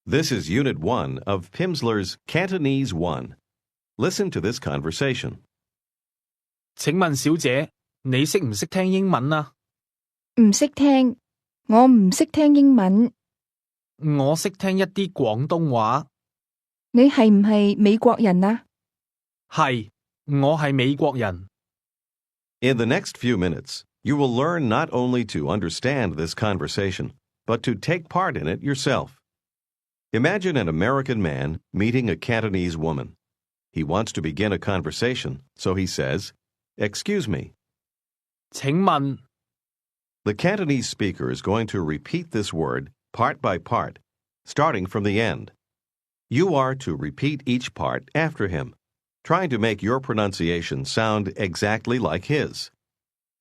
This is Unit 1 of Pimsleur's Cantonese 1. Listen to this conversation. 請問小姐，你識唔識聽英文啊？唔識聽，我唔識聽英文。我識聽一啲廣東話。你係唔係美國人啊？係，我係美國人。In the next few minutes, you will learn not only to understand this conversation, but to take part in it yourself. Imagine an American man meeting a Cantonese woman. He wants to begin a conversation, so he says, "Excuse me." 請問 The Cantonese speaker is going to repeat this word part by part, starting from the end. You are to repeat each part after him, trying to make your pronunciation sound exactly like his.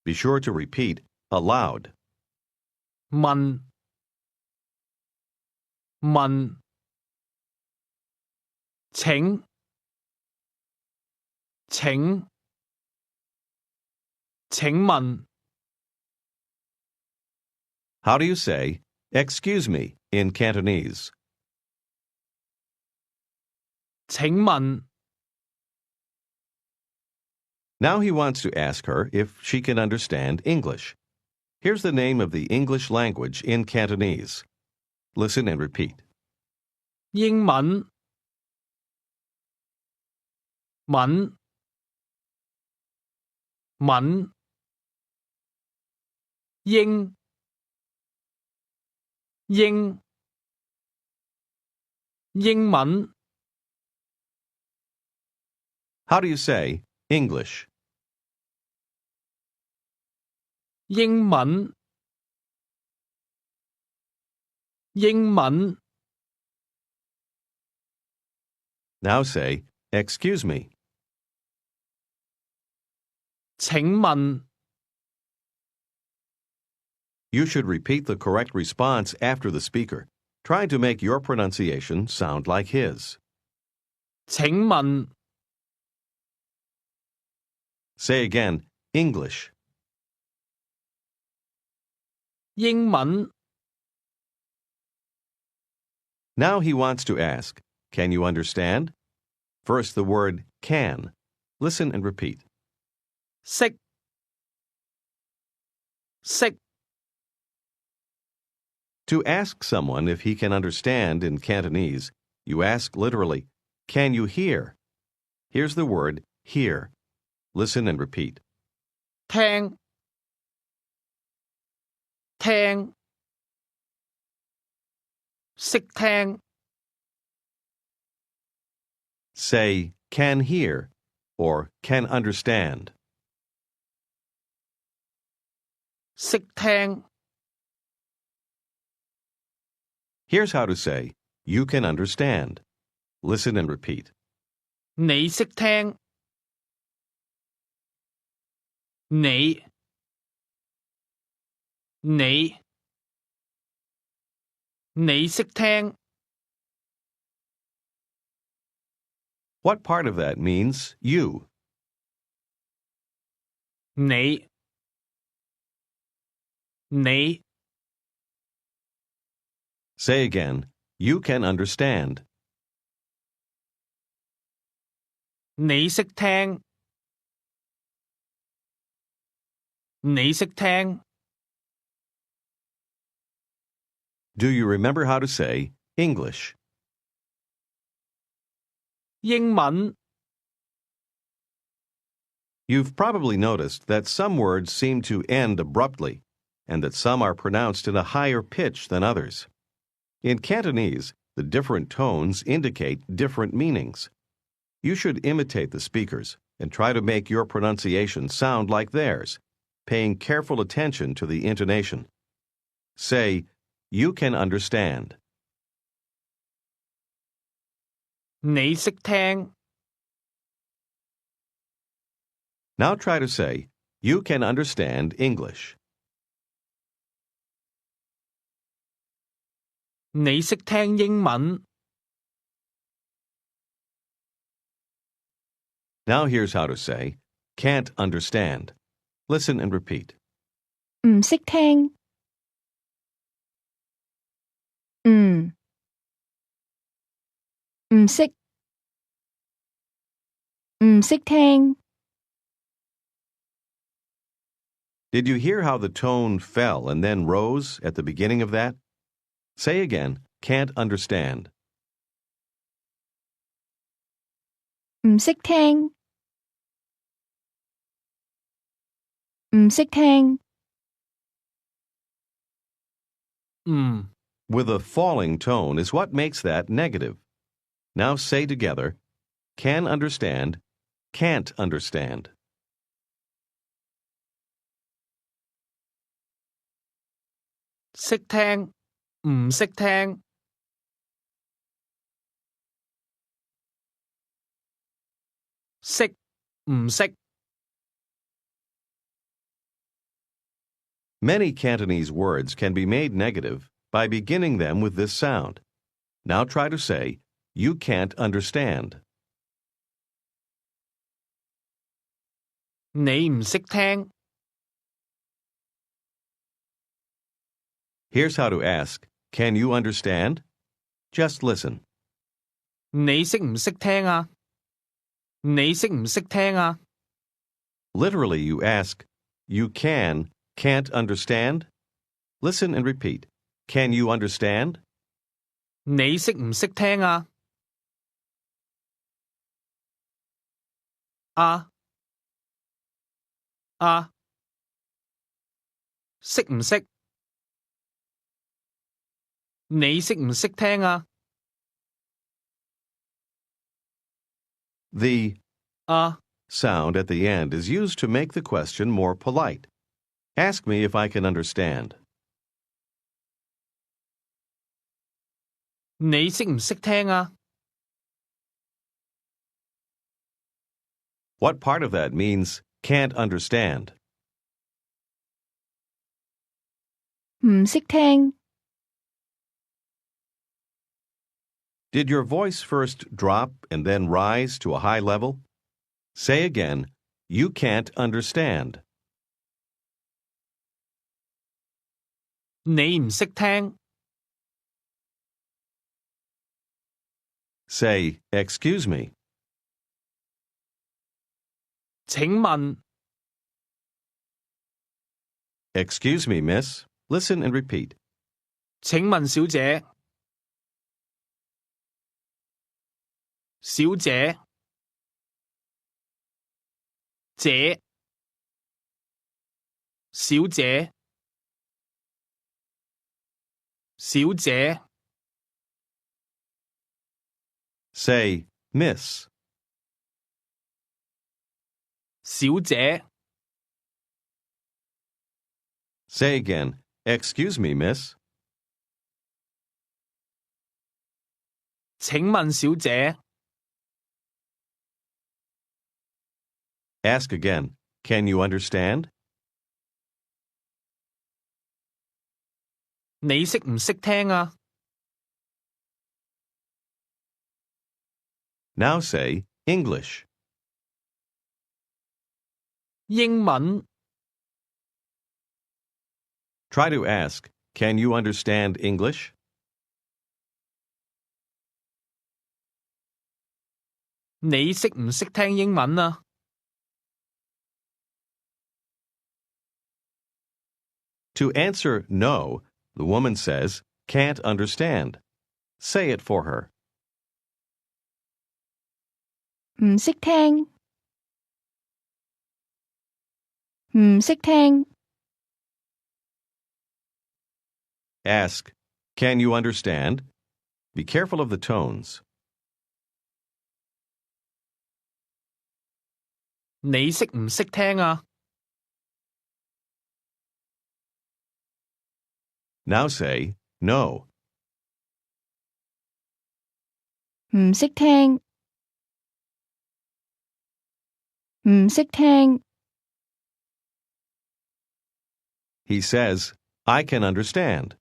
Be sure to repeat aloud. 問請問 How do you say, "Excuse me," in Cantonese? 請問 Now he wants to ask her if she can understand English. Here's the name of the English language in Cantonese. Listen and repeat. 英文英文 How do you say English? 英文 Now say, "Excuse me." 請問 You should repeat the correct response after the speaker, trying to make your pronunciation sound like his. 請問 Say again, English. 英文 Now he wants to ask, "Can you understand?" First, the word can. Listen and repeat. 識 To ask someone if he can understand in Cantonese, you ask literally, "Can you hear?" Here's the word hear. Listen and repeat. 聽識聽 Say can hear or can understand. 識聽 Here's how to say, "You can understand." Listen and repeat. 你識聽你識聽 What part of that means you? 你 Say again, "You can understand." 你識聽Do you remember how to say English? 英文 You've probably noticed that some words seem to end abruptly, and that some are pronounced in a higher pitch than others. In Cantonese, the different tones indicate different meanings. You should imitate the speakers and try to make your pronunciation sound like theirs, paying careful attention to the intonation. Say, "You can understand." 你識聽 Now try to say, "You can understand English." 你識聽英文 Now here's how to say, "Can't understand." Listen and repeat. 唔識聽。唔識，唔識聽， Did you hear how the tone fell and then rose at the beginning of that? Say again, can't understand. 唔識聽，唔識聽， With a falling tone is what makes that negative. Now say together, can understand, can't understand. 識聽，唔識聽，識，唔識。Many Cantonese words can be made negative by beginning them with this sound. Now try to say, you can't understand. 你唔識聽， Here's how to ask, can you understand? Just listen. 你識唔識聽啊？你識唔識聽啊？ Literally, you ask, you can't understand? Listen and repeat. Can you understand? 你識唔識聽啊？啊啊，識唔識？你識唔識聽啊？ The 啊 sound at the end is used to make the question more polite. Ask me if I can understand. 你識唔識聽啊？ What part of that means can't understand? 唔識聽， Did your voice first drop and then rise to a high level? Say again, you can't understand. 你唔識聽， Say, excuse me. 請問 Excuse me, miss. Listen and repeat. 請問小姐，小姐，姐，小姐，小姐， Say, miss. 小姐， Say again, excuse me, miss. 請問小姐， Ask again, can you understand? 你識唔識聽啊？ Now say, English. 英文 Try to ask, can you understand English? 你識唔識聽英文啊？ To answer no, the woman says, can't understand. Say it for her. 唔識聽，唔識聽， Ask, can you understand? Be careful of the tones. 你識唔識聽啊？ Now say, no. 唔識聽，唔識聽， He says, I can understand.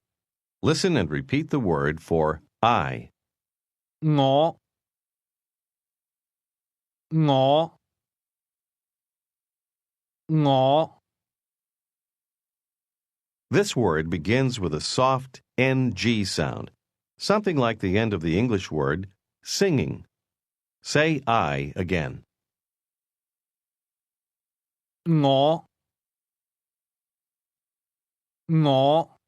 Listen and repeat the word for I. 我 This word begins with a soft NG sound, something like the end of the English word singing. Say I again. 我我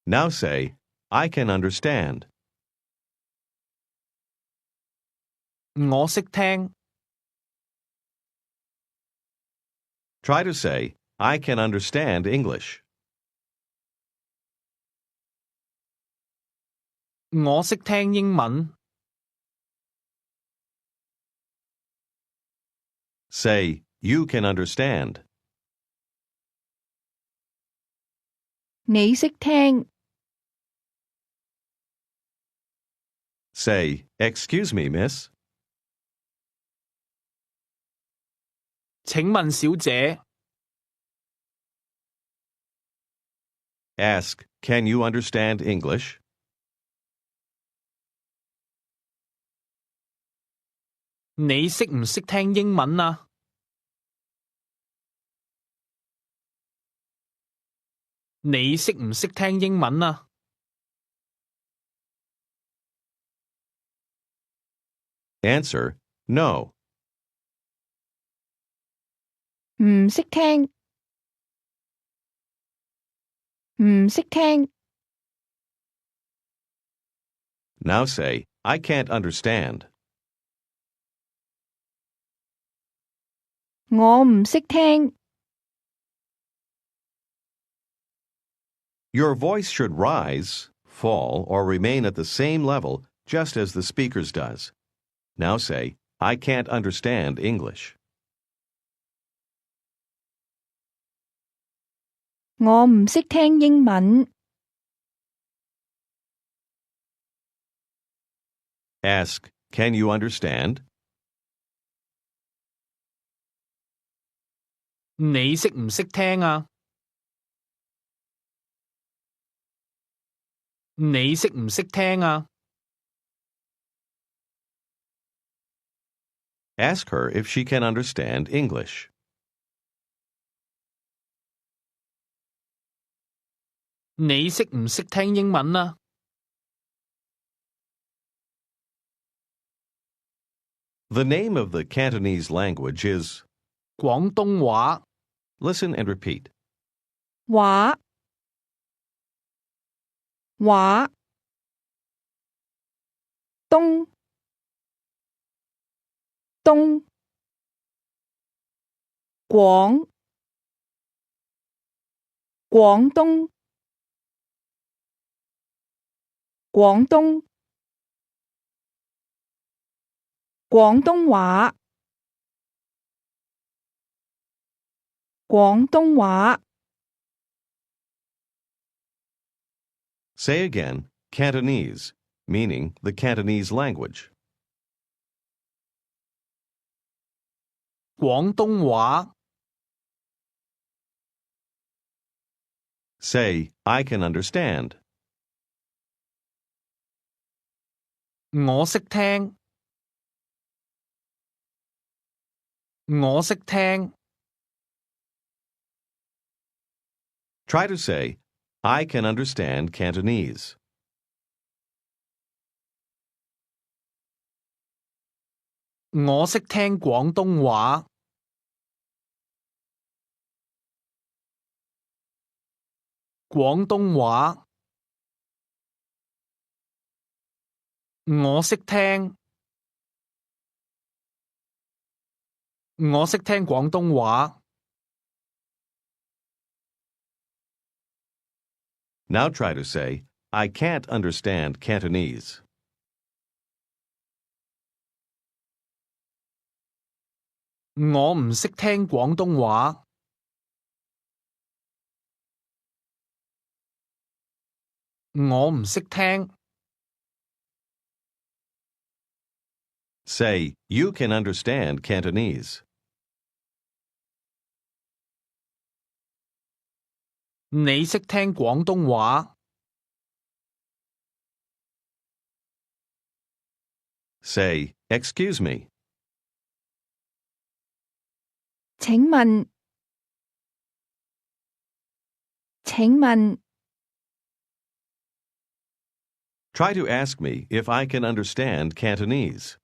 Now say, I can understand. 我識聽 Try to say, I can understand English. 我識聽英文 Say, you can understand. 你識聽 Say, excuse me, miss. 請問小姐 Ask, can you understand English? 你識唔識聽英文啊？你識唔識聽英文啊？ Answer, no. 唔識聽唔識聽 Now say, I can't understand. 我唔識聽 Your voice should rise, fall, or remain at the same level just as the speaker's does. Now say, I can't understand English. 我唔識聽英文 Ask, can you understand? 你識唔識聽啊？你識唔識聽啊？ Ask her if she can understand English. 你識唔識聽英文啊？ The name of the Cantonese language is. 廣東話 Listen and repeat. 話話東東廣廣東廣東廣東話廣東話 Say again, Cantonese, meaning the Cantonese language. 廣東話 Say, I can understand. 我識聽我識聽 Try to say, I can understand Cantonese. 我識聽廣東話廣東話我識聽我識聽廣東話 Now try to say, I can't understand Cantonese. 我唔識聽廣東話我唔識聽 Say, you can understand Cantonese. 你識聽廣東話 Say, excuse me. 請問請問 Try to ask me if I can understand Cantonese.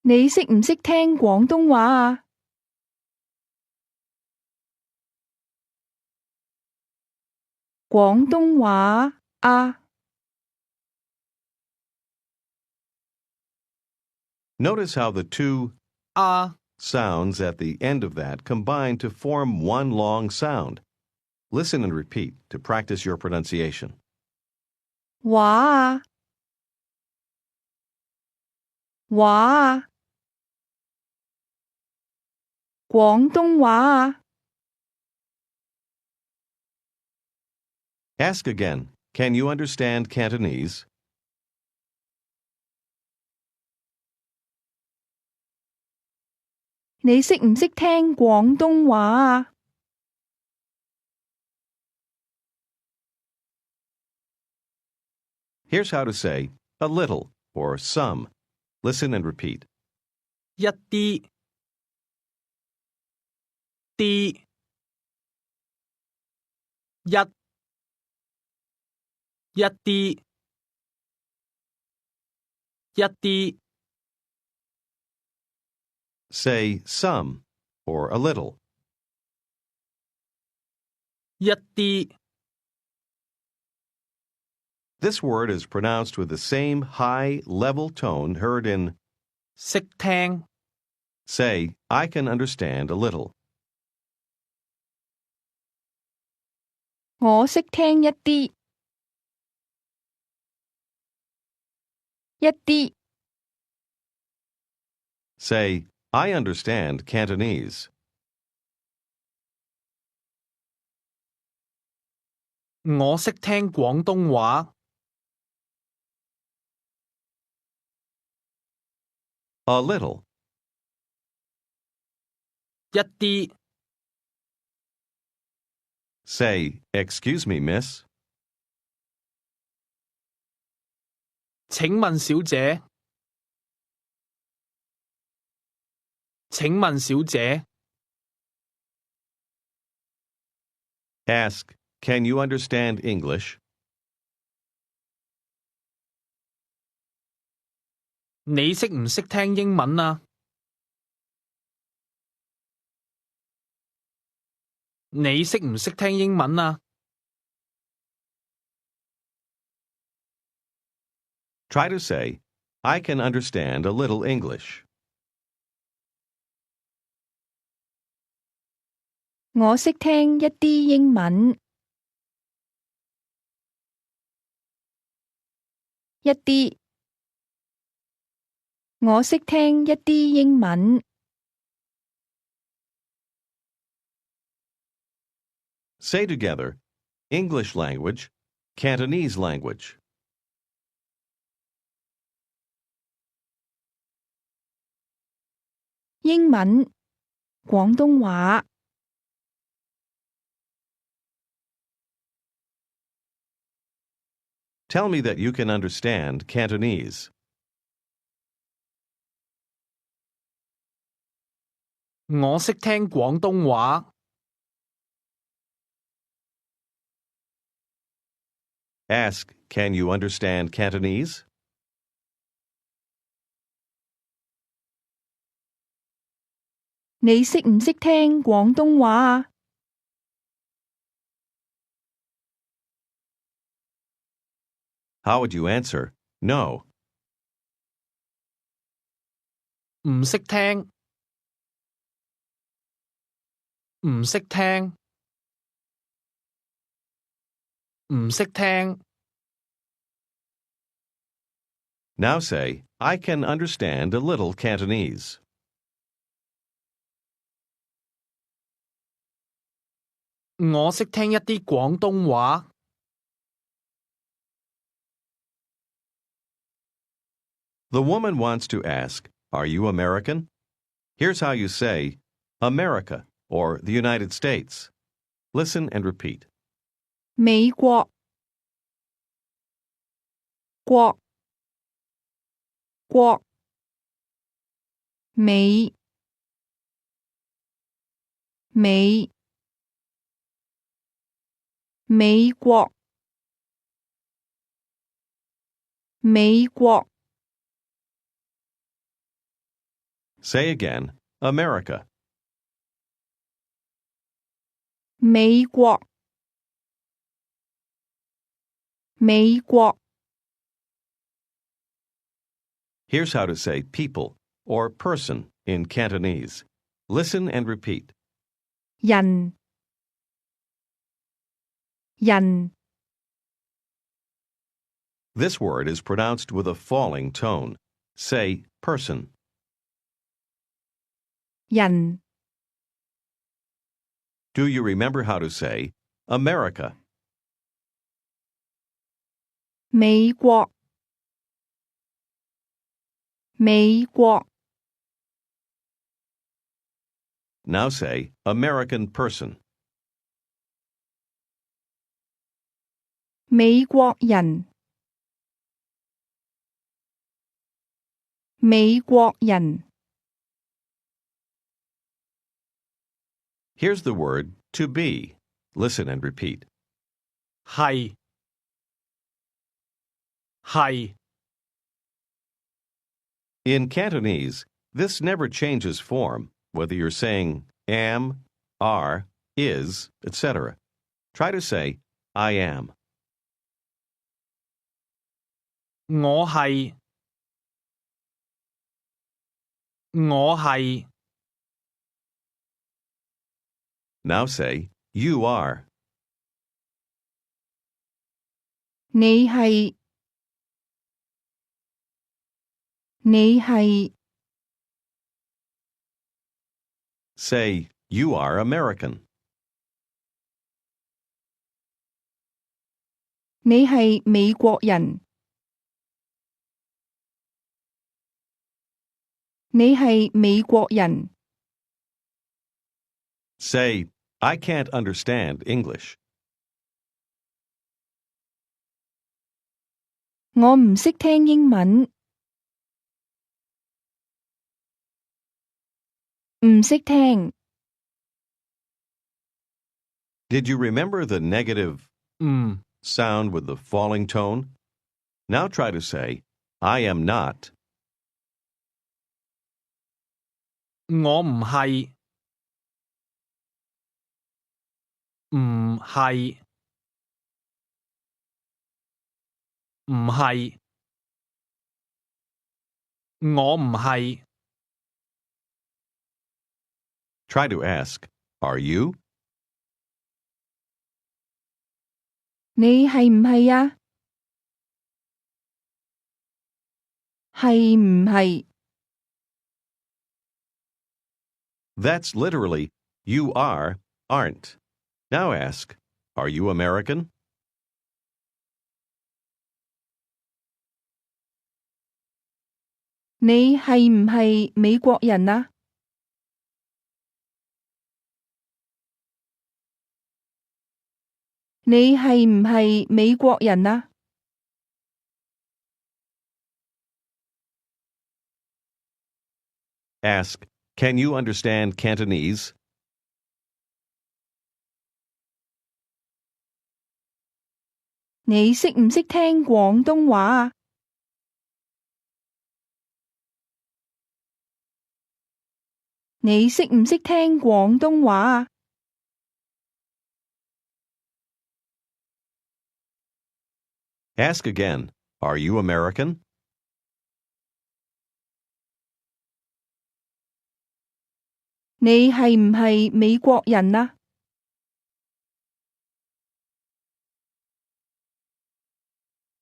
你識唔識聽廣東話啊？廣東話啊？ Notice how the two 啊 sounds at the end of that combine to form one long sound. Listen and repeat to practice your pronunciation. 話啊？話啊？廣東話啊？ Ask again, can you understand Cantonese? 你識唔識聽廣東話啊？ Here's how to say a little or some. Listen and repeat. 一啲啲一啲一啲 Say some or a little. 一啲 This word is pronounced with the same high, level tone heard in 識聽 say, I can understand a little. 我識聽一啲，一啲。 Say, I understand Cantonese. 我識聽廣東話 A little. 一啲 Say, excuse me, miss. 請問小姐請問小姐 Ask, can you understand English? 你識唔識聽英文啊？你識唔識聽英文啊？ Try to say, I can understand a little English. 我識聽一啲英文，一啲。我識聽一啲英文， Say together, English language, Cantonese language. 英文，廣東話。Tell me that you can understand Cantonese. 我識聽廣東話 Ask, can you understand Cantonese? 你識唔識聽廣東話啊？ How would you answer? No. 唔識聽唔識聽唔識聽 Now say, I can understand a little Cantonese. 我識聽一啲廣東話 The woman wants to ask, are you American? Here's how you say, America, or the United States. Listen and repeat. 美國國國美美美國美國 Say again, America. 美國美國 Here's how to say people or person in Cantonese. Listen and repeat. 人人 This word is pronounced with a falling tone. Say person. 人 Do you remember how to say America? 美國美國 Now say American person. 美國人美國人 Here's the word to be. Listen and repeat. 係係 In Cantonese, this never changes form, whether you're saying am, are, is, etc. Try to say I am. 我係我係 Now say you are. 你係你係 Say you are American. 你係美國人你係美國人 Say I can't understand English. 我唔識聽英文唔識聽 Did you remember the negative 唔 sound with the falling tone? Now try to say I am not. 我唔係唔係唔係我唔係 Try to ask, are you? 你係唔係啊？係唔係？ That's literally you are, aren't. Now ask, are you American? 你係唔係美國人啊？你係唔係美國人啊？ Ask, can you understand Cantonese? 你識唔識聽廣東話啊？你識唔識聽廣東話啊？ Ask again, are you American? 你係唔係美國人啊？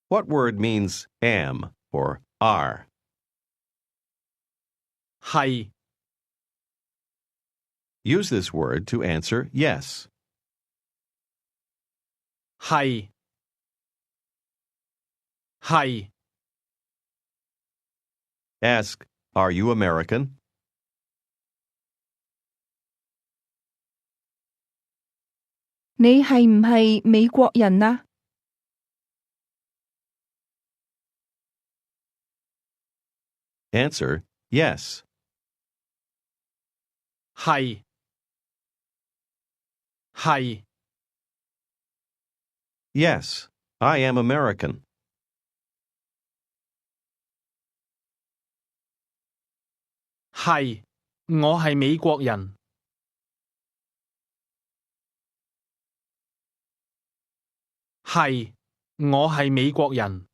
What word means am or are? 係 Use this word to answer yes. 係係 Ask, are you American? 你係唔係美國人啊？ Answer, yes. 係係 Yes, I am American. 係，我係美國人。係，我係美國人。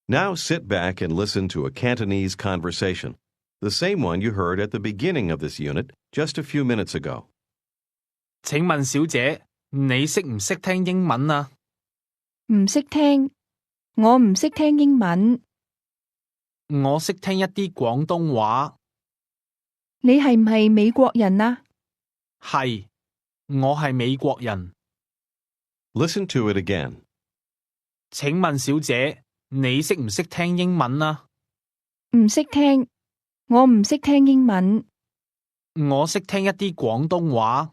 Now sit back and listen to a Cantonese conversation, the same one you heard at the beginning of this unit just a few minutes ago. 請問小姐，你識唔識聽英文啊？唔識聽，我唔識聽英文。我識聽一啲廣東話。你係唔係美國人啊？係，我係美國人。Listen to it again. 請問小姐，你識唔識聽英文啊？唔識聽，我唔識聽英文。我識聽一啲廣東話。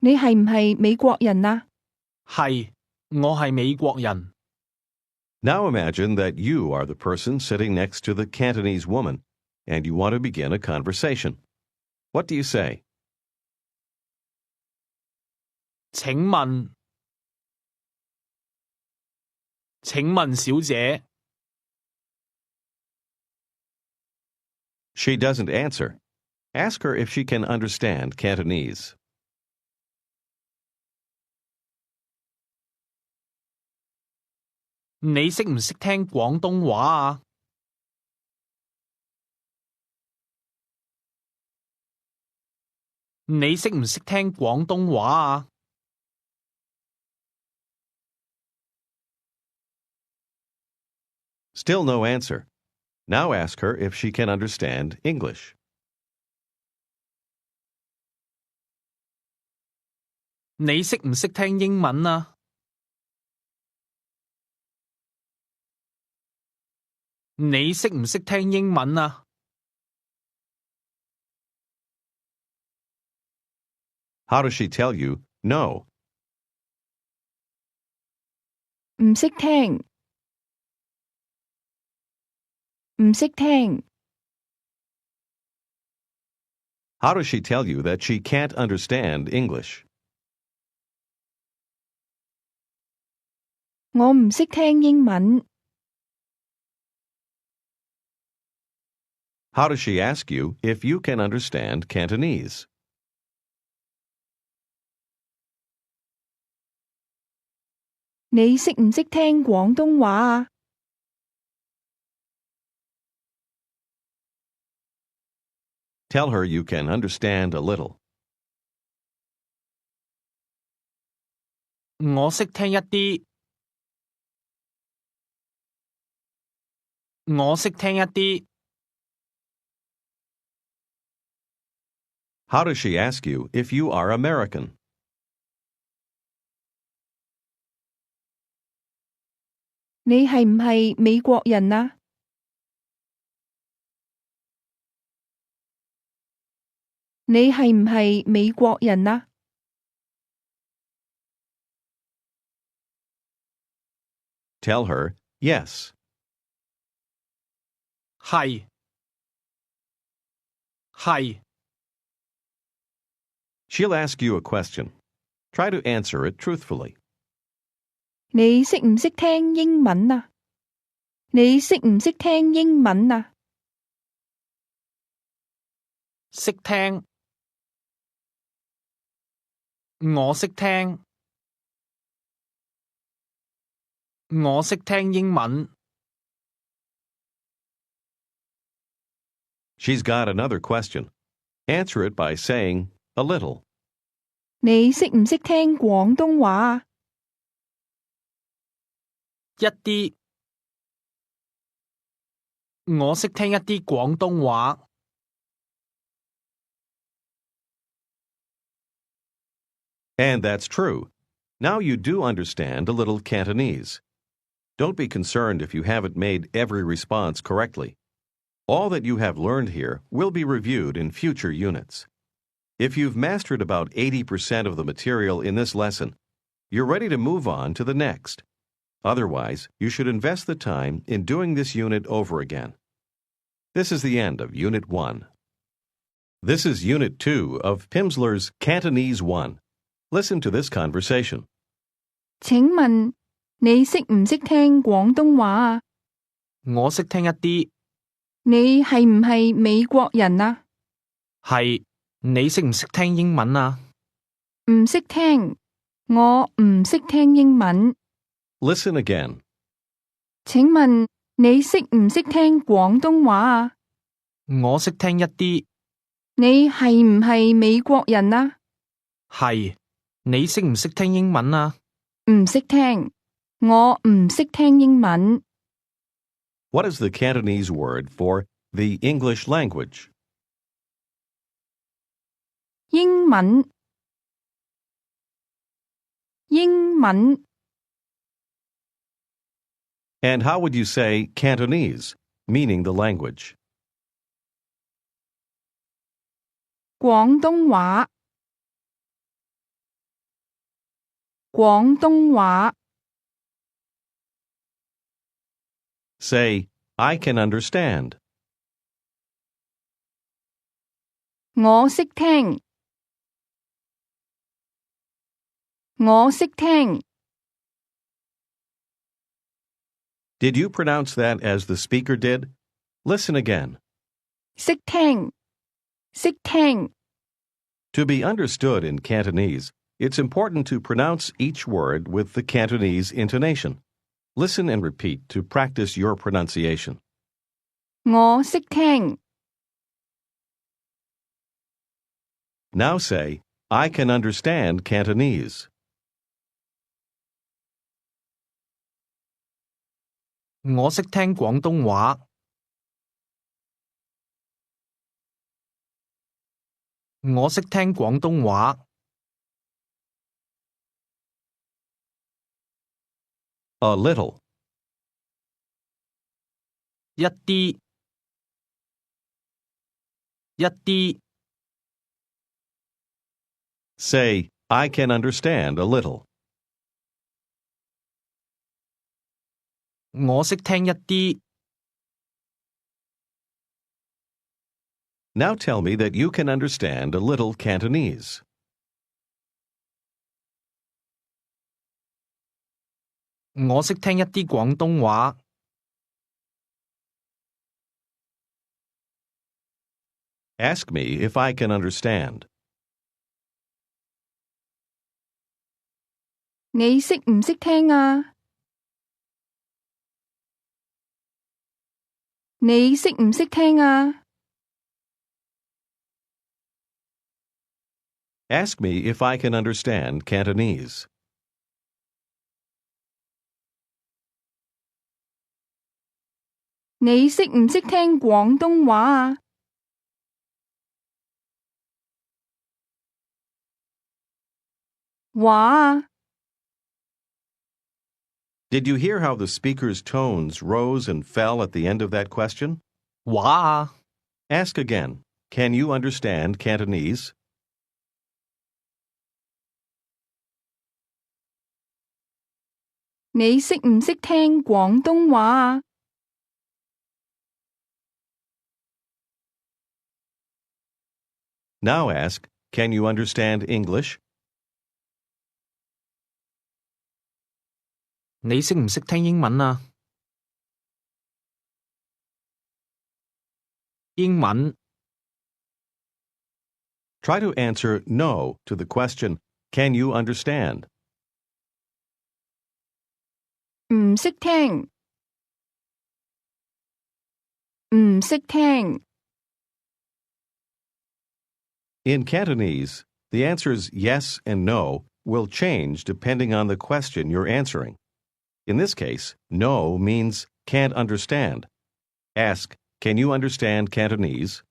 你係唔係美國人啊？係，我係美國人。Now imagine that you are the person sitting next to the Cantonese woman, and you want to begin a conversation. What do you say? 請問小姐。She doesn't answer. Ask her if she can understand Cantonese. 你識唔識聽廣東話啊？你識唔識聽廣東話啊？ Still no answer. Now ask her if she can understand English. 你識唔識聽英文啊？你識唔識聽英文啊？ How does she tell you no? 唔識聽，唔識聽。How does she tell you that she can't understand English? 我唔識聽英文。How does she ask you if you can understand Cantonese? 你識唔識聽廣東話啊？ Tell her you can understand a little. 我識聽一啲。我識聽一啲。How does she ask you if you are American? 你係唔係美國人啊？你係唔係美國人啊？ Tell her yes. 係。係。 She'll ask you a question. Try to answer it truthfully. 你識唔識聽英文啊？你識唔識聽英文啊？識聽。我識聽。我識聽英文。She's got another question. Answer it by saying a little. 你識唔識聽廣東話啊？一啲。我識聽一啲廣東話。And that's true. Now you do understand a little Cantonese. Don't be concerned if you haven't made every response correctly. All that you have learned here will be reviewed in future units. If you've mastered about 80% of the material in this lesson, you're ready to move on to the next. Otherwise, you should invest the time in doing this unit over again. This is the end of Unit 1. This is Unit 2 of Pimsleur's Cantonese 1. Listen to this conversation. 請問你識唔識聽廣東話啊？我識聽一啲，你係唔係美國人啊？係，你識唔識聽英文啊？唔識聽，我唔識聽英文。 Listen again. 請問你識唔識聽廣東話啊？我識聽一啲，你係唔係美國人啊？係，你識唔識聽英文啊？唔識聽，我唔識聽英文。 What is the Cantonese word for the English language? 英文，英文， And how would you say Cantonese, meaning the language? 廣東話，廣東話。 Say, I can understand. 我識聽，我識聽。 Did you pronounce that as the speaker did? Listen again. 識聽，識聽。 To be understood in Cantonese, it's important to pronounce each word with the Cantonese intonation. Listen and repeat to practice your pronunciation. 我識聽， Now say, I can understand Cantonese. 我識聽廣東話。我識聽廣東話。A little. 一啲，一啲。Say, I can understand a little. 我識聽一啲。Now tell me that you can understand a little Cantonese. 我識聽一啲廣東話。Ask me if I can understand. 你識唔識聽啊？你識唔識聽啊？ Ask me if I can understand Cantonese. 你識唔識聽廣東話啊？話啊？ Did you hear how the speaker's tones rose and fell at the end of that question? 話啊？ Ask again. Can you understand Cantonese? 你識唔識聽廣東話啊？ Now ask, can you understand English? 你識唔識聽英文啊？英文。Try to answer no to the question, can you understand? 唔識聽，唔識聽。 In Cantonese, the answers yes and no will change depending on the question you're answering. In this case, no means can't understand. Ask, can you understand Cantonese?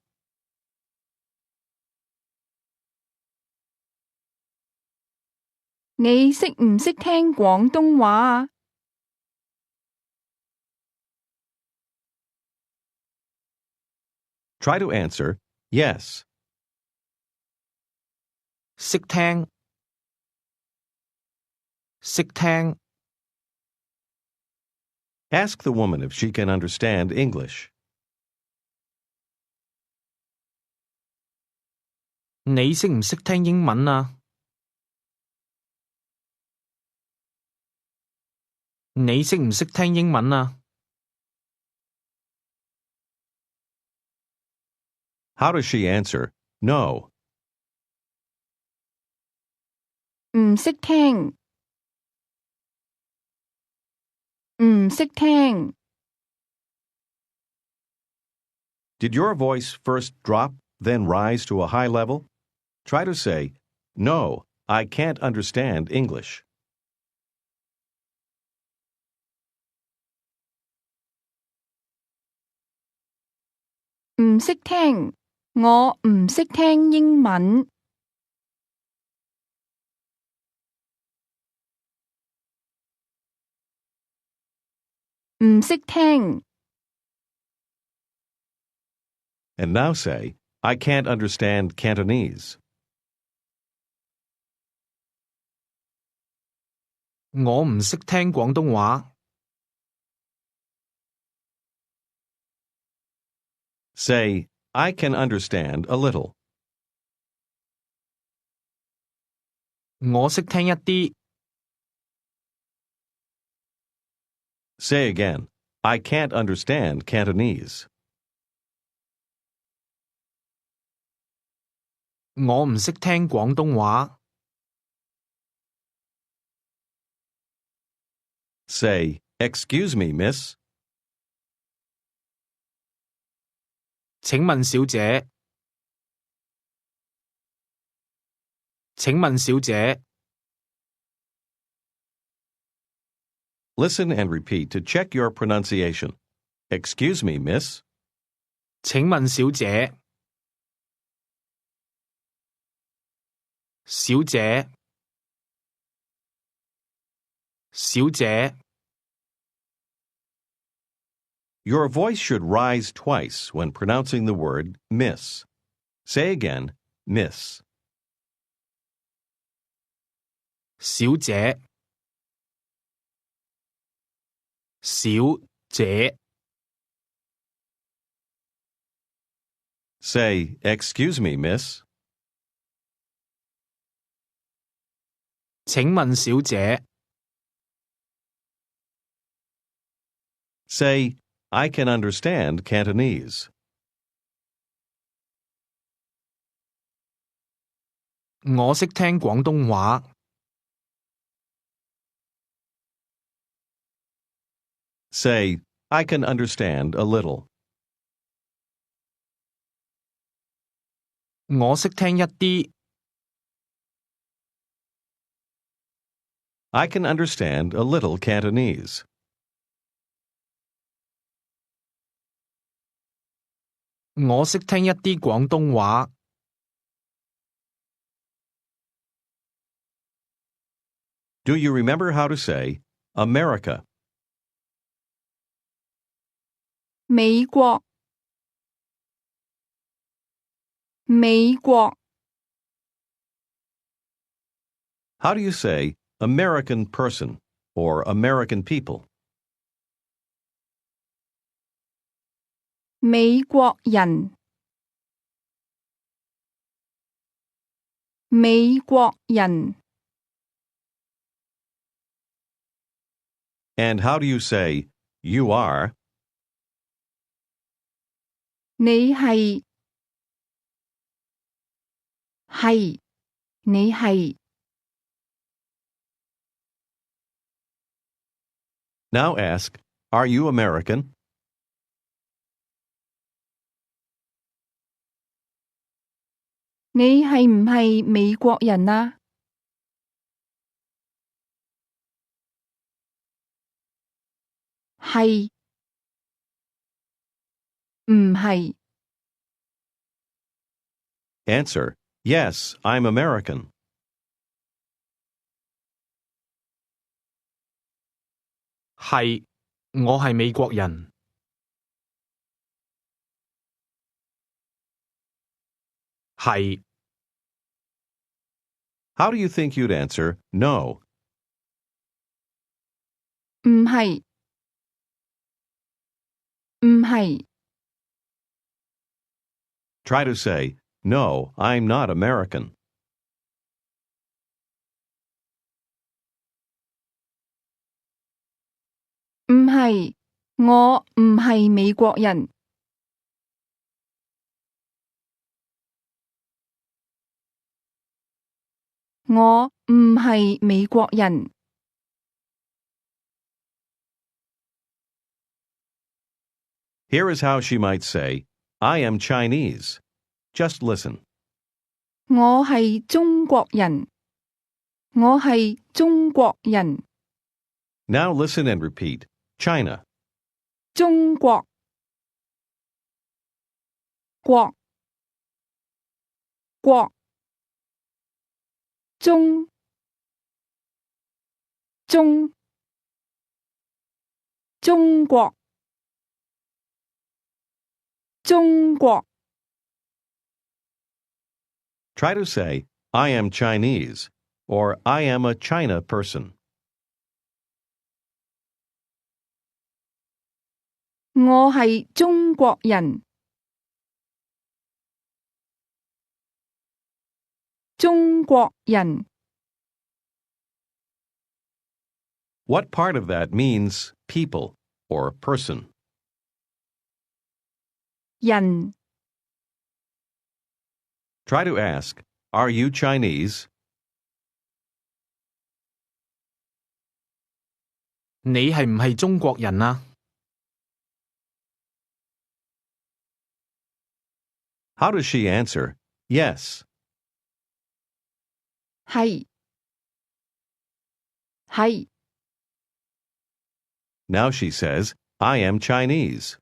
你識唔識聽廣東話啊？ Try to answer yes. 識聽，識聽。Ask the woman if she can understand English. 你識唔識聽英文啊？你識唔識聽英文啊？ How does she answer? No. 唔識聽，唔識聽。Did your voice first drop, then rise to a high level? Try to say, No, I can't understand English. 唔識聽，我唔識聽英文。唔識聽， And now say, I can't understand Cantonese. 我唔識聽廣東話。Say, I can understand a little. 我識聽一啲。Say again, I can't understand Cantonese. 我唔識聽廣東話。Say, Excuse me, miss. 請問小姐。請問小姐。Listen and repeat to check your pronunciation. Excuse me, miss. 請問小姐。小姐。小姐。 Your voice should rise twice when pronouncing the word miss. Say again, miss. 小姐。小姐。 Say, Excuse me, miss. 請問小姐。Say, I can understand Cantonese. 我識聽廣東話。Say, I can understand a little. 我識聽一啲。I can understand a little Cantonese. 我識聽一啲廣東話。Do you remember how to say America? 美國，美國。How do you say American person or American people? 美國人，美國人。And how do you say you are? 你係，係，你係。Now ask, Are you American? 你係唔係美國人啊？係，唔係。Answer, Yes, I'm American. 係，我係美國人。係。 How do you think you'd answer no? 唔係，唔係。Try to say, No, I'm not American. 唔係，我唔係美國人。我唔係美國人。Here is how she might say, I am Chinese. Just listen. 我係中國人。我係中國人。 Now listen and repeat. China, 中國國國中中中國中國 Try to say, I am Chinese, or I am a China person. 我係中國人。中國人 What part of that means people or person? 人 Try to ask, Are you Chinese? 你係唔係中國人啊？ How does she answer? Yes. 係係 Now she says, I am Chinese.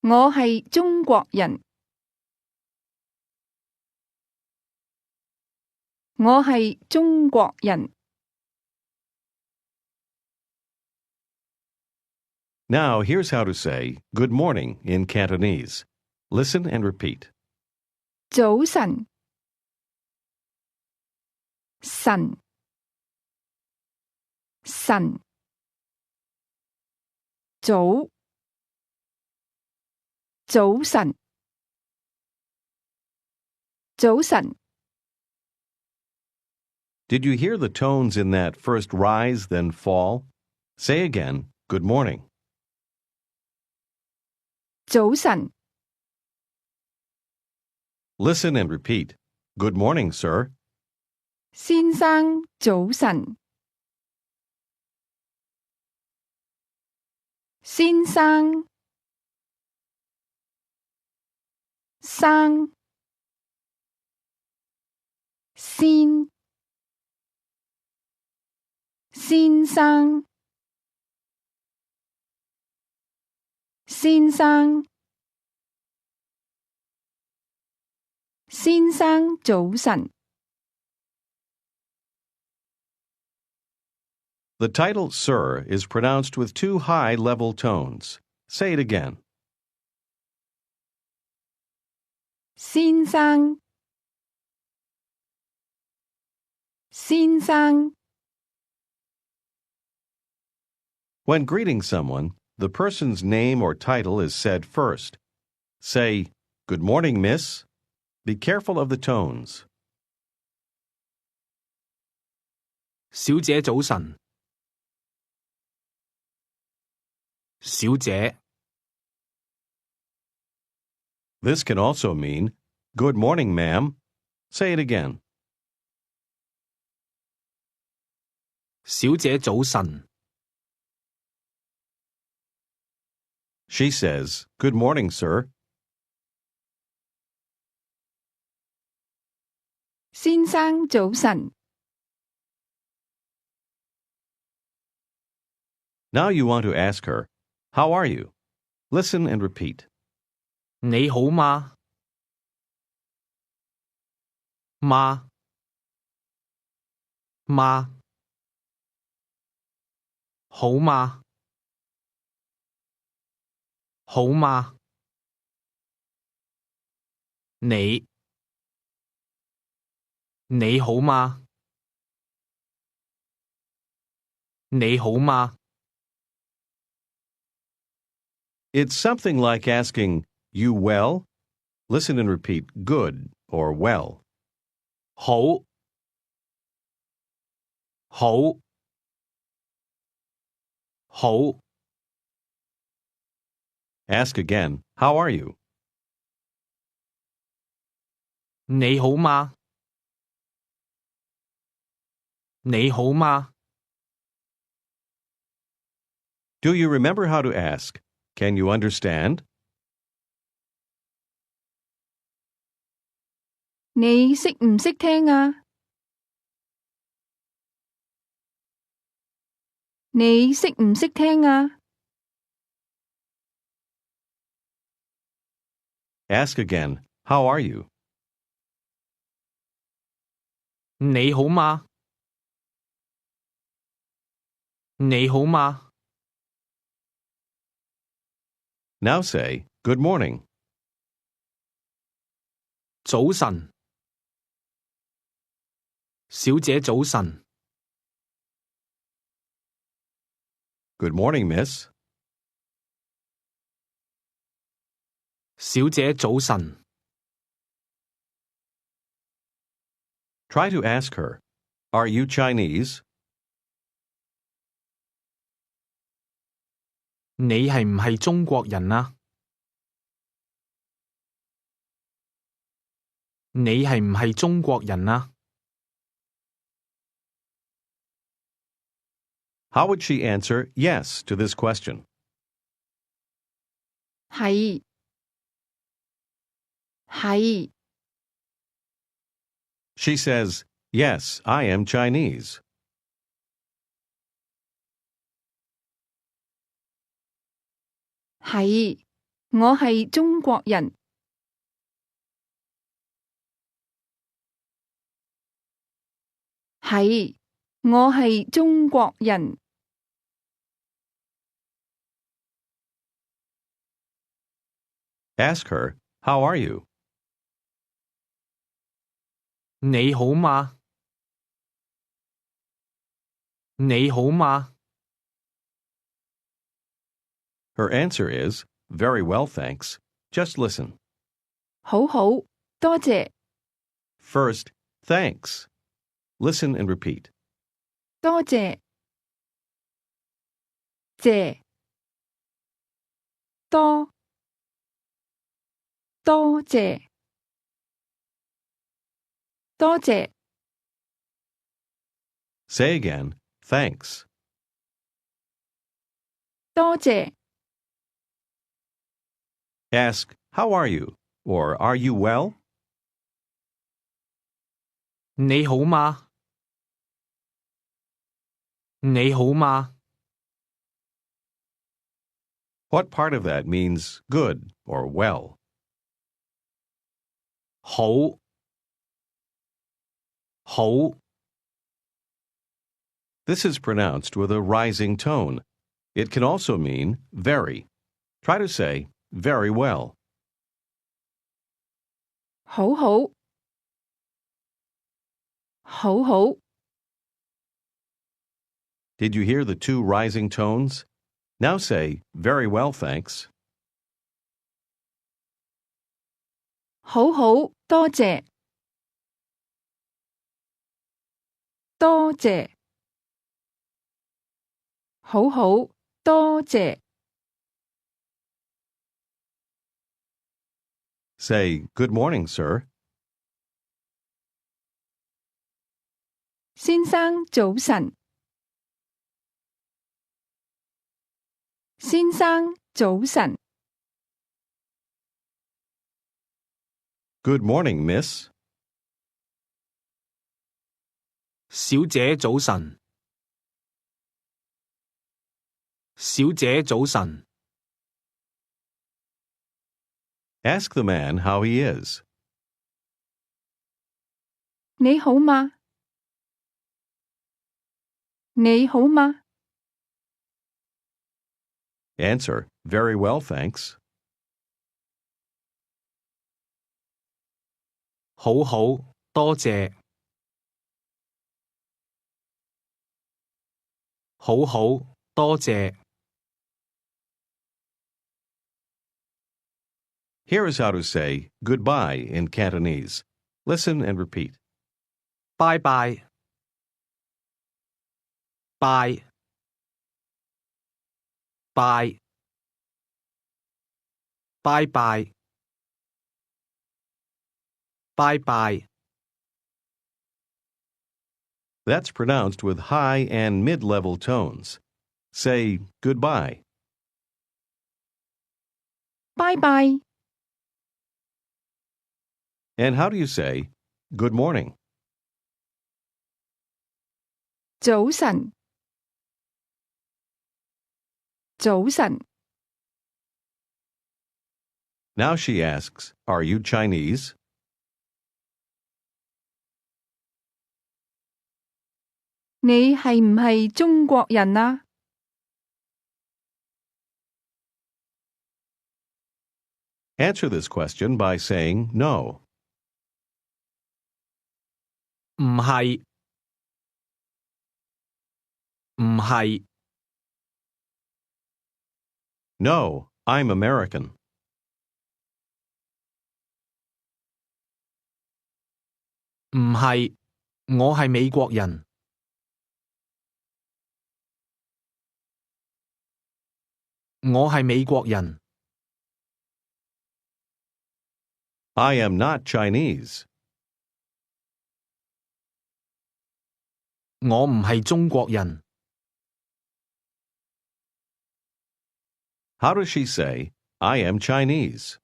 我係中國人。我係中國人。 Now here's how to say good morning in Cantonese. Listen and repeat. 早晨晨晨早早晨早晨 Did you hear the tones in that first rise then fall? Say again, good morning. 早晨 Listen and repeat. Good morning, sir. 先生早晨。先生生先先生先生先生早晨。 The title sir is pronounced with two high level tones. Say it again. 先生先生 When greeting someone, the person's name or title is said first. Say, good morning, miss. Be careful of the tones. 小姐早晨。小姐 This can also mean, good morning, ma'am. Say it again. 小姐早晨。 She says, good morning, sir. 先生早晨。 Now you want to ask her, how are you? Listen and repeat. 你好嗎？嗎？嗎？好嗎？好嗎？你好嗎？你好嗎？ It's something like asking, You well? Listen and repeat good or well. 好，好，好， Ask again, How are you? 你好嗎？你好嗎？ Do you remember how to ask? Can you understand? 你識唔識聽啊？你識唔識聽啊？ Ask again, How are you? 你好嗎？你好嗎？ Now say, Good morning. 早晨，小姐早晨。Good morning, miss. 小姐早晨。 Try to ask her, Are you Chinese? 你係唔係中國人啊？你係唔係中國人啊？ How would she answer yes to this question? 係，係， She says, Yes, I am Chinese. 係，我係中國人。係，我係中國人。Ask her, How are you? 你好嗎？你好嗎？ Her answer is, Very well, thanks. Just listen. 好好，多謝， First, thanks. Listen and repeat. 多謝，謝，多，多謝，多謝， Say again, Thanks. 多謝， Ask, How are you? Or Are you well? 你好嗎？你好嗎？ What part of that means good or well? 好，好。 This is pronounced with a rising tone. It can also mean very. Try to say very well. 好好，好好， Did you hear the two rising tones? Now say very well, thanks. 好好，多謝，多謝，好好，多謝。 Say good morning, sir. 先生早晨，先生早晨， Good morning, miss. 小姐早晨。小姐早晨。 Ask the man how he is. 你好嗎？你好嗎？ Answer, very well, thanks. 好好，多謝。好好，多謝。Here is how to say goodbye in Cantonese. Listen and repeat. 拜拜拜拜拜拜拜拜 That's pronounced with high and mid-level tones. Say goodbye. 拜拜 And how do you say good morning? 早晨早晨 Now she asks, are you Chinese? 你係唔係中國人啊？ Answer this question by saying no. 唔係唔係 No, I'm American. 唔係，我係美國人。我係美國人。I am not Chinese. 我唔係中國人。How does she say, I am Chinese?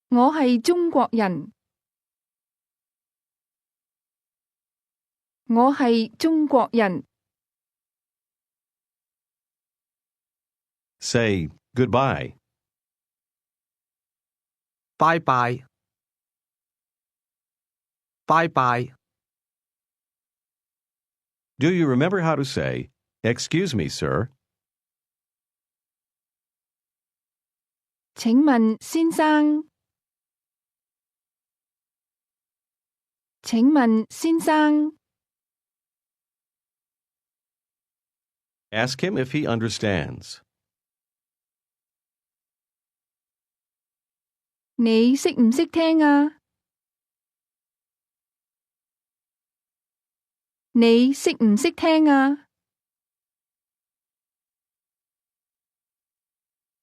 我係中國人。我係中國人。 Say goodbye. 拜拜拜拜 Do you remember how to say, excuse me, sir? 請問先生？請問先生？ Ask him if he understands. 你識唔識聽啊？你識唔識聽啊？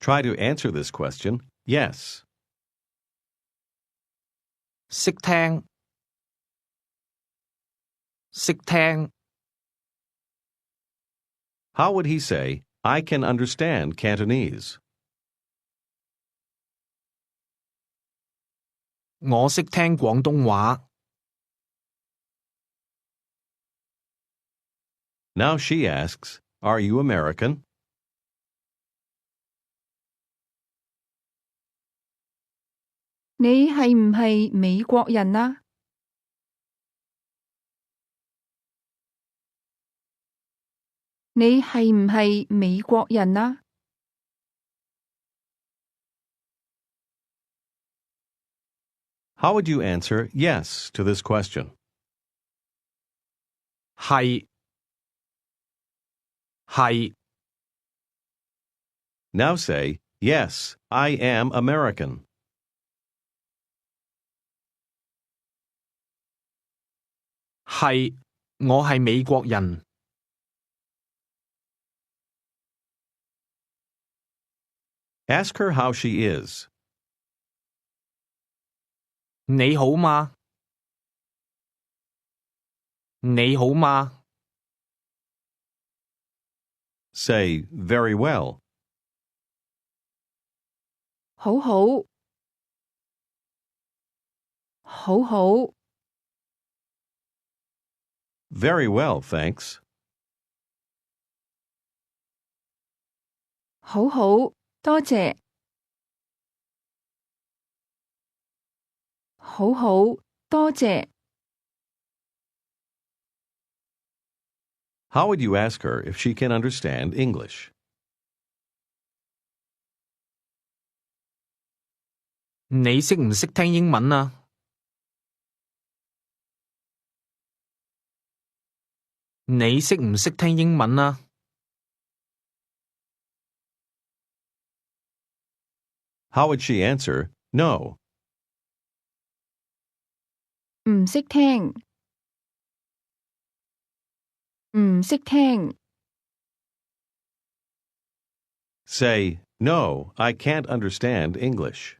Try to answer this question, yes. 識聽識聽 How would he say, I can understand Cantonese? 我識聽廣東話。Now she asks, are you American? 你係唔係美國人啊？你係唔係美國人啊？ How would you answer yes to this question? 係係 Now say, yes, I am American. 係，我係美國人。Ask her how she is. 你好嗎？你好嗎？ Say, very well. 好好，好好， Very well, thanks. 好好，多謝。好好，多謝。 How would you ask her if she can understand English? 你識唔識聽英文啊？你識唔識聽英文啊？ How would she answer no? 唔識聽，唔識聽， Say, no, I can't understand English.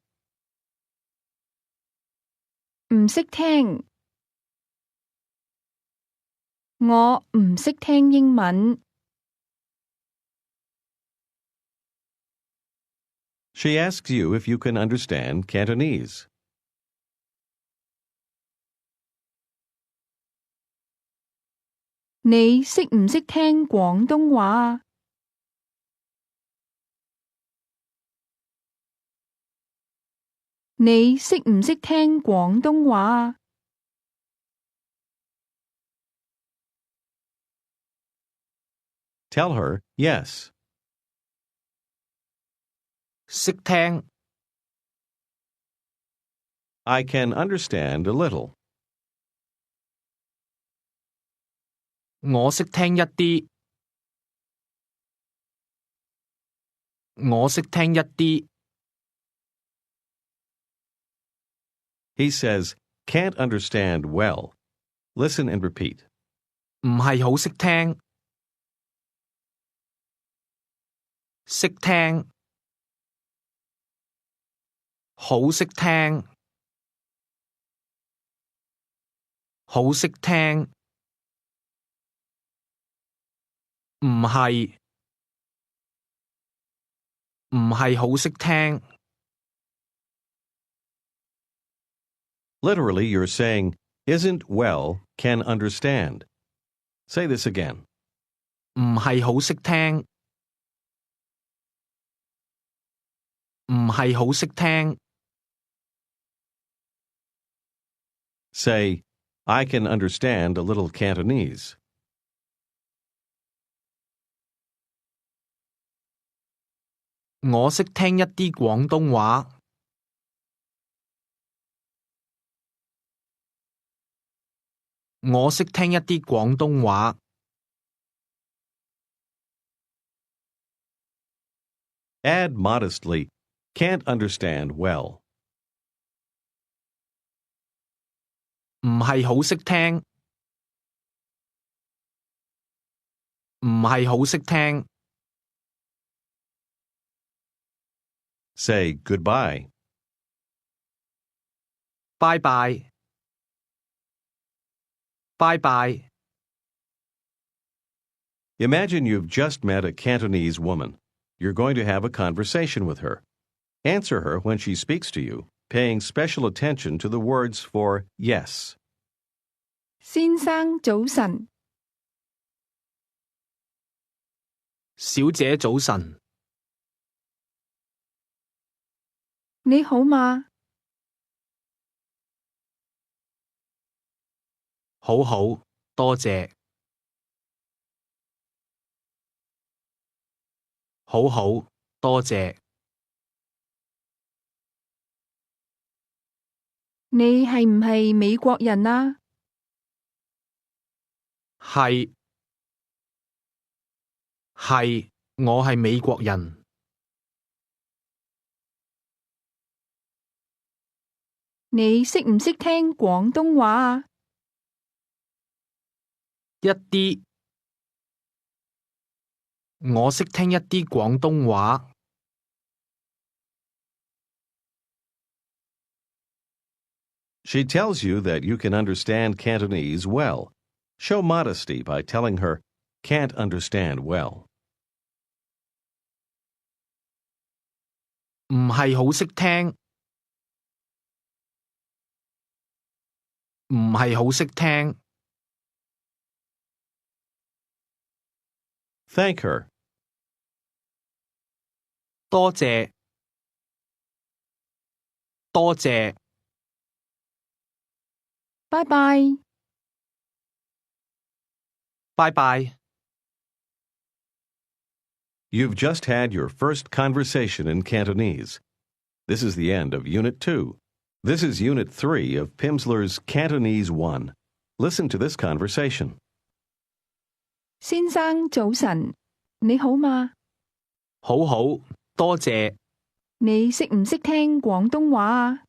唔識聽，我唔識聽英文。She asks you if you can understand Cantonese. 你識唔識聽廣東話啊？你識唔識聽廣東話啊？ Tell her yes. 識聽， I can understand a little. 我識聽一啲，我識聽一啲， He says, can't understand well. Listen and repeat. 唔係好識聽，識聽，好識聽，好識聽，唔係，唔係好識聽。Literally, you're saying, isn't well, can understand. Say this again. 唔係好識聽，唔係好識聽。Say, I can understand a little Cantonese. 我識聽一啲廣東話。我識聽一啲廣東話。Add modestly, can't understand well. 唔係好識聽，唔係好識聽。Say goodbye. 拜拜，拜拜。Imagine you've just met a Cantonese woman. You're going to have a conversation with her. Answer her when she speaks to you, paying special attention to the words for yes. 先生早晨，小姐早晨，你好嗎？好好，多謝。好好，多謝。你係唔係美國人啊？係，我係美國人。你識唔識聽廣東話啊？一啲，我識聽一啲廣東話。She tells you that you can understand Cantonese well. Show modesty by telling her, can't understand well. 唔係好識聽，唔係好識聽。Thank her. 多謝，多謝。拜拜。拜拜。 You've just had your first conversation in Cantonese. This is the end of Unit 2. This is Unit 3 of Pimsleur's Cantonese 1. Listen to this conversation. 先生早晨，你好嗎？好好，多謝。你識唔識聽廣東話啊？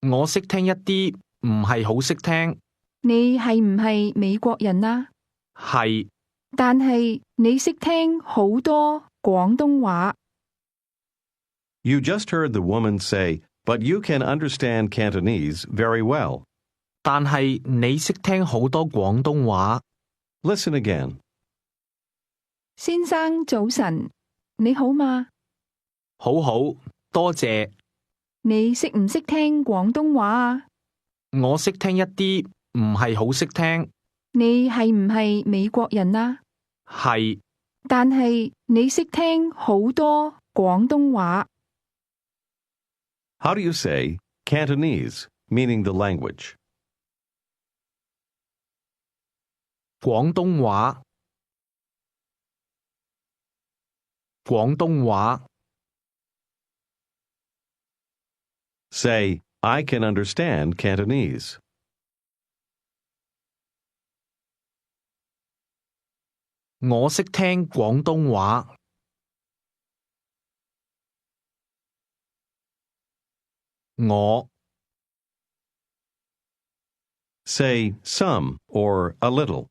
我識聽一啲，唔係好識聽。你係唔係美國人啊？係，但係你識聽好多廣東話。You just heard the woman say, but you can understand Cantonese very well. 但係你識聽好多廣東話。Listen again. 先生早晨，你好嗎？好好，多謝。你識唔識聽廣東話啊？我識聽一啲，唔係好識聽。你係唔係美國人啊？係，但係你識聽好多廣東話。How do you say Cantonese, meaning the language? 廣東話，廣東話。Say, I can understand Cantonese. 我識聽廣東話。我 Say some or a little.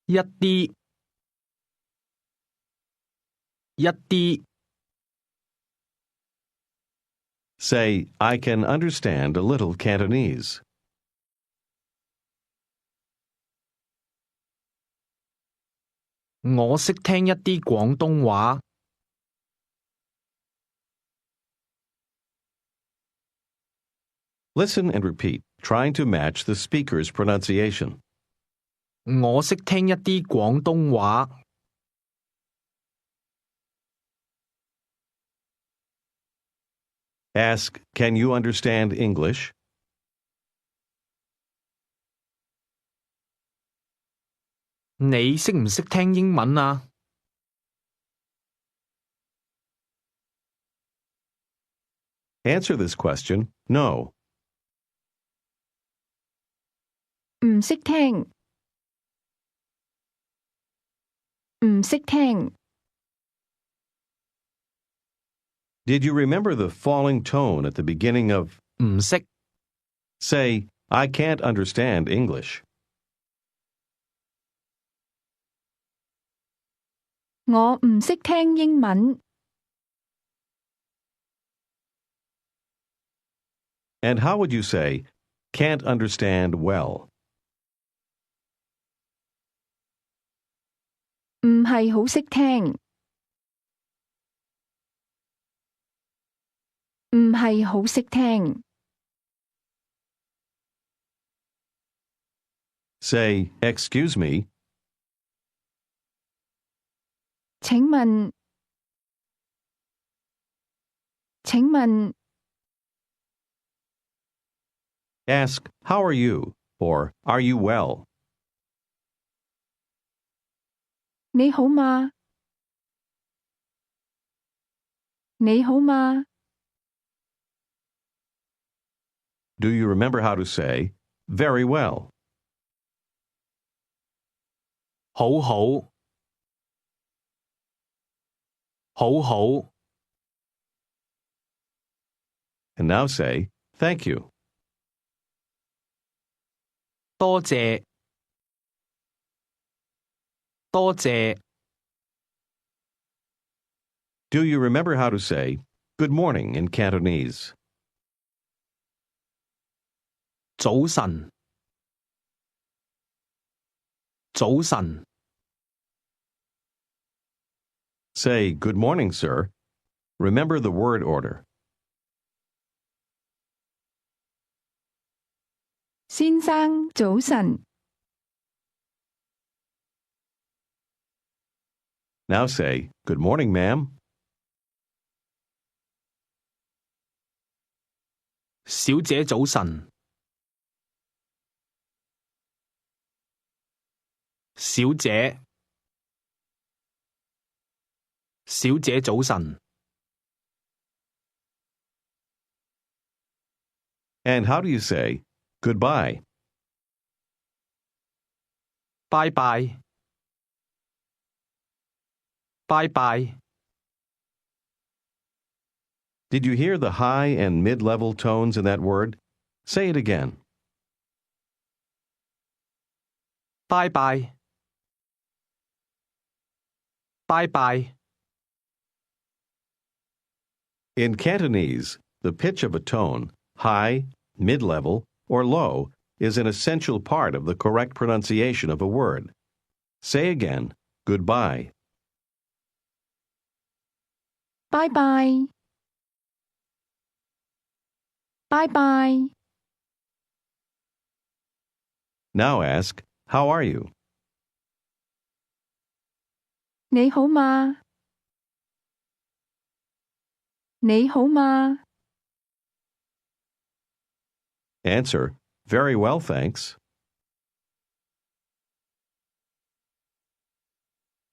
一啲，一啲。Say, I can understand a little Cantonese. 我識聽一啲廣東話。Listen and repeat, trying to match the speaker's pronunciation. 我識聽一啲廣東話。Ask, can you understand English? 你識唔識聽英文啊？Answer this question, no. 唔識聽，唔識聽。Did you remember the falling tone at the beginning of唔識， say, I can't understand English? 我唔識聽英文。And how would you say, can't understand well? 唔係好識聽，唔係好識聽。Say, excuse me, 請問，請問， ask, how are you? Or are you well? 你好嗎？你好嗎？ Do you remember how to say, very well? 好好，好好。And now say, thank you. 多謝，多謝。Do you remember how to say, good morning in Cantonese? 早晨，早晨。Say, good morning, sir. Remember the word order. 先生早晨， Now say, good morning, ma'am. 小姐早晨，小姐，小姐早晨。And how do you say, goodbye? 拜拜，拜拜。Did you hear the high and mid-level tones in that word? Say it again. 拜拜，拜拜。 In Cantonese, the pitch of a tone, high, mid-level, or low, is an essential part of the correct pronunciation of a word. Say again, goodbye. 拜拜，拜拜。 Now ask, how are you? 你好嗎？你好嗎？ Answer, very well, thanks.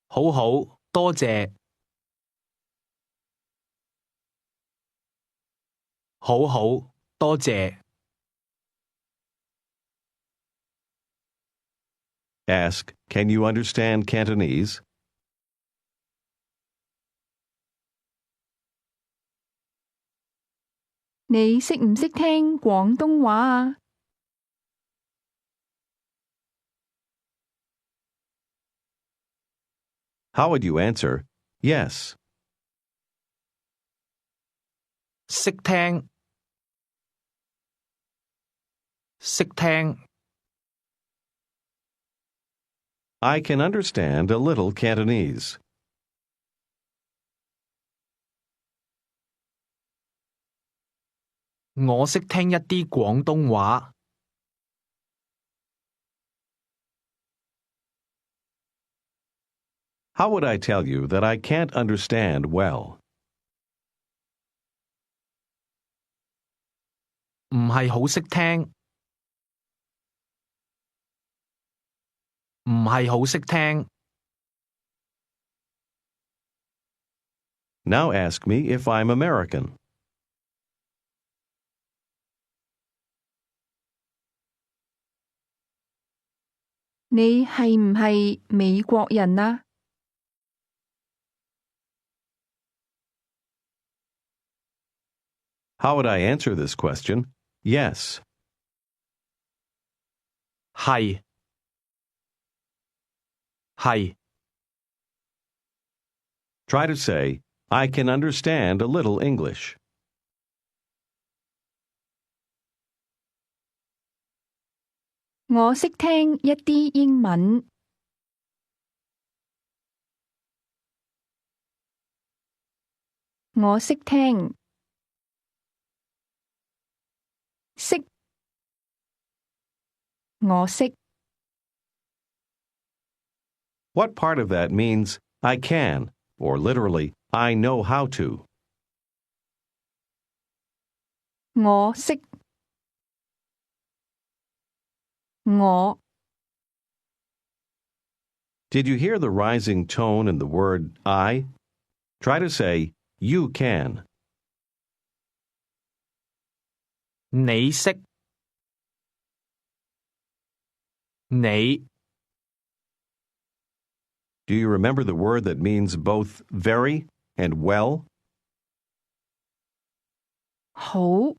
好好，多謝。好好，多謝。 Ask, can you understand Cantonese? 你識唔識聽廣東話啊？ How would you answer, yes? 識聽，識聽。 I can understand a little Cantonese. 我識聽一啲廣東話。 How would I tell you that I can't understand well? 唔係好識聽，唔係好識聽。 Now ask me if I'm American. 你係唔係美國人啊？ How would I answer this question? Yes. 係，係。 Try to say, I can understand a little English. 我識聽一啲英文。我識聽。識。我識。 What part of that means I can, or literally, I know how to? 我識。我。 Did you hear the rising tone in the word I? Try to say, you can. 你識，你。 Do you remember the word that means both very and well? 好。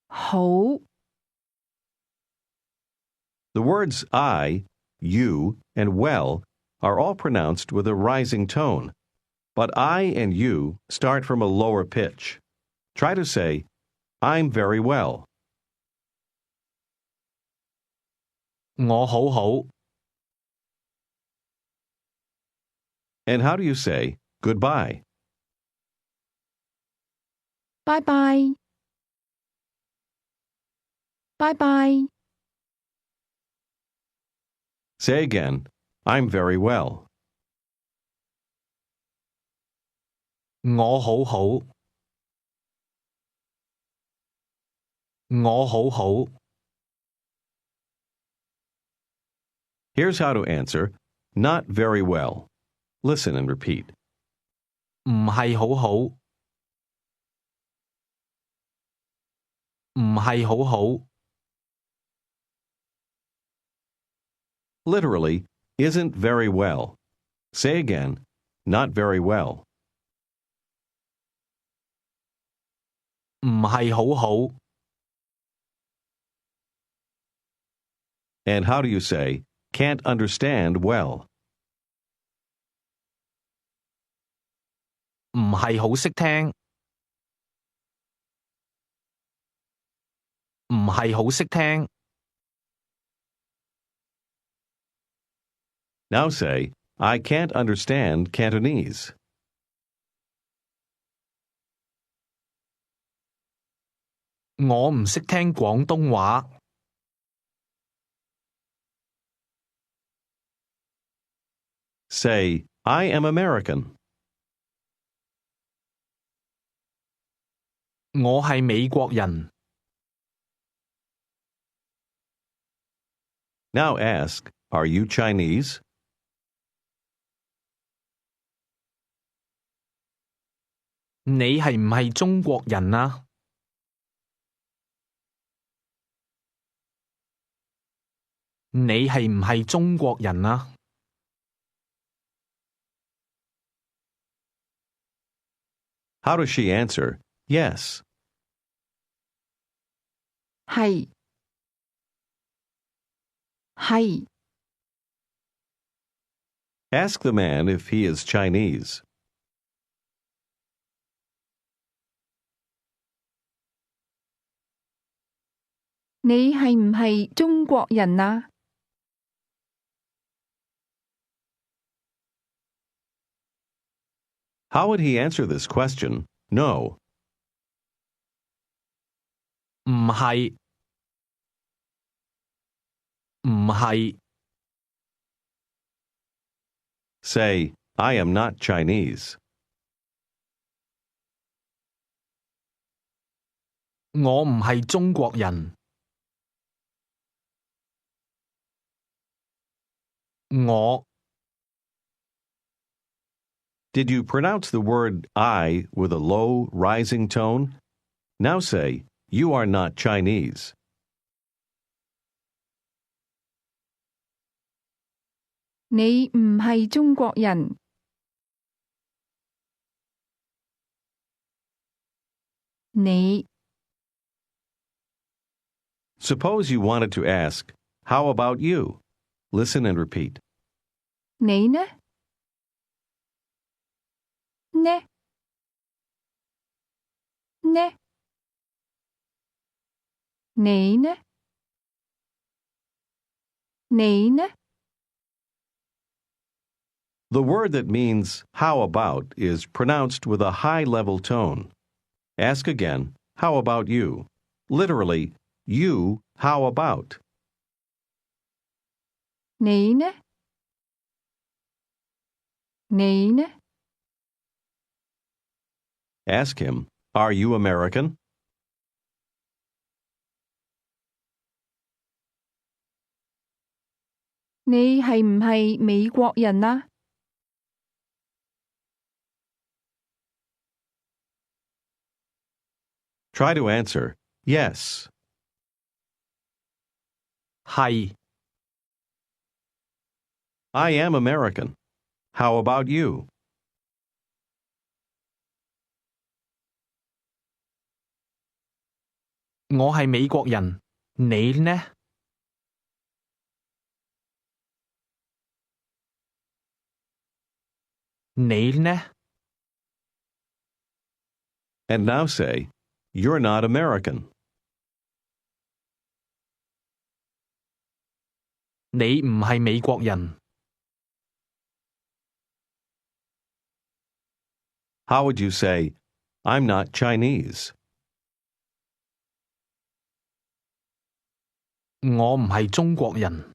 好。 The words I, you, and well are all pronounced with a rising tone, but I and you start from a lower pitch. Try to say, I'm very well. 我好好。 And how do you say goodbye? 拜拜。拜拜。 Say again, I'm very well. 我好好。我好好。 Here's how to answer, not very well. Listen and repeat. 唔係好好。唔係好好。 Literally, isn't very well. Say again, not very well. 唔係好好， And how do you say, can't understand well? 唔係好識聽，唔係好識聽。Now say, I can't understand Cantonese. 我唔識聽廣東話。Say, I am American. 我係美國人。Now ask, are you Chinese? 你係唔係中國人啊？你係唔係中國人啊？ How does she answer, yes? 係係 Ask the man if he is Chinese. 你係唔係中國人啊？ How would he answer this question? No. 唔係，唔係。Say, I am not Chinese. 我唔係中國人。我 Did you pronounce the word I with a low, rising tone? Now say, you are not Chinese. 你唔係中國人。你 Suppose you wanted to ask, how about you? Listen and repeat. 你呢？呢？呢？你呢？你呢？ The word that means how about is pronounced with a high level tone. Ask again, how about you? Literally, you, how about? 你呢？你呢？ Ask him, are you American? 你係唔係美國人啊？ Try to answer, yes. 係， I am American. How about you? 我係美國人。你呢？你呢？ And now say, you're not American. 你唔係美國人。How would you say, I'm not Chinese? 我唔係中國人。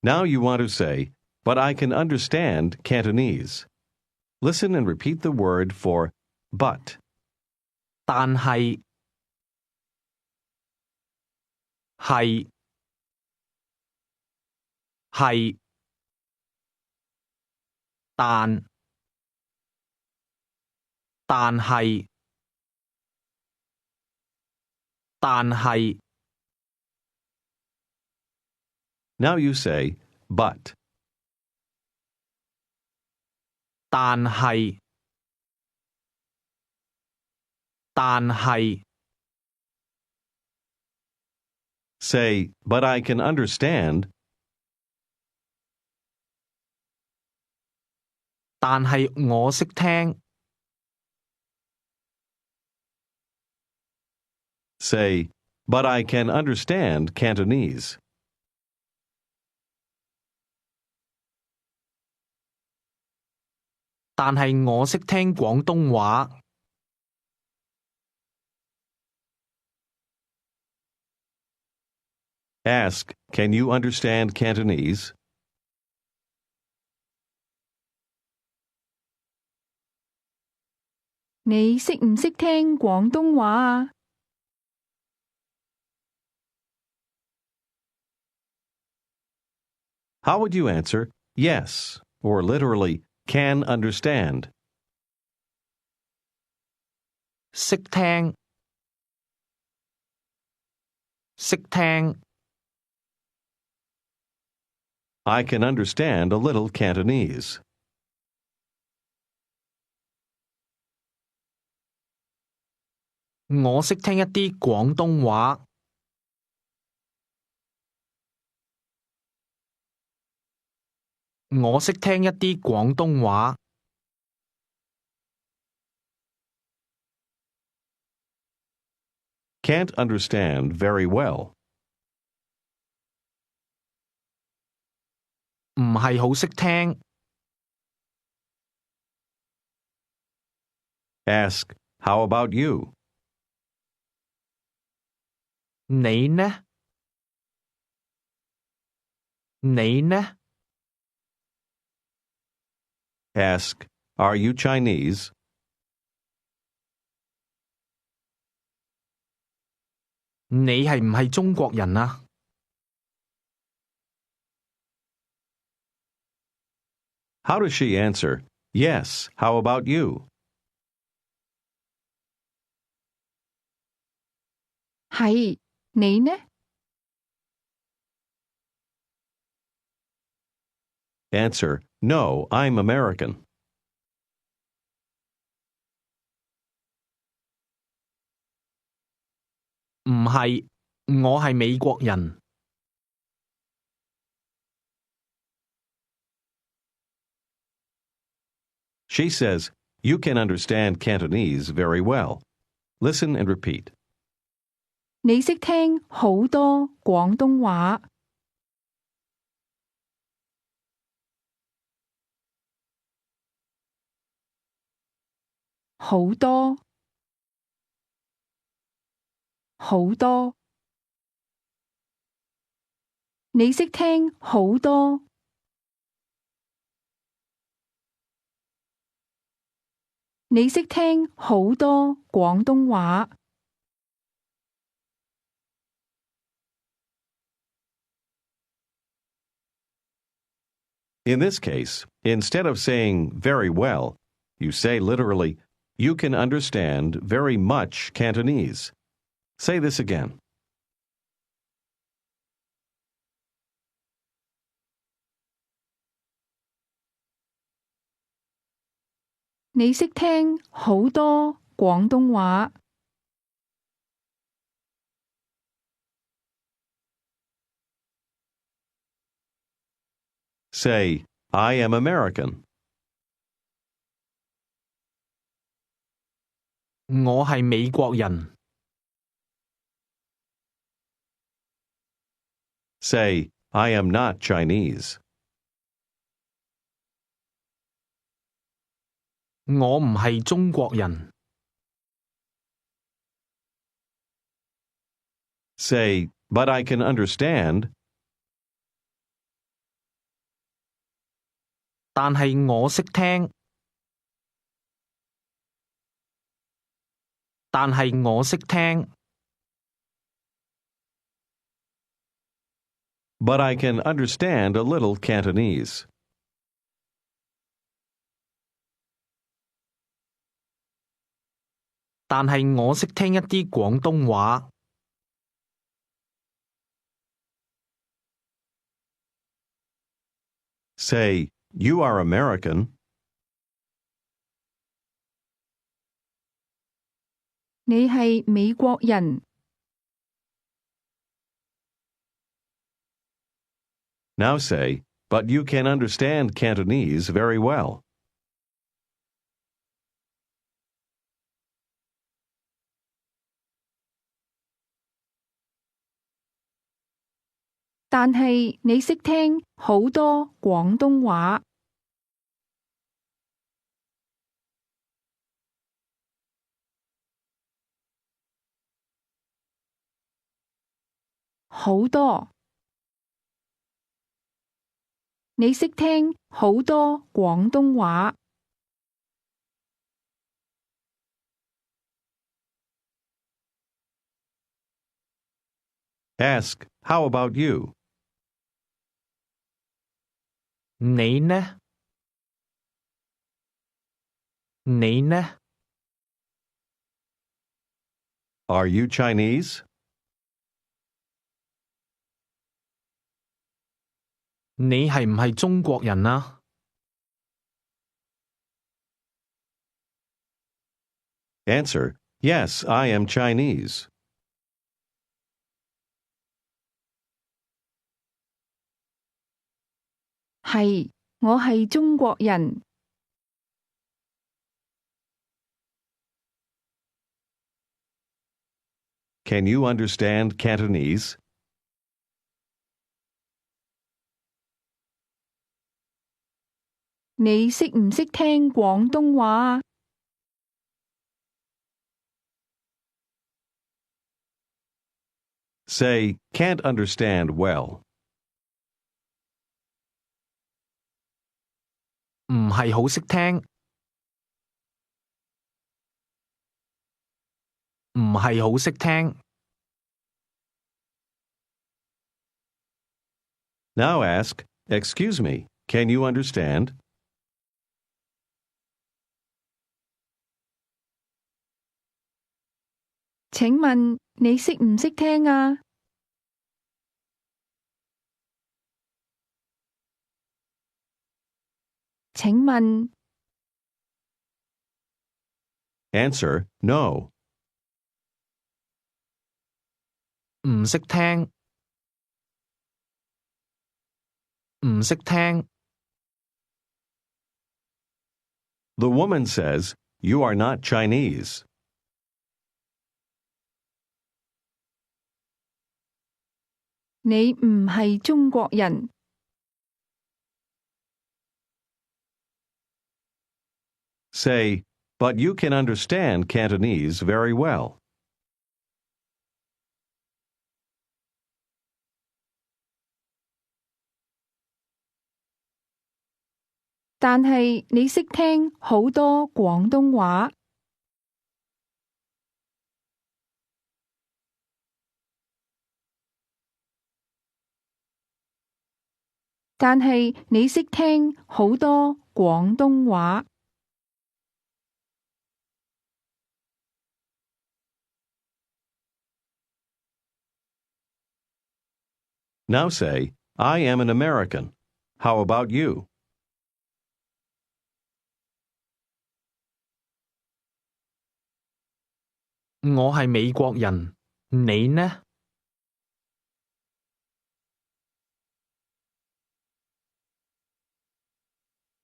Now you want to say, but I can understand Cantonese. Listen and repeat the word for but. 但係，係，係，但係，但係。 Now you say, but. 但係但係 Say, but I can understand, 但係我識聽 say, but I can understand Cantonese. 但係我識聽廣東話 Ask, can you understand Cantonese? 你識唔識聽廣東話啊？ How would you answer yes, or literally can understand? 識聽識聽 I can understand a little Cantonese. 我識聽一啲廣東話 我識聽一啲廣東話 Can't understand very well. 唔係好識聽 Ask, how about you? 你呢你呢 Ask, are you Chinese? 你係唔係中國人啊？ How does she answer, yes, how about you? 係，你呢？ Answer, no, I'm American. 唔係，我係美國人。She says, you can understand Cantonese very well. Listen and repeat. 你識聽好多廣東話。好多好多，你識聽好多，你識聽好多廣東話。In this case, instead of saying very well, you say literally, you can understand very much Cantonese. Say this again. 你識聽好多廣東話。Say, I am American. 我係美國人。Say, I am not Chinese. 我唔係中國人。Say, but I can understand. 但係我識聽。但係我識聽。But I can understand a little Cantonese. 但係我識聽一啲廣東話。Say, you are American. 你係美國人。Now say, but you can understand Cantonese very well. 但係你識聽好多廣東話。好多。你識聽好多廣東話。Ask, how about you? 你呢？你呢？ Are you Chinese? 你係唔係中國人啊？ Answer, yes, I am Chinese. 係，我係中國人。Can you understand Cantonese? 你識唔識聽廣東話啊？Say, can't understand well. 唔係好識聽。唔係好識聽。Now ask, excuse me, can you understand? 請問你識唔識聽啊？請問 Answer, no. 唔識聽。唔識聽。The woman says, you are not Chinese. 你唔係中國人。Say, but you can understand Cantonese very well. 但係你識聽好多廣東話。但係你識聽好多廣東話。Now say, I am an American. How about you? 我係美國人。你呢？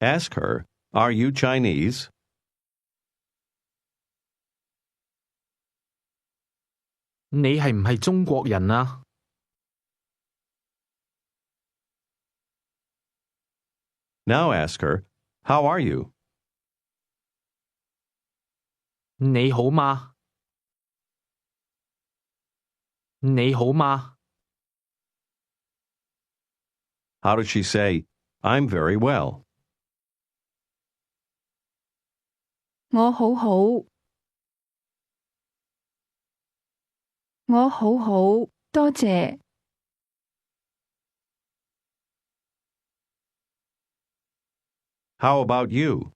Ask her, are you Chinese? 你係唔係中國人啊？ Now ask her, how are you? 你好嗎？你好嗎？ How does she say, I'm very well? 我好好。我好好，多謝。How about you?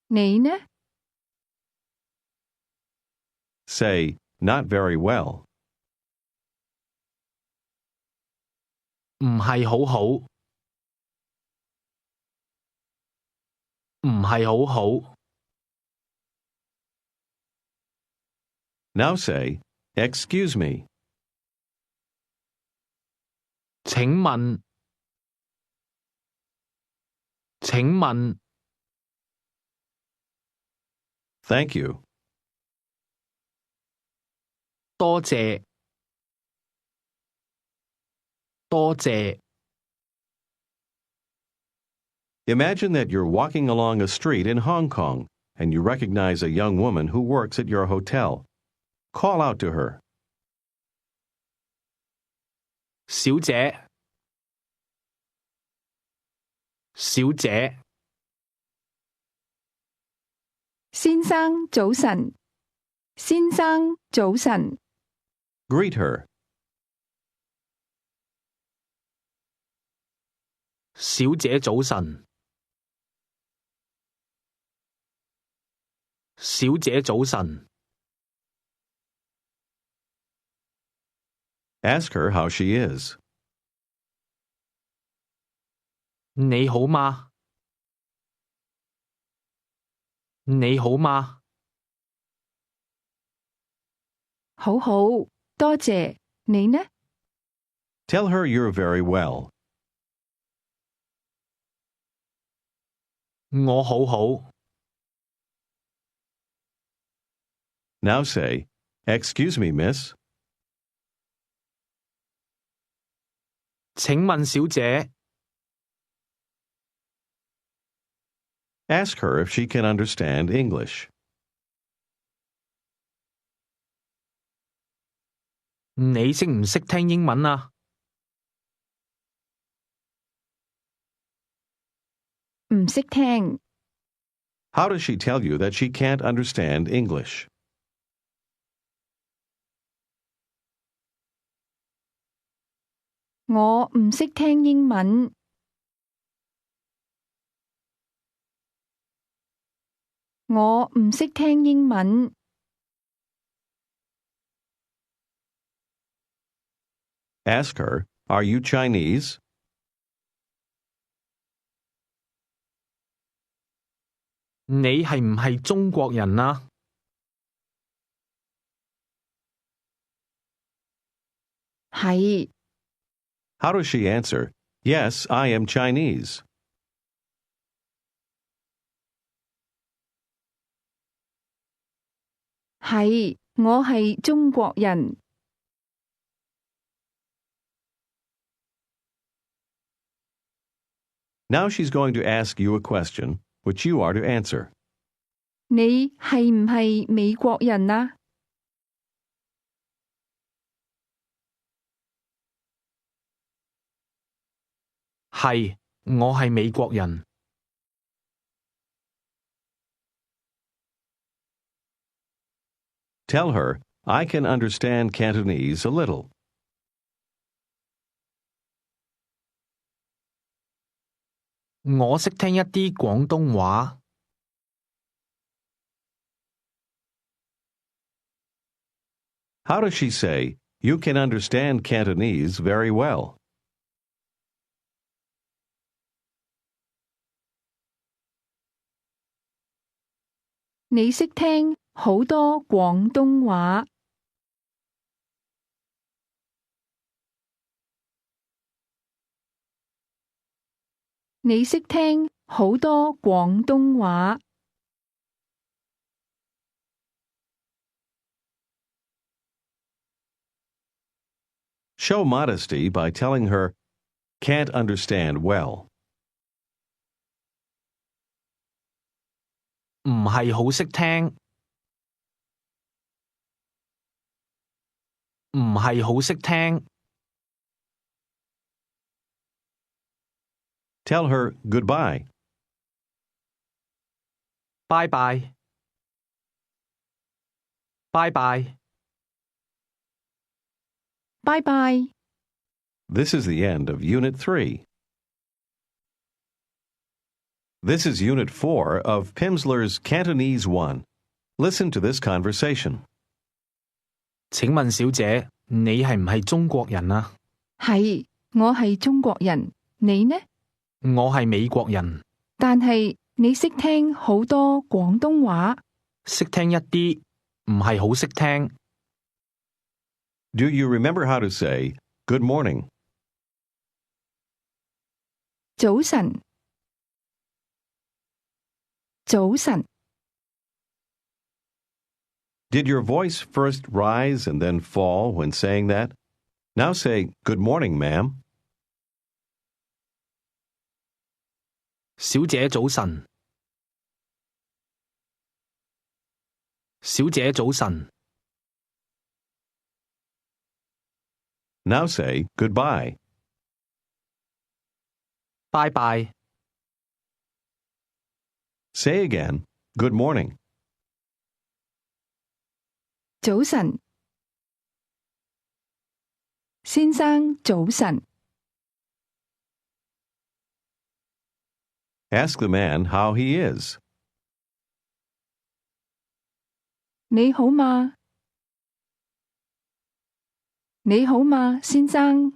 你呢？ Say, not very well. 唔係好好。唔係好好。Now say, excuse me. 請問，請問， Thank you. 多謝，多謝。 Imagine that you're walking along a street in Hong Kong and you recognize a young woman who works at your hotel. Call out to her. 小姐，小姐，先生早晨，先生早晨， Greet her. 小姐早晨，小姐早晨。 Ask her how she is. 你好嗎？你好嗎？好好，多謝。你呢？ Tell her you're very well. 我好好。 Now say, excuse me, miss. 請問小姐， Ask her if she can understand English. 你識唔識聽英文啊？唔識聽。 How does she tell you that she can't understand English? 我唔識聽英文。我唔識聽英文。 Ask her, are you Chinese? 你係唔係中國人啊？係。 How does she answer, yes, I am Chinese? 係，我係中國人。 Now she's going to ask you a question, which you are to answer. 你係唔係美國人啊？係，我係美國人。 Tell her, I can understand Cantonese a little. 我識聽一啲廣東話。 How does she say, you can understand Cantonese very well? 你識聽好多廣東話。你識聽好多廣東話。 Show modesty by telling her, can't understand well. 唔係好識聽。唔係好識聽。 Tell her goodbye. 拜拜。拜拜。拜拜。 This is the end of Unit 3. This is Unit 4 of Pimsleur's Cantonese 1. Listen to this conversation. 請問小姐，你係唔係中國人啊？係，我係中國人。你呢？我係美國人。但係你識聽好多廣東話。識聽一啲，唔係好識聽。Do you remember how to say good morning? 早晨，早晨， Did your voice first rise and then fall when saying that? Now say good morning, ma'am. 小姐早晨，小姐早晨， Now say goodbye. 拜拜， Say again, good morning. 早晨，先生早晨， Ask the man how he is. 你好嗎？你好嗎，先生？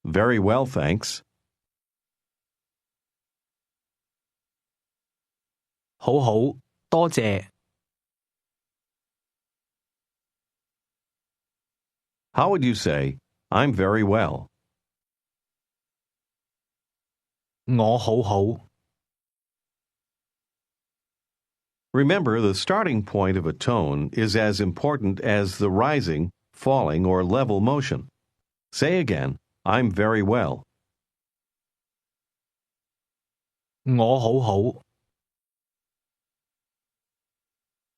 Very well, thanks. 好好，多謝。 How would you say, I'm very well? 我好好。 Remember, the starting point of a tone is as important as the rising, falling, or level motion. Say again, I'm very well. 我好好。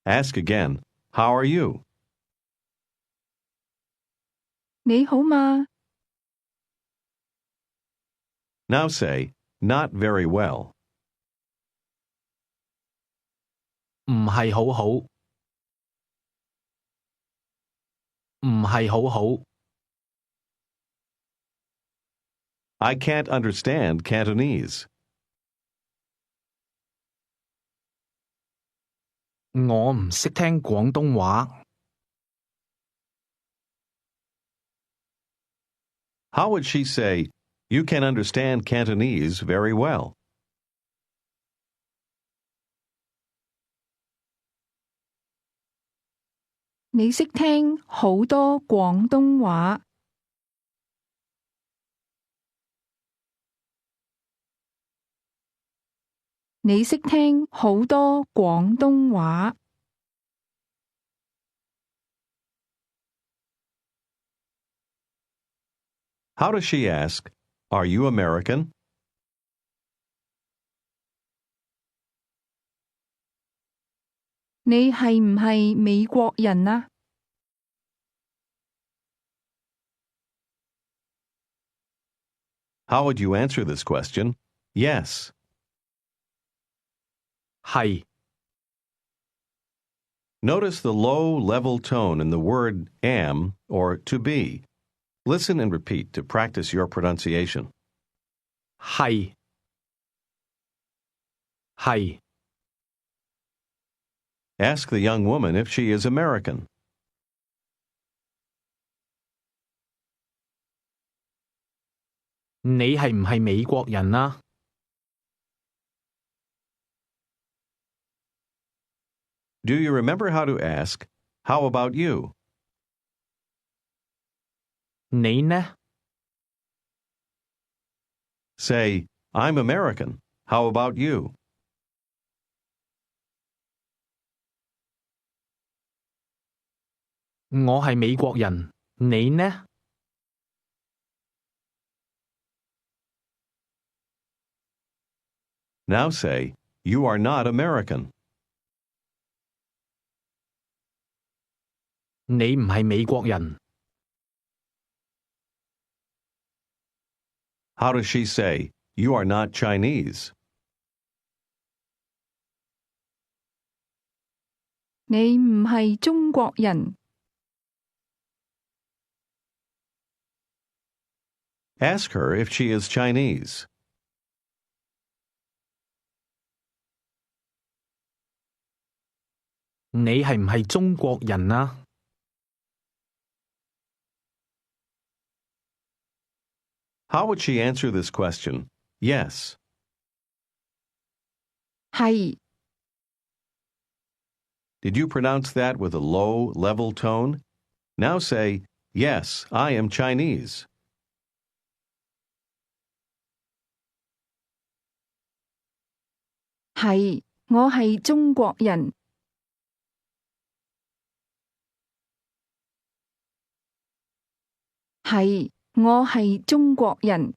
Ask again, how are you? 你好嗎？ Now say, not very well. 唔係好好。唔係好好。 I can't understand Cantonese. 我唔識聽廣東話。 How would she say, you can understand Cantonese very well? 你識聽好多廣東話。你識聽好多廣東話。 How does she ask, are you American? 你係唔係美國人啊？ How would you answer this question? Yes. 係。 Notice the low, level tone in the word am or to be. Listen and repeat to practice your pronunciation. 係。係。 Ask the young woman if she is American. 你係唔係美國人啊？ Do you remember how to ask, how about you? 你呢？ Say, I'm American. How about you? 我係美國人。你呢？ Now say, you are not American. 你唔係美國人。 How does she say, you are not Chinese? 你唔係中國人。 Ask her if she is Chinese. 你係唔係中國人啊？ How would she answer this question? Yes. 係。Did you pronounce that with a low, level tone? Now say, Yes, I am Chinese. 係，我係中國人。係，我係中國人。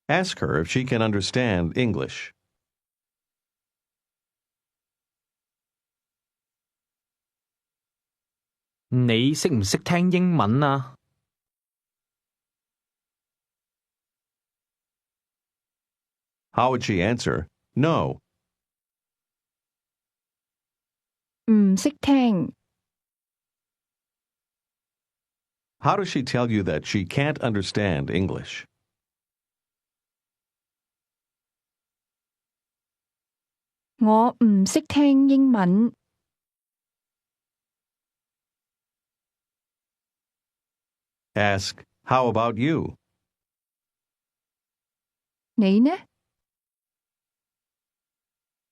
Ask her if she can understand English. 你識唔識聽英文啊？ How would she answer? No. 唔識聽。How does she tell you that she can't understand English? 我唔識聽英文。Ask, How about you? 你呢？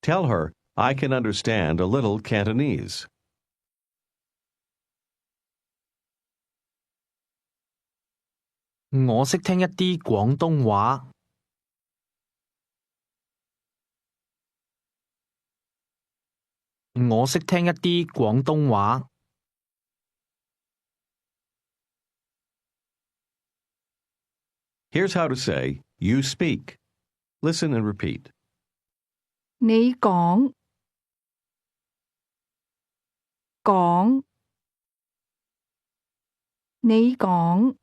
Tell her, I can understand a little Cantonese. 我識聽一啲廣東話。我識聽一啲廣東話。Here's how to say, You speak. Listen and repeat. 你講。講。你講。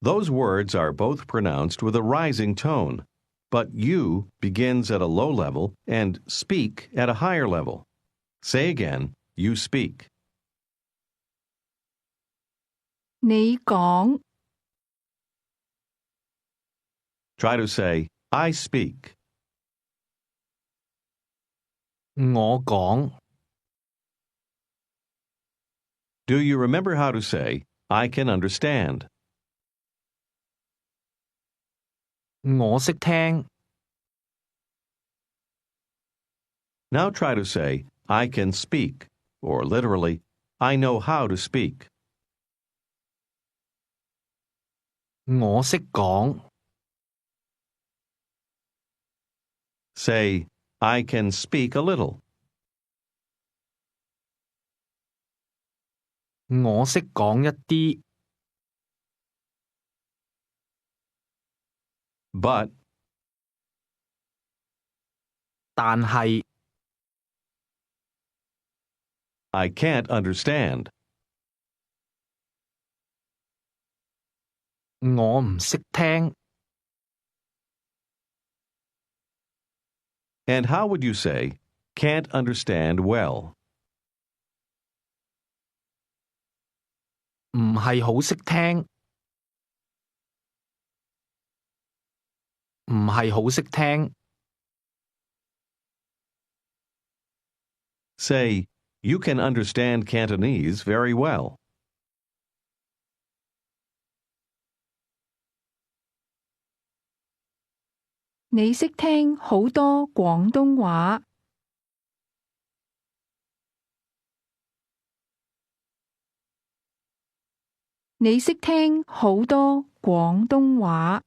Those words are both pronounced with a rising tone, but you begins at a low level and speak at a higher level. Say again, you speak. 你講。 Try to say, I speak. 我講。 Do you remember how to say, I can understand? 我識聽。 Now try to say, I can speak, or literally, I know how to speak. 我識講。 Say, I can speak a little. 我識講一啲。 But, 但係 I can't understand. 我唔識聽。 And how would you say, can't understand well? 唔係好識聽。唔係好識聽。 Say, you can understand Cantonese very well. 你識聽好多廣東話。你識聽好多廣東話。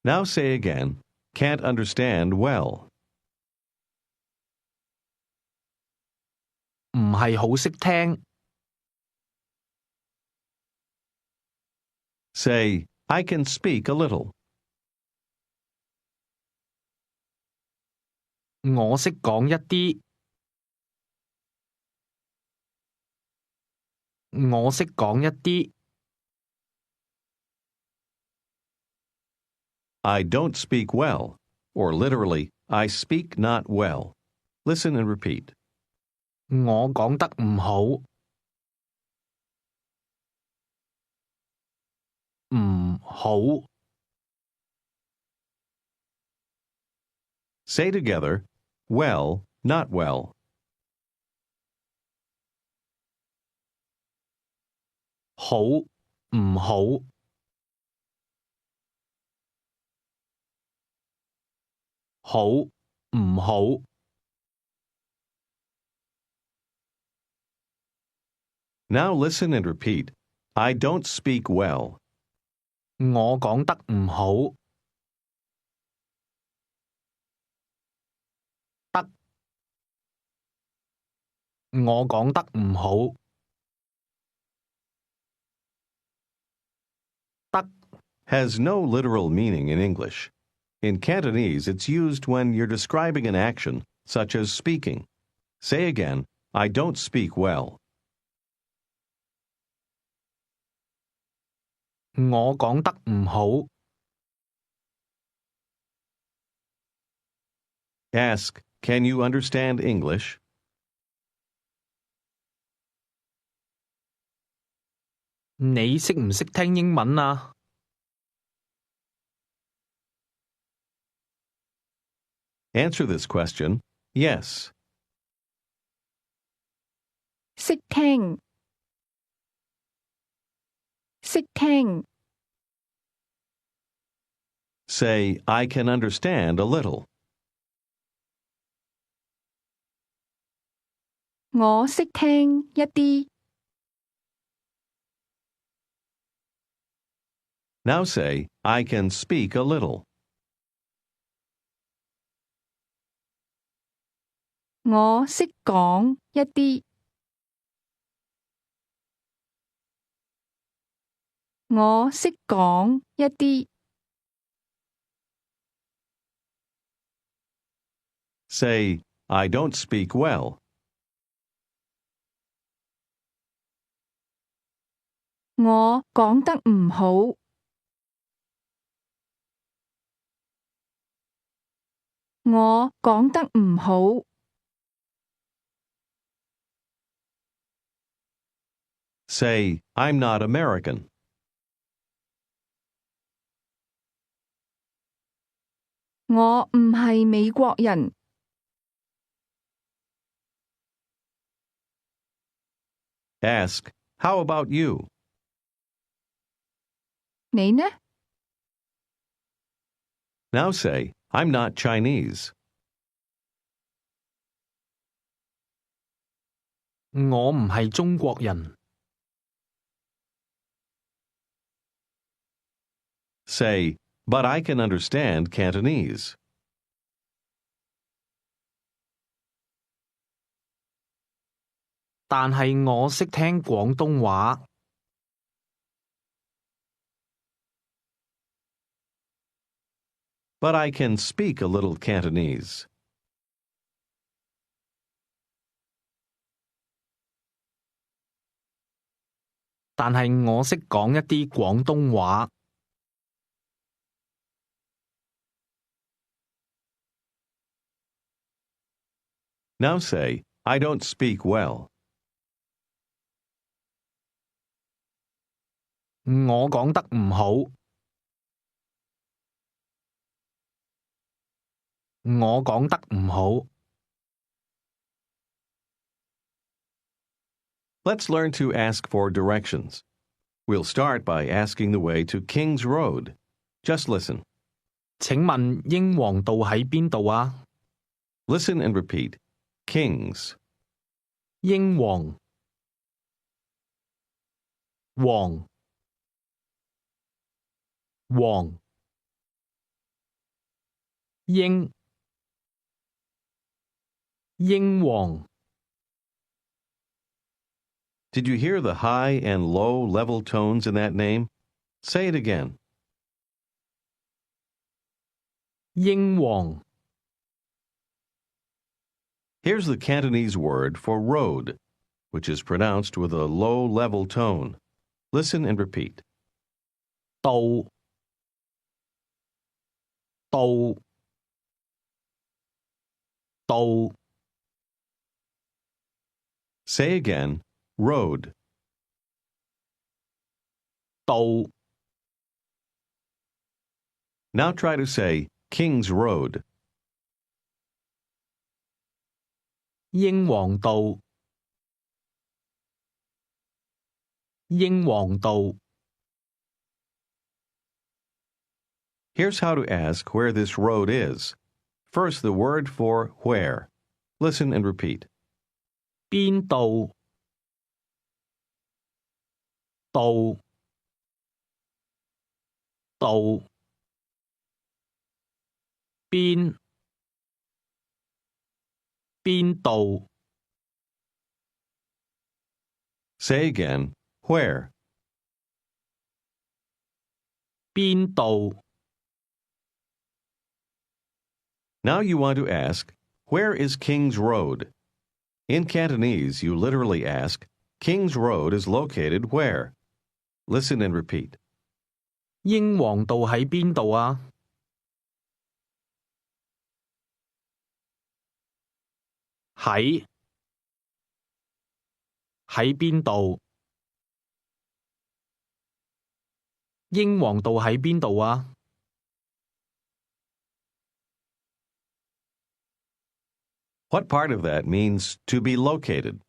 Now say again, can't understand well. 唔係好識聽。 Say, I can speak a little. 我識講一啲。我識講一啲。 I don't speak well, or literally, I speak not well. Listen and repeat. 我講得唔好。唔好。 Say together, well, not well. 好唔好？好唔好？ Now listen and repeat. I don't speak well. 我講得唔好。得，我講得唔好。得， Has no literal meaning in English. In Cantonese, it's used when you're describing an action, such as speaking. Say again, I don't speak well. 我講得唔好。Ask, can you understand English? 你識唔識聽英文啊？Answer this question, yes. 識聽，識聽， Say, I can understand a little. 我識聽一啲。Now say, I can speak a little. 我識講一啲。我識講一啲。Say, I don't speak well. 我講得唔好。我講得唔好。Say, I'm not American. 我唔係美國人。Ask, how about you? 你呢？ Now say, I'm not Chinese. 我唔係中國人。Say, but I can understand Cantonese. 但係我識聽廣東話。But I can speak a little Cantonese. 但係我識講一啲廣東話。Now say, I don't speak well. 我講得唔好。我講得唔好。Let's learn to ask for directions. We'll start by asking the way to King's Road. Just listen. 請問英皇道喺邊度啊？ Listen and repeat. King's. 英皇皇皇英英皇 Did you hear the high and low level tones in that name? Say it again. 英皇 Here's the Cantonese word for road, which is pronounced with a low level tone. Listen and repeat. 道道道 Say again, road. 道 Now try to say King's Road. 英皇道英皇道 Here's how to ask where this road is. First, the word for where. Listen and repeat. 邊度道道邊邊度 Say again, where. 邊度 Now you want to ask, where is King's Road? In Cantonese, you literally ask, King's Road is located where? Listen and repeat. 英皇道喺邊度啊？喺邊度？英皇道喺邊度啊？ What part of that means to be located?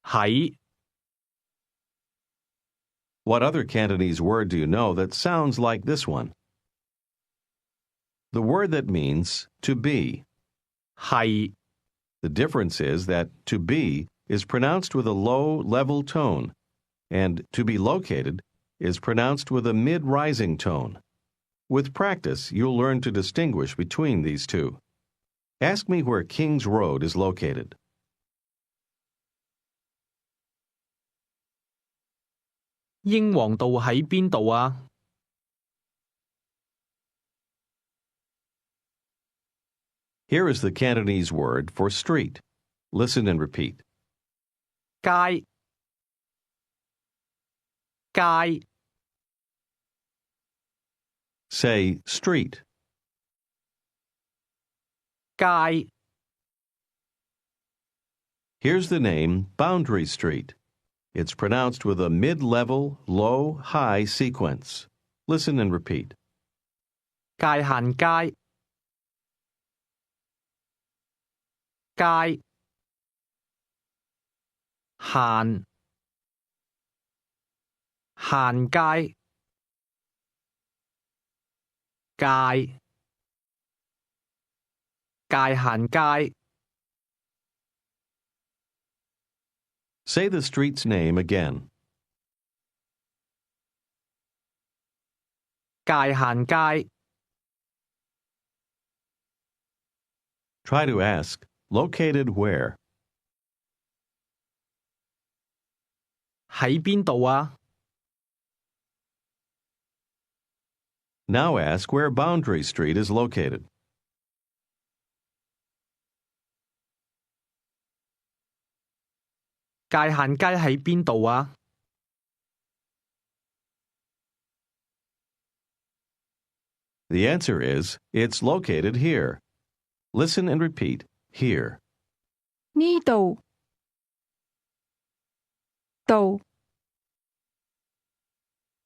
喺 What other Cantonese word do you know that sounds like this one? The word that means to be. 係 The difference is that to be is pronounced with a low, level tone, and to be located is pronounced with a mid-rising tone. With practice, you'll learn to distinguish between these two. Ask me where King's Road is located. 英皇道喺邊度啊？ Here is the Cantonese word for street. Listen and repeat. 街街 Say street. 街 Here's the name Boundary Street. It's pronounced with a mid-level, low, high sequence. Listen and repeat. 界限街街限街界限街 Say the street's name again. 界限街 Try to ask, located where? 喺邊度啊？ Now ask where Boundary Street is located. 界限街喺邊度啊？ The answer is, it's located here. Listen and repeat, here. 呢度度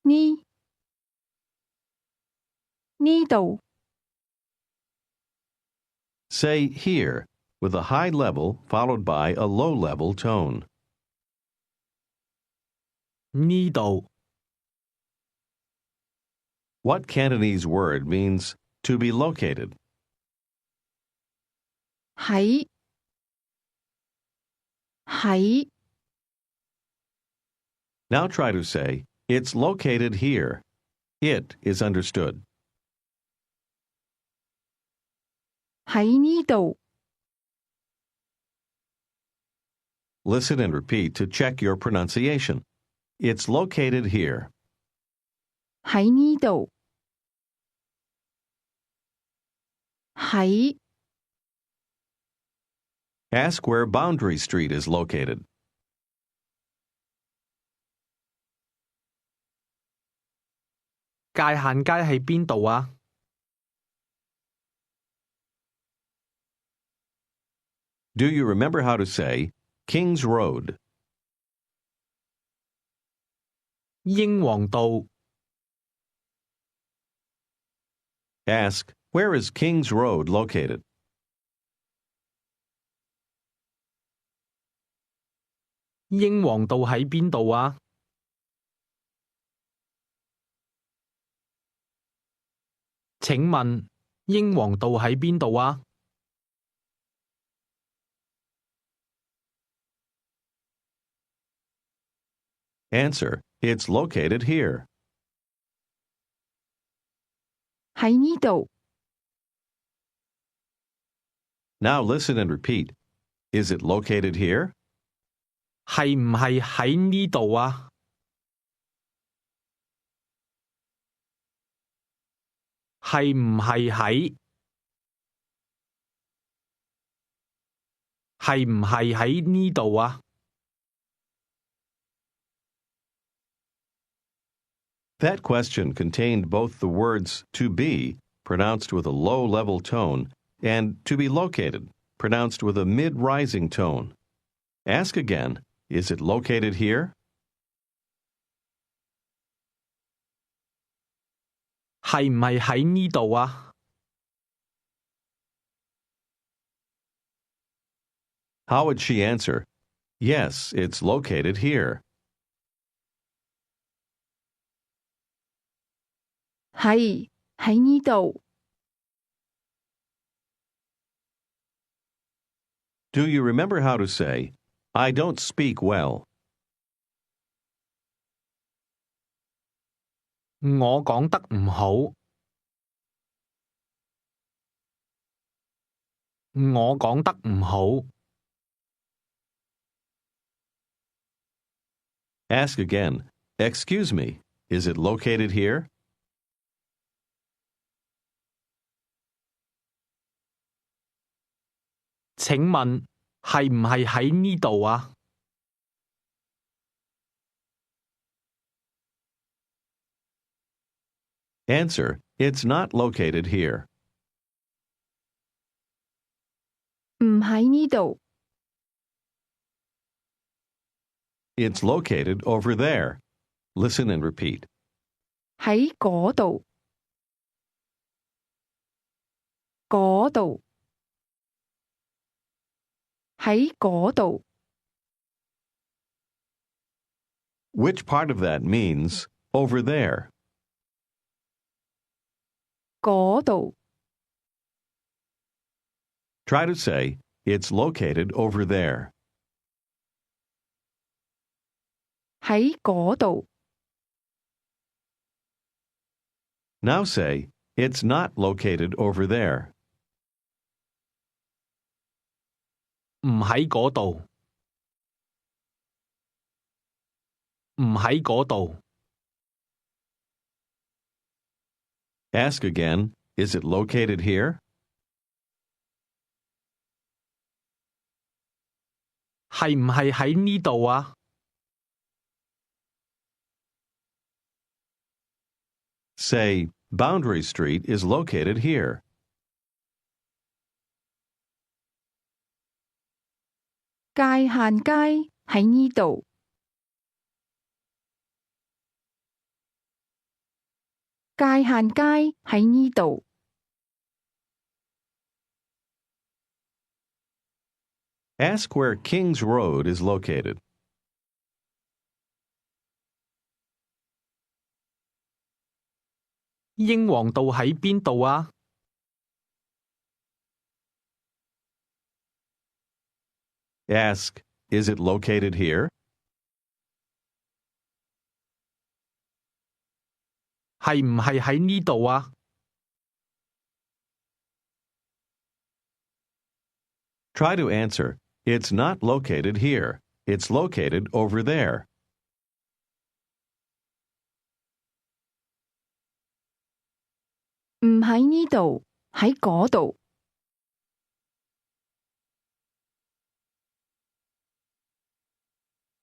呢度 Say here with a high level followed by a low level tone. 呢度 What Cantonese word means to be located? 喺喺 Now try to say, it's located here. It is understood. 喺呢度 Listen and repeat to check your pronunciation. It's located here. 喺呢度喺 Ask where Boundary Street is located. 界限街喺邊度啊？ Do you remember how to say King's Road? 英皇道 Ask, where is King's Road located? 英皇道喺邊度啊？請問英皇道喺邊度啊？Answer. It's located here. 喺呢度。Now listen and repeat. Is it located here? 係唔係喺呢度啊？係唔係喺？係唔係喺呢度啊？ That question contained both the words to be, pronounced with a low-level tone, and to be located, pronounced with a mid-rising tone. Ask again, is it located here? 係唔係喺呢度啊？ How would she answer? Yes, it's located here. 係喺呢度。Do you remember how to say, I don't speak well? 我講得唔好。我講得唔好。Ask again, excuse me, is it located here? 請問係唔係喺呢度啊？ Answer, it's not located here. 唔喺呢度。It's located over there. Listen and repeat. 喺嗰度。嗰度。喺嗰度。 Which part of that means over there? 嗰度。 Try to say, it's located over there. 喺嗰度。 Now say, it's not located over there. 唔喺嗰度。唔喺嗰度。 Ask again, is it located here? 係唔係喺呢度啊？ Say, Boundary Street is located here. 界限街喺呢度。界限街喺呢度。Ask where Kings Road is located. 英皇道喺邊度啊？ Ask, is it located here? 係唔係喺呢度啊？ Try to answer, it's not located here. It's located over there. 唔喺呢度，喺嗰度。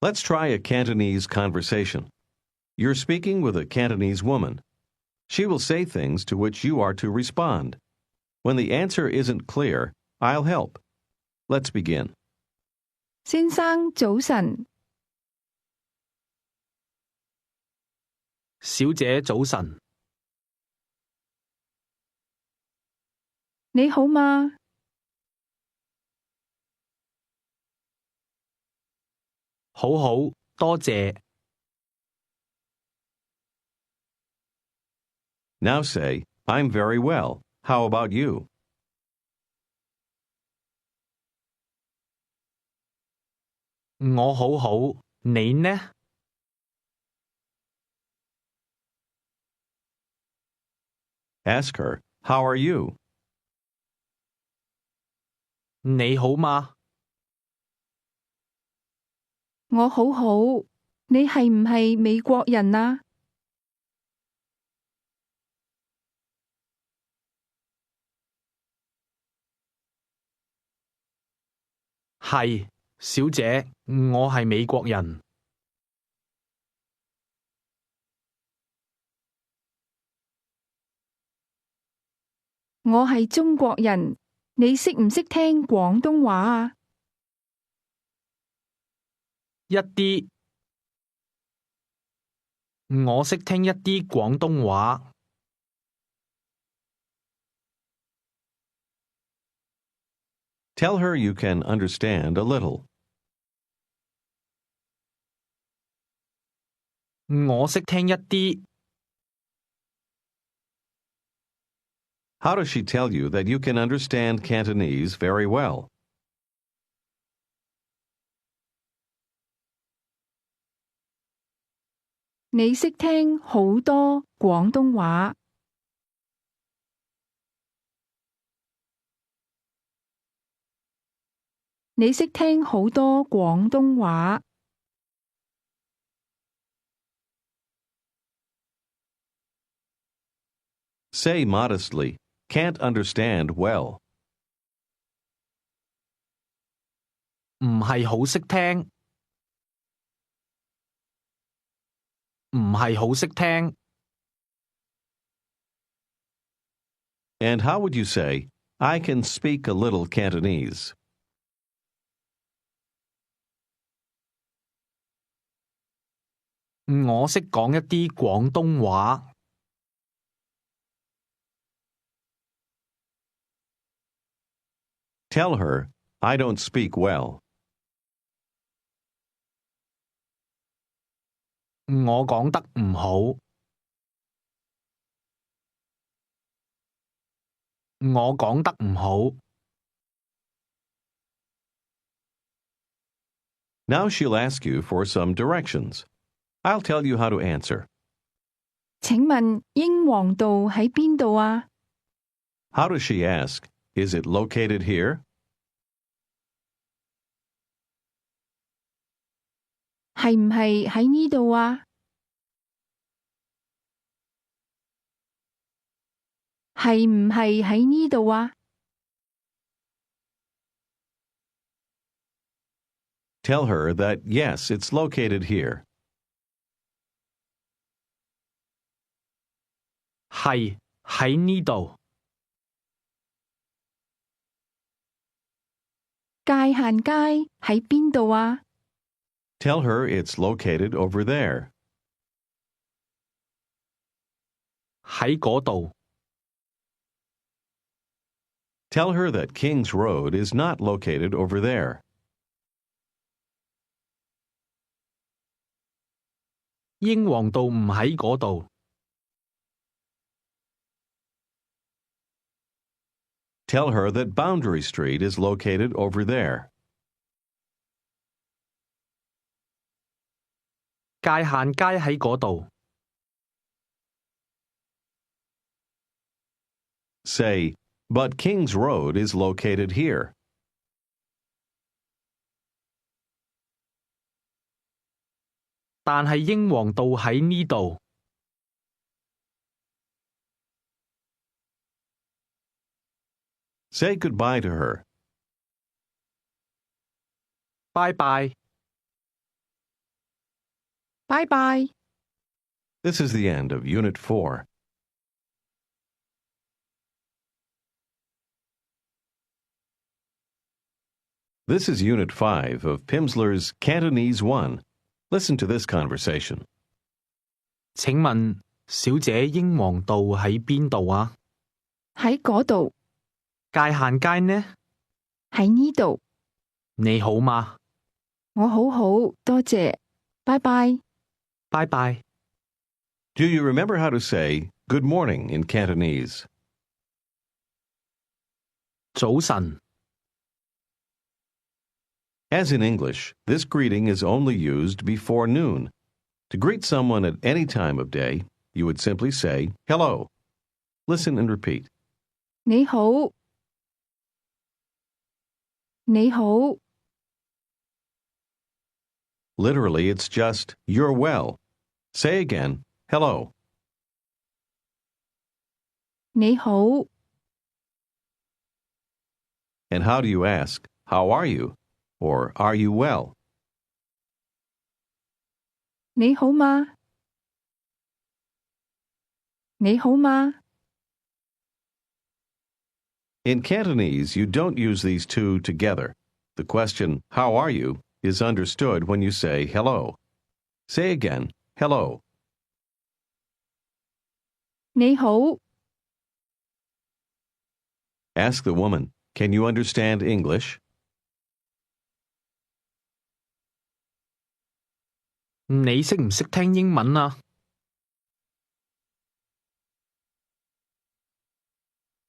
Let's try a Cantonese conversation. You're speaking with a Cantonese woman. She will say things to which you are to respond. When the answer isn't clear, I'll help. Let's begin. 先生早晨。小姐早晨。你好嗎？好好，多謝。Now say, I'm very well. How about you? 我好好，你呢？Ask her, how are you? 你好嗎？我好好，你係唔係美國人啊？係，小姐，我係美國人。我係中國人，你識唔識聽廣東話啊？一啲，我識聽一啲廣東話。Tell her you can understand a little. 我識聽一啲。How does she tell you that you can understand Cantonese very well? 你識聽好多廣東話。你識聽好多廣東話。Say modestly, can't understand well. 唔係好識聽。唔係好識聽。And how would you say, I can speak a little Cantonese? 我識講一啲廣東話。Tell her, I don't speak well. 我講得唔好。我講得唔好。Now she'll ask you for some directions. I'll tell you how to answer. 請問英皇道喺邊度啊？ How does she ask? Is it located here? 係唔係喺呢度啊？係唔係喺呢度啊？ Tell her that yes, it's located here. 係喺呢度。界限街喺邊度啊？ Tell her it's located over there. 喺嗰度。Tell her that King's Road is not located over there. 英皇道唔喺嗰度。Tell her that Boundary Street is located over there. 界限街喺嗰度。Say, but King's Road is located here. 但係英皇道喺呢度。Say goodbye to her. 拜拜。拜拜。 This is the end of Unit 4. This is Unit 5 of Pimsleur's Cantonese 1. Listen to this conversation. 請問，小姐英皇道喺邊度啊？喺嗰度。界限街呢？喺呢度。你好嗎？我好好，多謝，拜拜。拜拜。 Do you remember how to say good morning in Cantonese? 早晨。 As in English, this greeting is only used before noon. To greet someone at any time of day, you would simply say hello. Listen and repeat. 你好，你好， Literally, it's just you're well. Say again, hello. 你好， And how do you ask, how are you? Or are you well? 你好嗎？你好嗎？ In Cantonese, you don't use these two together. The question, how are you, is understood when you say hello. Say again, hello. 你好， Ask the woman, can you understand English? 你識唔識聽英文啊？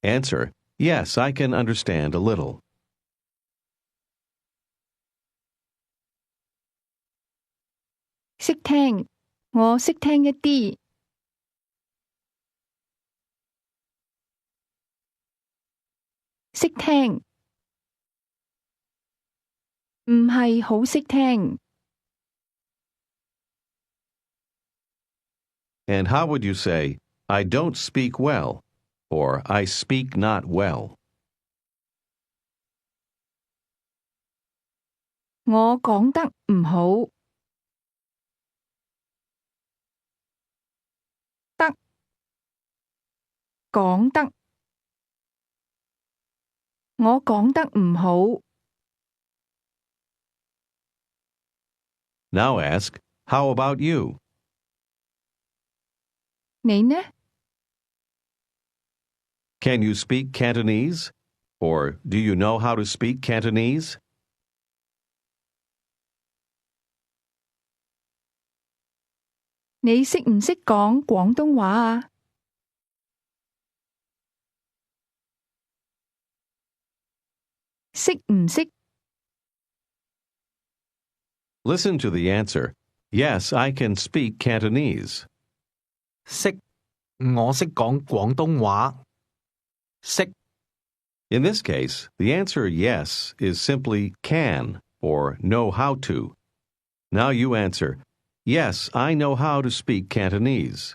Answer, yes, I can understand a little. 識聽，我識聽一啲。識聽，唔係好識聽。 And how would you say, I don't speak well, or I speak not well? 我講得唔好。得，講得。我講得唔好。 Now ask, how about you? 你呢？ Can you speak Cantonese? Or do you know how to speak Cantonese? 你識唔識講廣東話啊？識唔識？ Listen to the answer. Yes, I can speak Cantonese. 識，我識講廣東話。識， In this case, the answer yes is simply can or know how to. Now you answer, yes, I know how to speak Cantonese.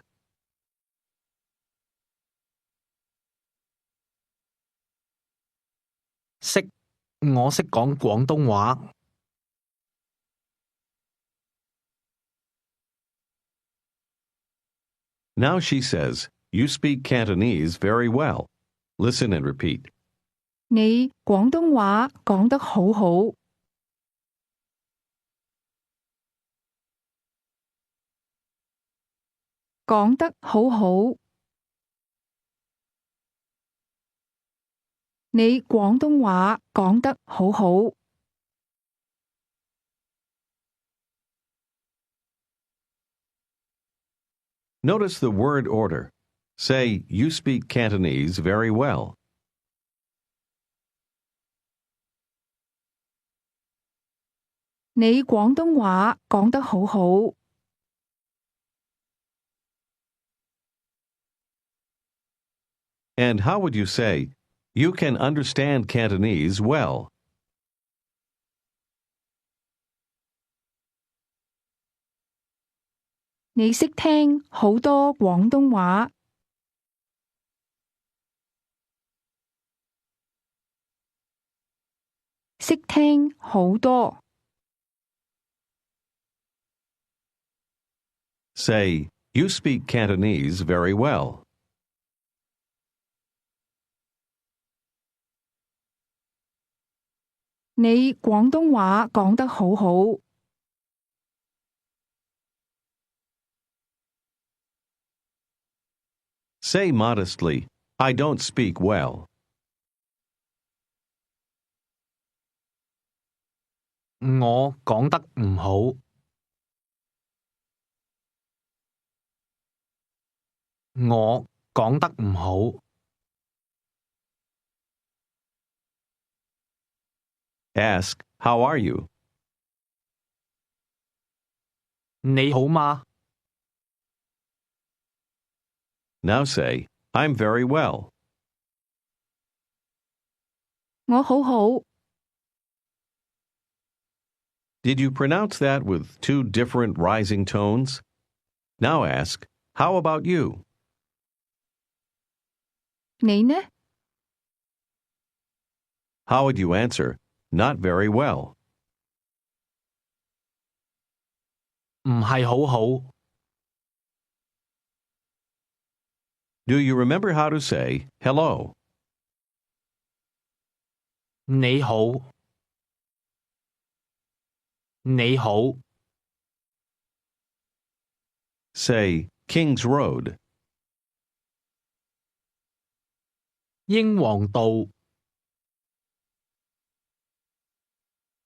識，我識講廣東話。 Now she says, you speak Cantonese very well. Listen and repeat. 你廣東話講得好好。講得好好。你廣東話講得好好。 Notice the word order. Say, you speak Cantonese very well. 你廣東話講得好好。 And how would you say, you can understand Cantonese well? 你識聽好多廣東話。識聽好多。 Say, you speak Cantonese very well. 你廣東話講得好好。 Say modestly, I don't speak well. 我講得唔好，我講得唔好。Ask, how are you? 你好嗎？ Now say, I'm very well. 我好好。Did you pronounce that with two different rising tones? Now ask, how about you? 你呢？ How would you answer, not very well? 唔係好好。Do you remember how to say hello? 你好，你好。Say King's Road. 英皇道，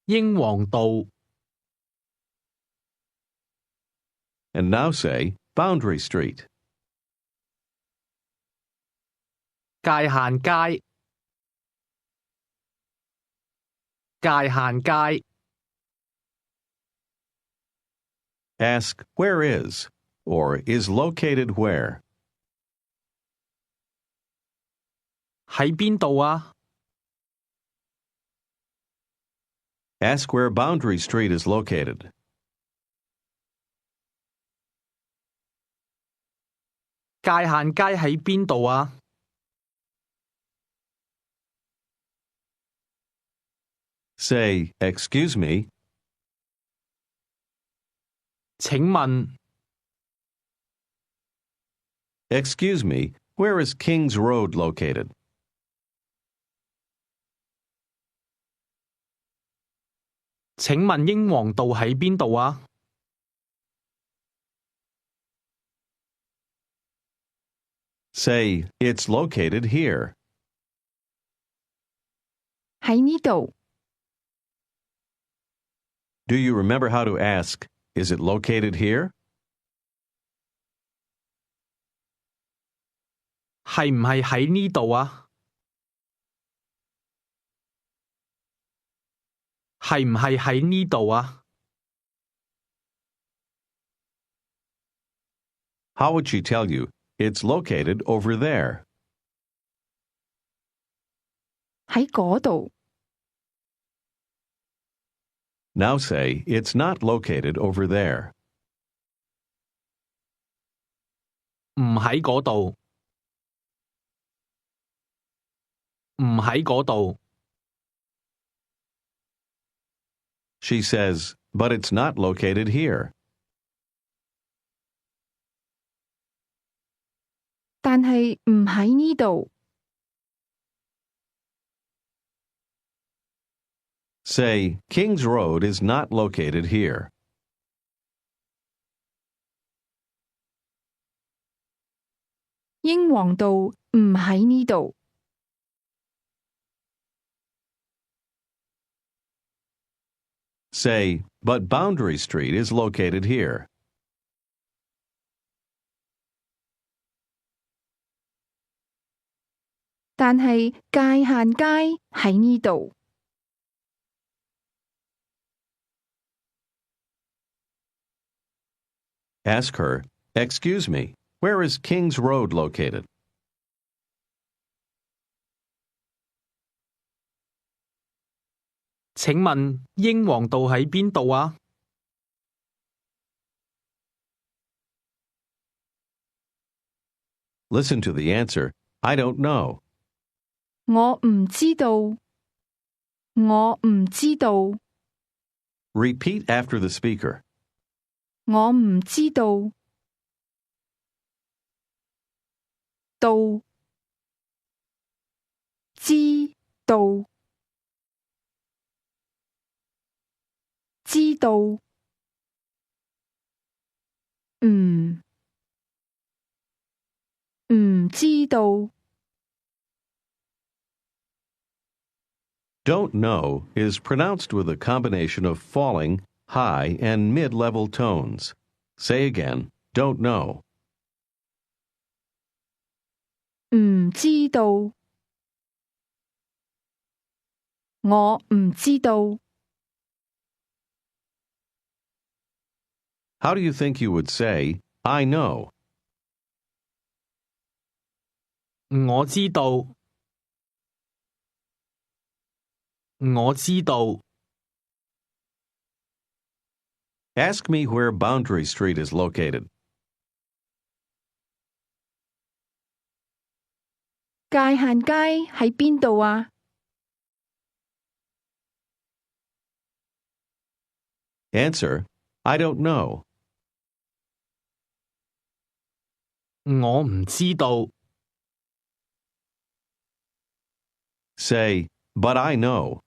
英皇道。And now say Boundary Street. 界限街，界限街。Ask where is or is located where. 喺邊度啊？ Ask where Boundary Street is located. 界限街喺邊度啊？ Say, excuse me, 請問， excuse me, where is King's Road located? 請問英皇道喺邊度啊？ Say, it's located here. 喺呢度。 Do you remember how to ask, is it located here? 係唔係喺呢度啊？係唔係喺呢度啊？ How would she tell you, it's located over there? 喺嗰度。 Now say, it's not located over there. 唔喺嗰度，唔喺嗰度。She says, but it's not located here. 但係唔喺呢度。 Say, King's Road is not located here. 英皇道唔喺呢度。 Say, but Boundary Street is located here. 但係界限街喺呢度。 Ask her, excuse me, where is King's Road located? 請問英皇道喺邊度啊？ Listen to the answer, I don't know. 我唔知道。我唔知道。 Repeat after the speaker. 我唔知道。道。知道。知道。唔知道。Don't know is pronounced with a combination of falling, high, and mid-level tones. Say again, don't know. 唔知道，我唔知道。How do you think you would say, I know? 我知道，我知道。Ask me where Boundary Street is located. 界限街喺邊度啊？ Answer, I don't know. 我唔知道。Say, but I know.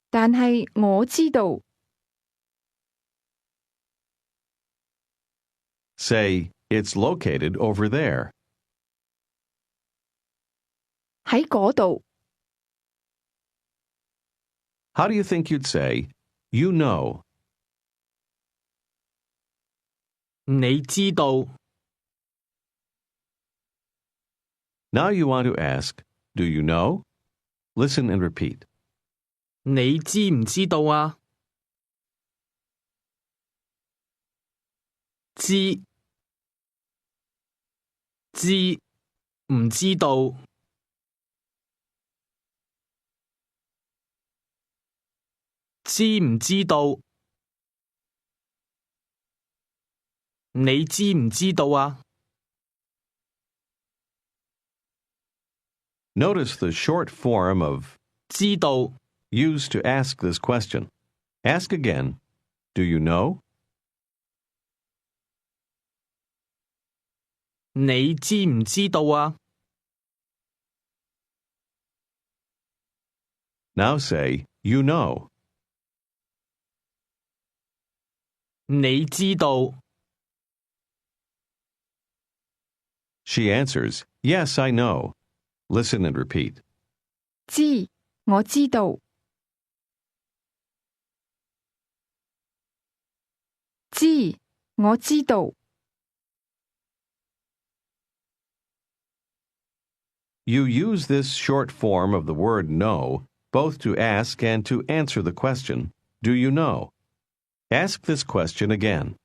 但係我知道。 Say, it's located over there. 喺嗰度。 How do you think you'd say, you know? 你知道。Now you want to ask, do you know? Listen and repeat. 你知唔知道啊？知，知，唔知道。知唔知道？你知唔知道啊？ Notice the short form of 知道。 used to ask this question. Ask again, do you know? 你知唔知道啊？ Now say, you know. 你知道。 She answers, yes, I know. Listen and repeat. 知，我知道。知，我知道。 You use this short form of the word know both to ask and to answer the question, do you know? Ask this question again.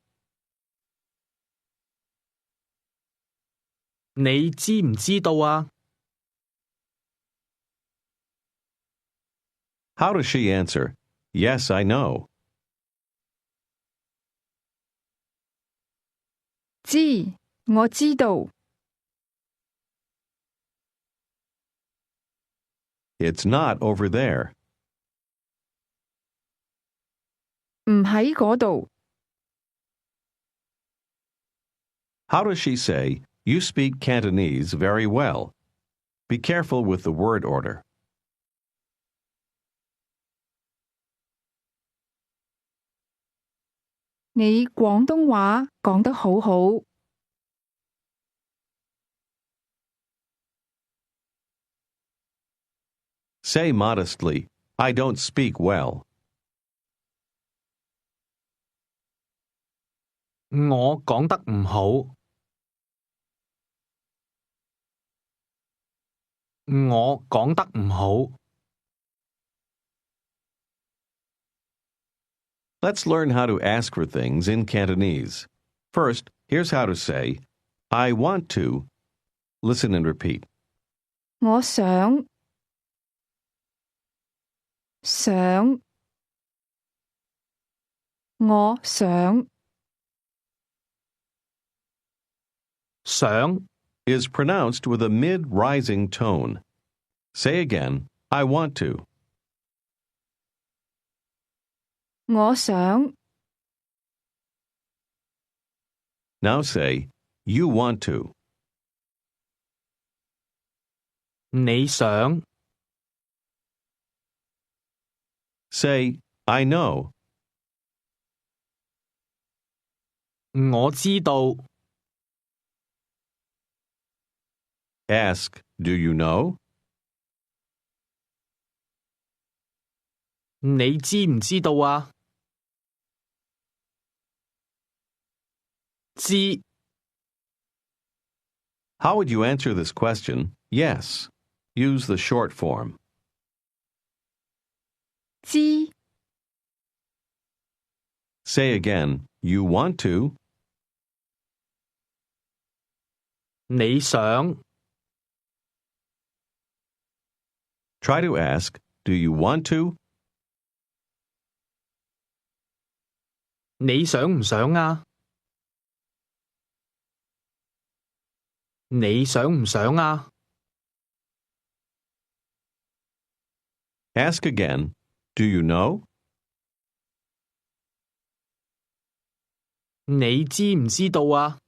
你知唔知道啊？ How does she answer? Yes, I know. 知，我知道。 It's not over there. 唔喺嗰度。 How does she say, you speak Cantonese very well? Be careful with the word order. 你廣東話講得好好。 Say modestly, I don't speak well. 我講得唔好。我講得唔好。Let's learn how to ask for things in Cantonese. First, here's how to say, I want to. Listen and repeat. 我想，想，我想。想， Is pronounced with a mid-rising tone. Say again, I want to. 我想， Now say, you want to. 你想。 Say, I know. 我知道。Ask, do you know? 你知唔知道啊？知 How would you answer this question? Yes. Use the short form. 知 Say again, you want to. 你想 Try to ask, do you want to? 你想唔想啊？你想唔想啊？ Ask again, do you know? 你知唔知道啊？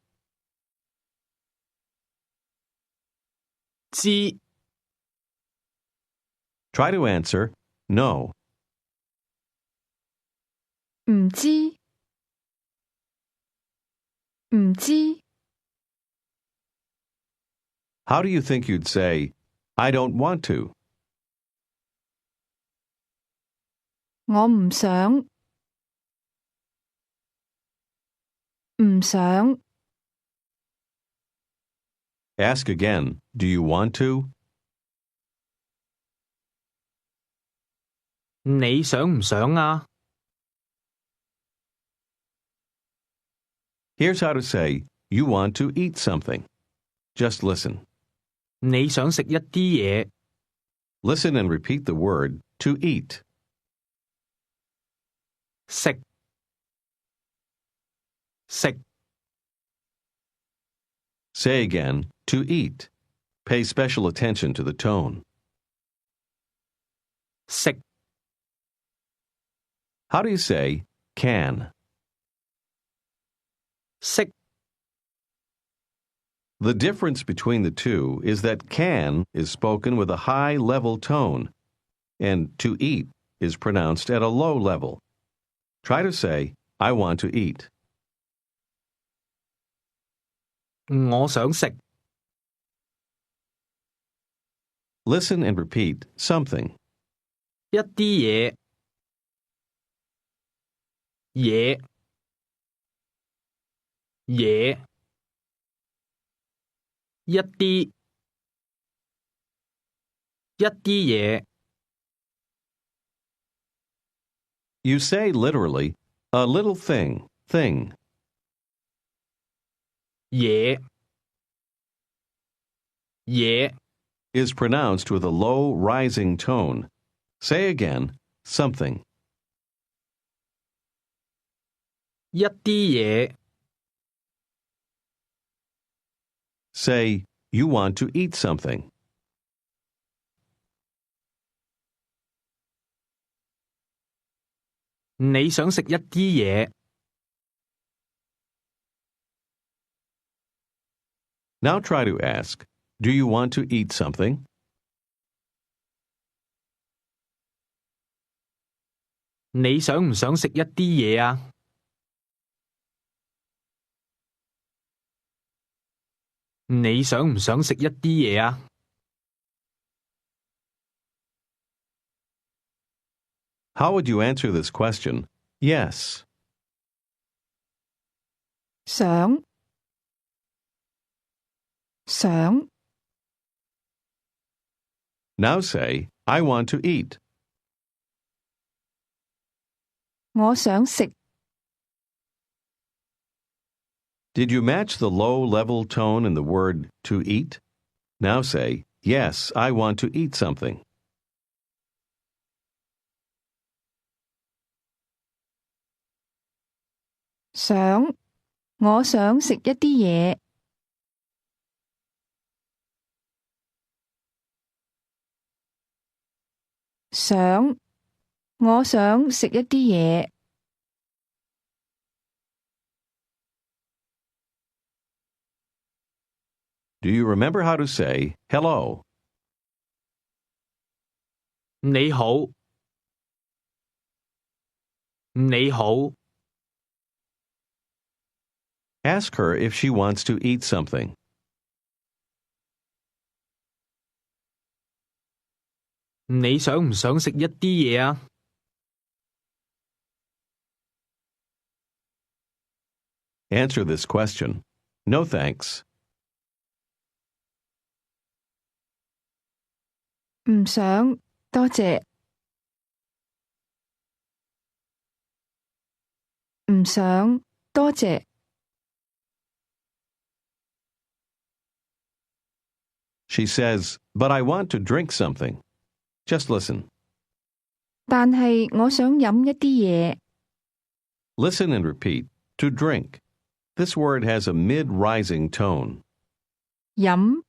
知 Try to answer, no. 唔知唔知 How do you think you'd say, I don't want to? 我唔想唔想 Ask again, do you want to? 你想唔想啊？ Here's how to say, you want to eat something. Just listen. 你想食一啲嘢， Listen and repeat the word to eat. 食食 Say again, to eat. Pay special attention to the tone. 食 How do you say can? 識 The difference between the two is that can is spoken with a high level tone, and to eat is pronounced at a low level. Try to say, I want to eat. 我想食 Listen and repeat something. 一啲嘢嘢嘢一啲嘢 You say literally, a little thing, thing. 嘢嘢 Is pronounced with a low rising tone. Say again, something. 一啲嘢 Say, you want to eat something. 你想食一啲嘢 Now try to ask, do you want to eat something? 你想唔想食一啲嘢啊？你想唔想食一啲嘢啊？ How would you answer this question? Yes. 想想 Now say, I want to eat. 我想食 Did you match the low-level tone in the word to eat? Now say, yes, I want to eat something. 想我想食一啲嘢想我想食一啲嘢 Do you remember how to say hello? 你好，你好， Ask her if she wants to eat something. 你想唔想食一啲嘢啊？Answer this question. No thanks. 唔想，多謝。唔想，多謝。She says, but I want to drink something. Just listen. 但係我想飲一啲嘢。Listen and repeat. To drink. This word has a mid-rising tone. 飲，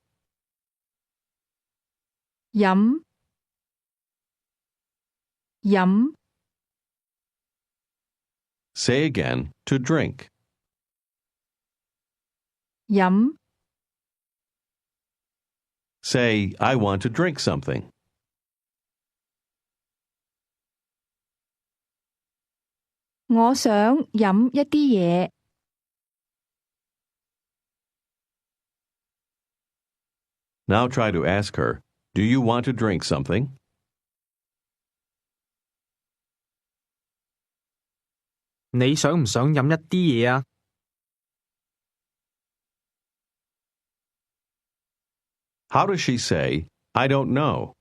飲，飲。Say again, to drink. 飲。Say, I want to drink something. 我想飲一啲嘢。Now try to ask her, do you want to drink something? 你想唔想飲一啲嘢啊？How does she say, I don't know?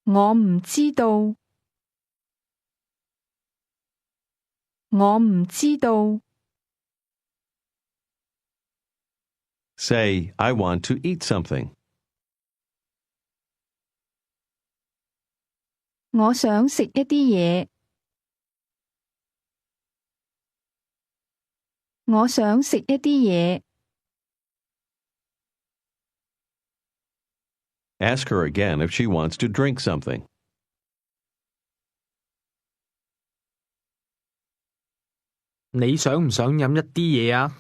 我唔知道。我唔知道。Say, I want to eat something. 我想食一啲嘢。我想食一啲嘢。Ask her again if she wants to drink something. 你想唔想飲一啲嘢啊？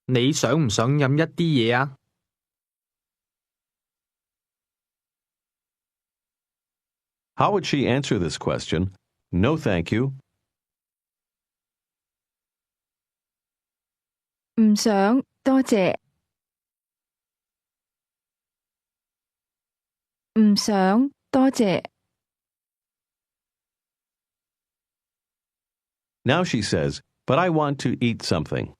你想唔想飲一啲嘢啊？ How would she answer this question? No, thank you. 唔想，多謝。唔想，多謝。Now she says, but I want to eat something.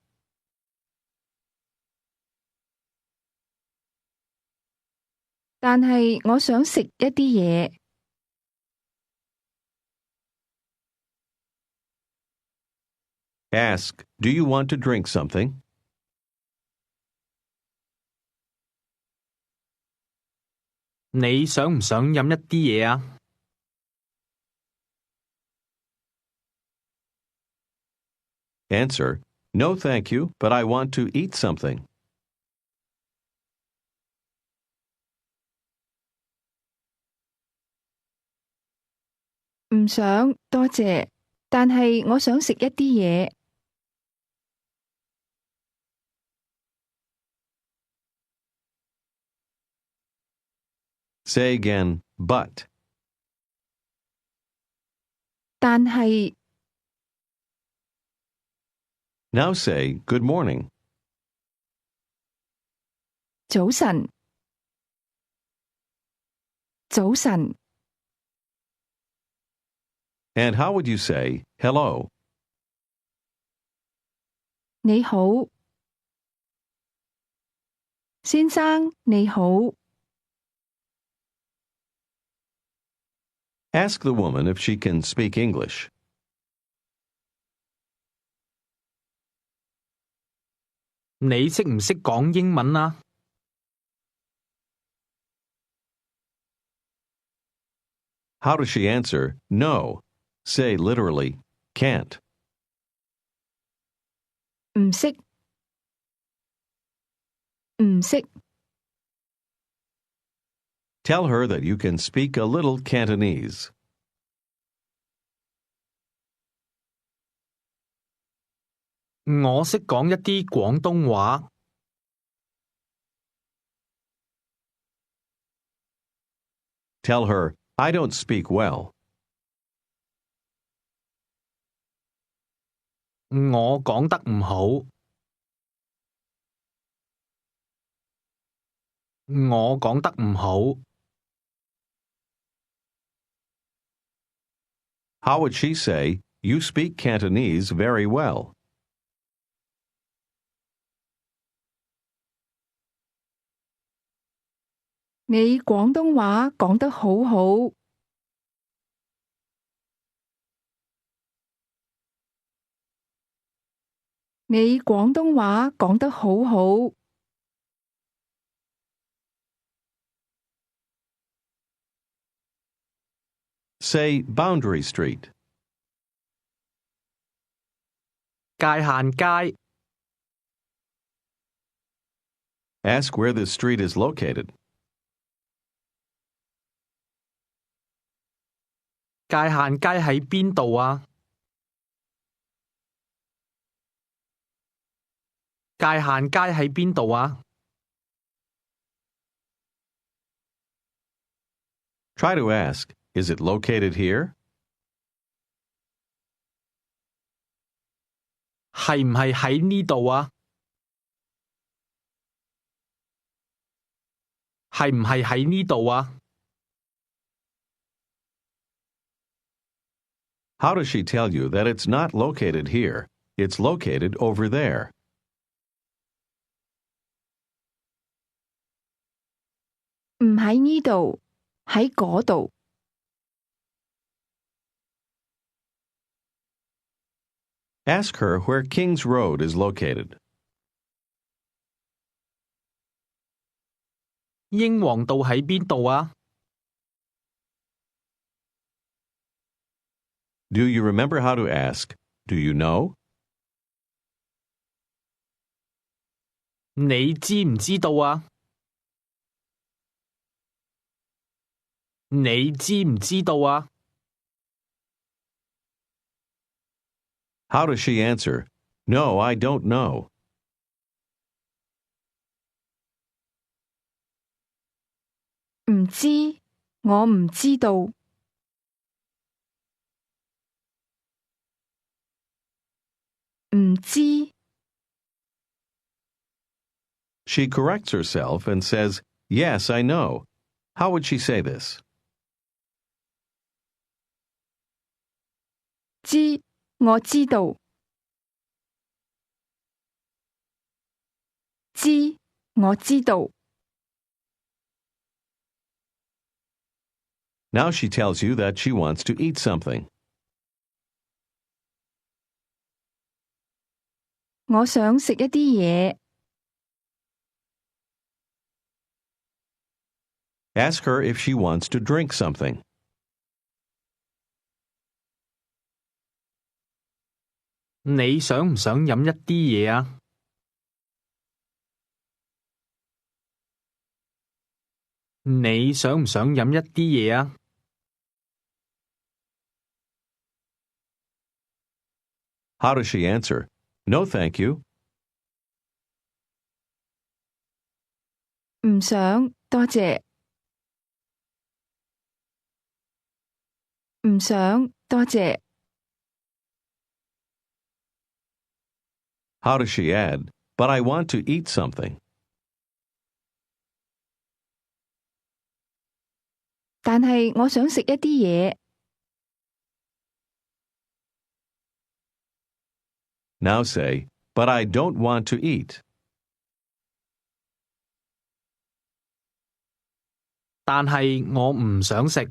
但係我想食一啲嘢。Ask, do you want to drink something? 你想唔想飲一啲嘢啊？ Answer, no, thank you, but I want to eat something. 唔想，多謝。但係我想食一啲嘢。Say again, but. 但係 Now say, good morning. 早晨。早晨。And how would you say, hello? 你好。先生，你好。Ask the woman if she can speak English. 你識唔識講英文啊？ How does she answer, no? Say literally, can't. 唔識。唔識。Tell her that you can speak a little Cantonese. 我識講一啲廣東話。Tell her, I don't speak well. 我講得唔好。我講得唔好。How would she say, "You speak Cantonese very well"? 你廣東話講得好好。你廣東話講得好好。Say Boundary Street. 界限街。Ask where this street is located. 界限街喺邊度啊？界限街喺邊度啊？ Try to ask, "Is it located here?" 係唔係喺呢度啊？係唔係喺呢度啊？ How does she tell you that it's not located here? It's located over there. 唔喺呢度，喺嗰度。Ask her where King's Road is located. 英皇道喺邊度啊？ Do you remember how to ask, "Do you know?" 你知唔知道啊？你知唔知道啊？ How does she answer, "No, I don't know"? 唔知，我唔知道。唔知。She corrects herself and says, "Yes, I know." How would she say this? 知，我知道。知，我知道。Now she tells you that she wants to eat something. 我想食一啲嘢。Ask her if she wants to drink something. 你想唔想飲一啲嘢啊？你想唔想飲一啲嘢啊？ How does she answer? "No, thank you." 唔想，多謝。唔想，多謝。How does she add, "But I want to eat something"? 但係我想食一啲嘢。Now say, "But I don't want to eat." 但係我唔想食。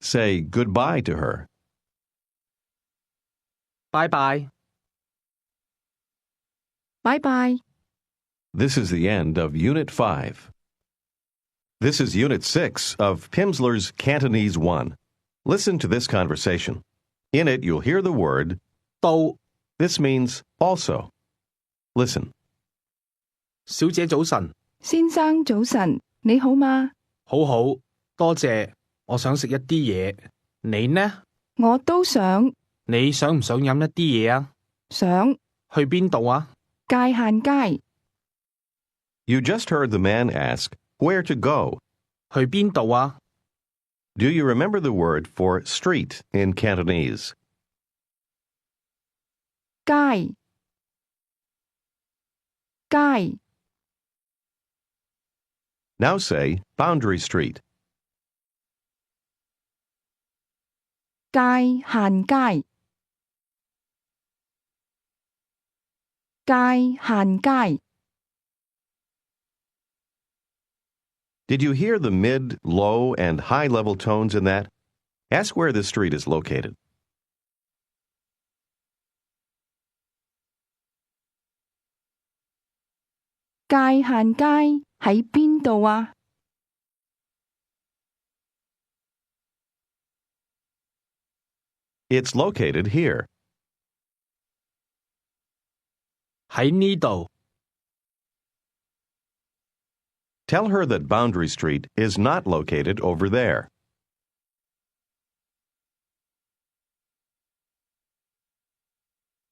Say goodbye to her. 拜拜。拜拜。This is the end of Unit 5. This is Unit 6 of Pimsleur's Cantonese 1. Listen to this conversation. In it, you'll hear the word 到。 This means also. Listen. 小姐早晨。先生早晨，你好嗎？好好，多謝。我想食一啲嘢。你呢？我都想。你想唔想飲一啲嘢啊？想。去邊度啊？界限街。You just heard the man ask, "Where to go?" 去邊度啊？ Do you remember the word for street in Cantonese? 街。街 Now say Boundary Street. 界限街界限街 Did you hear the mid, low, and high level tones in that? Ask where this street is located. 界限街喺邊度啊？ It's located here. 喺呢度 Tell her that Boundary Street is not located over there.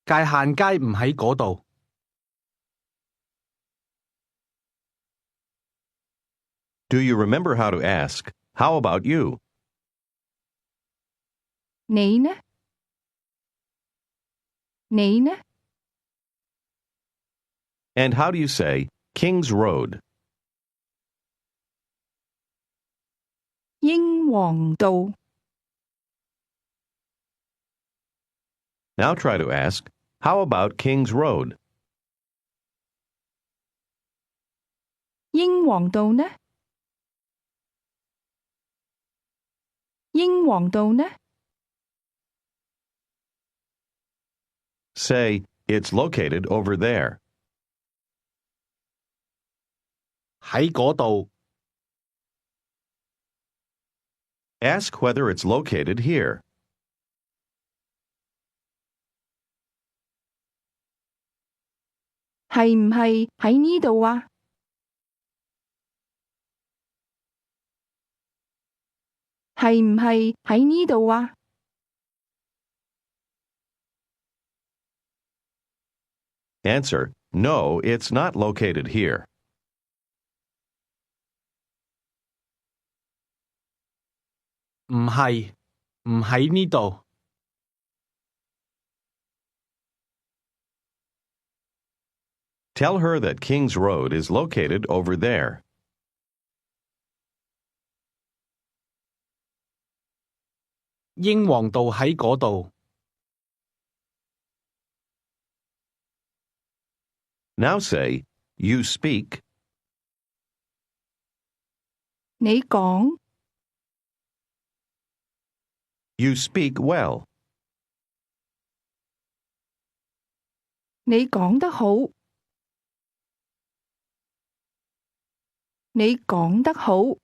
界限街唔喺嗰度。Do you remember how to ask, how about you? 你呢？你呢？ And how do you say King's Road? 英皇道 Now try to ask, how about King's Road? 英皇道呢？英皇道呢？ Say, it's located over there. 喺嗰度 Ask whether it's located here. 係唔係喺呢度啊？係唔係喺呢度啊？ Answer, no, it's not located here. 唔係，唔喺呢度。Tell her that King's Road is located over there. 英皇道喺嗰度。Now say, you speak, 你講 you speak well. 你講得好，你講得好。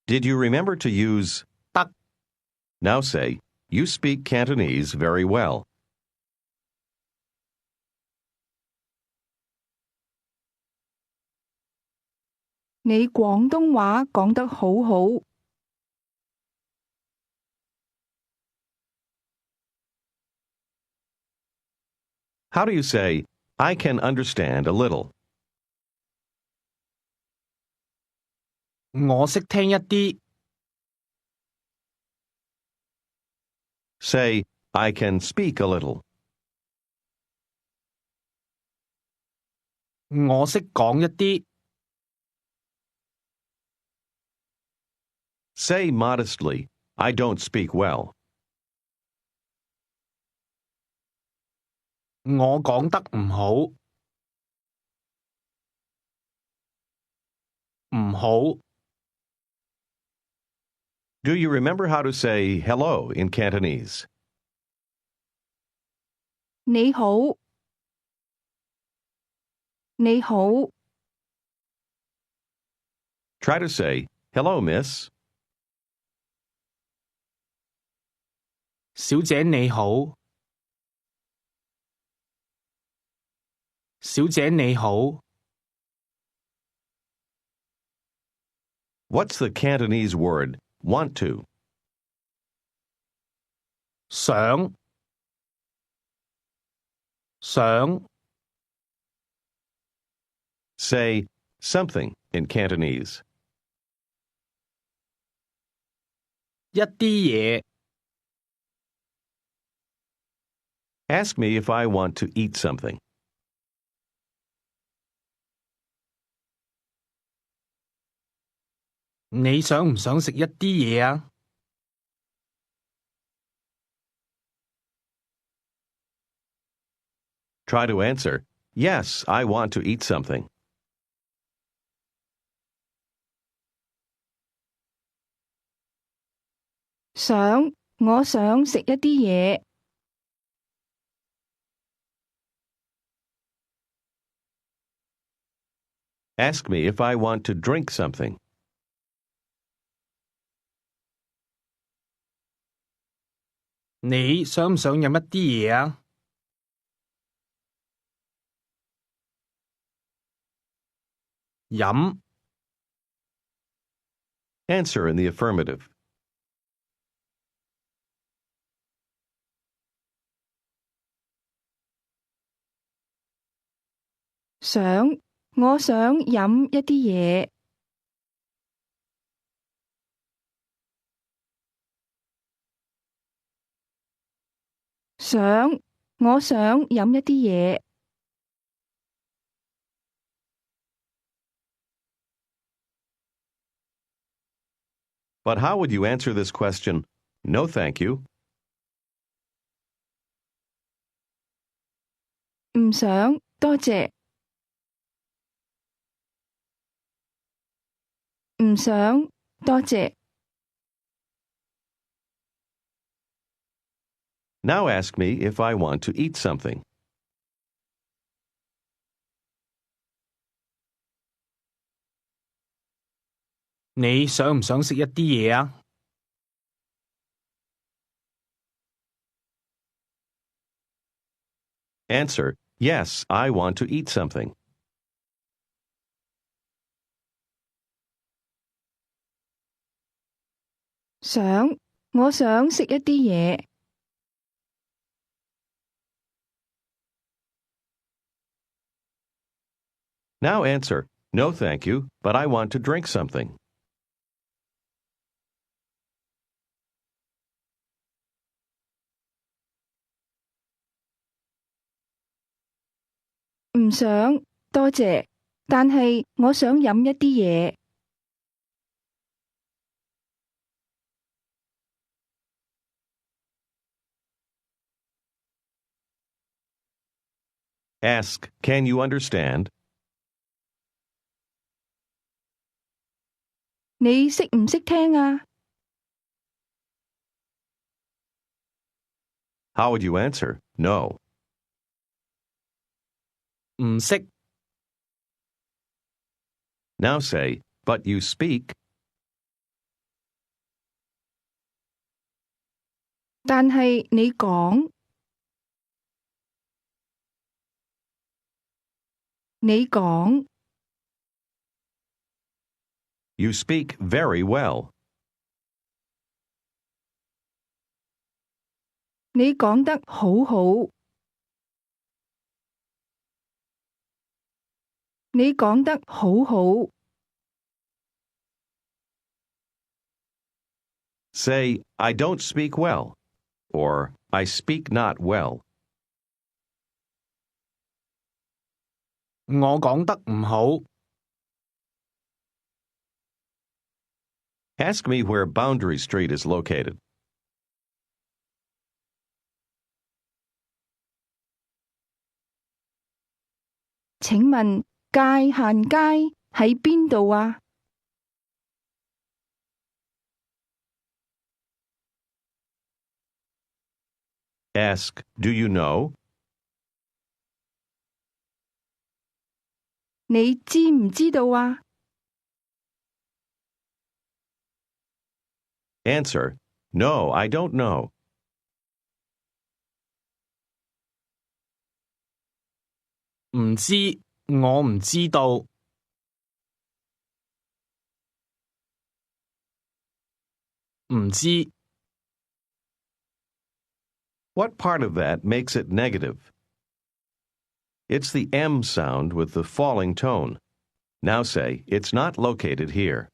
Did you remember to use 得 Now say, you speak Cantonese very well. 你廣東話講得好好。How do you say, I can understand a little? 我識聽一啲。Say, I can speak a little. 我識講一啲。Say modestly, I don't speak well. 我講得唔好。唔好。Do you remember how to say hello in Cantonese? 你好，你好。 Try to say, hello, miss. 小姐你好。小姐你好。What's the Cantonese word want to? 想。想。 Say something in Cantonese. 一啲嘢。Ask me if I want to eat something. 你想唔想食一啲嘢啊？ Try to answer, Yes, I want to eat something. 我想食一啲嘢。Ask me if I want to drink something. 你想唔想飲一啲嘢啊？飲 Answer in the affirmative. 我想飲一啲嘢。我想飲一啲嘢。But how would you answer this question? No, thank you. 唔想，多謝。唔想，多謝。Now ask me if I want to eat something. 你想唔想食一啲嘢啊？ Answer, Yes, I want to eat something. 我想食一啲嘢。Now answer, No, thank you, but I want to drink something. 唔想，多謝，但係我想飲一啲嘢。Ask, Can you understand? 你識唔識聽啊？ How would you answer? No. 唔識 Now say, But you speak. 但係你講。你講。You speak very well. 你講得好好。你講得好好。Say, I don't speak well, or I speak not well. 我講得唔好。 Ask me where Boundary Street is located. 請問界限街喺邊度啊？ Ask, Do you know? 你知唔知道啊？ Answer, No, I don't know. 唔知，我唔知道。唔知 What part of that makes it negative? It's the M sound with the falling tone. Now say, It's not located here.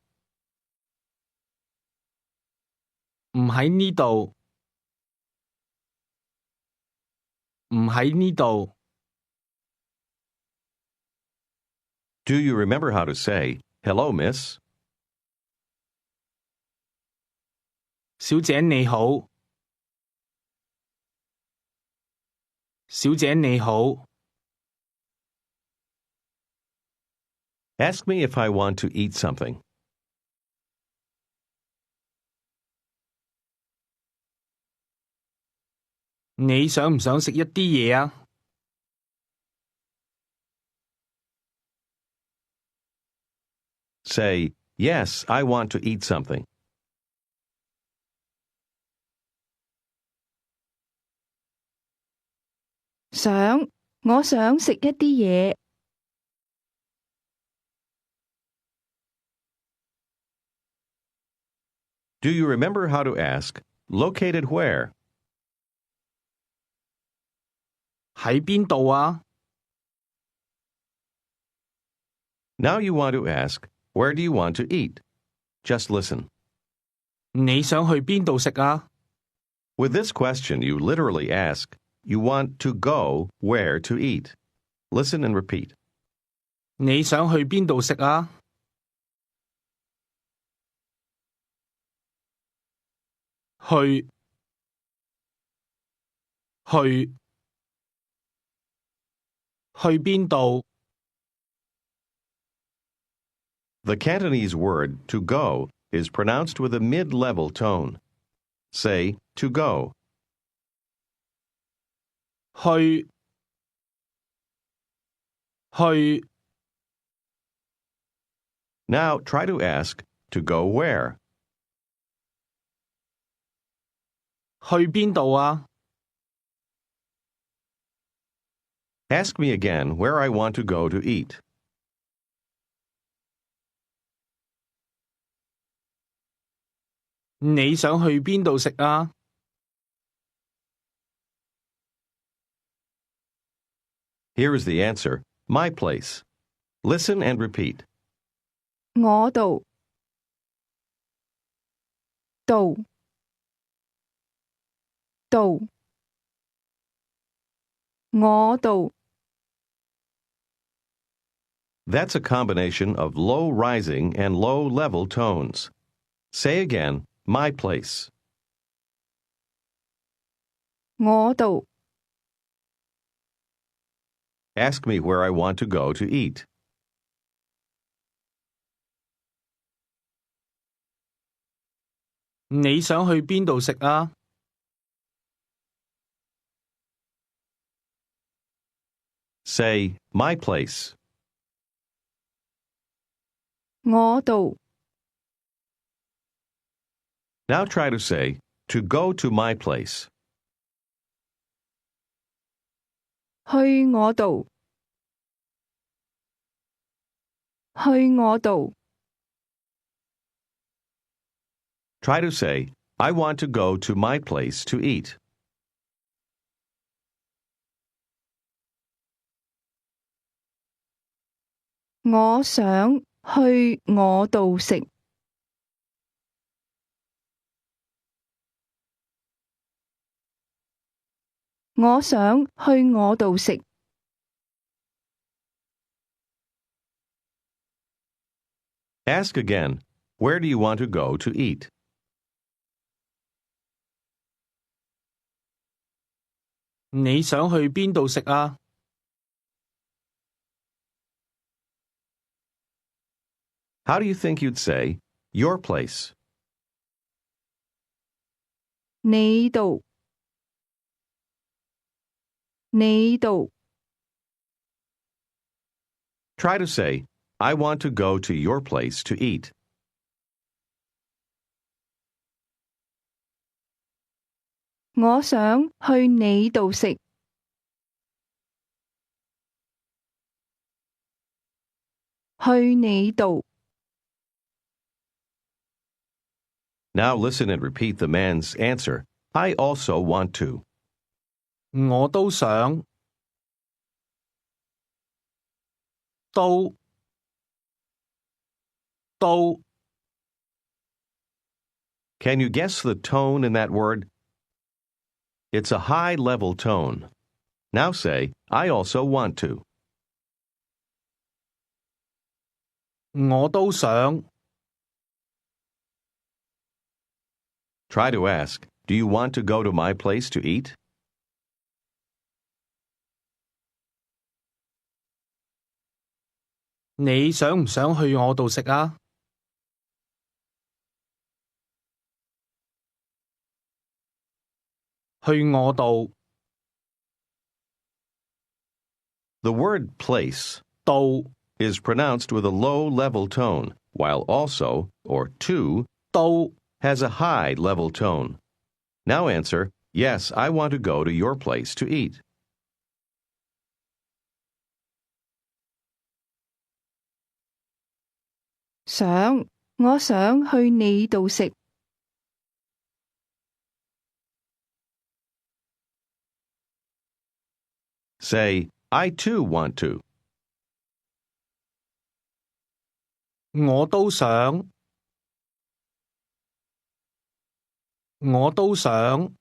唔喺呢度。唔喺呢度。Do you remember how to say, "Hello, miss"? 小姐你好。小姐你好。Ask me if I want to eat something. 你想唔想食一啲嘢啊？Say, "Yes, I want to eat something." 我想食一啲嘢。Do you remember how to ask, "Located where"? 喺邊度啊？ Now you want to ask, "Where do you want to eat?" Just listen. 你想去邊度食啊？ With this question, you literally ask, you want to go where to eat. Listen and repeat. 你想去邊度食啊？去去去邊度？ The Cantonese word to go is pronounced with a mid-level tone. Say, to go. 去去 Now try to ask, to go where? 去邊度啊？ Ask me again where I want to go to eat. 你想去邊度食啊？ Here is the answer, my place. Listen and repeat. 我度度度我度 That's a combination of low rising and low level tones. Say again, my place. 我度 Ask me where I want to go to eat. 你想去邊度食啊？ Say, my place. 我度 Now try to say, to go to my place. 去我度去我度 Try to say, I want to go to my place to eat. 我想去我度食。我想去我度食。Ask again, where do you want to go to eat? 你想去邊度食啊？ How do you think you'd say, your place? 你度你度 Try to say, I want to go to your place to eat. 我想去你度食。去你度 Now listen and repeat the man's answer. I also want to. 我都想。都都 Can you guess the tone in that word? It's a high level tone. Now say, I also want to. 我都想。 Try to ask, do you want to go to my place to eat? 你想唔想去我度食啊？去我度 The word place 度 is pronounced with a low level tone, while also, or to, 都 has a high level tone. Now answer, yes, I want to go to your place to eat. 我想去你度食。 Say, I too want to. 我都想。我都想。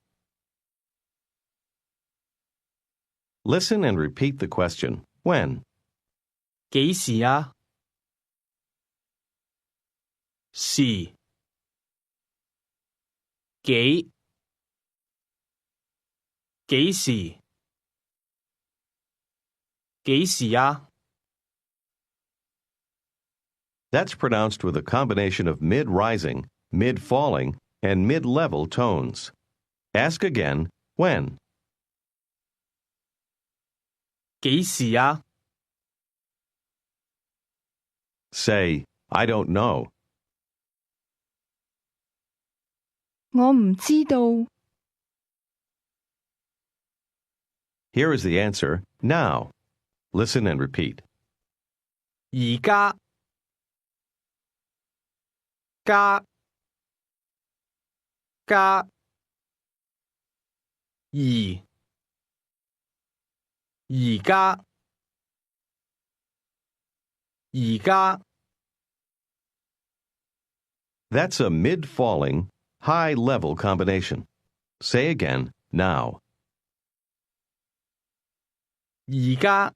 Listen and repeat the question. When? 幾時啊？時幾幾時？幾時啊？ That's pronounced with a combination of mid-rising, mid-falling, and mid-level tones. Ask again, when? 幾時啊？ Say, I don't know. 我唔知道。 Here is the answer, now. Listen and repeat. 而家加加而家而家 That's a mid-falling, high-level combination. Say again, now. 而家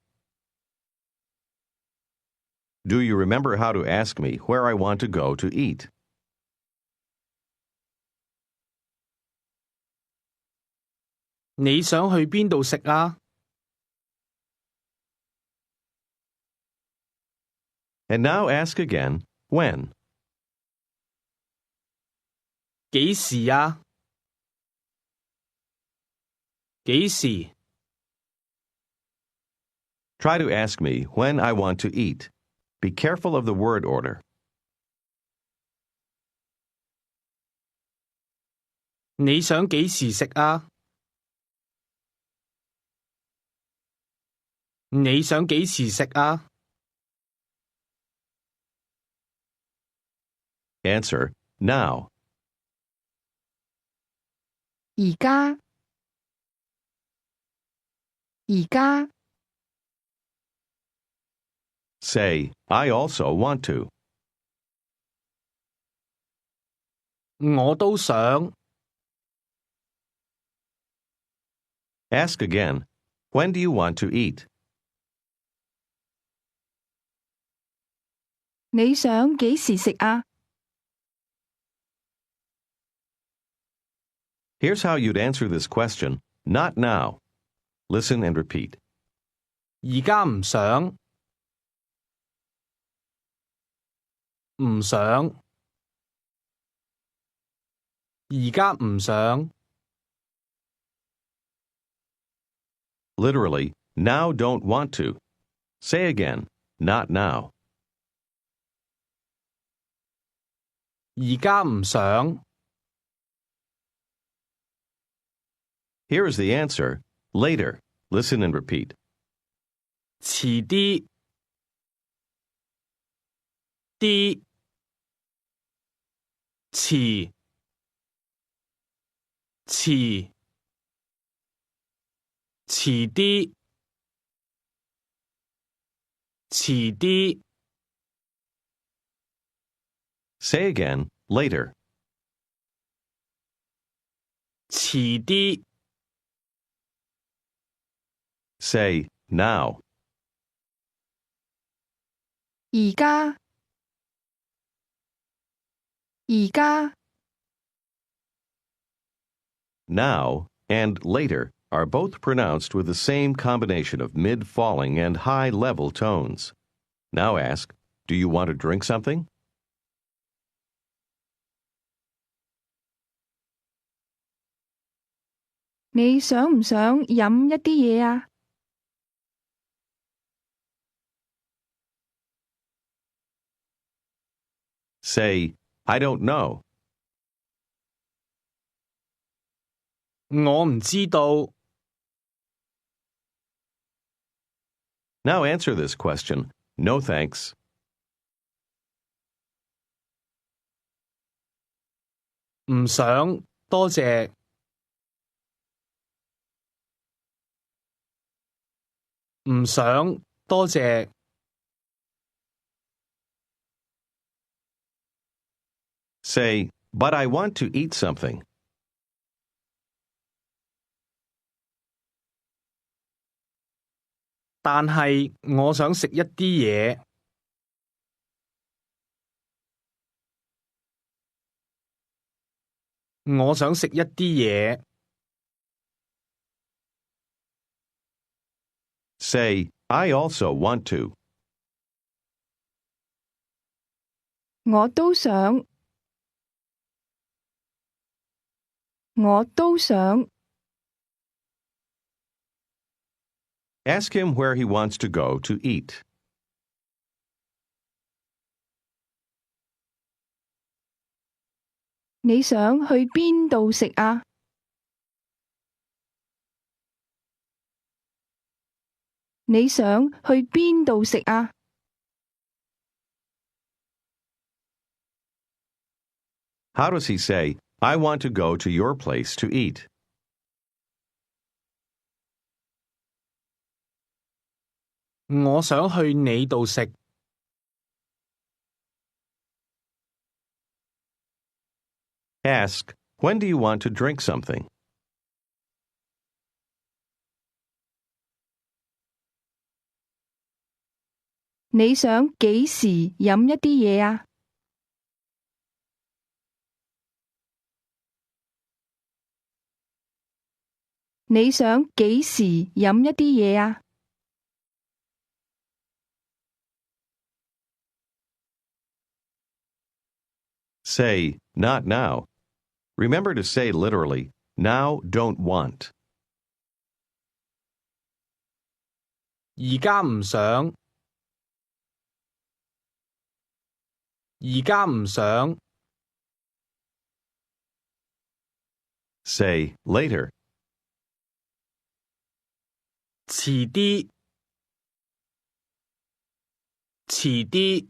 Do you remember how to ask me where I want to go to eat? 你想去邊度食啊？ And now ask again, when? 幾時啊？幾時？ Try to ask me when I want to eat. Be careful of the word order. 你想幾時食啊？你想幾時食啊？ Answer, now. 而家而家 Say, I also want to. 我都想。 Ask again, when do you want to eat? 你想幾時食啊？ Here's how you'd answer this question, not now. Listen and repeat. 而家唔想。唔想。而家唔想。 Literally, now don't want to. Say again, not now. 而家唔想。 Here is the answer, later. Listen and repeat. 遲啲。啲。遲。遲。遲啲。遲啲。 Say again, later. 遲啲。Say now. 而家，而家， Now and later are both pronounced with the same combination of mid-falling and high-level tones. Now ask, do you want to drink something? 你想唔想飲一啲嘢啊？ Say, I don't know. 我唔知道。Now answer this question. No thanks. 唔想，多謝。唔想，多謝。Say, but I want to eat something. 但係我想食一啲嘢。我想食一啲嘢。Say, I also want to. 我都想，我都想。 Ask him where he wants to go to eat. 你想去邊度食啊？ 你想去邊度食啊？ How does he say, I want to go to your place to eat? 我想去你度食。Ask, when do you want to drink something? 你想幾時飲一啲嘢啊？你想幾時飲一啲嘢啊？ Say, not now. Remember to say literally, now don't want. 而家唔想。而家唔想。Say later. 遲啲。遲啲。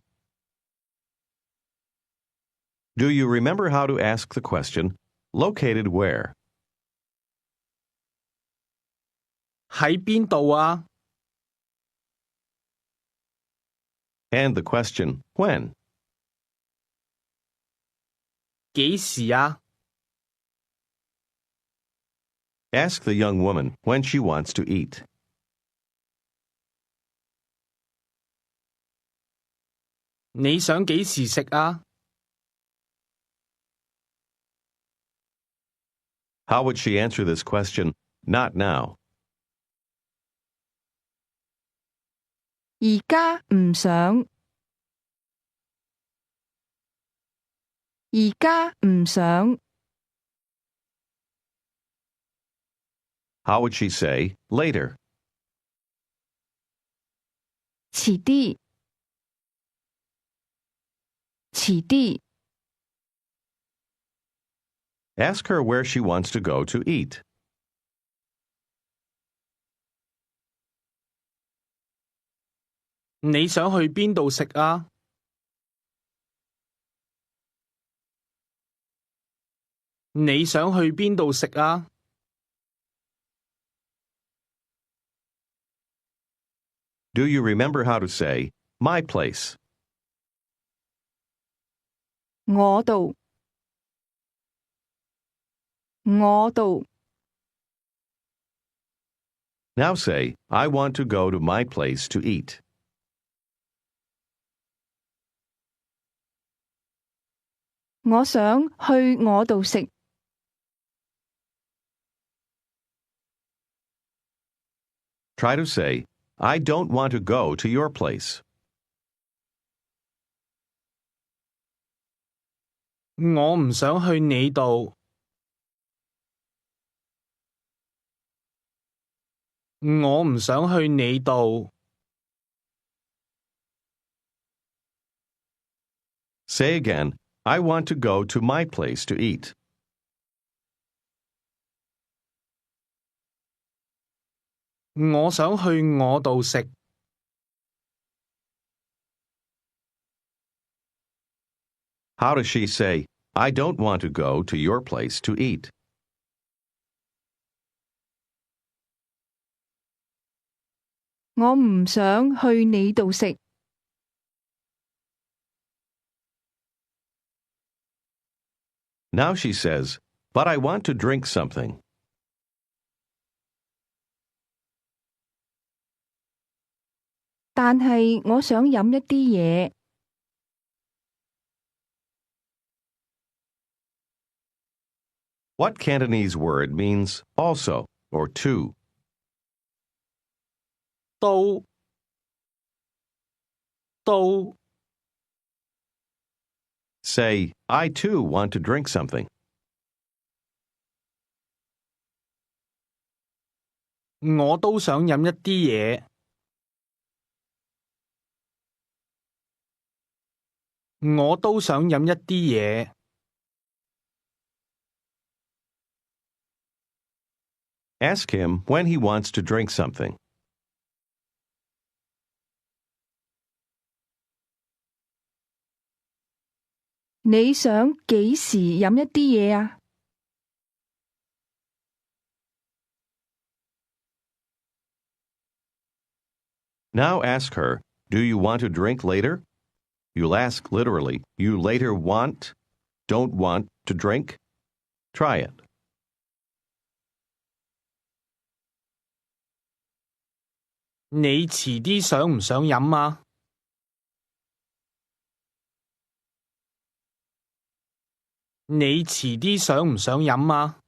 Do you remember how to ask the question, located where? 喺邊度啊？ And the question, when? 幾時啊？ Ask the young woman when she wants to eat. 你想幾時食啊？ How would she answer this question, not now? 而家唔想，而家唔想。 How would she say later? 遲啲，遲啲。 Ask her where she wants to go to eat. 你想去邊度食啊？你想去邊度食啊？ Do you remember how to say, my place? 我度，我度。Now say, I want to go to my place to eat.我想去我度食。Try to say, I don't want to go to your place. 我唔想去你度。我唔想去你度。Say again, I want to go to my place to eat.我想去我度食。How does she say, I don't want to go to your place to eat? 我唔想去你度食。Now she says, but I want to drink something. 但係我想飲一啲嘢。What Cantonese word means also or to? 都。Say, I too want to drink something. 我都想飲一啲嘢。我都想飲一啲嘢。Ask him when he wants to drink something. 你想幾時飲一啲嘢啊？Now ask her, do you want to drink later? You'll ask literally, you later don't want to drink? Try it. 你遲啲想唔想飲啊？你遲啲想唔想飲啊？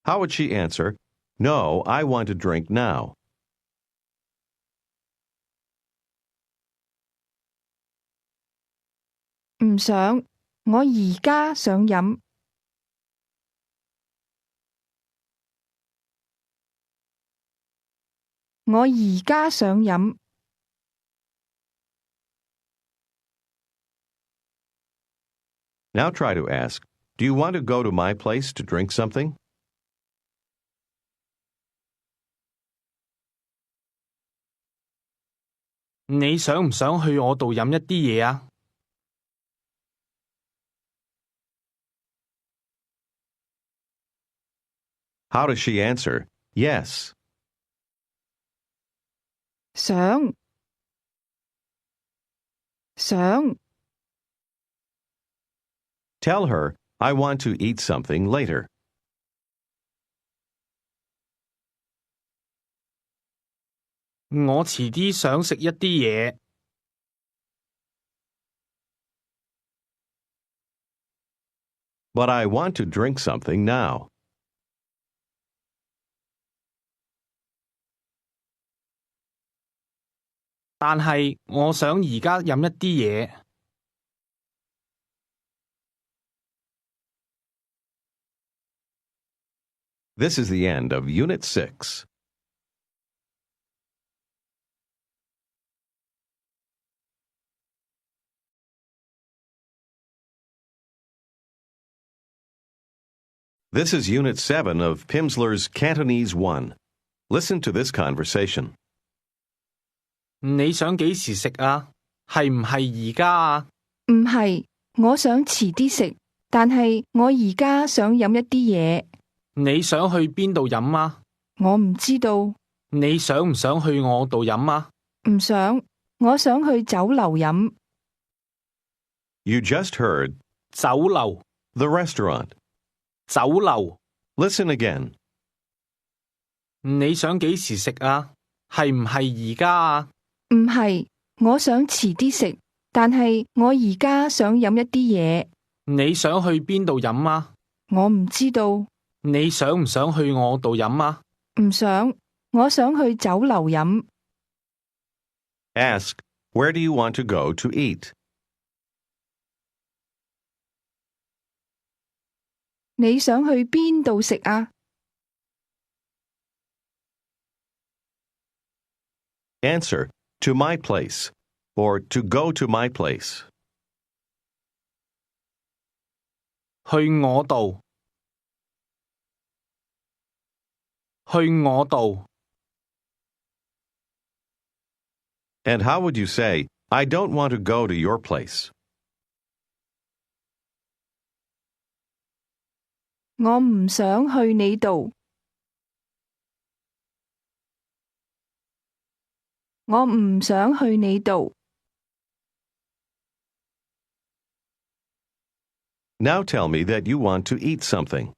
How would she answer, No, I want to drink now? 唔想，我而家想飲。我而家想飲。Now try to ask, do you want to go to my place to drink something? 你想唔想去我度飲一啲嘢啊？ How does she answer? Yes. 想。Tell her, I want to eat something later. 我遲啲想食一啲嘢。But I want to drink something now. 但係我想而家飲一啲嘢。This is the end of Unit 6. This is Unit 7 of Pimsleur's Cantonese 1. Listen to this conversation. 你想幾時食啊？係唔係而家啊？唔係，我想遲啲食，但係我而家想飲一啲嘢。你想去邊度飲啊？我唔知道。你想唔想去我度飲啊？唔想，我想去酒樓飲。You just heard 酒樓 the restaurant. 酒樓， Listen again. 你想幾時食啊？係唔係而家啊？唔係，我想遲啲食，但係我而家想飲一啲嘢。你想去邊度飲啊？我唔知道，你想唔想去我度飲啊？唔想，我想去酒樓飲。 Ask, where do you want to go to eat? 你想去邊度食啊？ Answer, to my place, or to go to my place. 去我度，去我度。 And how would you say, I don't want to go to your place? 我唔想去你度。我唔想去你度。 Now tell me that you want to eat something.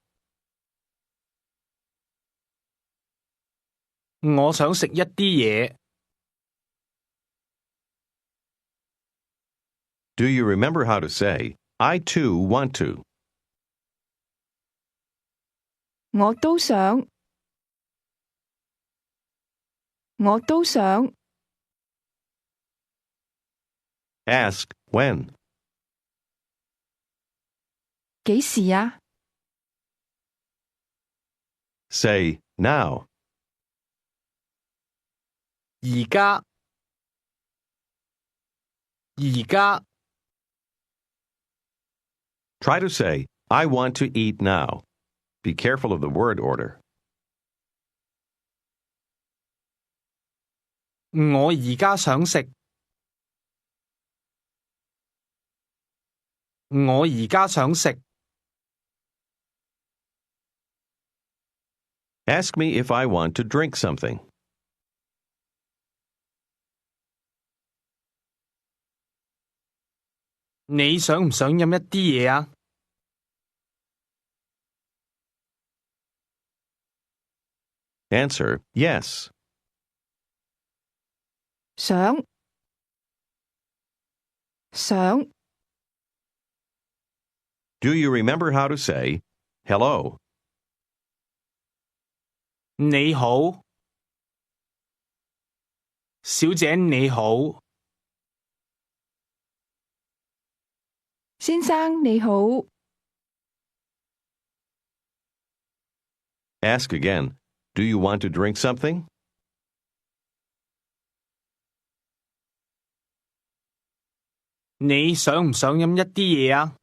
我想食一啲嘢。 Do you remember how to say, I too want to? 我都想。我都想。 Ask, when? 幾時啊？ Say, now. 而家，而家。 Try to say, I want to eat now. Be careful of the word order. 我而家想食。我而家想食。 Ask me if I want to drink something. 你想唔想飲一啲嘢啊？ Answer, yes. 想。想。 Do you remember how to say, hello? 你好，小姐你好。 先生你好。 Ask again, do you want to drink something? 你想唔想飲一啲嘢啊？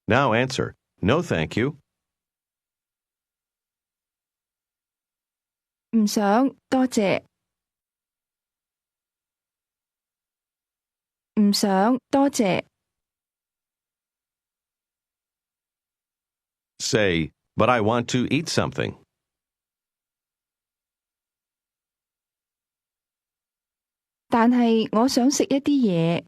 Now answer, no thank you. 唔想，多謝。唔想，多謝。 Say, but I want to eat something. 但係我想食一啲嘢。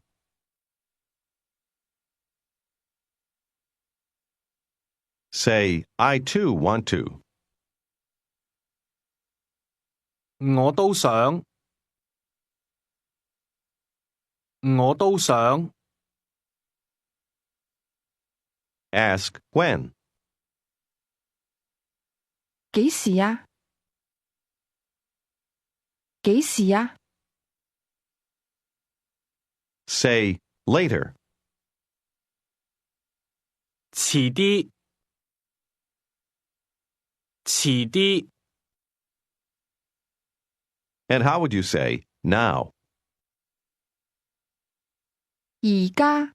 Say, I too want to. 我都想。我都想。 Ask, when? 幾時啊？幾時啊？ Say, later. 遲啲。遲啲。 And how would you say, now? 而家。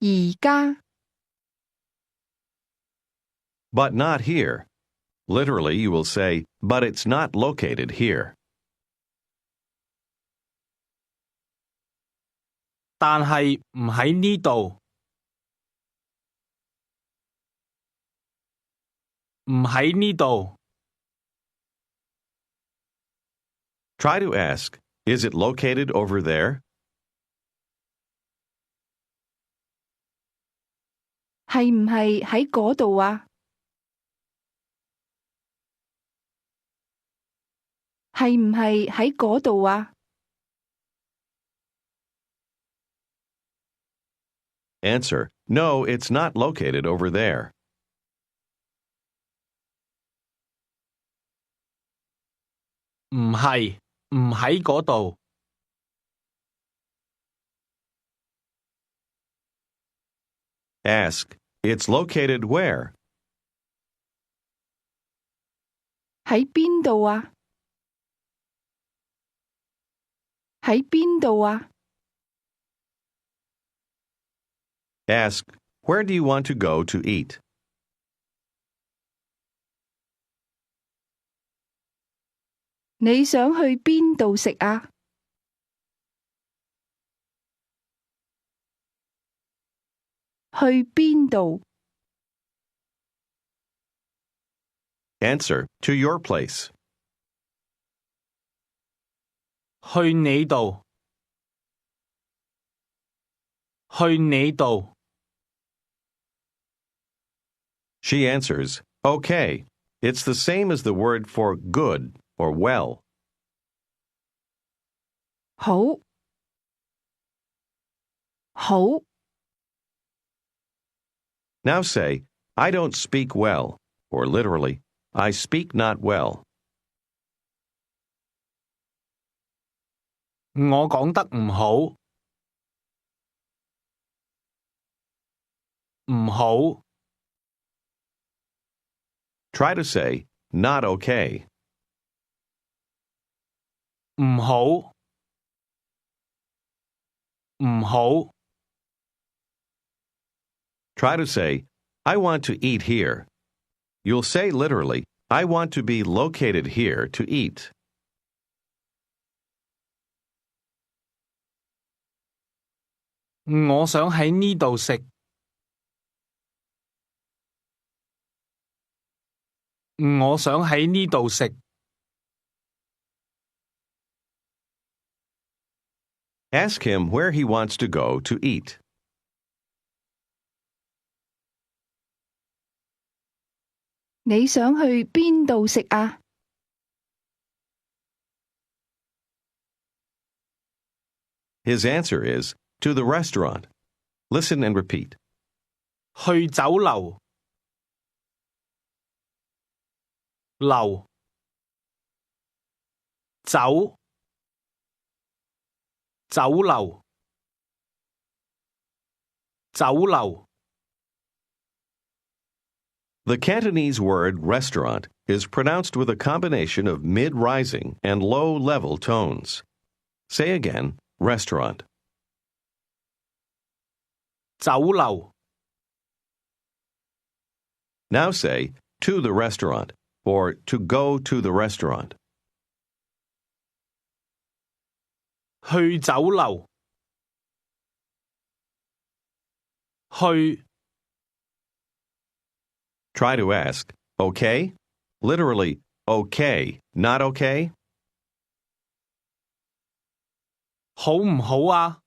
而家。 But not here. Literally, you will say, but it's not located here. 但係唔喺呢度。唔喺呢度。 Try to ask, is it located over there? 係唔係喺嗰度啊？係唔係喺嗰度啊？ Answer: No, it's not located over there. 唔係，唔喺嗰度。Ask: It's located where? 喺邊度啊？喺邊度啊？ Ask: Where do you want to go to eat? 你想去邊度食啊？去邊度？ Answer: To your place. 去你度。去你度。She answers, Okay. It's the same as the word for good or well. 好，好， Now say, I don't speak well, or literally, I speak not well. 我講得唔好。唔好。Try to say, not okay. 唔好。唔好。Try to say, I want to eat here. You'll say literally, I want to be located here to eat. 我想喺呢度食。我想喺呢度食。Ask him where he wants to go to eat. 你想去邊度食啊？ His answer is, to the restaurant. Listen and repeat. 去酒樓。樓。酒。酒樓。酒樓。The Cantonese word restaurant is pronounced with a combination of mid-rising and low-level tones. Say again, restaurant. 酒樓。Now say, to the restaurant, or to go to the restaurant. 去酒樓。去。Try to ask, okay? Literally, okay, not okay? 好唔好啊？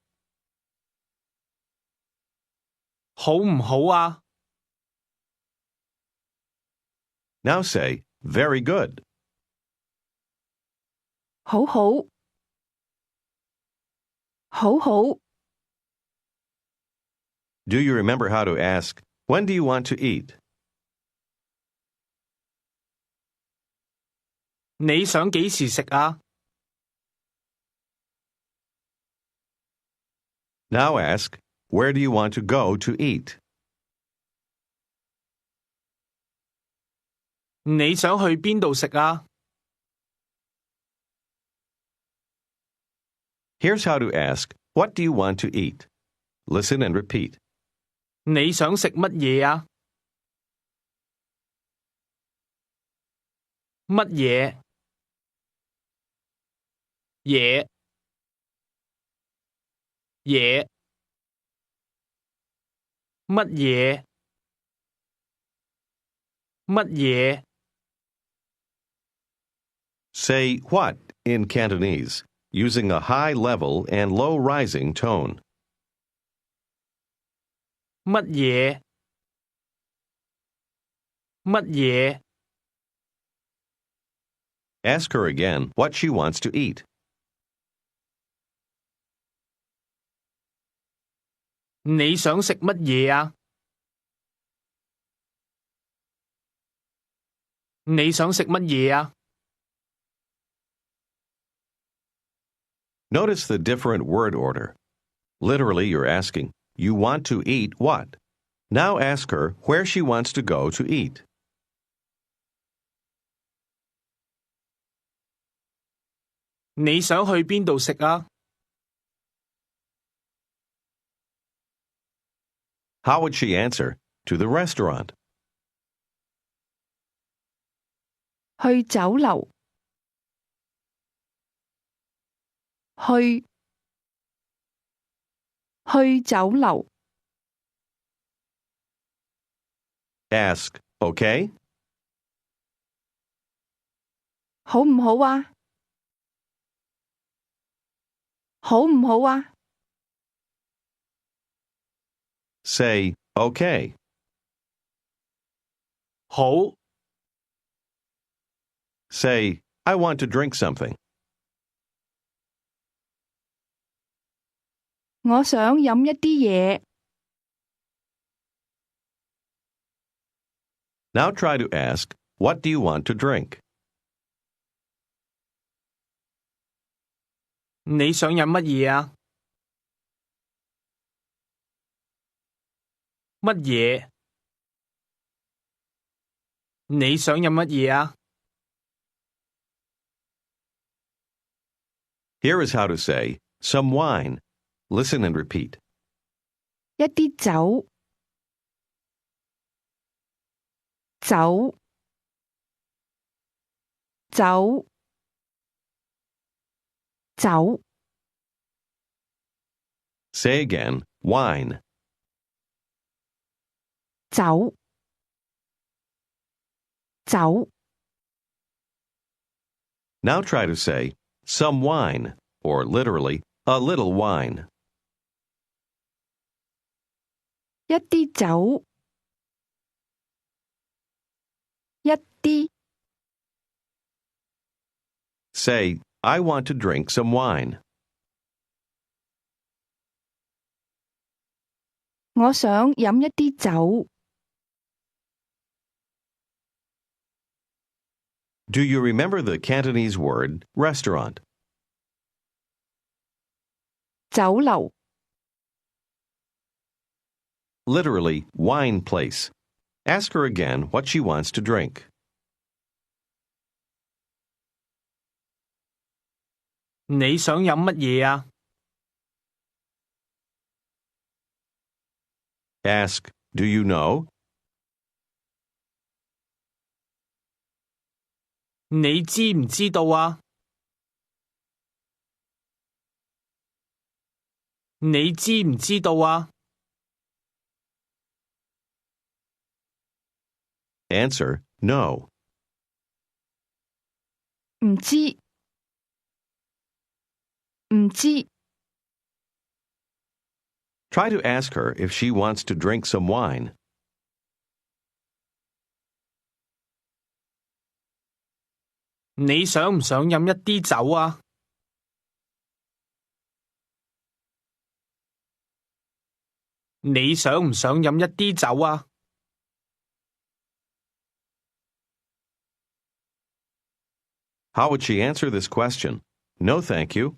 好唔好啊？ Now say, very good. 好好，好好。 Do you remember how to ask, when do you want to eat? 你想幾時食啊？ Now ask, where do you want to go to eat? 你想去邊度食啊？ Here's how to ask, what do you want to eat? Listen and repeat. 你想食乜嘢啊？乜嘢？嘢？嘢？乜嘢？乜嘢？ Say what in Cantonese, using a high level and low rising tone. 乜嘢？乜嘢？ Ask her again what she wants to eat. 你想食乜嘢啊？你想食乜嘢啊？ Notice the different word order. Literally, you're asking, you want to eat what? Now ask her where she wants to go to eat. 你想去邊度食啊？ How would she answer? To the restaurant. 去酒樓。去酒樓。 Ask, okay? 好唔好啊？好唔好啊？ Say, okay. 好， Say, I want to drink something. 我想飲一啲嘢。 Now try to ask, what do you want to drink? 你想飲乜嘢啊？乜嘢？你想飲乜嘢啊？ Here is how to say, some wine. Listen and repeat. 一啲酒。酒。酒。酒。 Say again, wine. 酒。酒。 Now try to say, some wine, or literally, a little wine. 一啲酒。一啲。 Say, I want to drink some wine. 我想飲一啲酒。 Do you remember the Cantonese word restaurant? 酒樓。 Literally, wine place. Ask her again what she wants to drink. 你想飲乜嘢啊？ Ask, do you know? 你知唔知道啊？你知唔知道啊？ Answer, no. 唔知。唔知。 Try to ask her if she wants to drink some wine. 你想唔想飲一啲酒啊？你想唔想飲一啲酒啊？ How would she answer this question? No, thank you.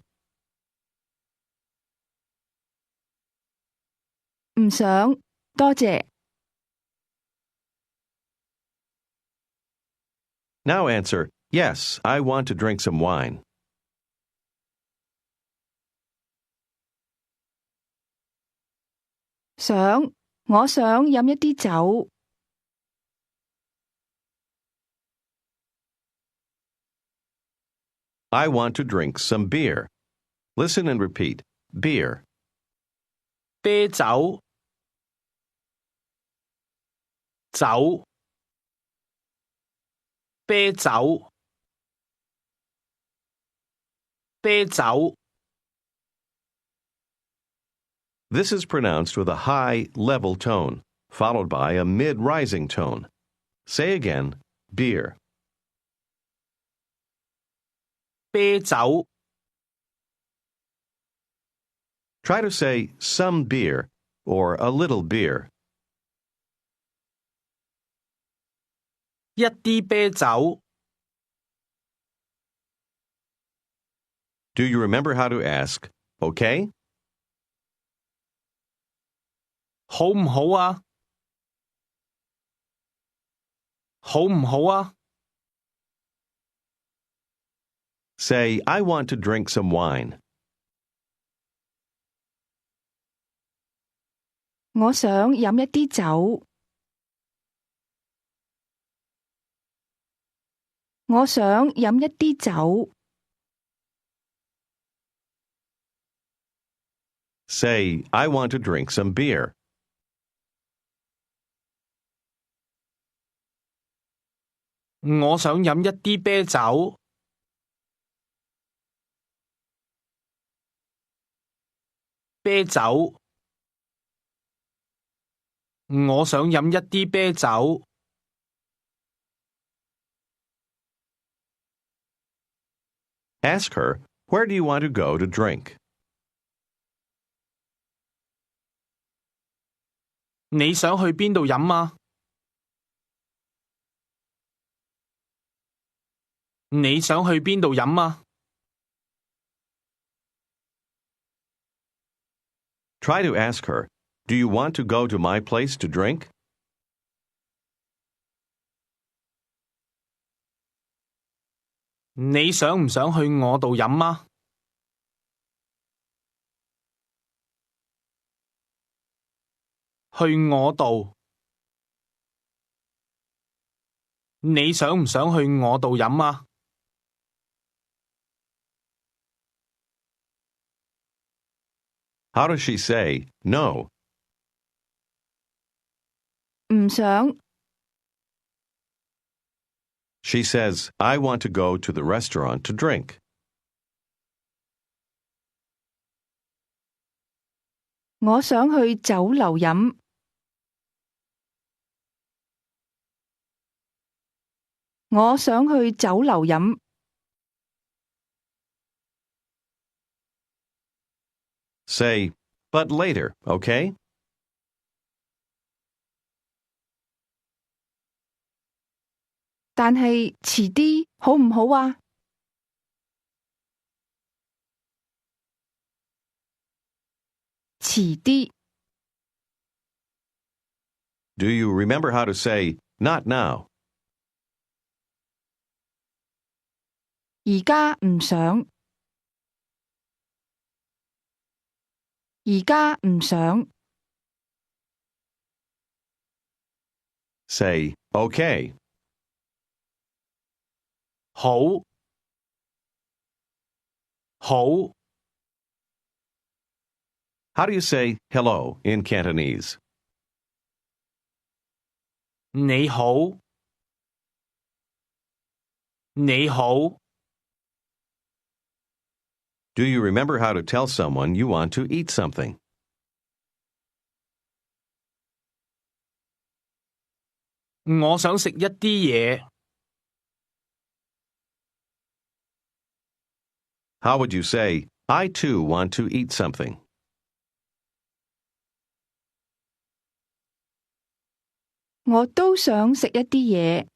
唔想，多謝。 Now answer, yes, I want to drink some wine. 想，我想飲一啲酒。 I want to drink some beer. Listen and repeat. Beer. 啤酒，酒，啤酒，啤酒。 This is pronounced with a high, level tone, followed by a mid-rising tone. Say again, beer. 啤酒 Try to say some beer or a little beer. 一啲啤酒 Do you remember how to ask, okay? 好唔好啊？好唔好啊？ Say, I want to drink some wine. 我想飲一啲酒。我想飲一啲酒。Say, I want to drink some beer. 我想飲一啲啤酒。啤酒。我想飲一啲啤酒。Ask her, where do you want to go to drink? 你想去邊度飲啊？你想去邊度飲啊？ Try to ask her, do you want to go to my place to drink? 你想唔想去我度飲啊？去我度。你想唔想去我度飲啊？ How does she say, no? 唔想。She says, I want to go to the restaurant to drink. 我想去酒樓飲。我想去酒樓飲。Say, but later, okay? 但係遲啲好唔好啊？遲啲。Do you remember how to say, not now? 而家唔想。而家唔想。Say, okay. 好。好。 How do you say hello in Cantonese? 你好。你好。 Do you remember how to tell someone you want to eat something? 我想食一啲嘢。How would you say, I too want to eat something? 我都想食一啲嘢。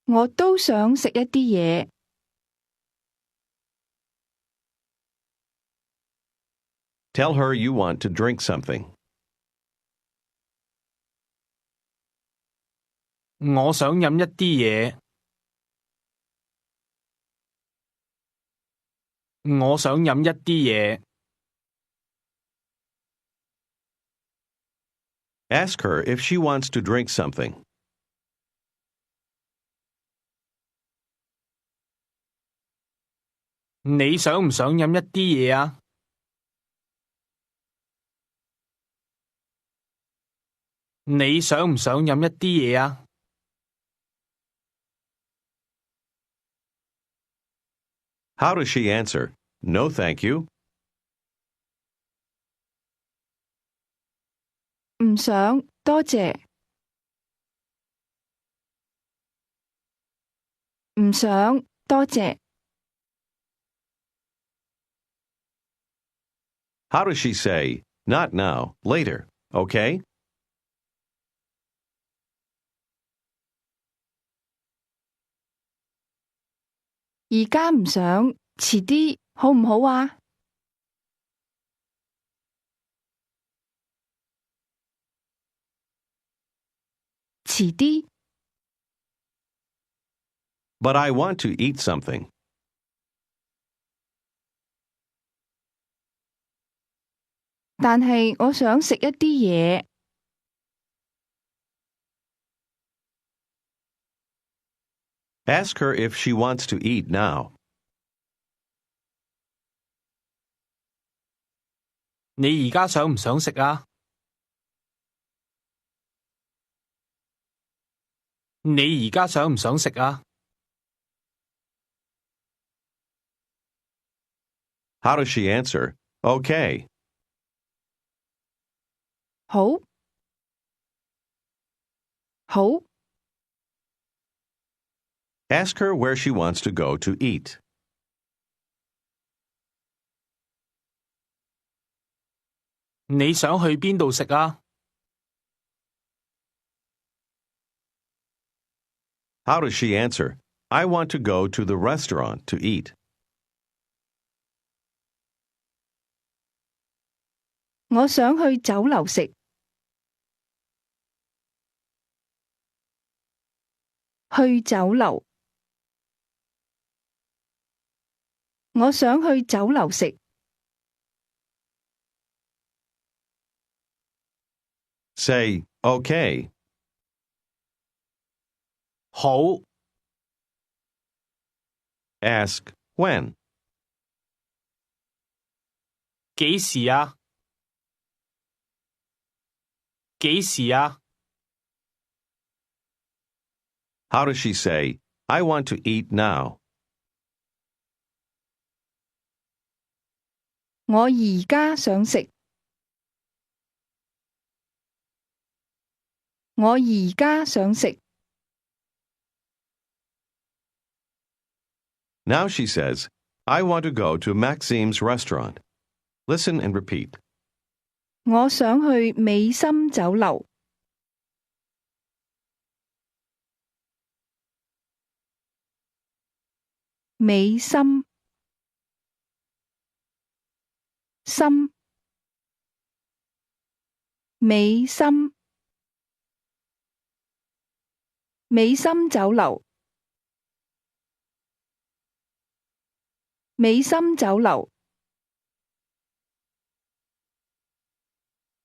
我都想食一啲嘢。Tell her you want to drink something. 我想飲一啲嘢。我想飲一啲嘢。Ask her if she wants to drink something. 你想唔想飲一啲嘢啊？你想唔想飲一啲嘢啊？ How does she answer, no thank you? 唔想，多謝。唔想，多謝。How does she say, not now, later, okay? 而家唔想，遲啲，好唔好啊？遲啲， But I want to eat something. 但係我想食一啲嘢。Ask her if she wants to eat now. 你而家想唔想食啊？你而家想唔想食啊？ How does she answer, okay? 好，好， Ask her where she wants to go to eat. 你想去邊度食啊？ How does she answer, I want to go to the restaurant to eat. 我想去酒樓食。去酒樓。我想去酒樓食。Say, okay. 好， Ask, when. 幾時啊？幾時啊？ How does she say, I want to eat now? 我而家想食。我而家想食。Now she says, I want to go to Maxime's restaurant. Listen and repeat. 我想去美心酒樓。美心，心，美心，美心酒樓。美心酒樓。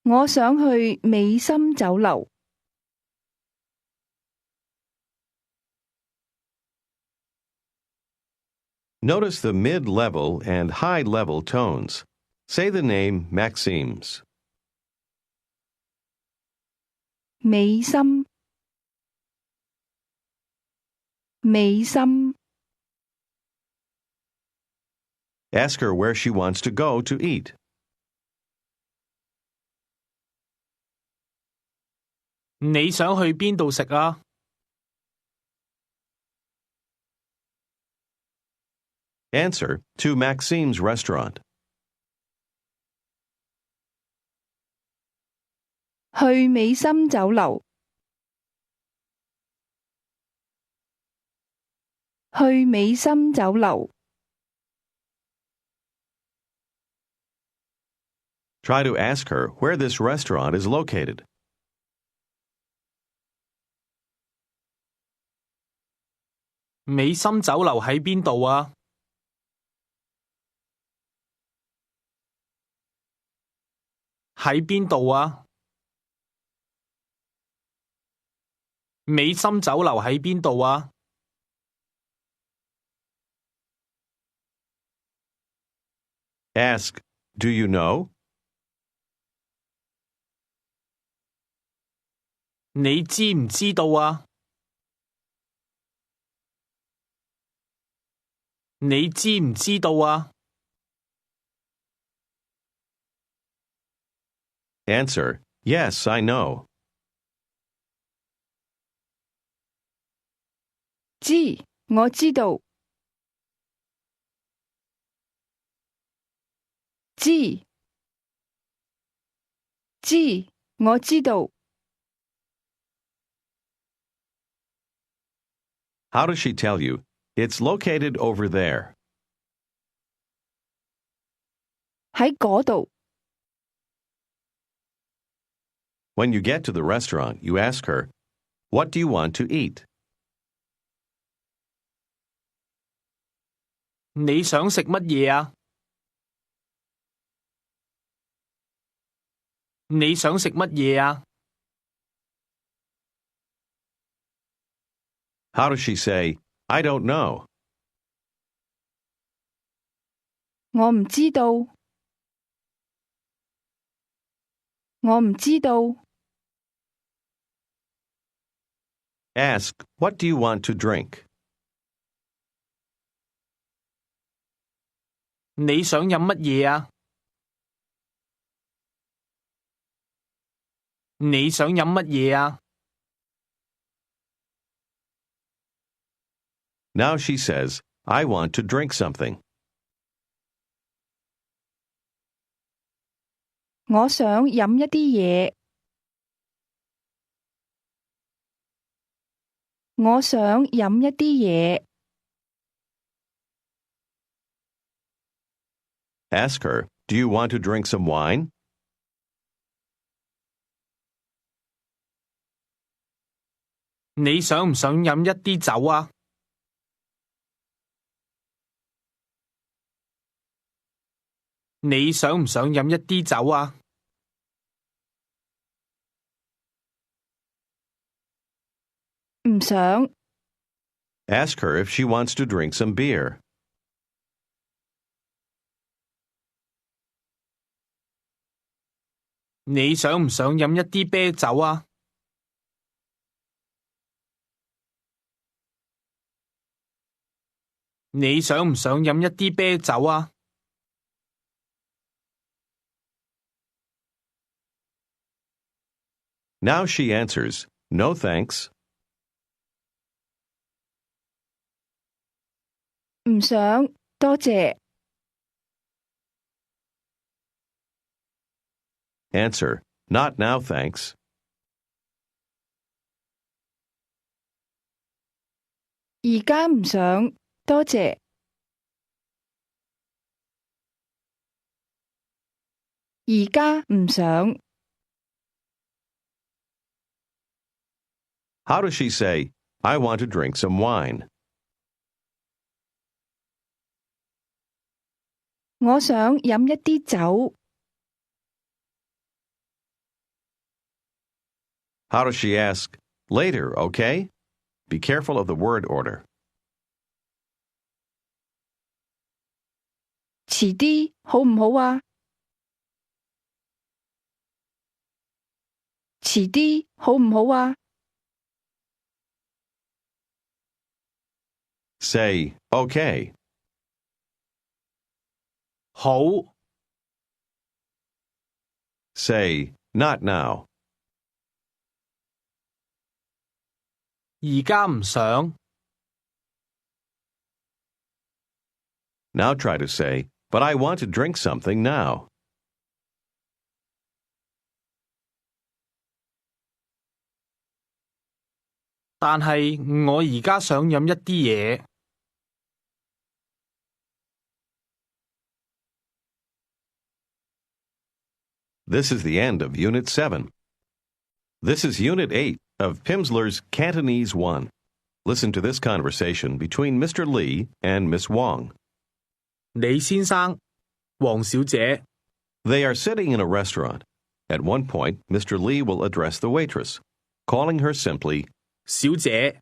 我想去美心酒樓。Notice the mid-level and high-level tones. Say the name Maxime's. 美心，美心。Ask her where she wants to go to eat. 你想去邊度食啊？Answer, to Maxime's restaurant. 去美心酒樓。去美心酒樓。Try to ask her where this restaurant is located. 美心酒樓喺邊度啊？喺邊度啊？美心酒樓喺邊度啊？ Ask, do you know? 你知唔知道啊？你知唔知道啊？ Answer, Yes, I know. 知，我知道。知，知，我知道。How does she tell you? It's located over there. 喺嗰度。When you get to the restaurant, you ask her, What do you want to eat? 你想食乜嘢啊？你想食乜嘢啊？ How does she say, I don't know? 我唔知道。我唔知道。Ask, What do you want to drink? 你想飲乜嘢啊？你想飲乜嘢啊？ Now she says, I want to drink something. 我想飲一啲嘢。我想飲一啲嘢。Ask her, Do you want to drink some wine? 你想唔想飲一啲酒啊？你想唔想飲一啲酒啊？唔想。Ask her if she wants to drink some beer. 你想唔想飲一啲啤酒啊？你想唔想飲一啲啤酒啊？ Now she answers, No thanks. 唔想，多謝。Answer, Not now, thanks. 而家唔想，多謝。而家唔想。How does she say, I want to drink some wine? 我想飲一啲酒。How does she ask, Later, okay? Be careful of the word order. 遲啲好唔好啊？遲啲好唔好啊？ Say, okay. 好， Say, not now. 而家唔想。 Now try to say, but I want to drink something now. 但係我而家想飲一啲嘢。This is the end of Unit 7. This is Unit 8 of Pimsleur's Cantonese 1. Listen to this conversation between Mr. Lee and Miss Wong. 李先生，黃小姐， They are sitting in a restaurant. At one point, Mr. Lee will address the waitress, calling her simply, 小姐，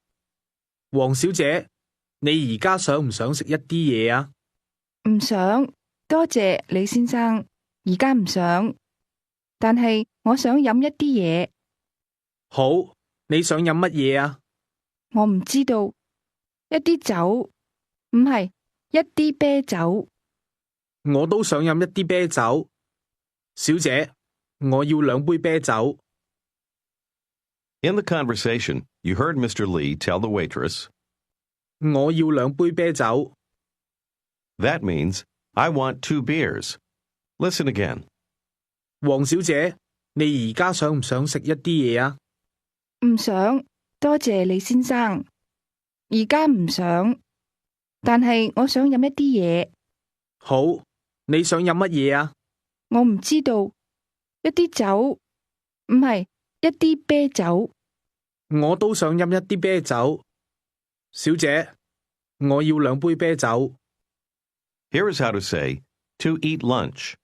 黃小姐，你而家想唔想食一啲嘢啊？唔想，多謝李先生。而家唔想，但係我想飲一啲嘢。好，你想飲乜嘢啊？我唔知道。一啲酒，唔係，一啲啤酒。我都想飲一啲啤酒。小姐，我要兩杯啤酒。In the conversation, you heard Mr. Lee tell the waitress, 我要兩杯啤酒。 that means, I want 2 beers. Listen again. 黃小姐，你而家想唔想食一啲嘢啊？唔想，多謝李先生。而家唔想，但係我想飲一啲嘢。好，你想飲乜嘢啊？我唔知道，一啲酒，唔係，一啲啤酒。我都想飲一啲啤酒。小姐，我要兩杯啤酒。 Here is how to say, to eat lunch.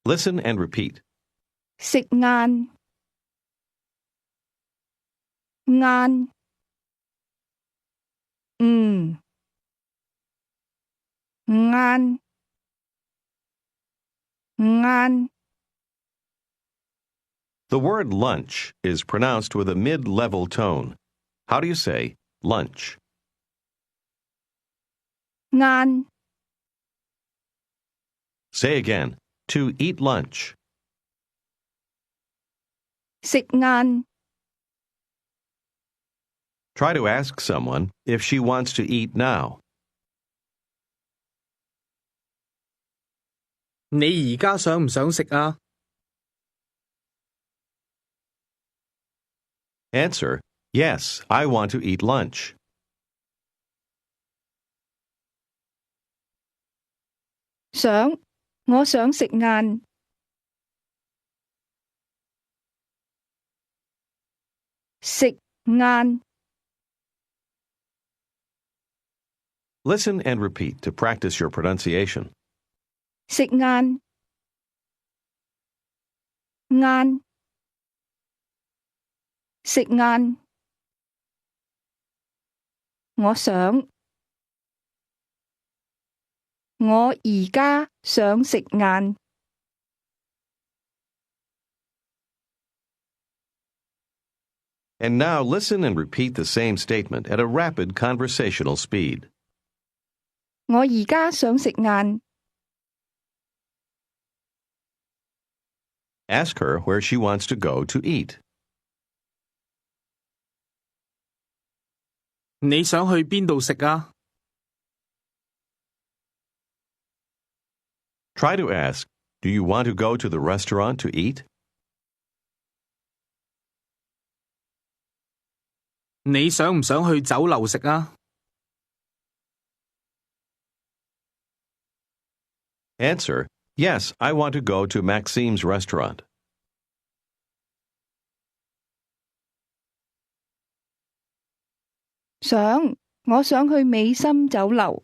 Listen and repeat. 食晏，晏，晏，晏。 The word lunch is pronounced with a mid-level tone. How do you say lunch? 晏， Say again, to eat lunch. 食晏。 Try to ask someone if she wants to eat now. 你而家想唔想食啊？ Answer, yes, I want to eat lunch. 想，我想食晏。食晏。 Listen and repeat to practice your pronunciation. 食晏，晏，食晏。我想，我而家想食晏。And now listen and repeat the same statement at a rapid conversational speed. 我而家想食晏。 Ask her where she wants to go to eat. 你想去邊度食啊？ Try to ask, do you want to go to the restaurant to eat? 你想唔想去酒樓食啊？ Answer, yes, I want to go to Maxime's restaurant. 想，我想去美心酒樓。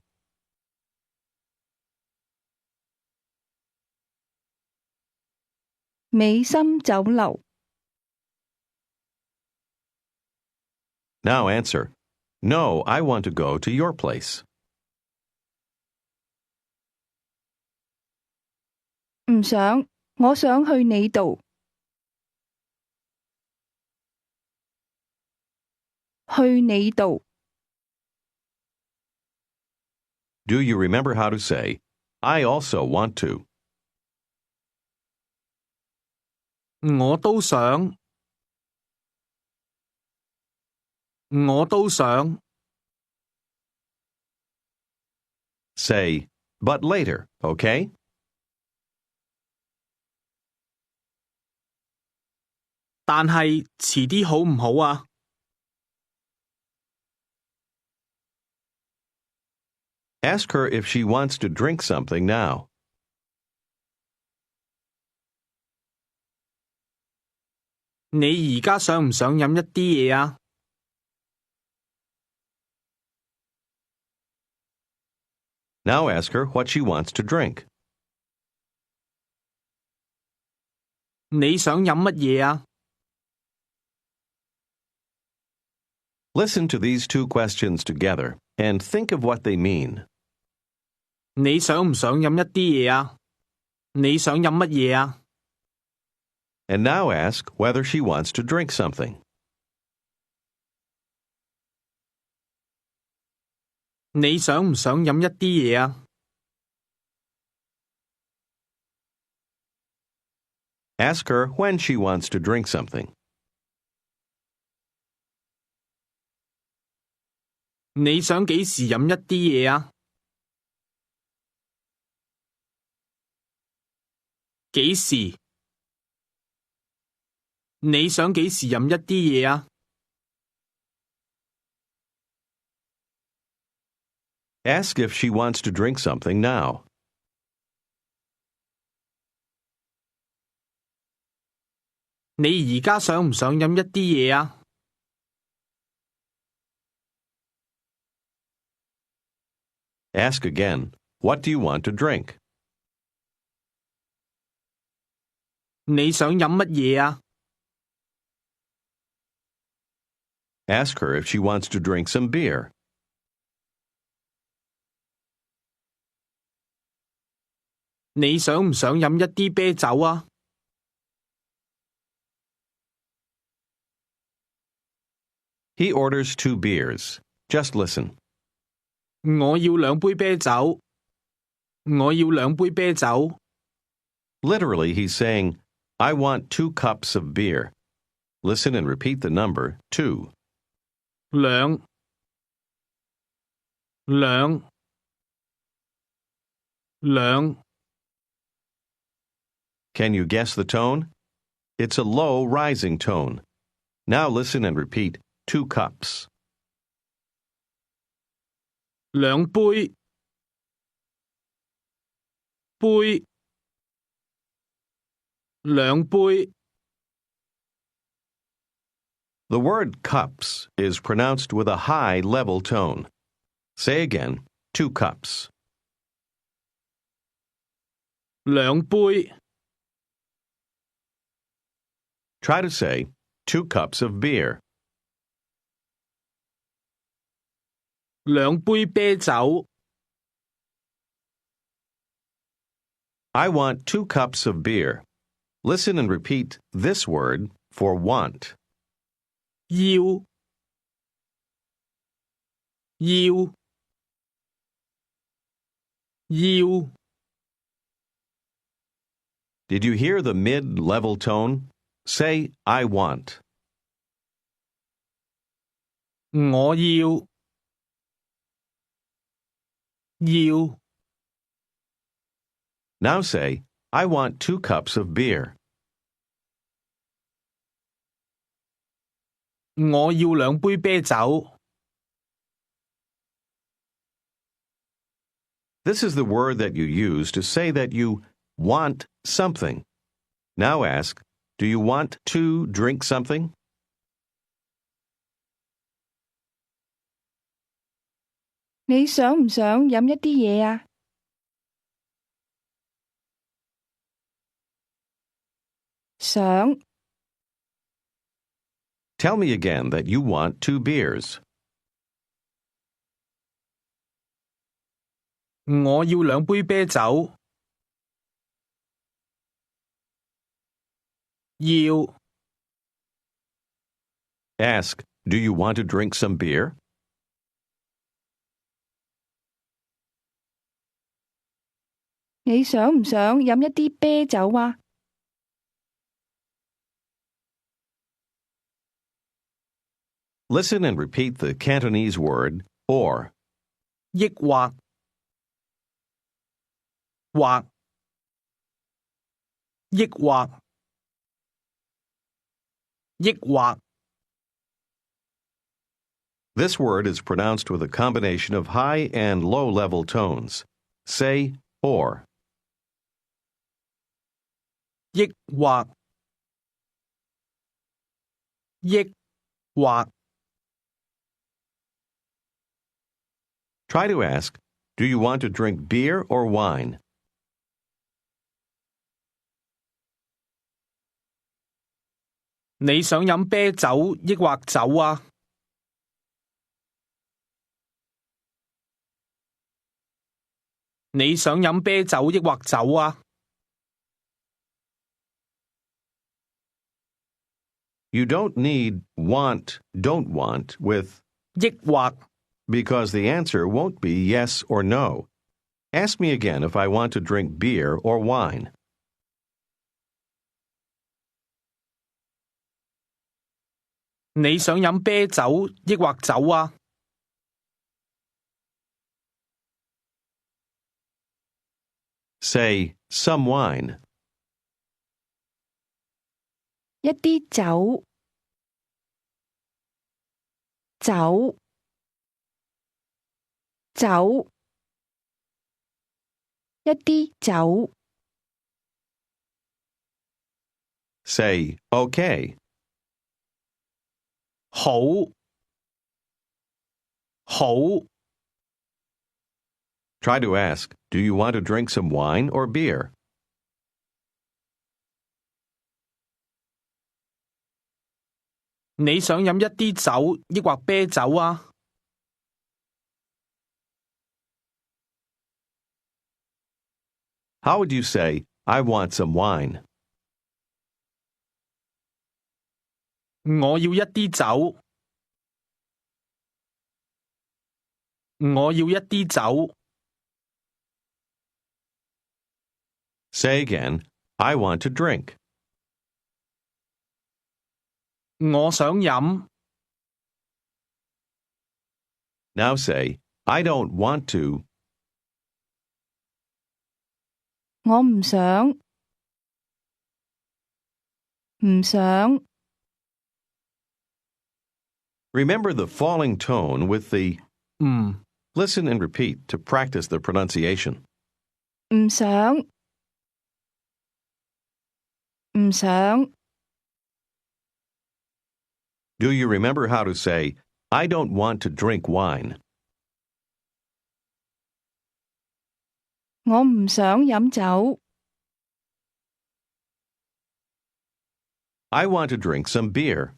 美心酒樓。 Now answer, no, I want to go to your place. 唔想，我想去你度。去你度。 Do you remember how to say, I also want to? 我都想。我都想。 Say, but later, okay? 但係遲啲好唔好啊？ Ask her if she wants to drink something now. 你而家想唔想飲一啲嘢啊？ Now ask her what she wants to drink. 你想飲乜嘢啊？ Listen to these 2 questions together and think of what they mean. 你想唔想飲一啲嘢啊？你想飲乜嘢啊？ And now ask whether she wants to drink something. 你想唔想飲一啲嘢啊？ Ask her when she wants to drink something. 你想幾時飲一啲嘢啊？幾時？你想幾時飲一啲嘢啊？ Ask if she wants to drink something now. 你而家想唔想飲一啲嘢啊？ Ask again, what do you want to drink? 你想飲乜嘢啊？ Ask her if she wants to drink some beer. 你想唔想飲一啲啤酒啊？ He orders 2 beers. Just listen. 我要兩杯啤酒。我要兩杯啤酒。 Literally, he's saying, I want 2 cups of beer. Listen and repeat the number 2. 兩兩兩 Can you guess the tone? It's a low rising tone. Now listen and repeat 2 cups. 兩杯杯兩杯 The word cups is pronounced with a high level tone. Say again, 2 cups. 兩杯 Try to say 2 cups of beer. 兩杯啤酒。 I want 2 cups of beer. Listen and repeat this word for want. 要要要 Did you hear the mid-level tone? Say, I want. 我要要 Now say, I want 2 cups of beer. 我要兩杯啤酒。 This is the word that you use to say that you want something. Now ask, do you want to drink something? 你想唔想飲一啲嘢啊？想 Tell me again that you want 2 beers. 我要兩杯啤酒。要 Ask, do you want to drink some beer? 你想唔想飲一啲啤酒啊？ Listen and repeat the Cantonese word or. 抑或或抑或抑或 This word is pronounced with a combination of high and low level tones. Say or. 抑或抑或 Try to ask, do you want to drink beer or wine? 你想飲啤酒抑或酒啊？ 你想飲啤酒抑或酒啊？ You don't need want, don't want with 抑或 because the answer won't be yes or no. Ask me again if I want to drink beer or wine. 你想飲啤酒抑或酒啊？ Say some wine. 一啲酒，酒，酒，一啲酒。Say okay. 好，好。 Try to ask, do you want to drink some wine or beer? 你想飲一啲酒抑或啤酒啊？ How would you say, I want some wine? 我要一啲酒。我要一啲酒。 Say again, I want to drink. 我想飲。 Now say, I don't want to. 我唔想，唔想。 Remember the falling tone with the 唔 listen and repeat to practice the pronunciation. 唔想，唔想。 Do you remember how to say, I don't want to drink wine? 我唔想飲酒。 I want to drink some beer.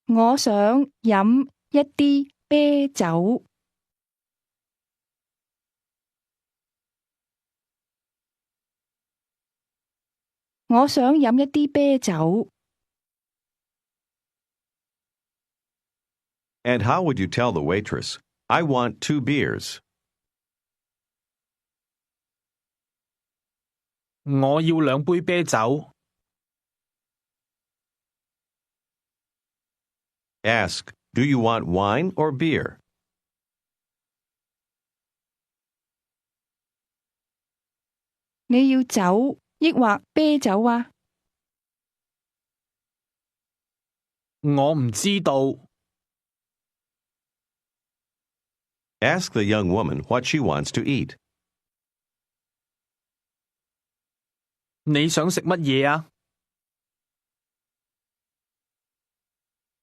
我想飲一啲啤酒。我想飲一啲啤酒。 And how would you tell the waitress, I want 2 beers? 我要兩杯啤酒。 Ask, do you want wine or beer? 你要酒抑或啤酒啊？我唔知道。 Ask the young woman what she wants to eat. 你想食乜嘢啊？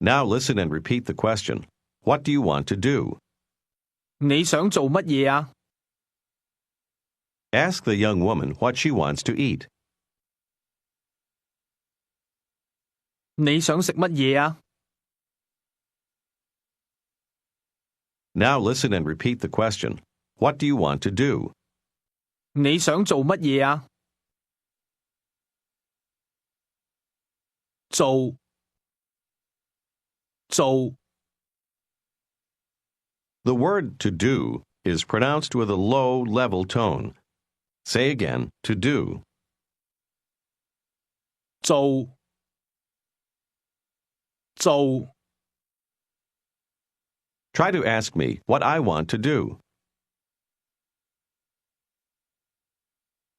Now listen and repeat the question. What do you want to do? 你想做乜嘢啊？ Ask the young woman what she wants to eat. 你想食乜嘢啊？ Now listen and repeat the question. What do you want to do? 你想做乜嘢啊？做，做。 The word to do is pronounced with a low, level tone. Say again, to do. 做，做。 Try to ask me what I want to do.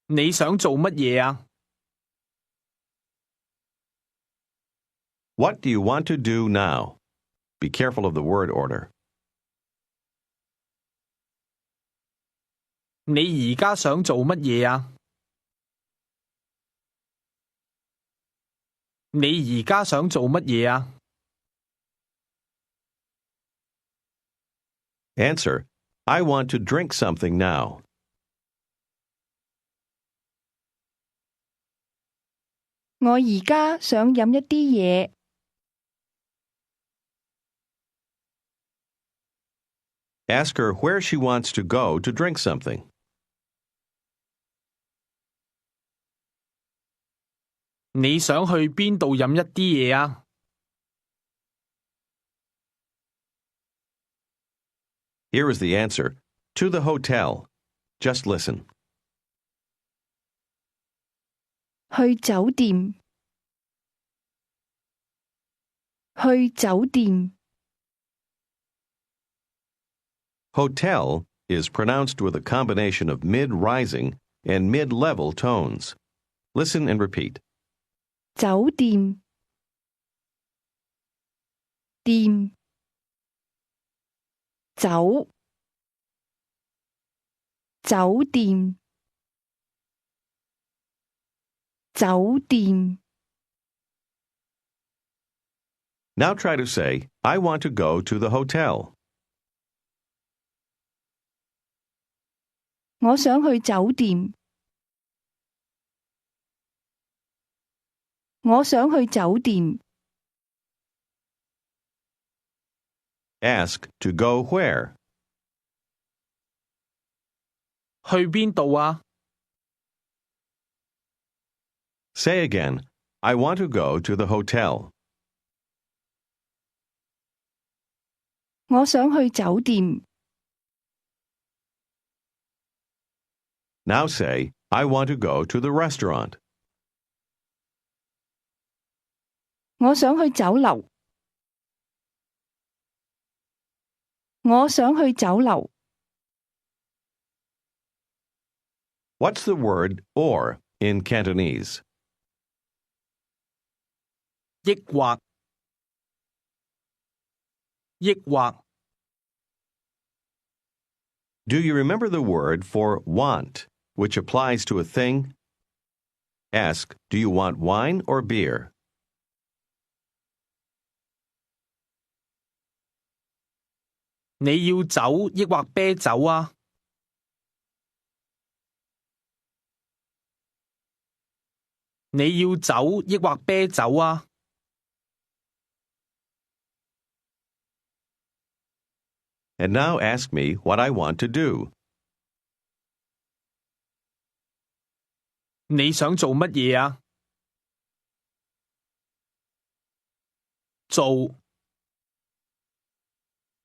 你想做乜嘢啊？ What do you want to do now? Be careful of the word order. 你而家想做乜嘢啊？你而家想做乜嘢啊？ Answer, I want to drink something now. 我而家想飲一啲嘢。Ask her where she wants to go to drink something. 你想去邊度飲一啲嘢啊？ Here is the answer. To the hotel. Just listen. 去酒店，去酒店。Hotel is pronounced with a combination of mid-rising and mid-level tones. Listen and repeat. 酒店，店，酒，酒店，酒店。Now try to say, I want to go to the hotel. 我想去酒店。我想去酒店。Ask to go where. 去邊度啊？ Say again, I want to go to the hotel. 我想去酒店。Now say, I want to go to the restaurant. 我想去酒樓。我想去酒樓。What's the word or in Cantonese? 抑或，抑或。Do you remember the word for want, which applies to a thing? Ask, do you want wine or beer? 你要酒抑或啤酒啊？你要酒抑或啤酒啊？ And now ask me what I want to do. 你想做乜嘢啊？做，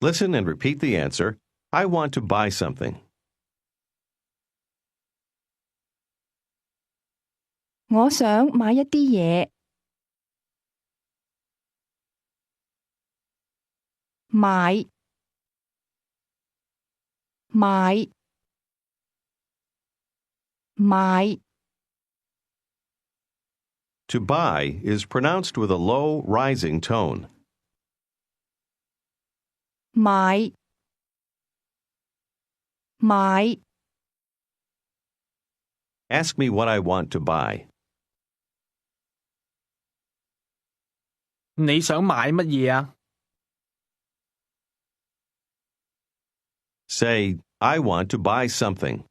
Listen and repeat the answer. I want to buy something. 我想買一啲嘢。買，買，買。To buy is pronounced with a low rising tone. 買，買。 Ask me what I want to buy. 你想買乜嘢啊？ Say, I want to buy something.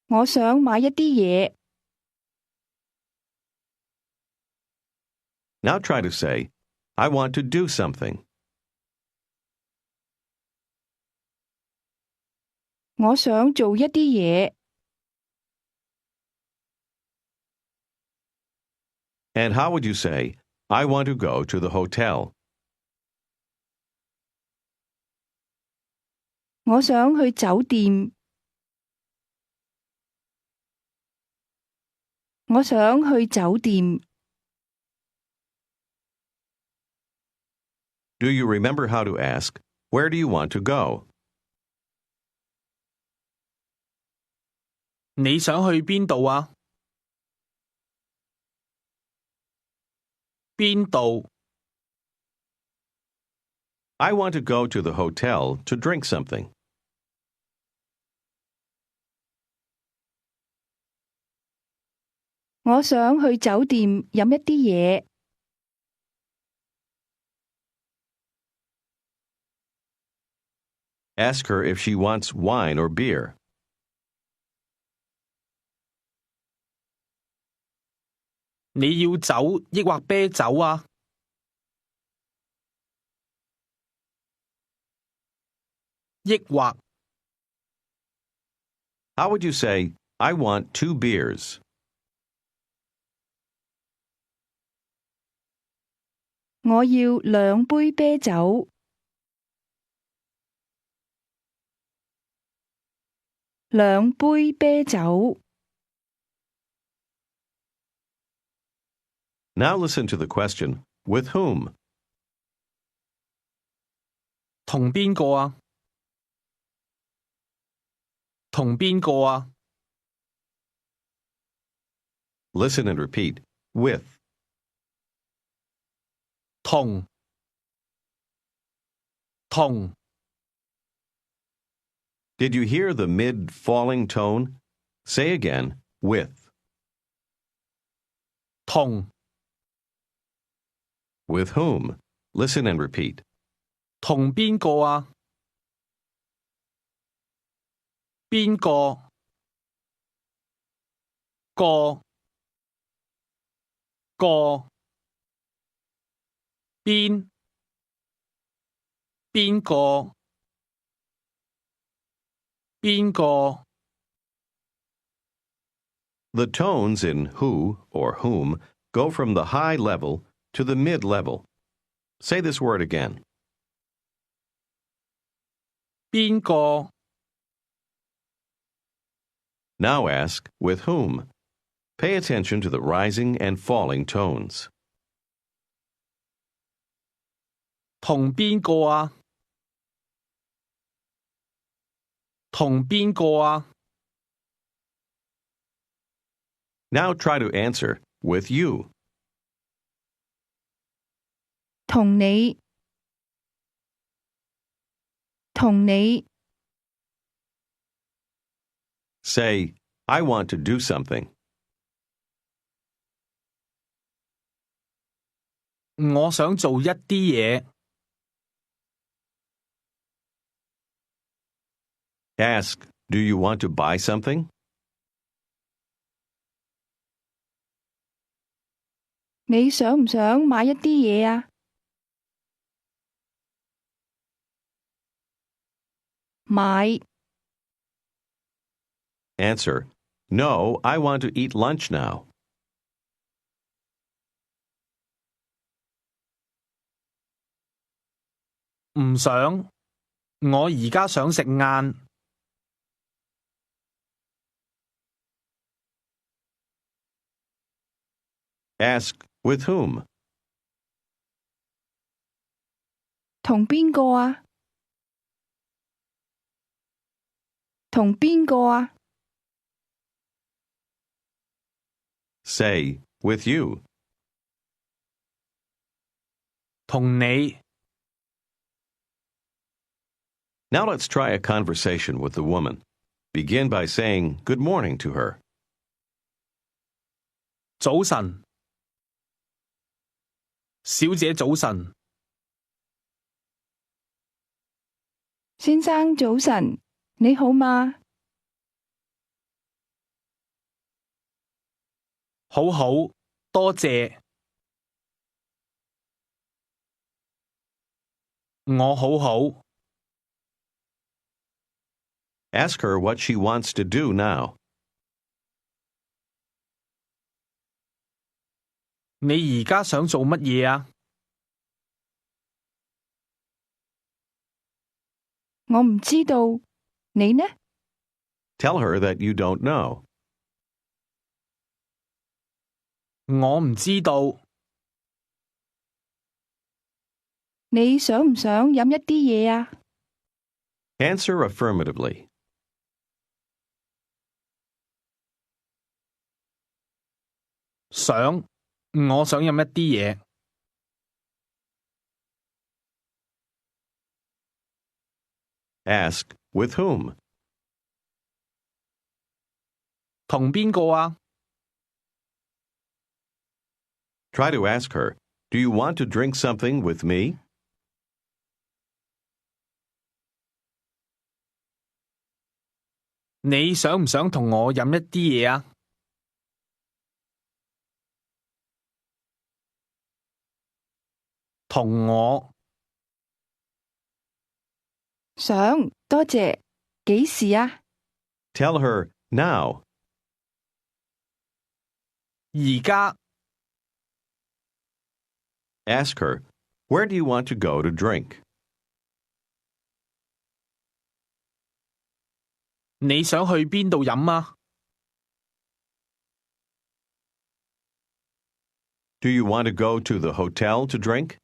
我想買一啲嘢。Now try to say, I want to do something. 我想做一啲嘢。And how would you say, I want to go to the hotel? 我想去酒店。我想去酒店。Do you remember how to ask, where do you want to go? 你想去邊度啊？邊度？ I want to go to the hotel to drink something. 我想去酒店飲一啲嘢。Ask her if she wants wine or beer. 你要酒抑或啤酒啊？抑或， How would you say, I want 2 beers? 我要2杯啤酒。兩杯啤酒。Now listen to the question, with whom? 同邊個啊？同邊個啊？ Listen and repeat, with. 同 Did you hear the mid-falling tone? Say again, with. 同 With whom? Listen and repeat. 同邊個啊？邊個個個邊邊個邊個 The tones in who or whom go from the high level to the mid level. Say this word again. 邊個 Now ask, with whom? Pay attention to the rising and falling tones. 同邊個啊？同邊個啊？ Now try to answer, with you. 同你。同你。 Say, I want to do something. 我想做一啲嘢。Ask, do you want to buy something? 你想唔想買一啲嘢啊？買。 Answer, no, I want to eat lunch now. 唔想，我而家想食晏。Ask, with whom? 同邊個啊？同邊個啊？ Say, with you. 同你。 Now let's try a conversation with the woman. Begin by saying good morning to her. 早晨，小姐早晨。先生早晨，你好嗎？好好，多謝。我好好。Ask her what she wants to do now. 你而家想做乜嘢啊？我唔知道，你呢？ Tell her that you don't know. 我唔知道。你想唔想飲一啲嘢啊？ Answer affirmatively. 想，我想飲一啲嘢。Ask, with whom? 同邊個啊？ Try to ask her, do you want to drink something with me? 你想唔想同我飲一啲嘢啊？同我。想，多謝。幾時啊？ Tell her, now. 而家。Ask her, where do you want to go to drink? 你想去邊度飲啊？ Do you want to go to the hotel to drink?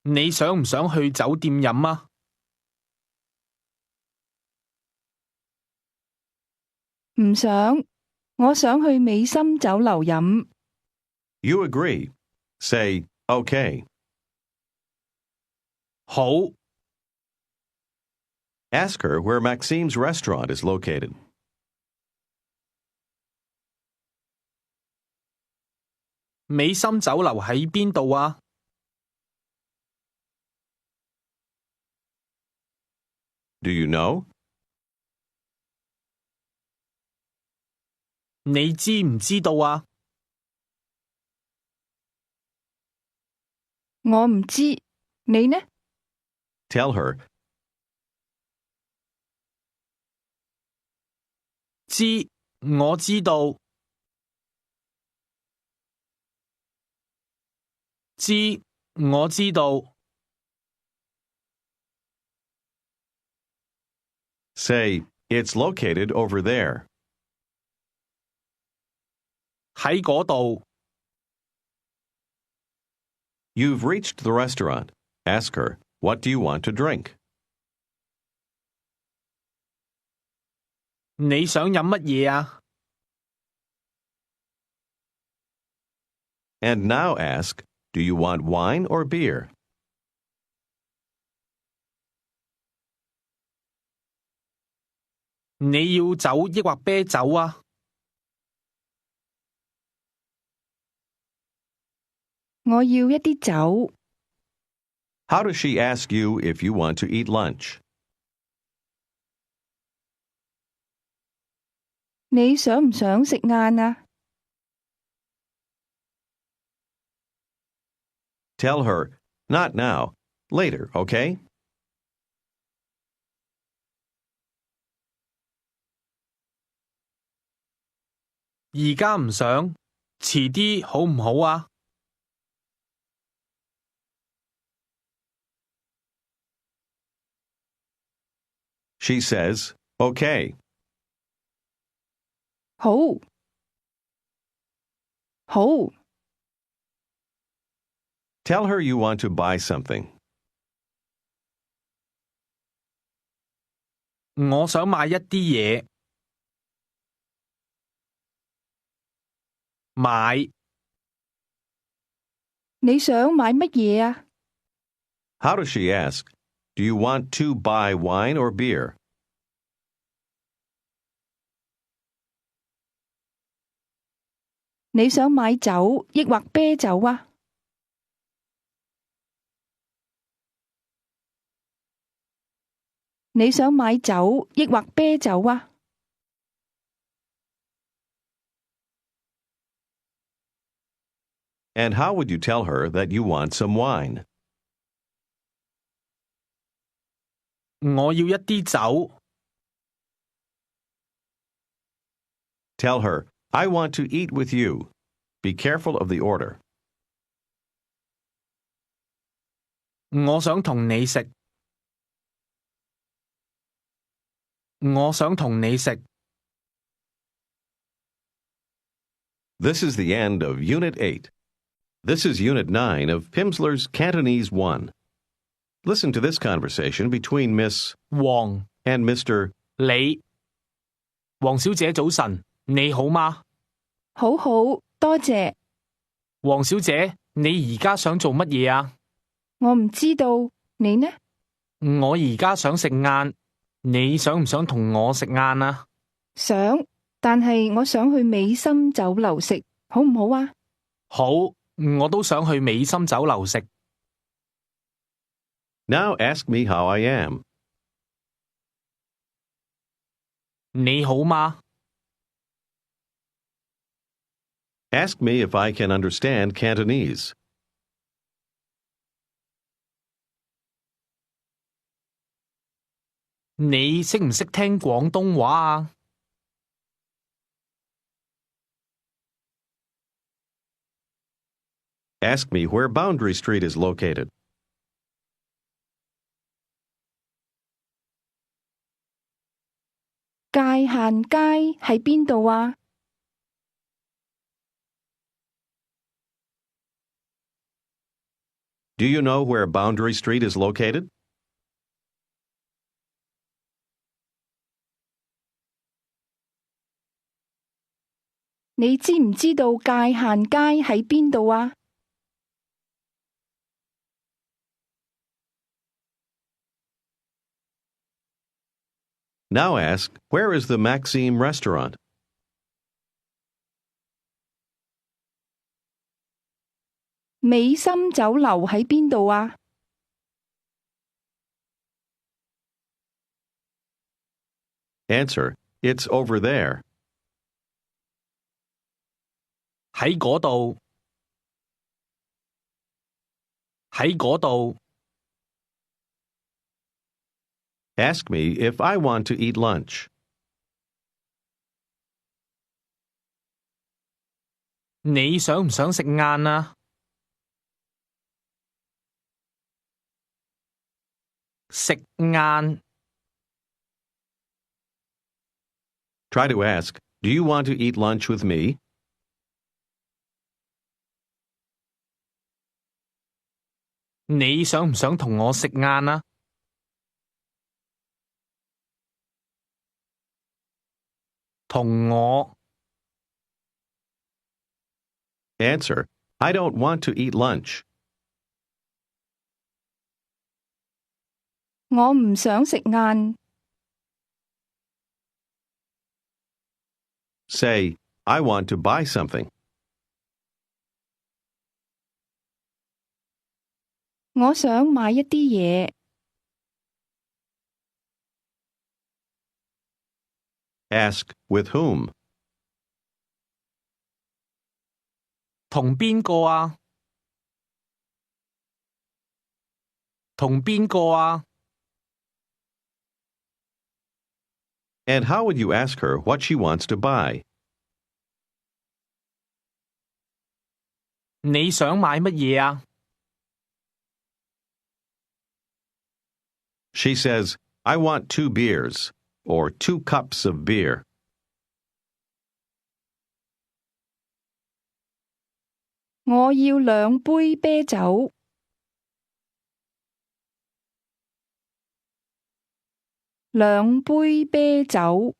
你想唔想去酒店飲啊？ 唔想，我想去美心酒樓飲。You agree. Say, okay. 好， Ask her where Maxime's restaurant is located. 美心酒樓喺邊度啊？ Do you know? 你知唔知道啊？我唔知，你呢？ Tell her, 知，我知道。知，我知道。 say, it's located over there. 喺嗰度。 You've reached the restaurant. Ask her, what do you want to drink? 你想飲乜嘢啊？ And now ask, do you want wine or beer? 你要酒抑或啤酒啊？ 我要一啲酒。 How does she ask you if you want to eat lunch? 你想唔想食晏啊？ Tell her, not now, later, okay? 而家唔想，遲啲好唔好啊？ She says, okay. 好，好， Tell her you want to buy something. 我想買一啲嘢。買，你想買乜嘢啊？ How does she ask, do you want to buy wine or beer? 你想買酒抑或啤酒啊？你想買酒抑或啤酒啊？ And how would you tell her that you want some wine? 我要一啲酒。 Tell her, I want to eat with you. Be careful of the order. 我想同你食。我想同你食。 This is the end of Unit 8. This is Unit 9 of Pimsleur's Cantonese 1. Listen to this conversation between Miss 黃 and Mr. 你，黃小姐早晨，你好嗎？好好，多謝。黃小姐，你而家想做乜嘢啊？我唔知道，你呢？我而家想食晏，你想唔想同我食晏啊？想，但係我想去美心酒樓食，好唔好啊？好，我都想去美心酒樓食。Now ask me how I am. 你好嗎？ Ask me if I can understand Cantonese. 你識唔識聽廣東話啊？ Ask me where Boundary Street is located. 界限街喺邊度啊？Do you know where Boundary Street is located?你知唔知道界限街喺邊度啊？Now ask, where is the Maxime restaurant?美心酒樓喺邊度啊？Answer, it's over there. 喺嗰度，喺嗰度。Ask me if I want to eat lunch. 你想唔想食晏啊？食晏。Try to ask, do you want to eat lunch with me? 你想唔想同我食晏啊？同我。Answer, I don't want to eat lunch. 我唔想食晏。Say, I want to buy something. 我想買一啲嘢。Ask, with whom? 同邊個啊？同邊個啊？ And how would you ask her what she wants to buy? 你想買乜嘢啊？ She says, I want 2 beers, or 2 cups of beer. 我要2杯啤酒。2杯啤酒。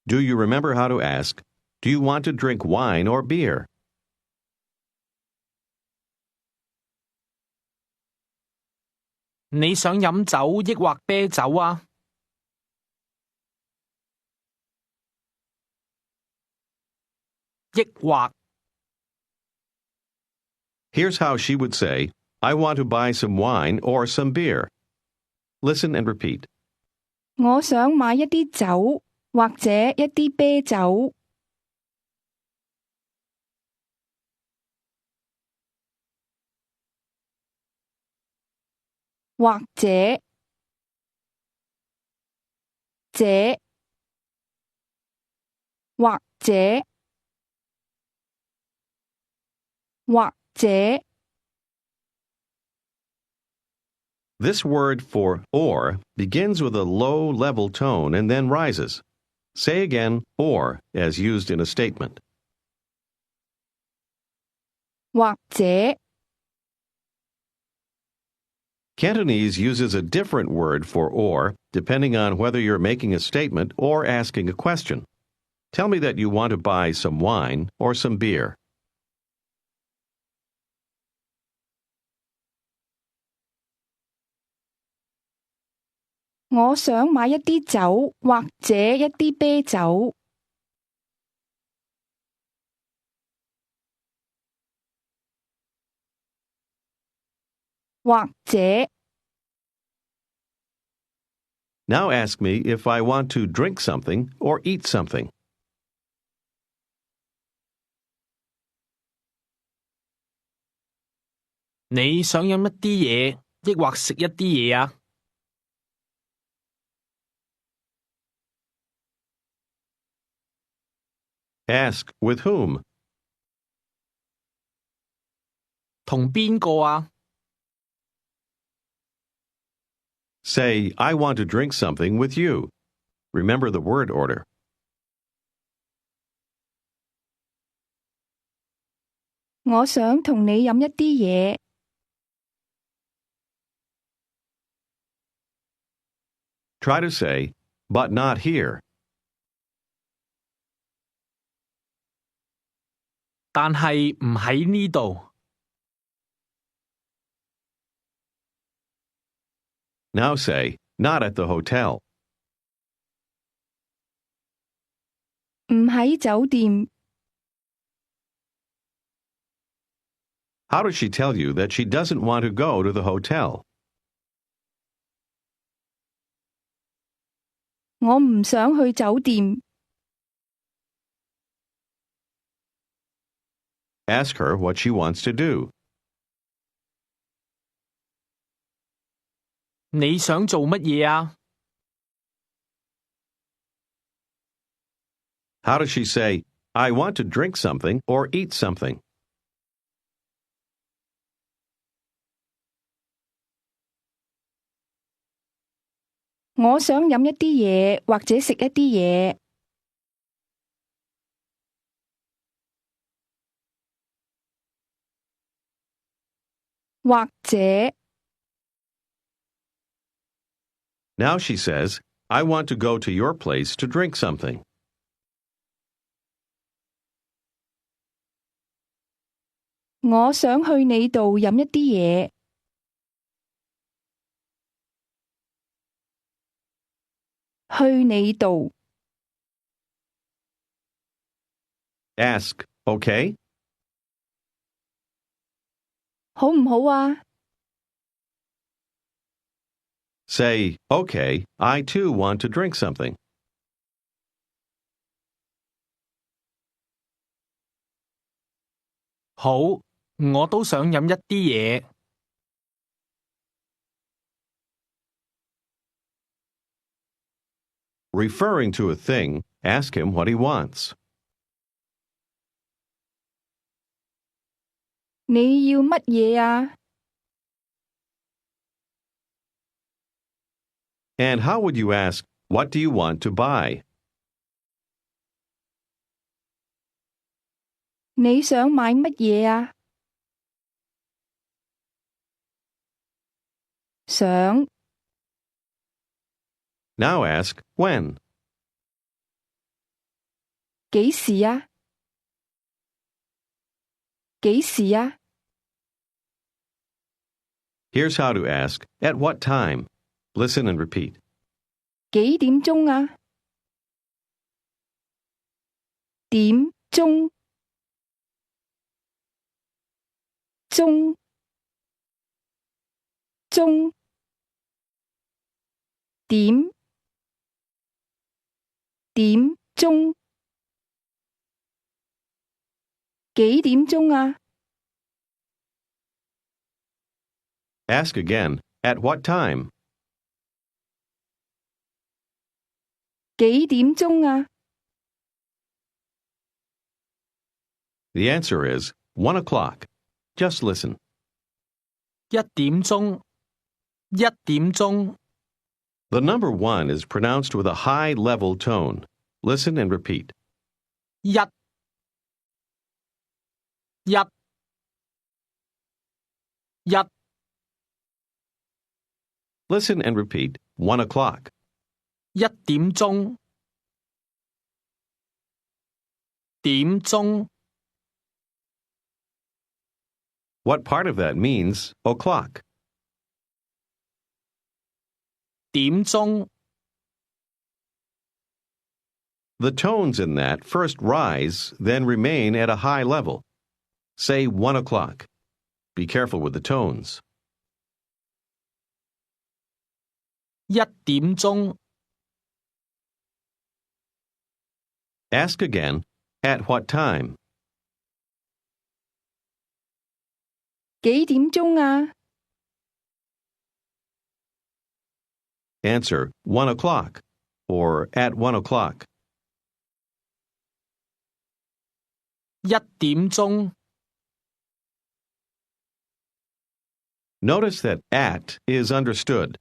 Do you remember how to ask, do you want to drink wine or beer? 你想飲酒抑或啤酒啊？抑或。 Here's how she would say, I want to buy some wine or some beer. Listen and repeat. 我想買一啲酒，或者一啲啤酒。或者，這，或者，或者。This word for or begins with a low level tone and then rises. Say again or as used in a statement. 或者。Cantonese uses a different word for or depending on whether you're making a statement or asking a question. Tell me that you want to buy some wine or some beer. 我想買一啲酒，或者一啲啤酒。或者。Now ask me if I want to drink something or eat something. 你想飲一啲嘢，抑或食一啲嘢啊？ Ask with whom. 同邊個啊？ Say, I want to drink something with you. Remember the word order.「我想同你飲一啲嘢。」 Try to say, but not here. 但係唔喺呢度。Now say, not at the hotel. 唔喺酒店。 How does she tell you that she doesn't want to go to the hotel? 我唔想去酒店。 Ask her what she wants to do. 你想做乜嘢啊？ How does she say, I want to drink something or eat something? 我想飲一啲嘢或者食一啲嘢。或者 Now she says, I want to go to your place to drink something. 我想去你度飲一啲嘢。去你度 Ask, okay? 好唔好啊？ Say, okay, I too want to drink something. 好，我都想飲一啲嘢。Referring to a thing, ask him what he wants. 你要乜嘢啊？ And how would you ask, what do you want to buy? 你想買乜嘢啊？想 Now ask, when? 幾時啊？幾時啊？ Here's how to ask, at what time? Listen and repeat. 幾點鐘啊？點鐘鐘鐘點點鐘幾點鐘啊？ Ask again, at what time? 幾點鐘啊？ The answer is 1 o'clock. Just listen. 一點鐘，一點鐘。The number 1 is pronounced with a high level tone. Listen and repeat. 一，一，一。 Listen and repeat 1 o'clock. 一點鐘，點鐘。 What part of that means o'clock? 點鐘。 The tones in that first rise, then remain at a high level. Say 1 o'clock. Be careful with the tones. 一點鐘。 Ask again, at what time? 幾點鐘啊？ Answer 1 o'clock or at 1 o'clock. 一點鐘。 Notice that at is understood.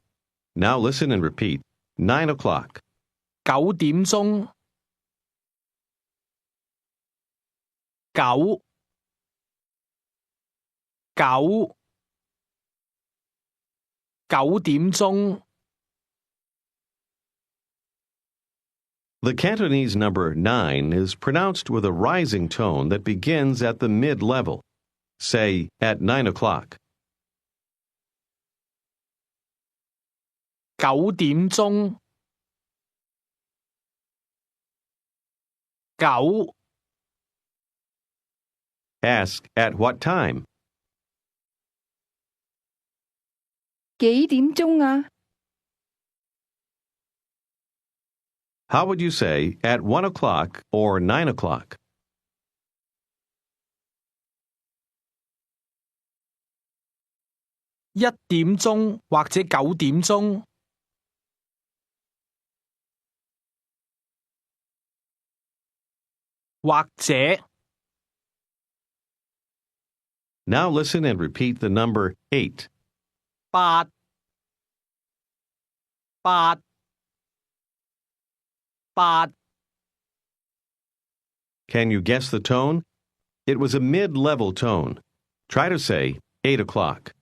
Now listen and repeat. 9 o'clock. 9點鐘，九九點鐘， The Cantonese number 9 is pronounced with a rising tone that begins at the mid-level. Say, at 9 o'clock. 9點鐘，九 Ask, at what time? 幾點鐘啊？ How would you say at 1 o'clock or 9 o'clock? 1點鐘或者9點鐘，或者 Now listen and repeat the number 8. 8八八 Can you guess the tone? It was a mid-level tone. Try to say 8 o'clock.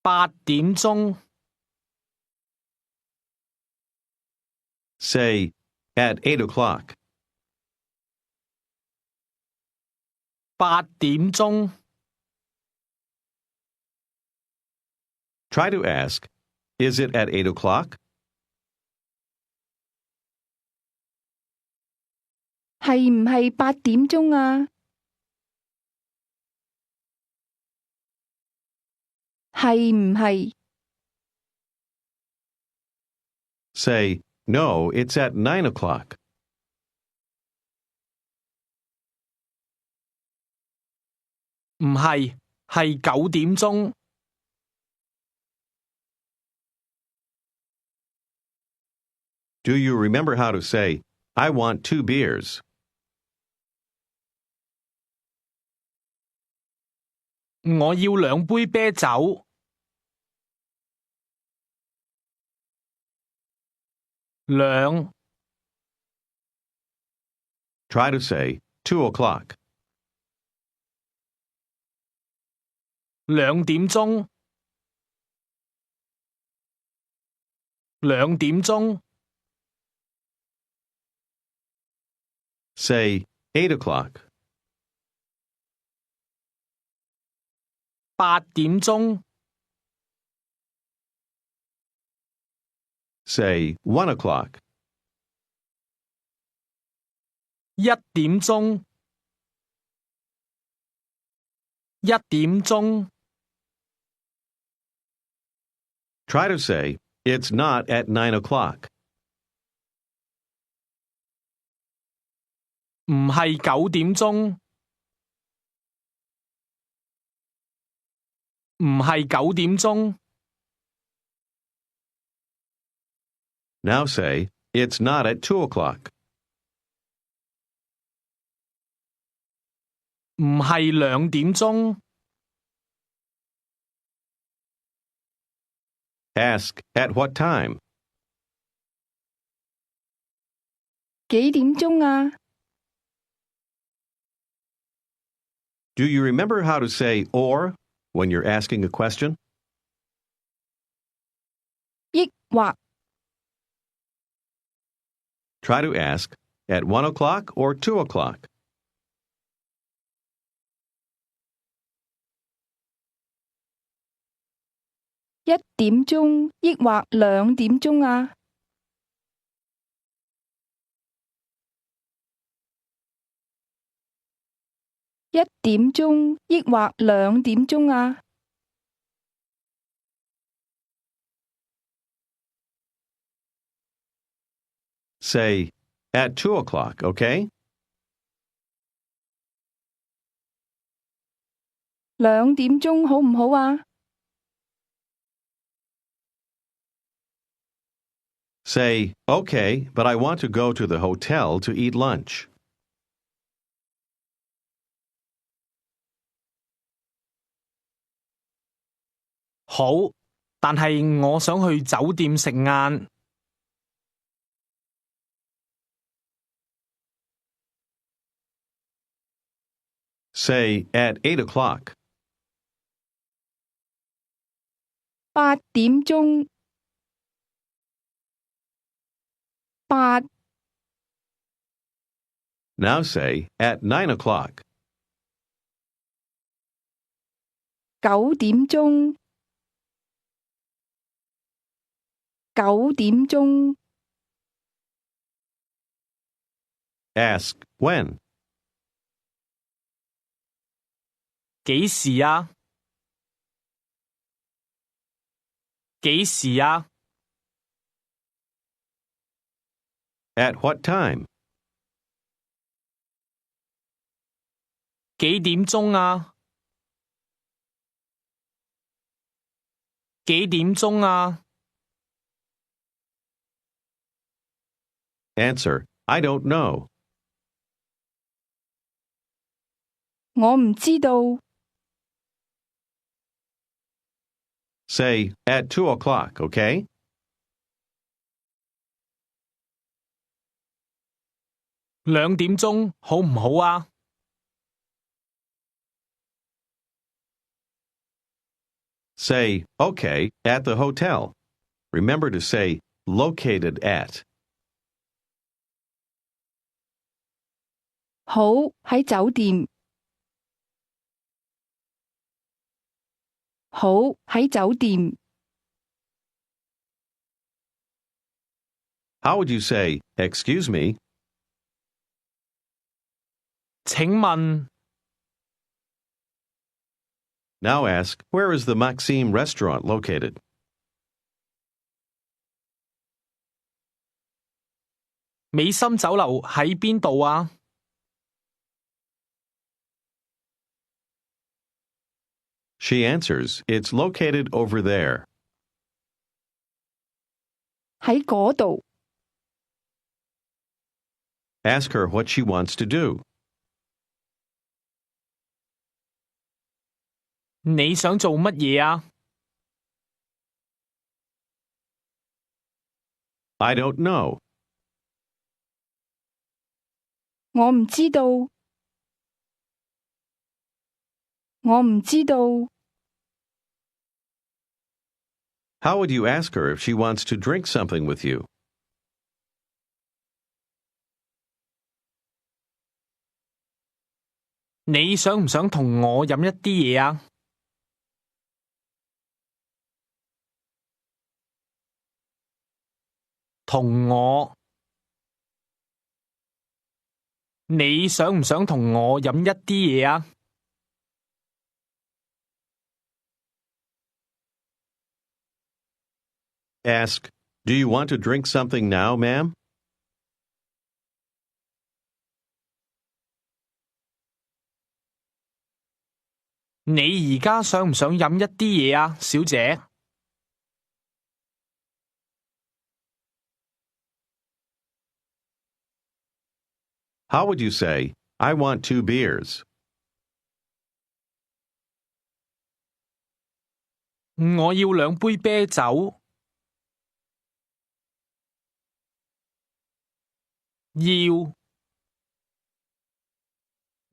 8點鐘， Say, at 8 o'clock. 8點鐘， Try to ask, is it at 8 o'clock? 係唔係8點鐘啊？係唔係？ Say, no, it's at 9 o'clock. 唔係，係9點鐘。Do you remember how to say, I want 2 beers? 我要2杯啤酒。兩 Try to say 2 o'clock. 2點鐘，2點鐘， Say 8 o'clock. 8點鐘， Say 1 o'clock. 1點鐘， 1點鐘。 Try to say, it's not at 9 o'clock. 唔係9點鐘，唔係9點鐘。 Now say, it's not at 2 o'clock. 唔係2點鐘。 Ask, at what time? 幾點鐘啊？ Do you remember how to say or when you're asking a question? 抑或 Try to ask, at 1 o'clock or 2 o'clock? 1點鐘抑或2點鐘啊？ 1點鐘抑或2點鐘啊？ Say, at 2 o'clock, okay? 2點鐘好唔好啊？ Say, okay, but I want to go to the hotel to eat lunch. 好好，但係我想去酒店食晏。Say, at 8 o'clock. 8點鐘。8 Now say, at 9 o'clock. 9點鐘。9點鐘。Ask, when. 幾時啊？幾時啊？ At what time? 幾點鐘啊？幾點鐘啊？ Answer, I don't know. 我唔知道。Say, at 2 o'clock, okay? 2點鐘好唔好啊？ Say, okay, at the hotel. Remember to say, located at. 好，喺酒店。好，喺酒店。How would you say, excuse me? 請問 Now ask, where is the Maxime restaurant located? 美心酒樓喺邊度啊？ She answers, it's located over there. 喺嗰度。Ask her what she wants to do. 你想做乜嘢啊？ I don't know. 我唔知道。我唔知道。How would you ask her if she wants to drink something with you? 你想唔想同我飲一啲嘢啊？同我。你想唔想同我飲一啲嘢啊？ Ask, do you want to drink something now, ma'am? 你而家想唔想飲一啲嘢啊，小姐？ How would you say, I want 2 beers? 我要2杯啤酒。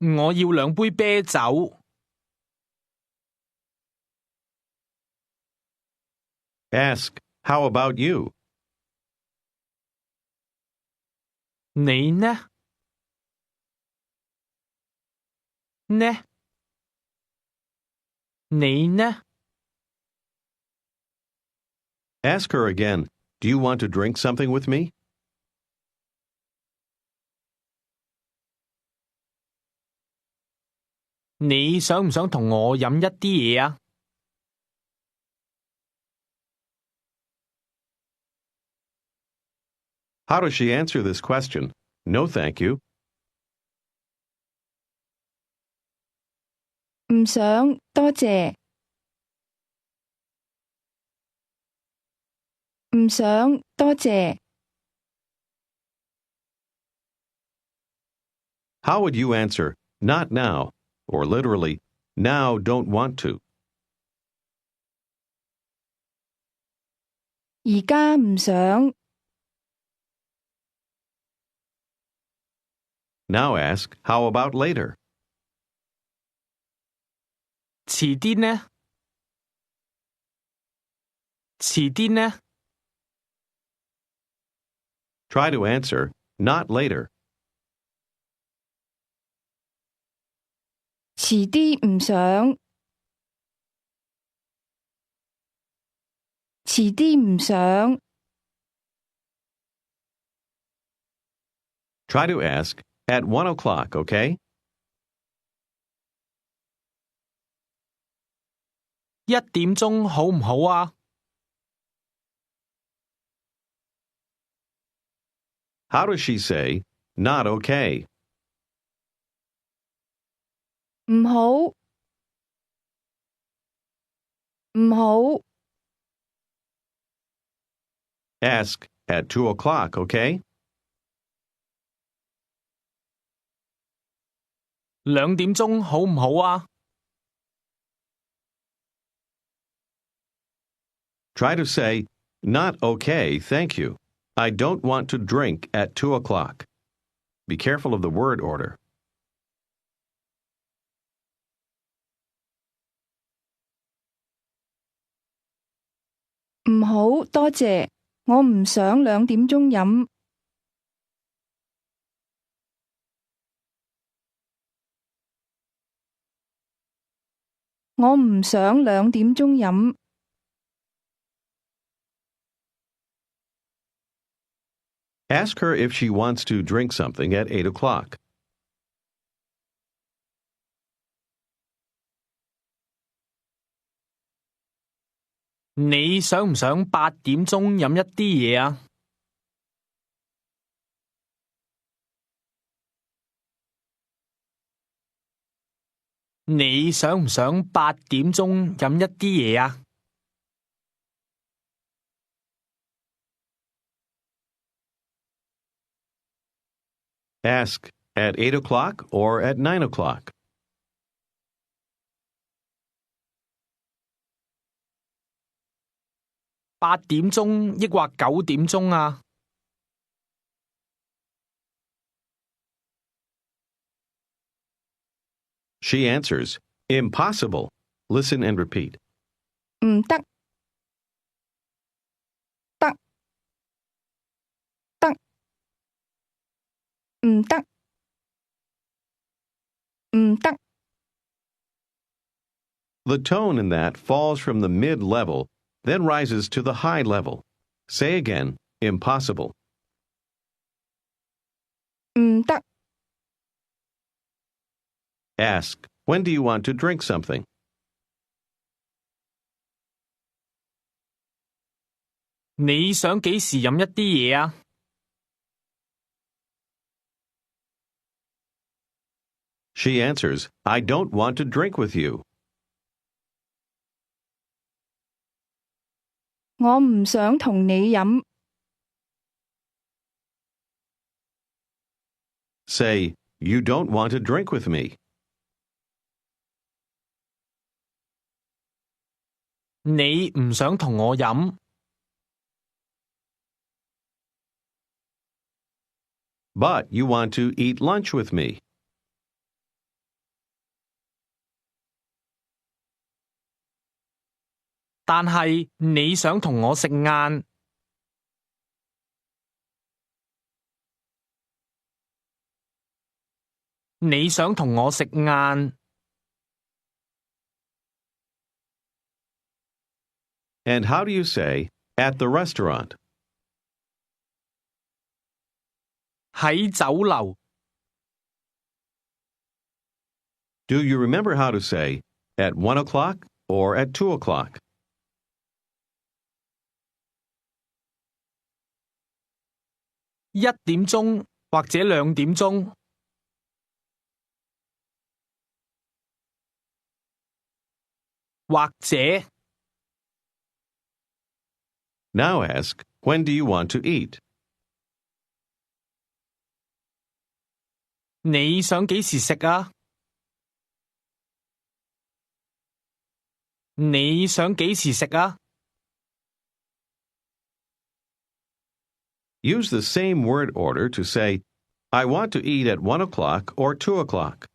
我要2杯啤酒。Ask, how about you? 你呢？呢？你呢？ Ask her again, do you want to drink something with me? 你想唔想同我飲一啲嘢啊？ How does she answer this question? No, thank you. 唔想，多謝。唔想，多謝。How would you answer, not now, or literally, now don't want to? 而家唔想。Now ask, how about later? 遲啲呢？遲啲呢？ Try to answer, not later. 遲啲唔想。遲啲唔想。Try to ask, at 1 o'clock, okay? 1點鐘好唔好啊？ How does she say, not okay? 唔好。唔好。Ask, at 2 o'clock, okay? 2點鐘好唔好啊？ Try to say, not okay, thank you. I don't want to drink at 2 o'clock. Be careful of the word order. 唔好，多謝。我唔想2點鐘飲。我唔想2點鐘飲。Ask her if she wants to drink something at 8 o'clock. 你想唔想8點鐘飲一啲嘢啊？你想唔想8點鐘飲一啲嘢啊？ Ask, at 8 o'clock or at 9 o'clock? 8點鐘抑或9點鐘啊？ She answers, impossible. Listen and repeat. 唔得。得。得。唔得。唔得。 The tone in that falls from the mid-level, then rises to the high level. Say again, impossible. 唔得。 Ask, when do you want to drink something? 你想幾時飲一啲嘢啊？ She answers, I don't want to drink with you. 我唔想同你飲。Say, you don't want to drink with me. 你唔想同我飲。 But you want to eat lunch with me. 但係你想同我食晏。你想同我食晏。 And how do you say, at the restaurant? 喺酒樓。 Do you remember how to say, at 1 o'clock or at 2 o'clock? 1點鐘或者2點鐘。或者。 Now ask, when do you want to eat? 你想幾時食啊？你想幾時食啊？ Use the same word order to say, I want to eat at 1 o'clock or 2 o'clock.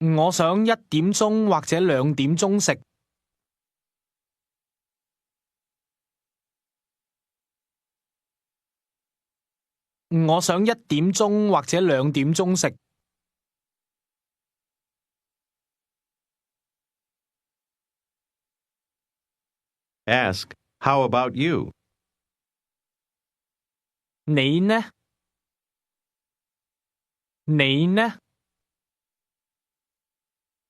我想1點鐘或者2點鐘食。我想1點鐘或者2點鐘食。Ask, how about you? 你呢？你呢？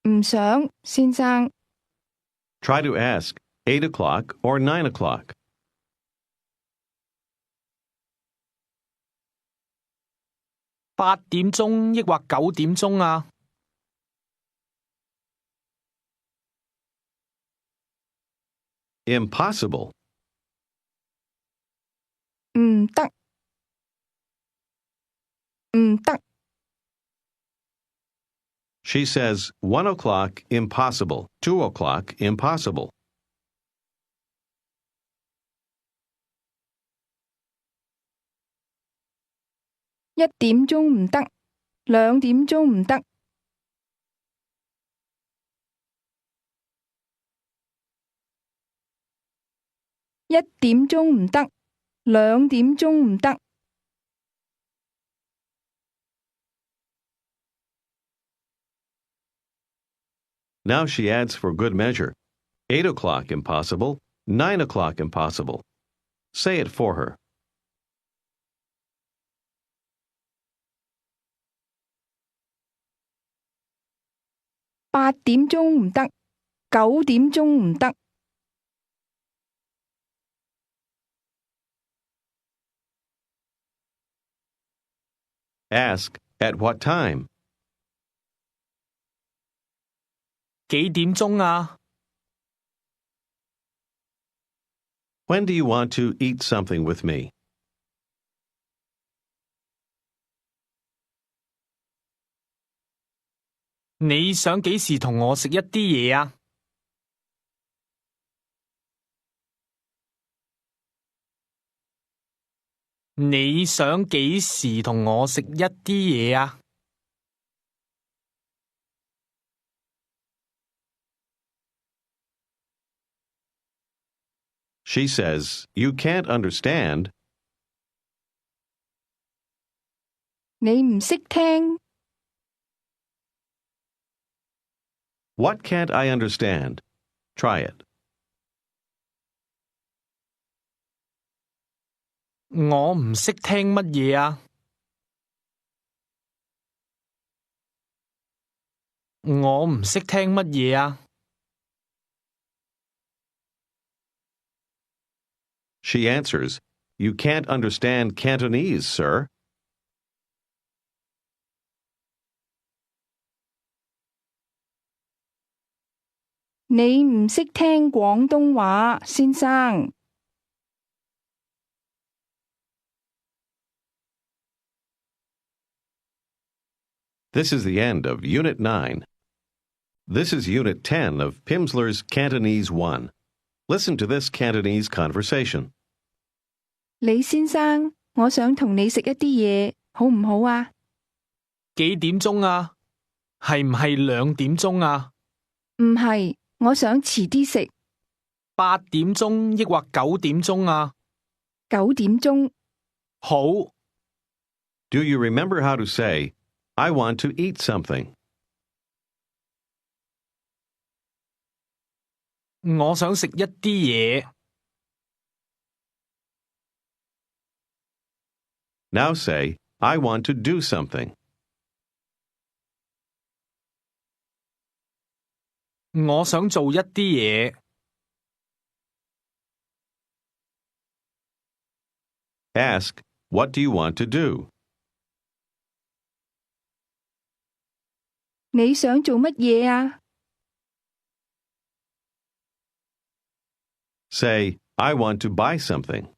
唔想，先生。Try to ask 8 o'clock or 9 o'clock. 8點鐘抑或9點鐘啊？Impossible. 唔得，唔得。She says 1 o'clock impossible, 2 o'clock impossible. 1點鐘唔得，2點鐘唔得。1點鐘唔得，2點鐘唔得。Now she adds for good measure. 8 o'clock impossible, 9 o'clock impossible. Say it for her. 8點鐘唔得，9點鐘唔得。Ask, at what time? 幾點鐘啊？ When do you want to eat something with me? 你想幾時同我食一啲嘢啊？你想幾時同我食一啲嘢啊？ She says, you can't understand. 你唔識聽， What can't I understand? Try it. 我唔識聽乜嘢啊？我唔識聽乜嘢啊？ She answers, you can't understand Cantonese, sir. 你唔識聽廣東話，先生。This is the end of Unit 9. This is Unit 10 of Pimsleur's Cantonese 1. Listen to this Cantonese conversation. 李先生，我想同你食一啲嘢，好唔好啊？幾點鐘啊？係唔係2點鐘啊？唔係，我想遲啲食。8點鐘抑或9點鐘啊？ 9點鐘。好， Do you remember how to say, I want to eat something? 我想食一啲嘢。Now say, I want to do something. 我想做一啲嘢。Ask, what do you want to do? 你想做乜嘢啊？ Say, I want to buy something.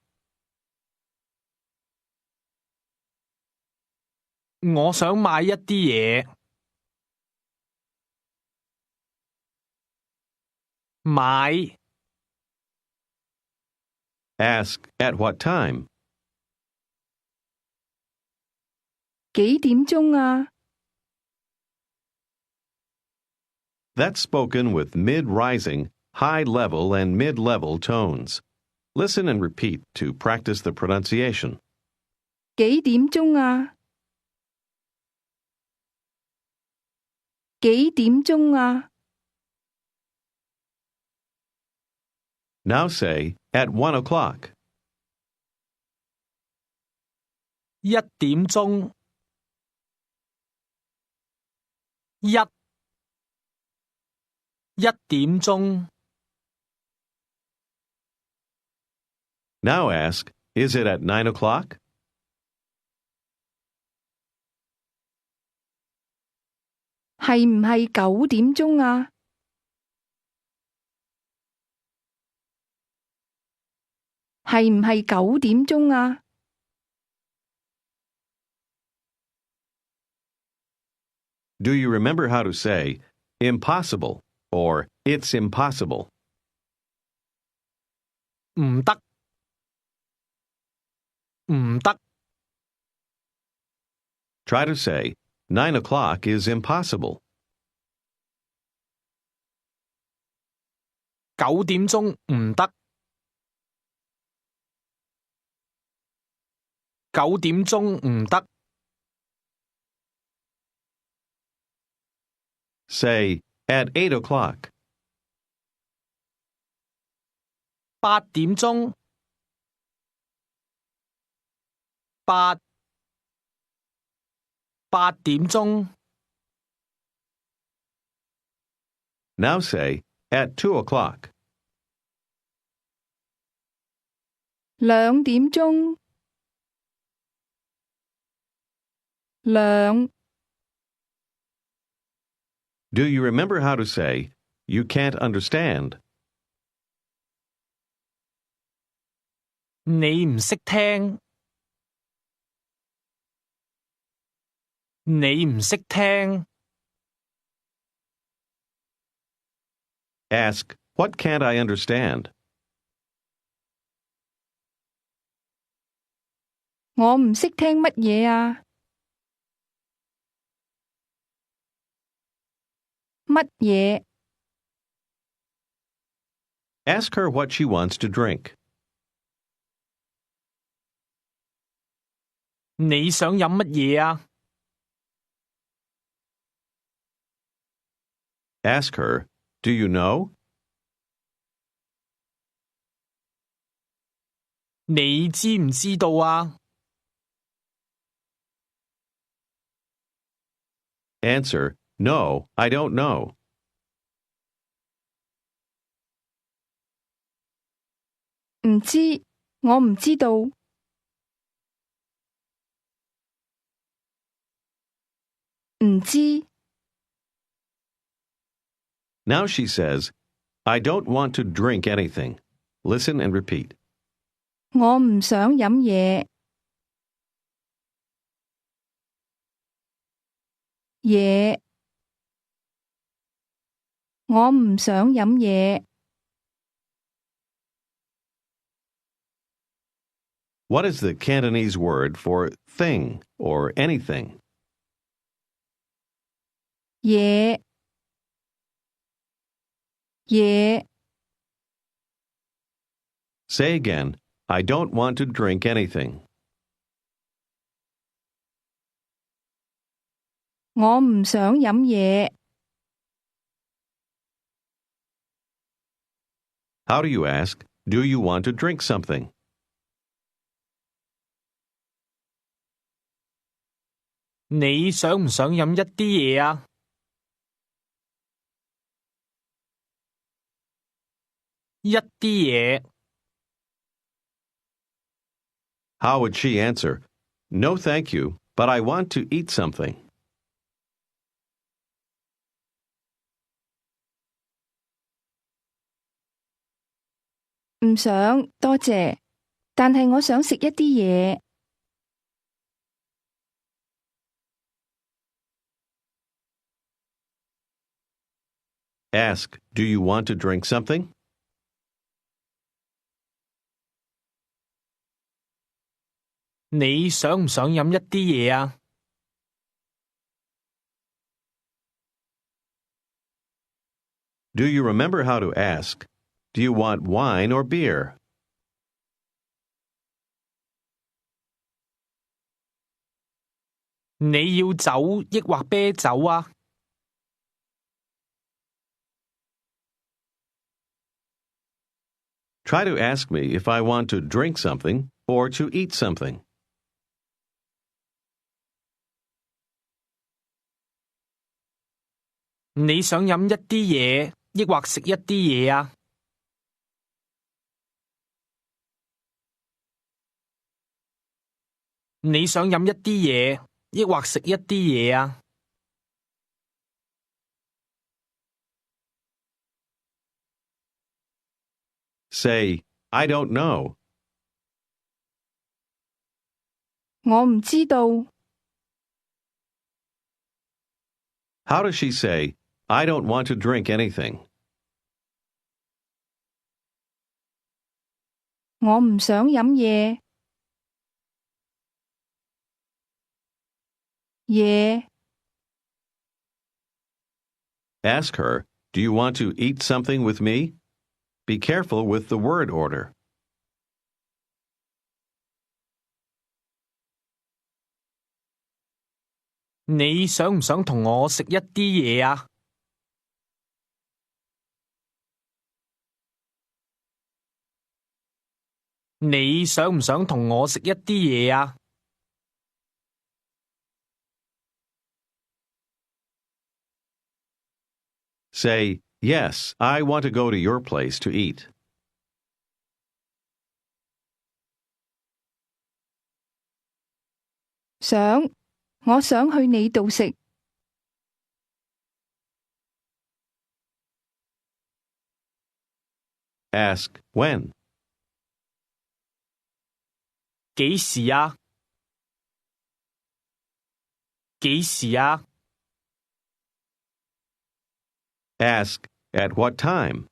我想買一啲嘢。買 Ask at what time. 幾點鐘啊？ That's spoken with mid-rising, high-level, and mid-level tones. Listen and repeat to practice the pronunciation. 幾點鐘啊？幾點鐘啊？ Now say, at 1 o'clock. 1點鐘1點鐘 Now ask, is it at 9 o'clock? 係唔係9點鐘啊？係唔係9點鐘啊？ Do you remember how to say, impossible, or it's impossible? 唔得唔得 Try to say, 9 o'clock is impossible. 9點鐘唔得9點鐘唔得 Say, at 8 o'clock. 8點鐘8點鐘 Now say, at 2 o'clock. 2點鐘2 Do you remember how to say, you can't understand? 你唔識聽你唔識聽 Ask, what can't I understand? 我唔識聽乜嘢啊？乜嘢？ Ask her what she wants to drink. 你想飲乜嘢啊？ Ask her, do you know? 你知唔知道啊？ Answer, no, I don't know. 唔知，我唔知道。唔知。 Now she says, I don't want to drink anything. Listen and repeat. 我唔想飲嘢。嘢。我唔想飲嘢。 What is the Cantonese word for thing or anything? 嘢。嘢。 Say again, I don't want to drink anything. 我唔想飲嘢。 How do you ask, do you want to drink something? 你想唔想飲一啲嘢啊？一啲嘢 How would she answer? No, thank you, but I want to eat something. 唔想，多謝。但係我想食一啲嘢。Ask, do you want to drink something?你想唔想飲一啲嘢啊？Do you remember how to ask, do you want wine or beer? 你要酒抑或啤酒啊？ Try to ask me if I want to drink something or to eat something. 你想飲一啲嘢抑或食一啲嘢啊？你想飲一啲嘢抑或食一啲嘢啊？ Say, I don't know. 我唔知道。 How does she say, I don't want to drink anything? 我唔想飲嘢。嘢。 Ask her, do you want to eat something with me? Be careful with the word order. 你想唔想同我食一啲嘢啊？你想唔想同我食一啲嘢啊？ Say, yes, I want to go to your place to eat. 我想去你度食。Ask, when? 幾時啊？幾時啊？ Ask, at what time?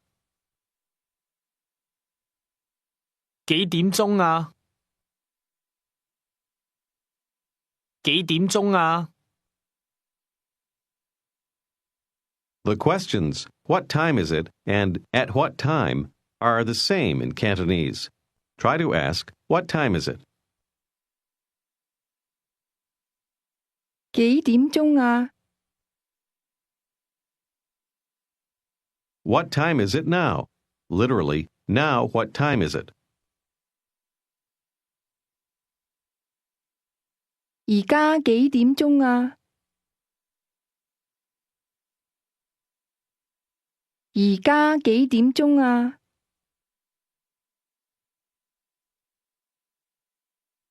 幾點鐘啊？幾點鐘啊？ The questions, what time is it, and at what time, are the same in Cantonese. Try to ask, what time is it? 幾點鐘啊？ What time is it now? Literally, now what time is it? 而家幾點鐘啊？而家幾點鐘啊？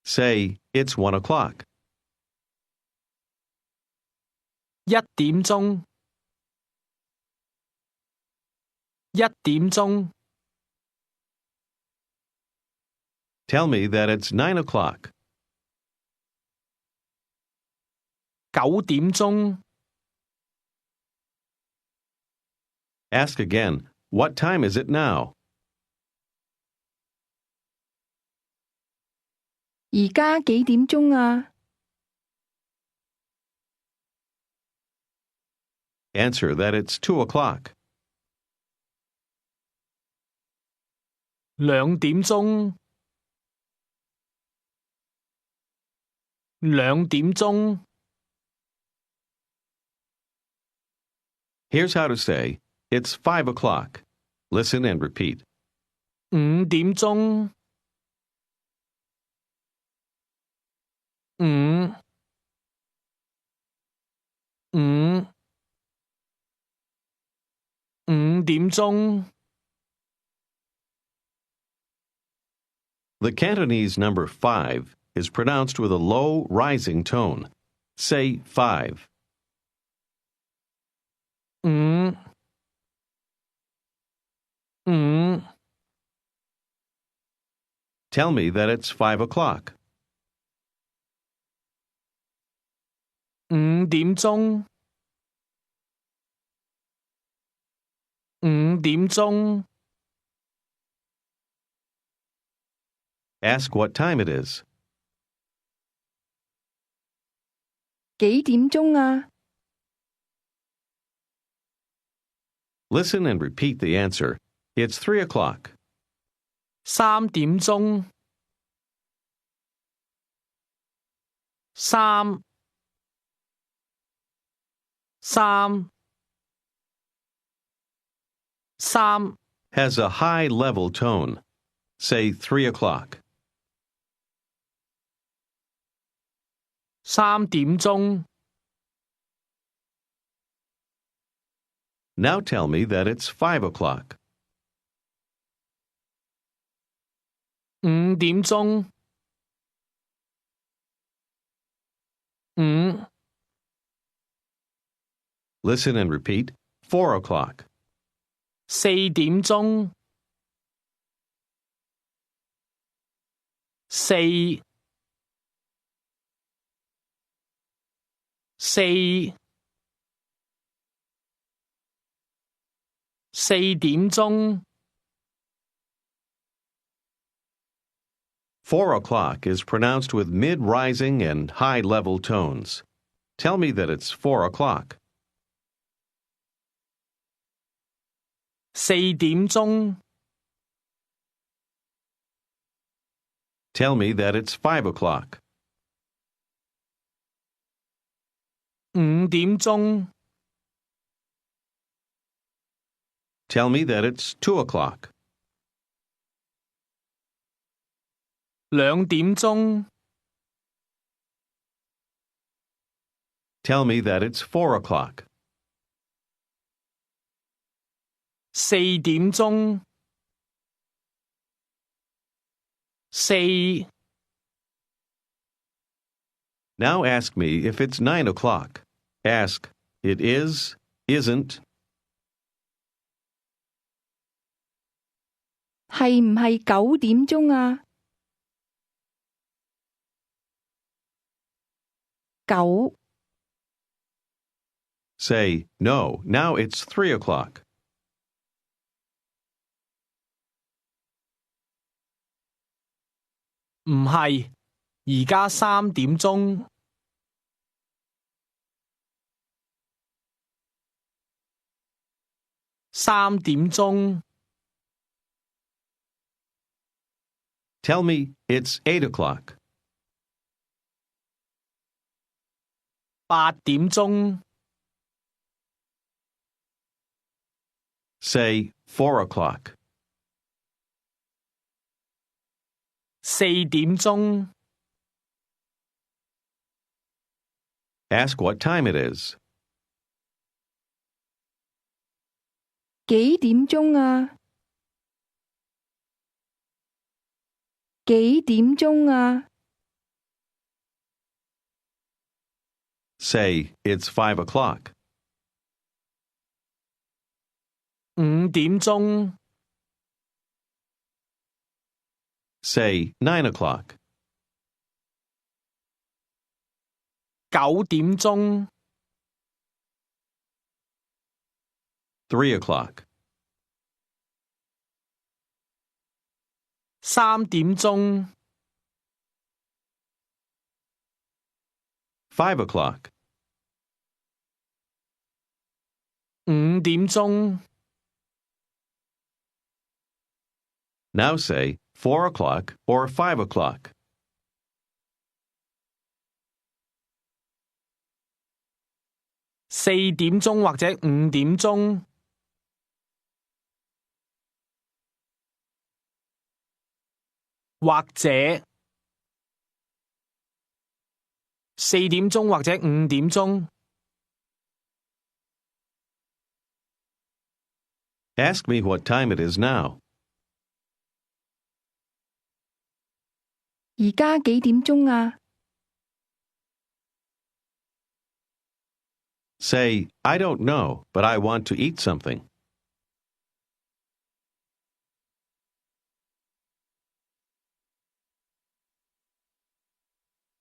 Say, it's 1 o'clock. 一點鐘。一點鐘。 Tell me that it's 9 o'clock. 9點鐘。 Ask again, what time is it now? 而家幾點鐘啊？ Answer that it's 2 o'clock. 2點鐘。2點鐘。 Here's how to say, it's 5 o'clock. Listen and repeat. 5點鐘。5點鐘。 The Cantonese number 5 is pronounced with a low, rising tone. Say 5. 5 Tell me that it's 5 o'clock. 5點鐘。2點鐘。Ask what time it is. 幾點鐘啊？ Listen and repeat the answer. It's 3 o'clock. 3點鐘。三Has a high level tone. Say 3 o'clock. 3點鐘。Now tell me that it's 5 o'clock. 5點鐘。5 Listen and repeat. 4 o'clock. 4點鐘。四點鐘。4 o'clock is pronounced with mid-rising and high-level tones. Tell me that it's 4 o'clock. 4點鐘。Tell me that it's 5 o'clock. 5點鐘。Tell me that it's 2 o'clock. 2點鐘。Tell me that it's 4 o'clock. 4點鐘。Now ask me if it's 9 o'clock. Ask, it is, isn't. 係唔係9點鐘啊？9 Say, no, now it's 3 o'clock. 唔係，而家3點鐘。3點鐘。Tell me it's 8 o'clock. 8點鐘。Say 4 o'clock. 4點鐘。Ask what time it is. 幾點鐘啊？幾點鐘啊？ Say, it's 5 o'clock. 5點鐘。Say, 9 o'clock. 9點鐘。 3 o'clock. 3點鐘。 5 o'clock. 5點鐘。 Now say 4 o'clock or 5 o'clock. 4點鐘或者5點鐘。或者4點鐘或者5點鐘。 Ask me what time it is now. 而家幾點鐘啊？ Say, I don't know, but I want to eat something.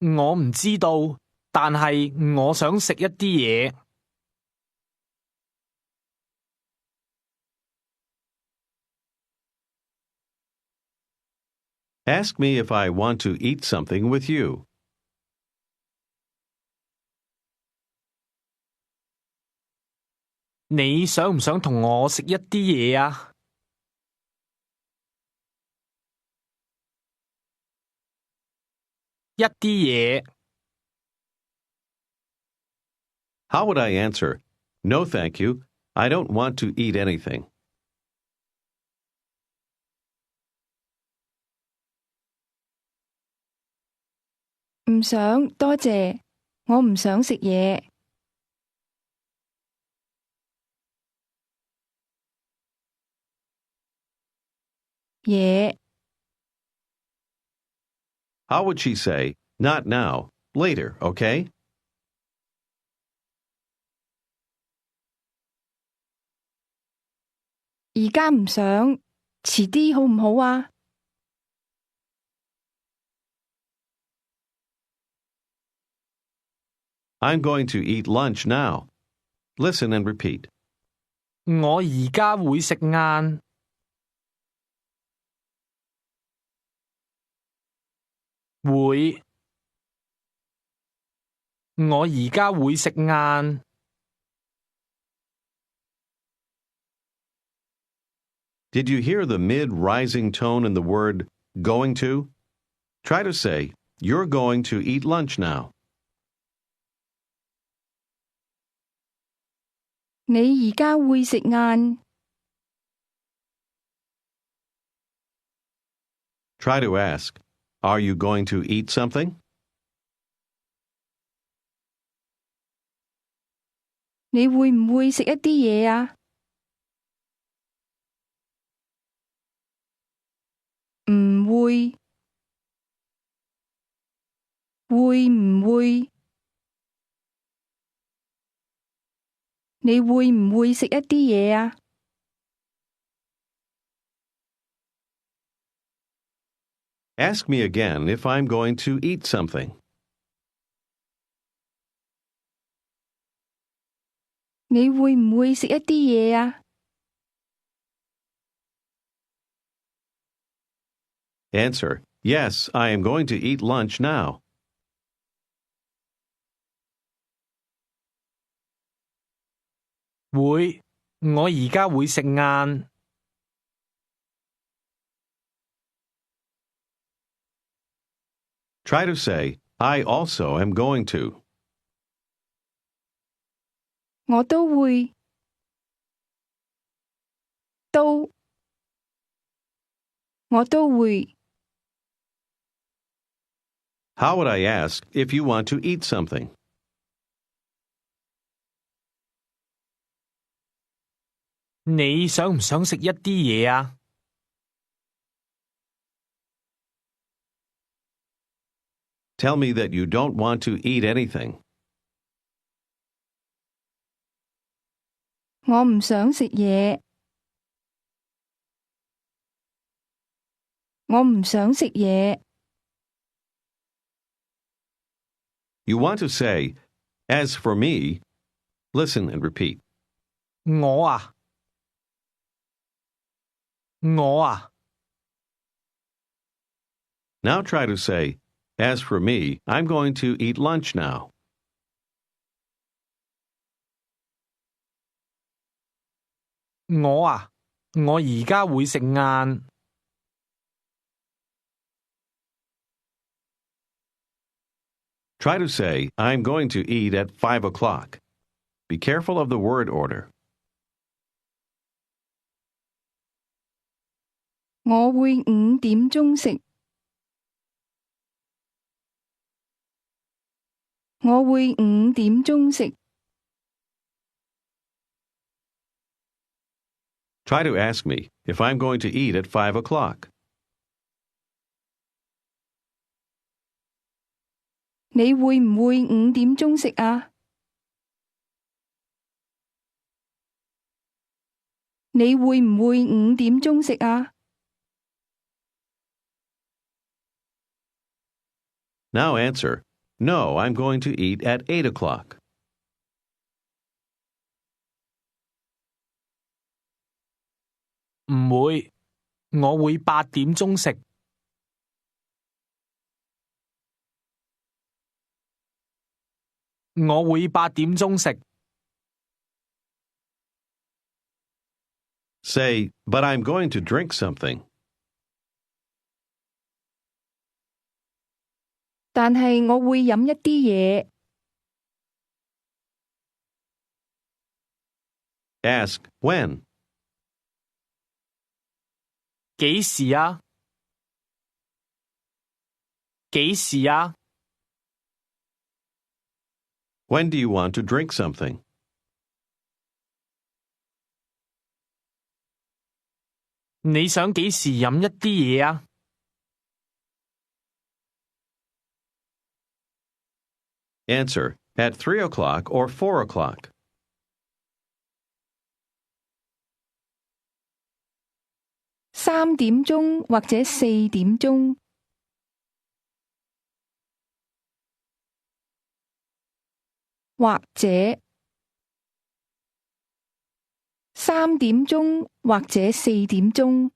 我唔知道，但係我想食一啲嘢。Ask me if I want to eat something with you. 你想唔想同我食一啲嘢啊？一啲嘢。How would I answer? No, thank you. I don't want to eat anything. 唔想，多謝。我唔想食嘢。嘢。How would she say, not now, later, okay? 而家唔想，遲啲好唔好啊？I'm going to eat lunch now. Listen and repeat. 我而家會食晏。會。我而家會食晏。Did you hear the mid-rising tone in the word going to? Try to say, you're going to eat lunch now. 你而家會食晏。Try to ask, are you going to eat something? 你會唔會食一啲嘢啊？唔會。會唔會？你會唔會食一啲嘢啊？Ask me again if I'm going to eat something. 你會唔會食一啲嘢啊？ Answer, yes, I am going to eat lunch now. 會，我而家會食晏。Try to say, I also am going to. 我都會。都。我都會。How would I ask if you want to eat something? 你想唔想食一啲嘢啊？Tell me that you don't want to eat anything. 我唔想食嘢。我唔想食嘢。You want to say, as for me, listen and repeat. 我啊。我啊。Now try to say, as for me, I'm going to eat lunch now. 我啊，我而家會食晏。Try to say, I'm going to eat at 5 o'clock. Be careful of the word order. 我會5點鐘食。我會5點鐘食。Try to ask me if I'm going to eat at 5 o'clock. 你會唔會5點鐘食啊？你會唔會5點鐘食啊？ Now answer, no, I'm going to eat at 8 o'clock. 唔會，我會8點鐘食。我會8點鐘食。Say, but I'm going to drink something. 但係我會飲一啲嘢。Ask when. 幾時啊？幾時啊？ When do you want to drink something? 你想幾時飲一啲嘢啊？ Answer, at 3 o'clock or 4 o'clock. 3點鐘或者4點鐘。或者3點鐘或者4點鐘。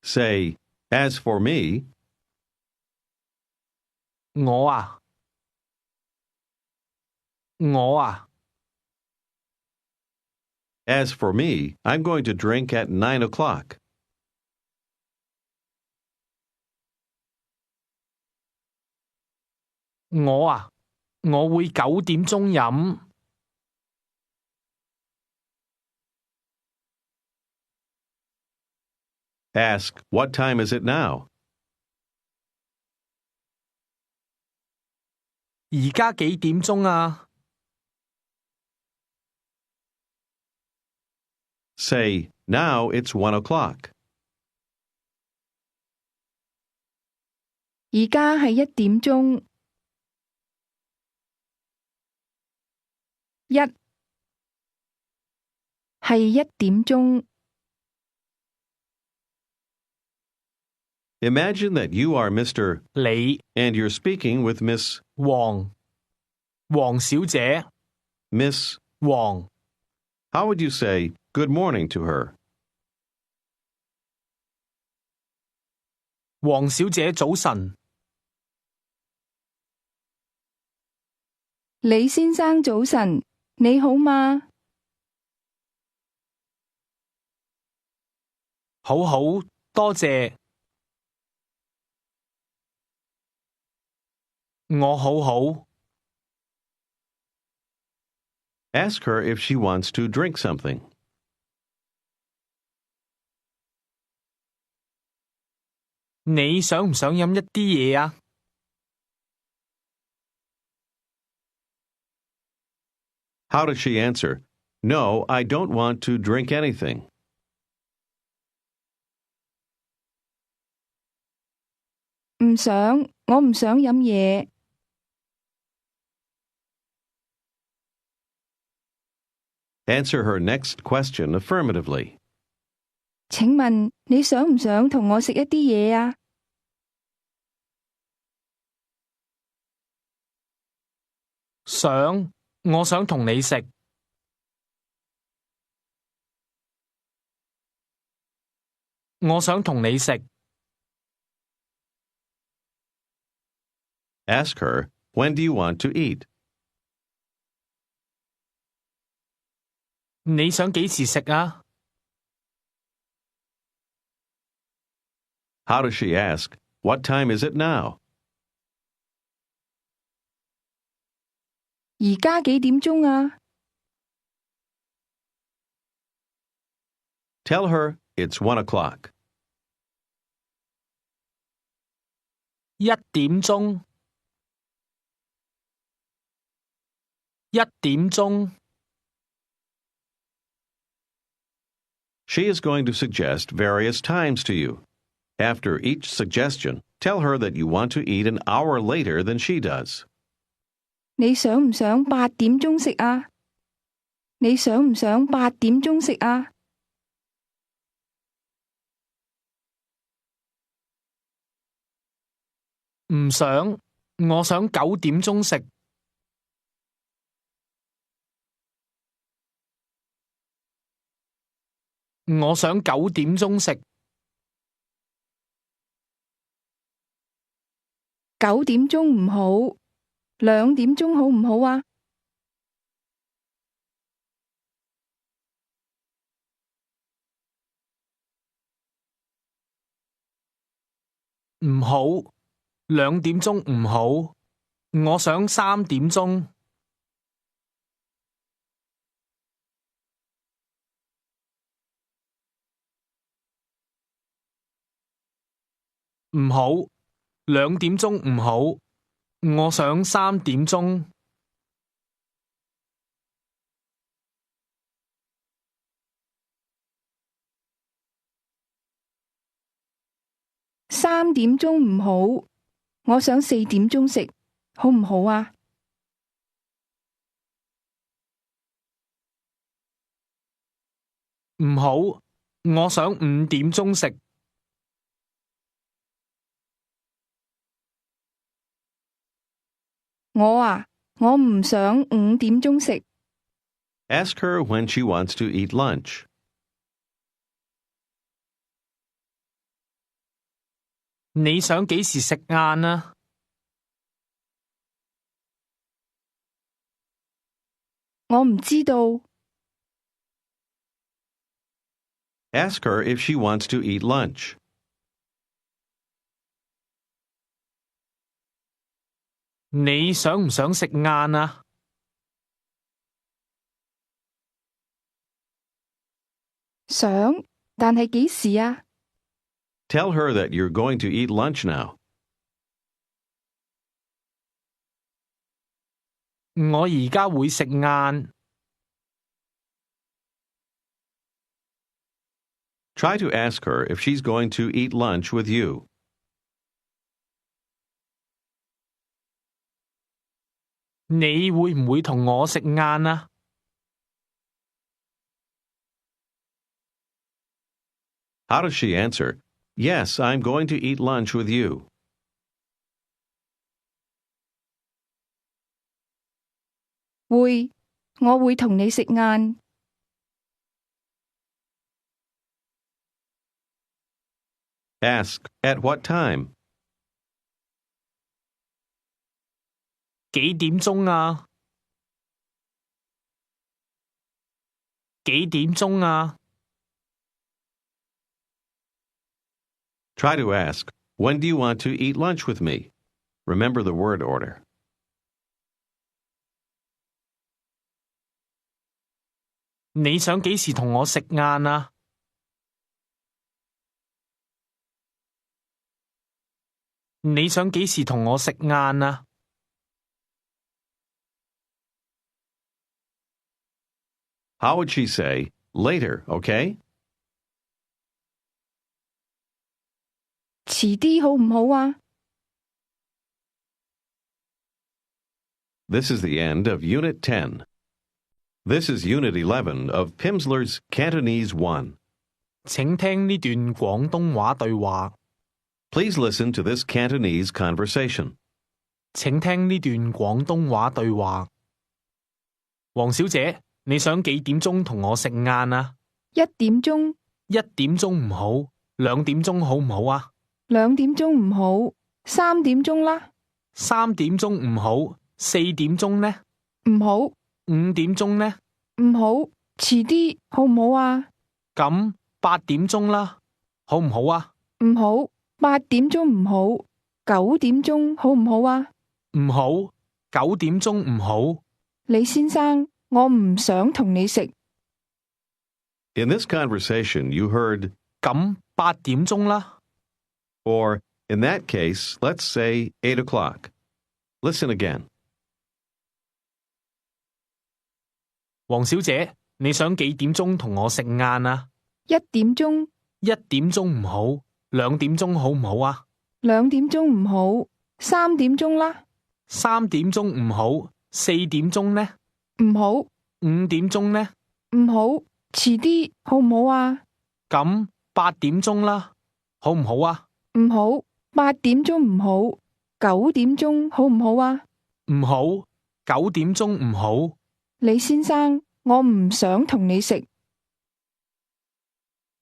Say, as for me, 我啊，我啊， as for me, I'm going to drink at 9 o'clock. 我啊，我會9點鐘飲。Ask, what time is it now? 而家幾點鐘啊？ Say, now it's 1 o'clock. 而家係1點鐘。係1點鐘。Imagine that you are Mr. 你 and you're speaking with黃小姐 Miss. 黃 How would you say good morning to her? 黃小姐早晨。李先生早晨，你好嗎？好好，多謝。我好好。Ask her if she wants to drink something. 你想唔想飲一啲嘢啊？ How does she answer? No, I don't want to drink anything. 唔想，我唔想飲嘢。Answer her next question affirmatively. 請問你想唔想同我食一啲嘢啊？想，我想同你食。我想同你食。Ask her, when do you want to eat? 你想幾時食啊？ How does she ask, what time is it now? 而家幾點鐘啊？ Tell her it's 1 o'clock. 1點鐘。1點鐘。 She is going to suggest various times to you. After each suggestion, tell her that you want to eat an hour later than she does. 你想唔想8點鐘食啊？你想唔想8點鐘食啊？唔想，我想9點鐘食。我想9點鐘食。9點鐘唔好，2點鐘好唔好啊？唔好，2點鐘唔好，我想3點鐘。唔好，2點鐘唔好，我想3點鐘。3點鐘唔好，我想4點鐘食，好唔好啊？唔好，我想5點鐘食。我唔想5點鐘食。Ask her when she wants to eat lunch. 你想幾時食晏啊？我唔知道。Ask her if she wants to eat lunch. 你想唔想食晏啊？想，但係幾時啊？ Tell her that you're going to eat lunch now. 我而家會食晏。Try to ask her if she's going to eat lunch with you. 你會唔會同我食晏啊？How does she answer? Yes, I'm going to eat lunch with you. 我會同你食晏。Ask, at what time? 幾點鐘啊？幾點鐘啊？ Try to ask, when do you want to eat lunch with me? Remember the word order. 你想幾時同我食晏啊？你想幾時同我食晏啊？ How would she say, later, okay? 遲啲好唔好啊？ This is the end of Unit 10. This is Unit 11 of Pimsleur's Cantonese 1. 請聽呢段廣東話對話。 Please listen to this Cantonese conversation. 請聽呢段廣東話對話。黃小姐，你想幾點鐘同我食晏啊？1點鐘。1點鐘唔好，2點鐘好唔好啊2點鐘唔好，3點鐘啦。3點鐘唔好，4點鐘呢？唔好。5點鐘呢？唔好，遲啲好唔好啊？咁8點鐘啦，好唔好啊？唔好，8點鐘唔好，9點鐘好唔好啊？唔好，9點鐘唔好。李先生，我唔想同你食。In this conversation, you heard 咁8點鐘啦。 or in that case, let's say 8 o'clock. Listen again. 黃小姐，你想幾點鐘同我食晏啊？1點鐘。1點鐘唔好，2點鐘好唔好啊2點鐘唔好，3點鐘啦。3點鐘唔好，4點鐘呢？唔好。5點鐘呢？唔好，遲啲好唔好啊？咁8點鐘啦，好唔好啊？唔好，8點鐘唔好，9點鐘好唔好啊？唔好，9點鐘唔好。李先生，我唔想同你食。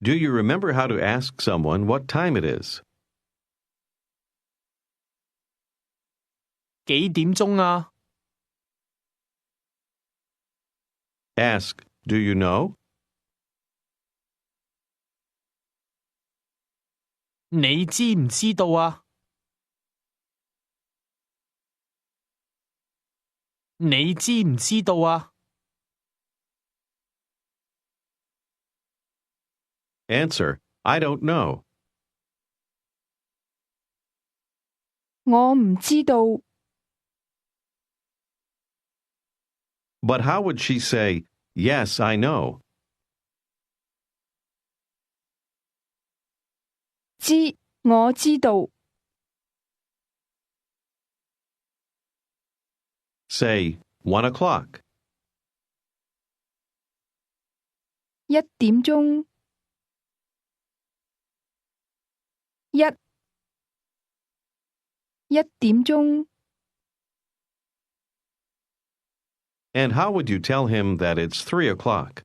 Do you remember how to ask someone what time it is? 幾點鐘啊？ Ask, do you know? 你知唔知道啊？你知唔知道啊？ Answer, I don't know. 我唔知道。But how would she say, yes, I know? 我知道。Say, 1 o'clock. 1點鐘。一點鐘。And how would you tell him that it's 3 o'clock?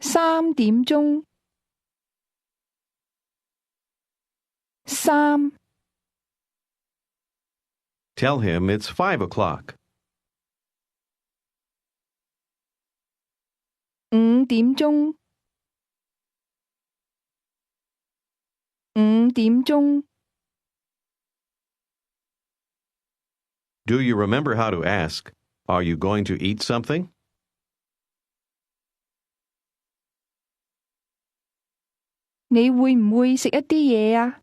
3點鐘。Tell him it's 5 o'clock. 5點鐘。5點鐘。Do you remember how to ask, are you going to eat something? 你會唔會食一啲嘢啊？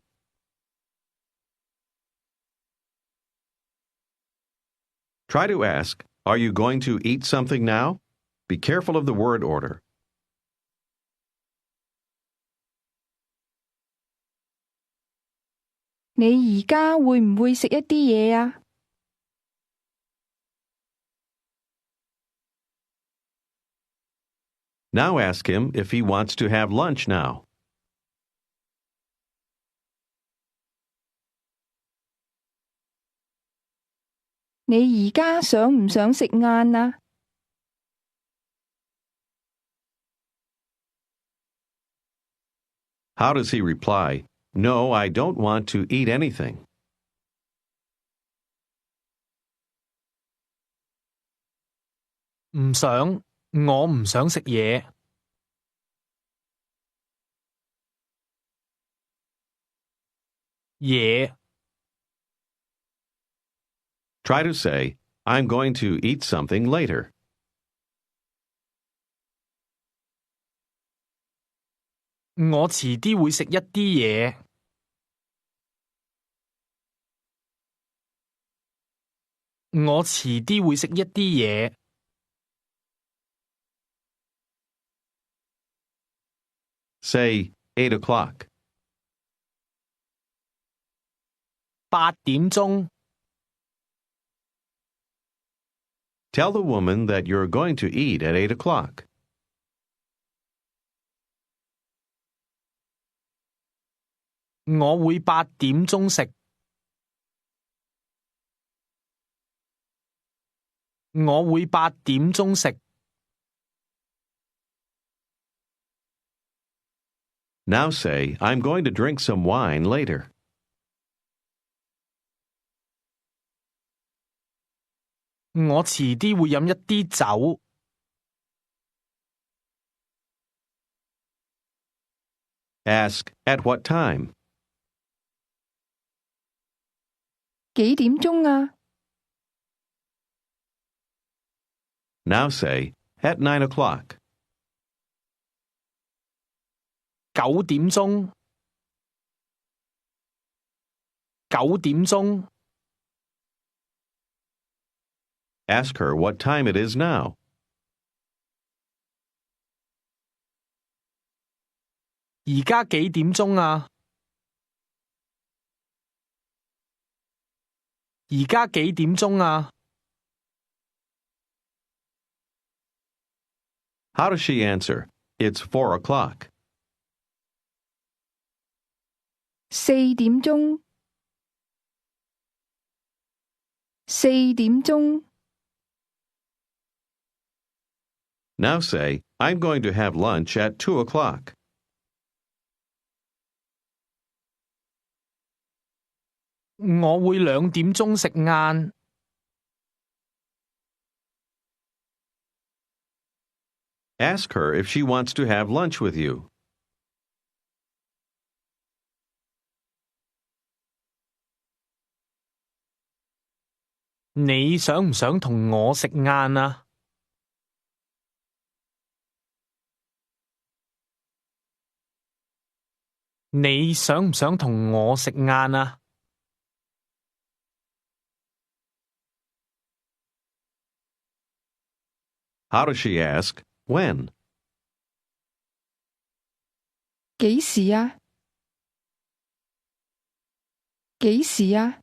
Try to ask, are you going to eat something now? Be careful of the word order. 你而家會唔會食一啲嘢啊？ Now ask him if he wants to have lunch now. 你而家想唔想食晏啊？ How does he reply? No, I don't want to eat anything. 唔想，我唔想食嘢。嘢 Try to say, I'm going to eat something later. 我遲啲會食一啲嘢。我遲啲會食一啲嘢。Say, 8 o'clock. 8點鐘。Tell the woman that you're going to eat at 8 o'clock. 我會8點鐘食。我會8點鐘食。Now say, I'm going to drink some wine later. 我遲啲會飲一啲酒。Ask, at what time? 幾點鐘啊？ Now say, at 9 o'clock. 9點鐘。9點鐘。Ask her what time it is now. 而家幾點鐘啊？而家幾點鐘啊？ How does she answer? It's 4 o'clock. 4點鐘。4點鐘。Now say, I'm going to have lunch at 2 o'clock. 我會2點鐘食晏。Ask her if she wants to have lunch with you. 你想唔想同我食晏啊？你想唔想同我食晏啊？How does she ask? When? 幾時啊？幾時啊？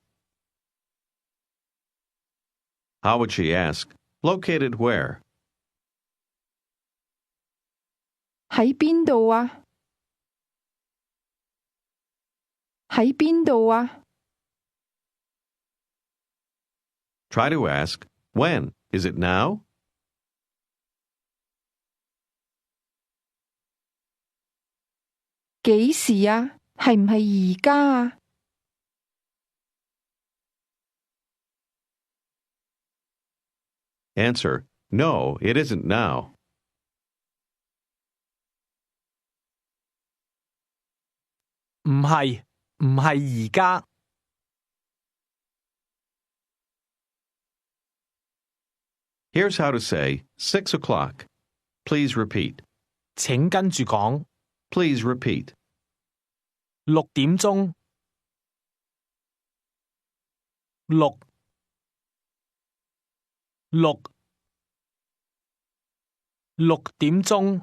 How would she ask? Located where? 喺邊度啊？喺邊度啊？ Try to ask, when? Is it now? 幾時啊？係唔係而家啊？ Answer, no, it isn't now. 唔係而家。Here's how to say 6 o'clock. Please repeat. 請跟住講。Please repeat. 6點鐘。6點鐘。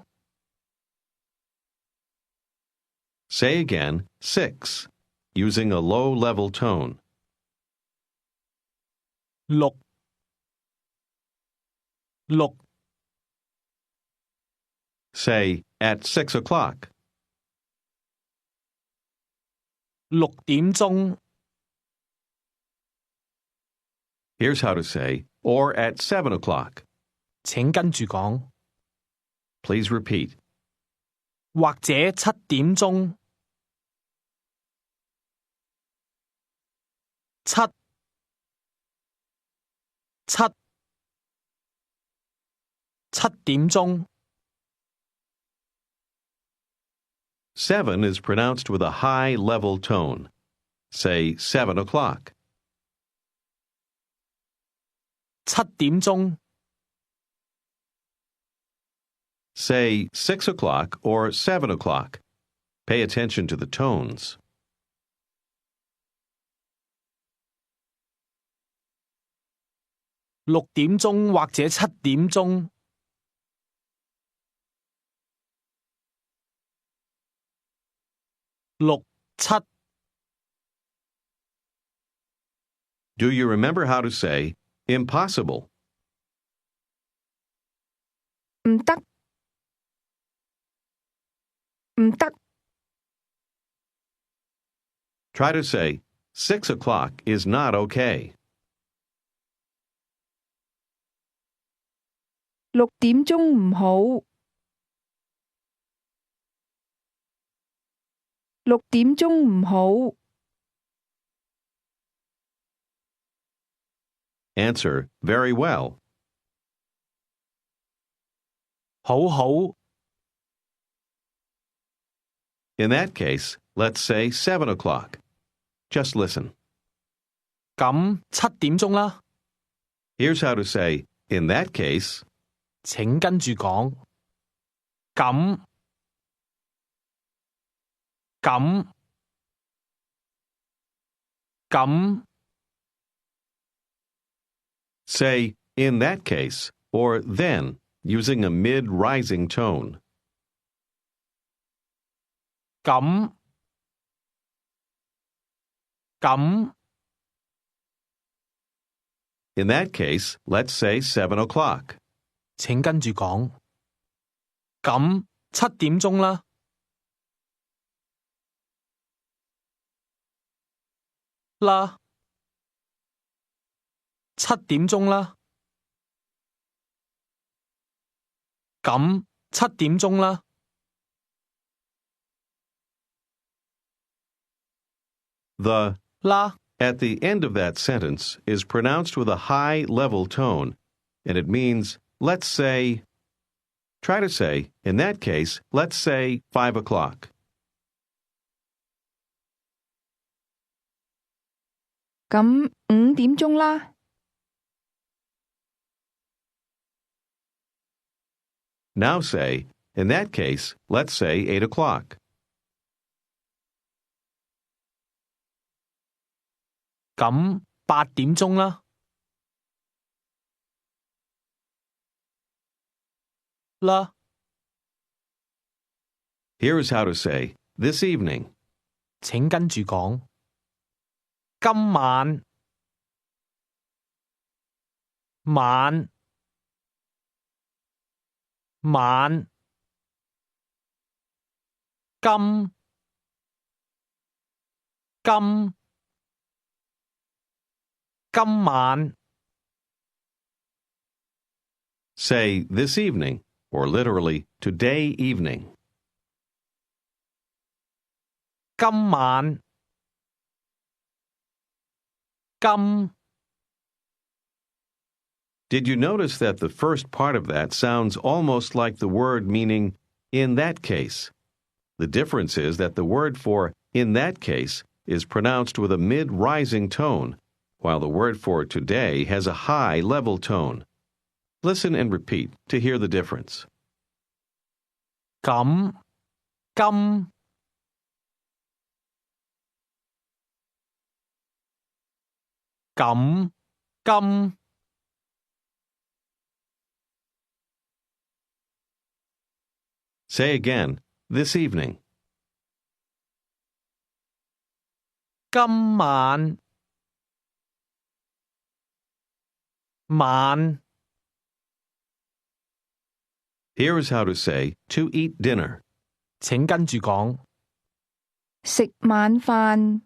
Say again, 6, using a low-level tone. 6。Say, at 6 o'clock. 6點鐘。Here's how to say, or at 7 o'clock. 請跟住講。Please repeat. 或者7點鐘。7點鐘。 7 is pronounced with a high level tone. Say 7 o'clock. 7點鐘。 Say 6 o'clock or 7 o'clock. Pay attention to the tones. 6點鐘或者7點鐘。7。 Do you remember how to say impossible? 唔得，唔得。 Try to say 6 o'clock is not okay. 6點鐘唔好。6點鐘唔好。 Answer, very well. 好。 In that case, let's say 7 o'clock. Just listen. 咁7點鐘啦。 Here's how to say, in that case. 請跟住講。咁。Say, in that case, or then, using a mid-rising tone. 咁。 In that case, let's say 7 o'clock. 請跟住講。咁7點鐘啦。7點鐘啦。咁7點鐘啦。The 啦 at the end of that sentence is pronounced with a high level tone, and it means, let's say. Try to say, in that case, let's say 5 o'clock.咁5點鐘啦。Now say, in that case, let's say 8 o'clock. 咁8點鐘啦。啦。Here's how to say, this evening. 請跟住講。今晚。晚。晚。今。今。今晚。Say this evening, or literally today evening. 今晚。今。Did you notice that the first part of that sounds almost like the word meaning in that case? The difference is that the word for in that case is pronounced with a mid-rising tone, while the word for today has a high level tone. Listen and repeat to hear the difference. 咁。今。咁。今。Say again, this evening. 今晚。晚。Here's how to say to eat dinner. 請跟住講。食晚飯。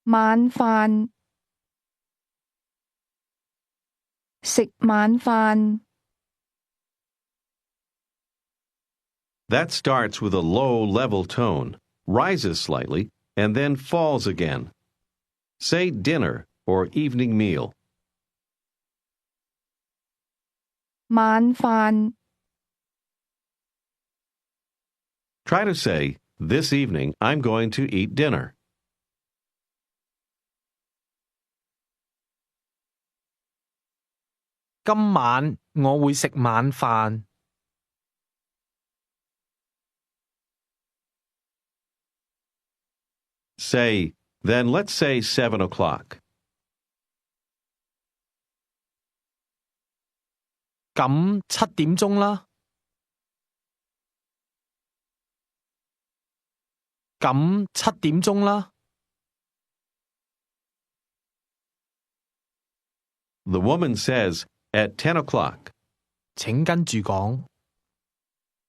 晚飯。食晚飯。That starts with a low level tone, rises slightly, and then falls again. Say dinner or evening meal. 晚飯。Try to say, this evening I'm going to eat dinner. 今晚我會食晚飯。Say, then let's say 7 o'clock. 咁7點鐘啦。咁7點鐘啦。The woman says, at 10 o'clock. 請跟住講。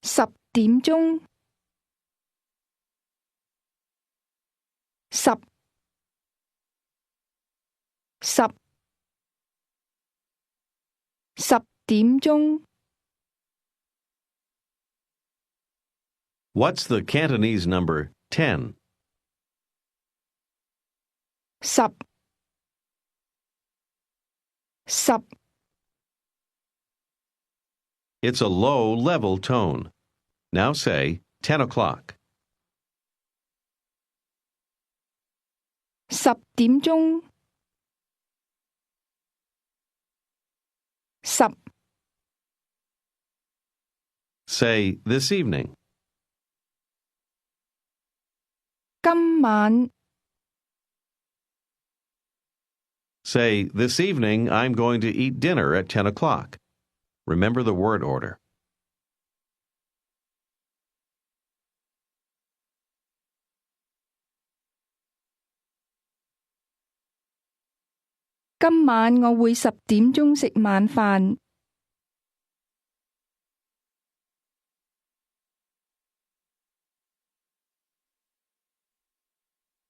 10點鐘。十。10點鐘。What's the Cantonese number 10? 十。It's a low level tone. Now say 10 o'clock. 10點鐘。Say this evening. 今晚。Say, this evening I'm going to eat dinner at 10 o'clock. Remember the word order. 今晚我會10點鐘食晚飯。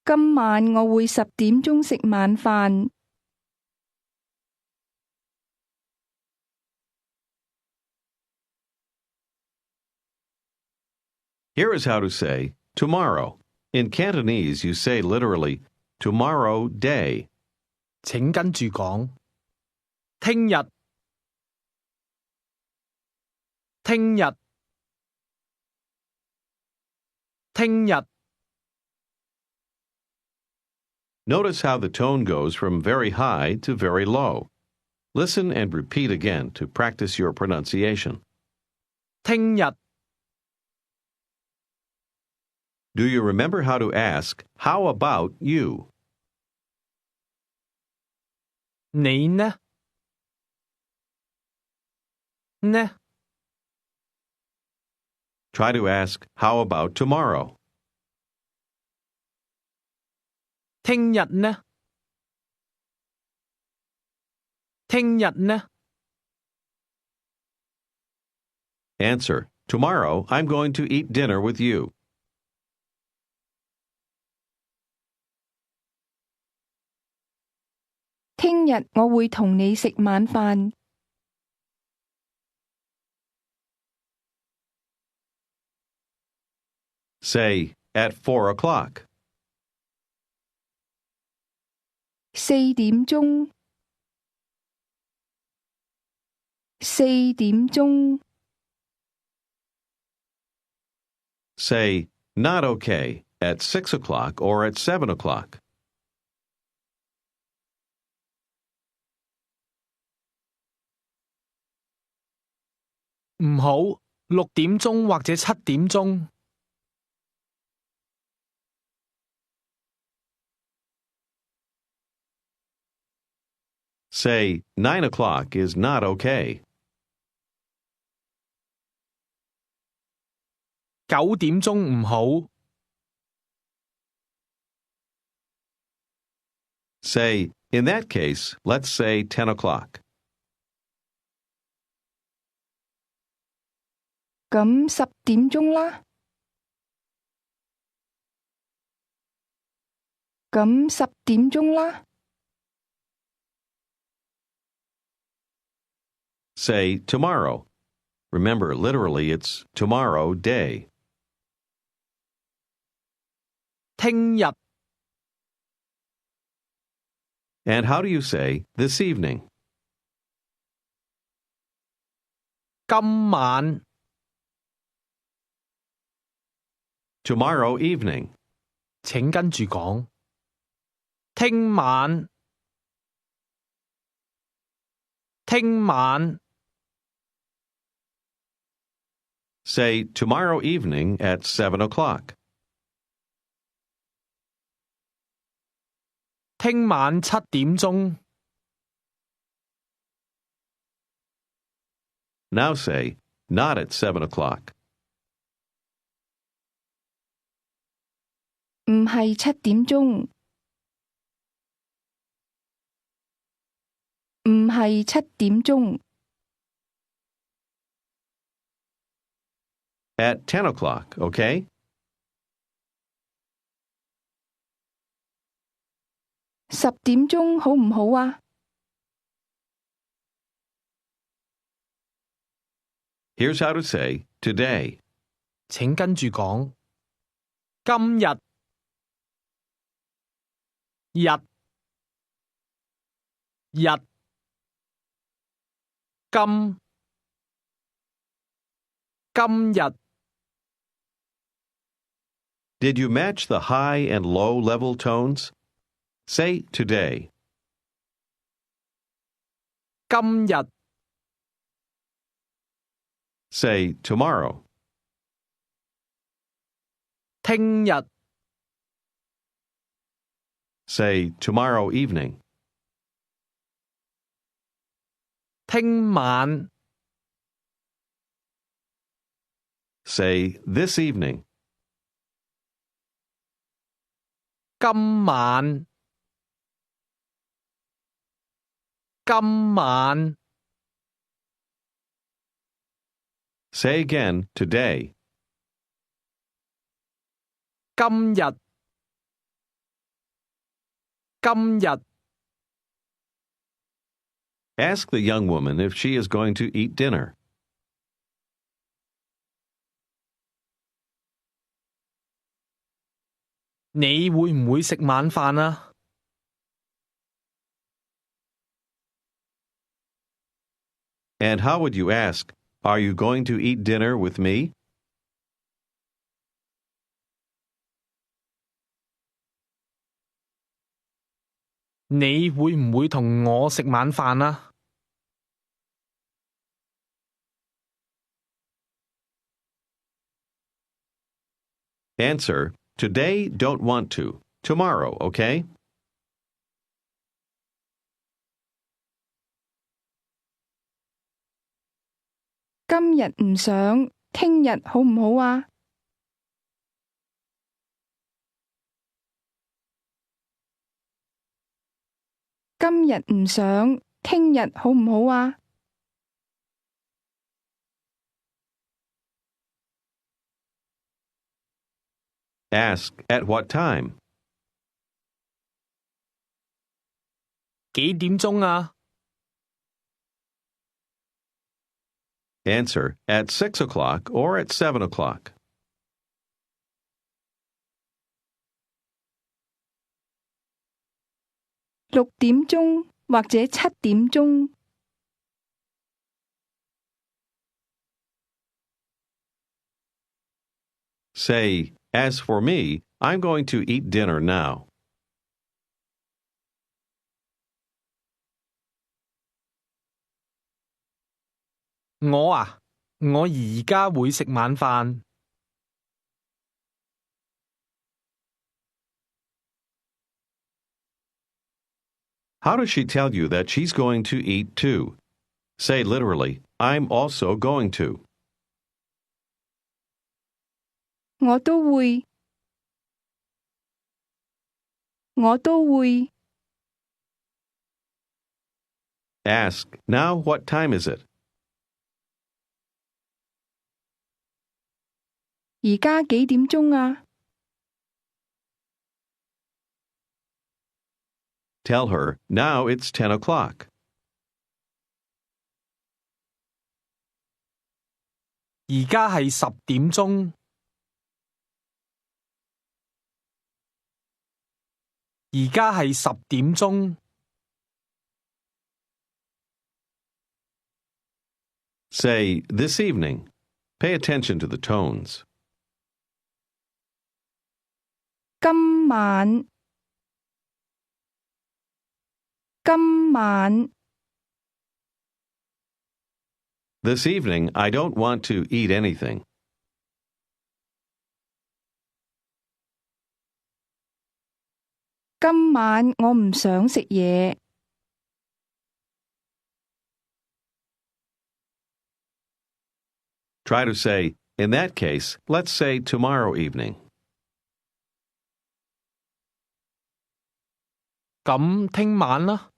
今晚我會10點鐘食晚飯。Here is how to say tomorrow. In Cantonese, you say literally, tomorrow day. 請跟住講，聽日，聽日，聽日。Notice how the tone goes from very high to very low. Listen and repeat again to practice your pronunciation. 聽日， Do you remember how to ask, how about you? 你呢？呢？ Try to ask, how about tomorrow? 聽日呢？聽日呢？ Answer, tomorrow I'm going to eat dinner with you. 聽日我會同你食晚飯。Say, at 4 o'clock. 4點鐘，4點鐘。Say, not okay, at 6 o'clock or at 7 o'clock. 唔好，6點鐘或者7點鐘。Say, 9 o'clock is not okay. 9點鐘唔好。Say, in that case, let's say 10 o'clock. 咁10點鐘啦。咁10點鐘啦。Say, tomorrow. Remember, literally, it's tomorrow day. 聽日， And how do you say this evening? 今晚， Tomorrow evening. 請跟住講，聽晚，聽晚。Say, tomorrow evening at 7 o'clock. 聽晚7點鐘。Now say, not at 7 o'clock. 唔係7點鐘。唔係7點鐘。At 10 o'clock, okay? 10點鐘好唔好啊？ Here's how to say today. 請跟住講，今日，日，日，今日。Did you match the high and low level tones? Say today. 今日， Say tomorrow. 聽日， Say tomorrow evening. 聽晚。Say this evening. 今晚，今晚。Say again today. 今日，今日。Ask the young woman if she is going to eat dinner. 你會唔會食晚飯啊？And how would you ask, "Are you going to eat dinner with me?" 你會唔會同我食晚飯啊？Answer, "Today, don't want to. Tomorrow, okay?" 今日唔想，聽日好唔好啊？今日唔想，聽日好唔好啊？Ask, "At what time?" 幾點鐘啊？ Answer, "At 6 o'clock or at 7 o'clock." 6點鐘或者7點鐘。Say, "As for me, I'm going to eat dinner now." 我而家會食晚飯。How does she tell you that she's going to eat too? Say literally, "I'm also going to." 我都會。我都會。Ask, "Now what time is it?" 而家幾點鐘啊？ Tell her, "Now it's 10 o'clock." 而家係10點鐘。而家係10點鐘。Say, "This evening." Pay attention to the tones. 今晚。今晚。 This evening, I don't want to eat anything. 今晚我唔想食嘢。Try to say, "In that case, let's say tomorrow evening." 咁聽晚啦。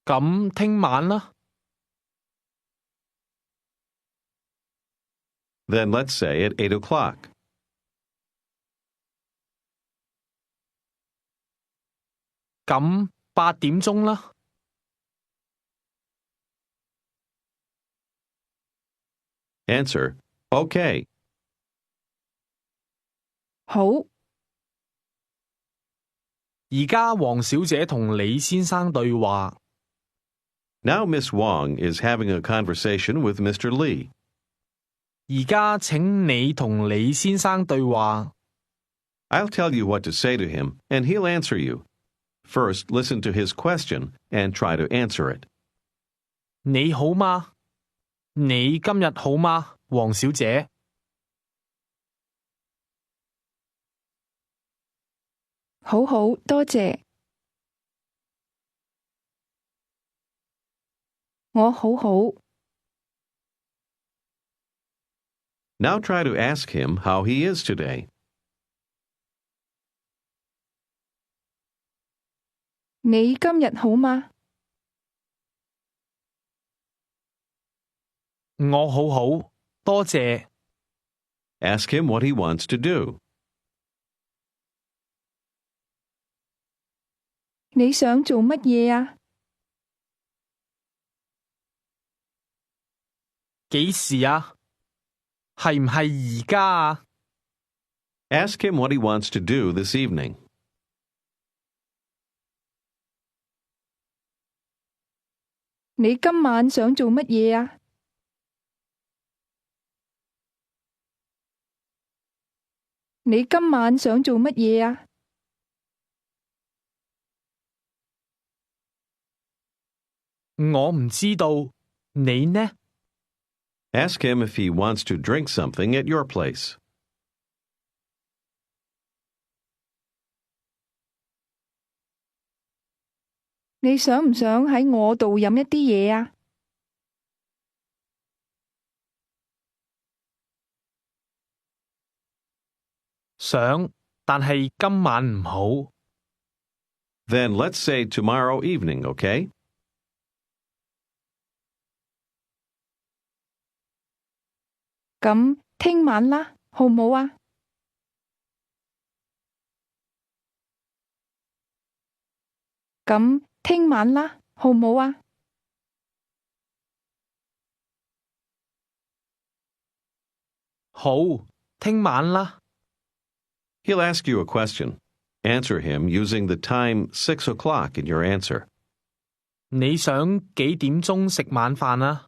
咁聽晚啦。Then let's say at 8 o'clock. 咁8點鐘啦。Answer, "Okay." 好。而家黃小姐同李先生對話。Now Miss Wong is having a conversation with Mr. Lee. 而家請你同李先生對話。I'll tell you what to say to him, and he'll answer you. First, listen to his question and try to answer it. 你好嗎？你今日好嗎，黃小姐？好好，多謝。我好好。Now try to ask him how he is today. 你今日好嗎？我好好，多謝。Ask him what he wants to do. 你想做乜嘢啊？幾時啊？係唔係而家啊？ Ask him what he wants to do this evening. 你今晚想做乜嘢啊？你今晚想做乜嘢啊？我唔知道，你呢？ Ask him if he wants to drink something at your place. 你想唔想喺我度飲一啲嘢啊？想，但係今晚唔好。Then let's say tomorrow evening, okay? 咁聽晚啦，好唔好啊？咁聽晚啦，好唔好啊？好，聽晚啦。He'll ask you a question. Answer him using the time 6 o'clock in your answer. 你想幾點鐘食晚飯啊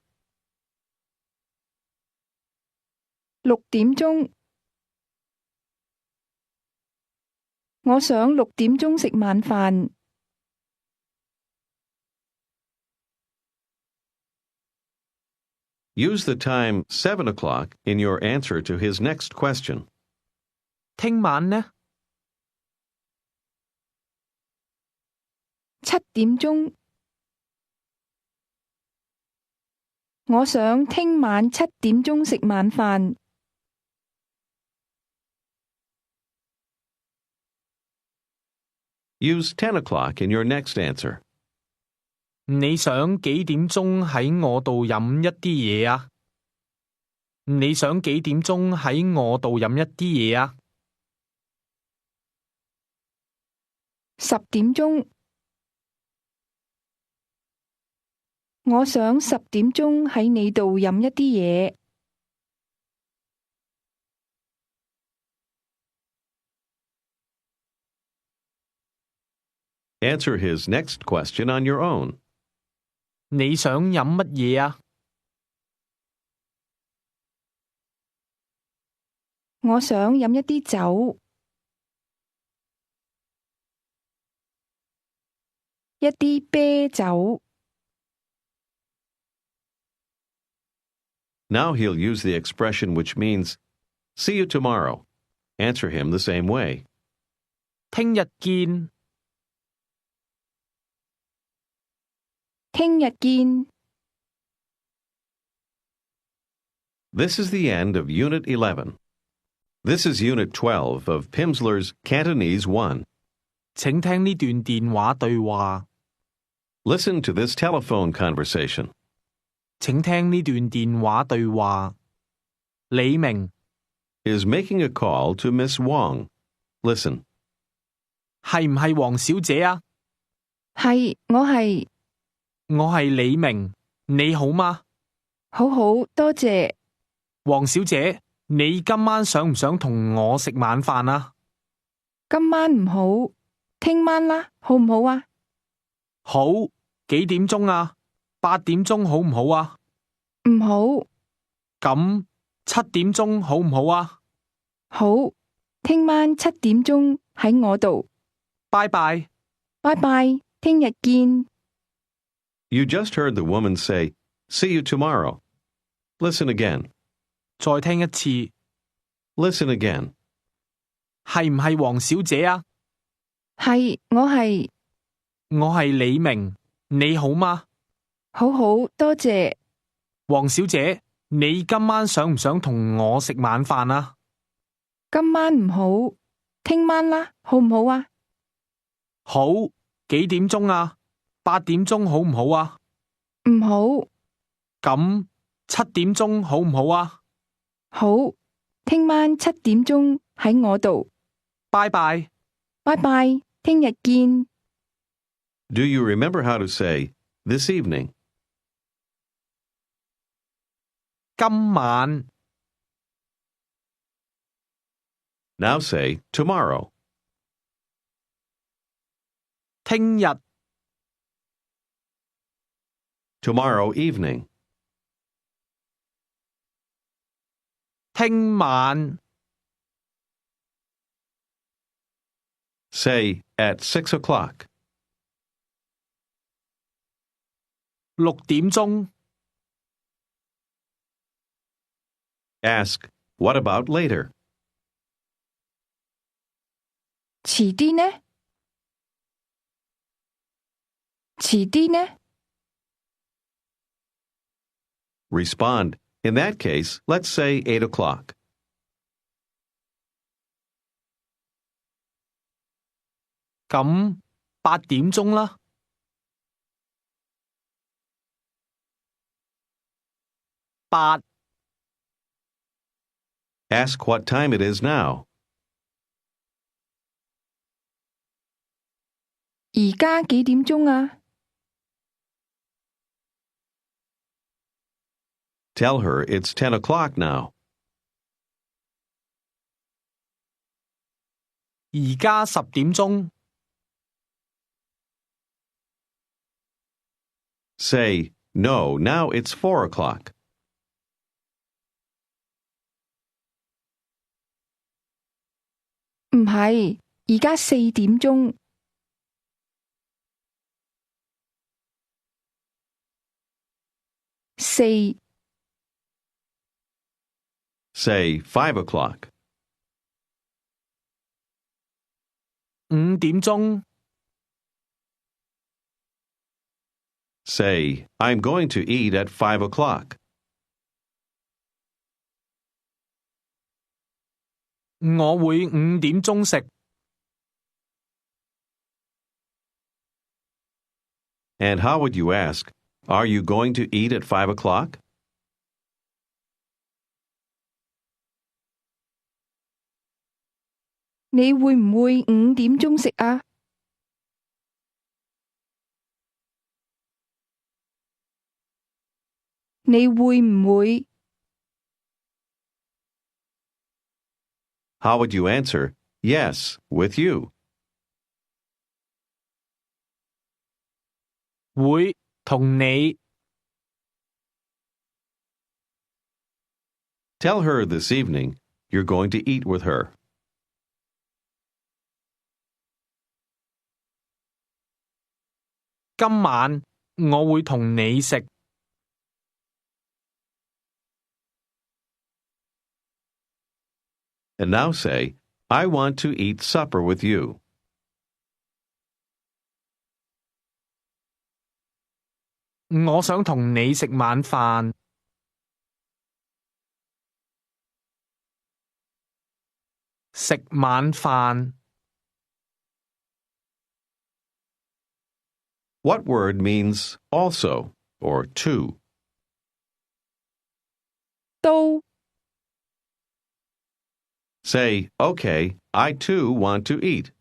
6點鐘。我想6點鐘食晚飯。Use the time 7 o'clock in your answer to his next question. 聽晚呢？ 7點鐘。我想聽晚7點鐘食晚飯。Use 10 o'clock in your next answer. 你想幾點鐘喺我度飲一啲嘢啊？你想幾點鐘喺我度飲一啲嘢啊10點鐘。我想10點鐘喺你度飲一啲嘢。Answer his next question on your own. 你想飲乜嘢啊？我想飲一啲酒。一啲啤酒。Now he'll use the expression which means, see you tomorrow. Answer him the same way. 聽日見。聽日見。This is the end of Unit 11. This is Unit 12 of Pimsleur's Cantonese 1. 請聽呢段電話對話。Listen to this telephone conversation. 請聽呢段電話對話。李明 Is making a call to Miss Wong. Listen. 係唔係黃小姐啊？係，我係。我係李明，你好嗎？好好，多謝。黃小姐，你今晚想唔想同我食晚飯啊？今晚唔好，聽晚啦，好唔好啊？好，幾點鐘啊？8點鐘好唔好啊？唔好。咁7點鐘好唔好啊？好，聽晚7點鐘喺我度。拜拜。拜拜，聽日見。You just heard the woman say, see you tomorrow. Listen again. 再聽一次。Listen again. 係唔係黃小姐啊？係，我係。我係李明，你好嗎？好好，多謝。黃小姐，你今晚想唔想同我食晚飯啊？今晚唔好，聽晚啦，好唔好啊？好，幾點鐘啊？8點鐘好唔好啊？唔好。咁7點鐘好唔好啊？好，聽晚7點鐘喺我度。拜拜。拜拜，聽日見。Do you remember how to say, this evening? 今晚。Now say tomorrow. 聽日。Tomorrow evening. 聽晚。Say at 6 o'clock. 6點鐘。Ask, what about later? 遲啲呢？遲啲呢？ Respond, in that case, let's say 8 o'clock. 咁8點鐘啦。8。Ask what time it is now. 而家幾點鐘啊？ Tell her it's 10 o'clock now. 而家10點鐘。Say, no, now it's 4 o'clock. 唔係，而家4點鐘。4 Say 5 o'clock. 5點鐘。Say, I'm going to eat at 5 o'clock. 我會5點鐘食。And how would you ask, are you going to eat at 5 o'clock? 你會唔會5點鐘食啊？你會唔會？ How would you answer, yes, with you? 會同你。Tell her this evening you're going to eat with her. 今晚我會同你食。And now say, I want to eat supper with you. 我想同你食晚飯。食晚飯。What word means also or to? 都 Say, okay, I too want to eat.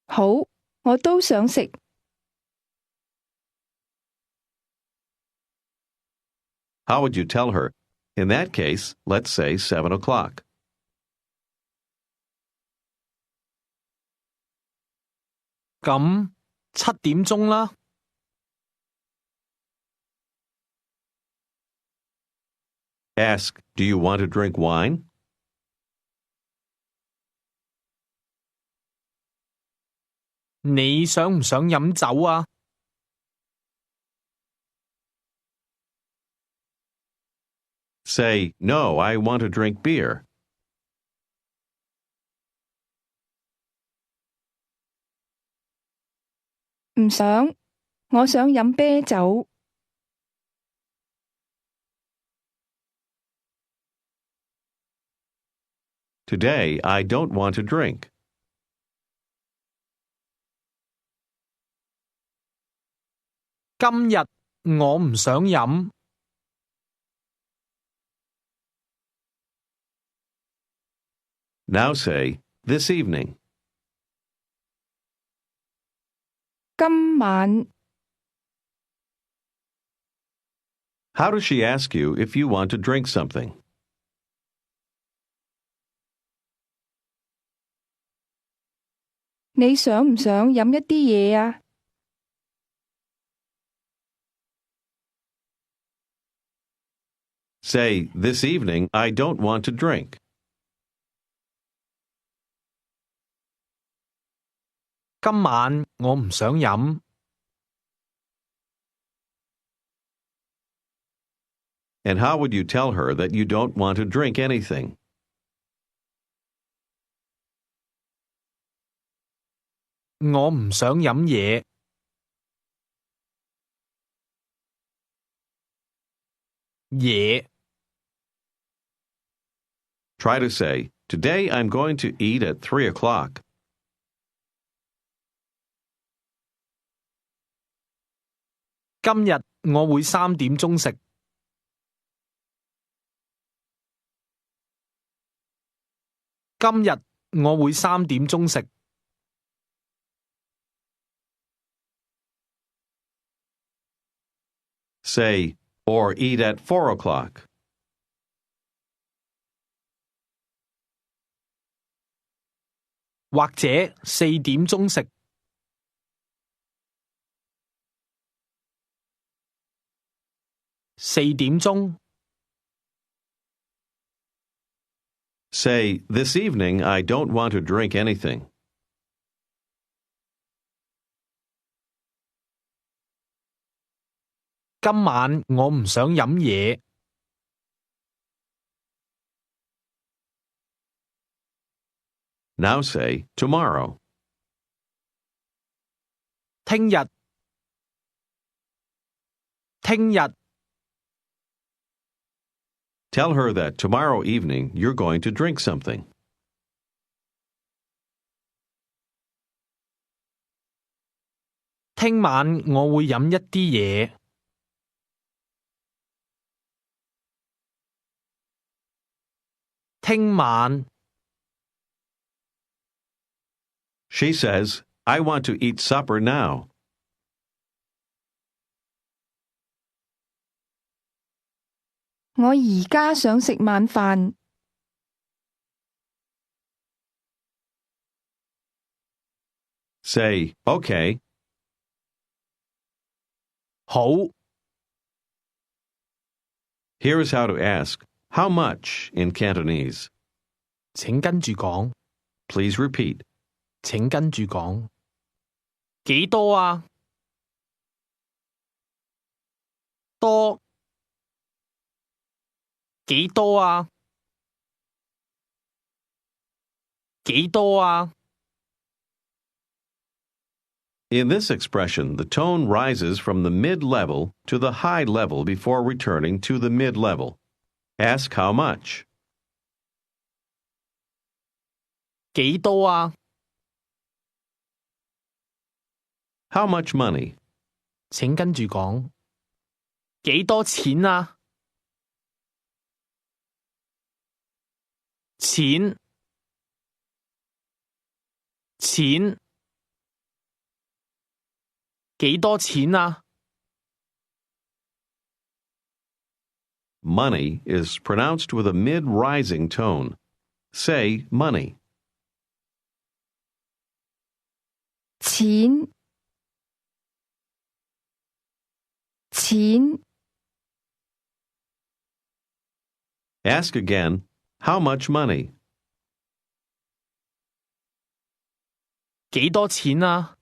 好，我都想食。How would you tell her? In that case, let's say 7 o'clock.咁7點鐘啦。Ask, do you want to drink wine? 你想唔想飲酒啊？ Say, no, I want to drink beer. 唔想，我想飲啤酒。Today, I don't want to drink. 今日我唔想飲。Now say, this evening. 今晚 How does she ask you if you want to drink something? 你想唔想飲一啲嘢啊？ Say, this evening I don't want to drink. 今晚我唔想飲。And how would you tell her that you don't want to drink anything? 我唔想飲嘢。嘢 Try to say, today I'm going to eat at 3 o'clock. 今日我會3點鐘食。今日我會3點鐘食。Say, or eat at 4 o'clock. 或者4點鐘食。4點鐘。Say, this evening I don't want to drink anything. 今晚我唔想飲嘢。Now say, tomorrow. 聽日。聽日。Tell her that tomorrow evening you're going to drink something. 聽晚我會飲一啲嘢。聽晚。She says, I want to eat supper now. 我而家想食晚飯。Say, okay. 好。Here's how to ask, how much in Cantonese. 請跟住講。Please repeat. 請跟住講。幾多啊？多。幾多啊？幾多啊？ In this expression, the tone rises from the mid-level to the high level before returning to the mid-level. Ask how much. 幾多啊？ How much money? 請跟住講。幾多錢啊？錢。錢。幾多錢啊？ Money is pronounced with a mid-rising tone. Say money. 錢。錢。 Ask again, how much money? 幾多錢啊？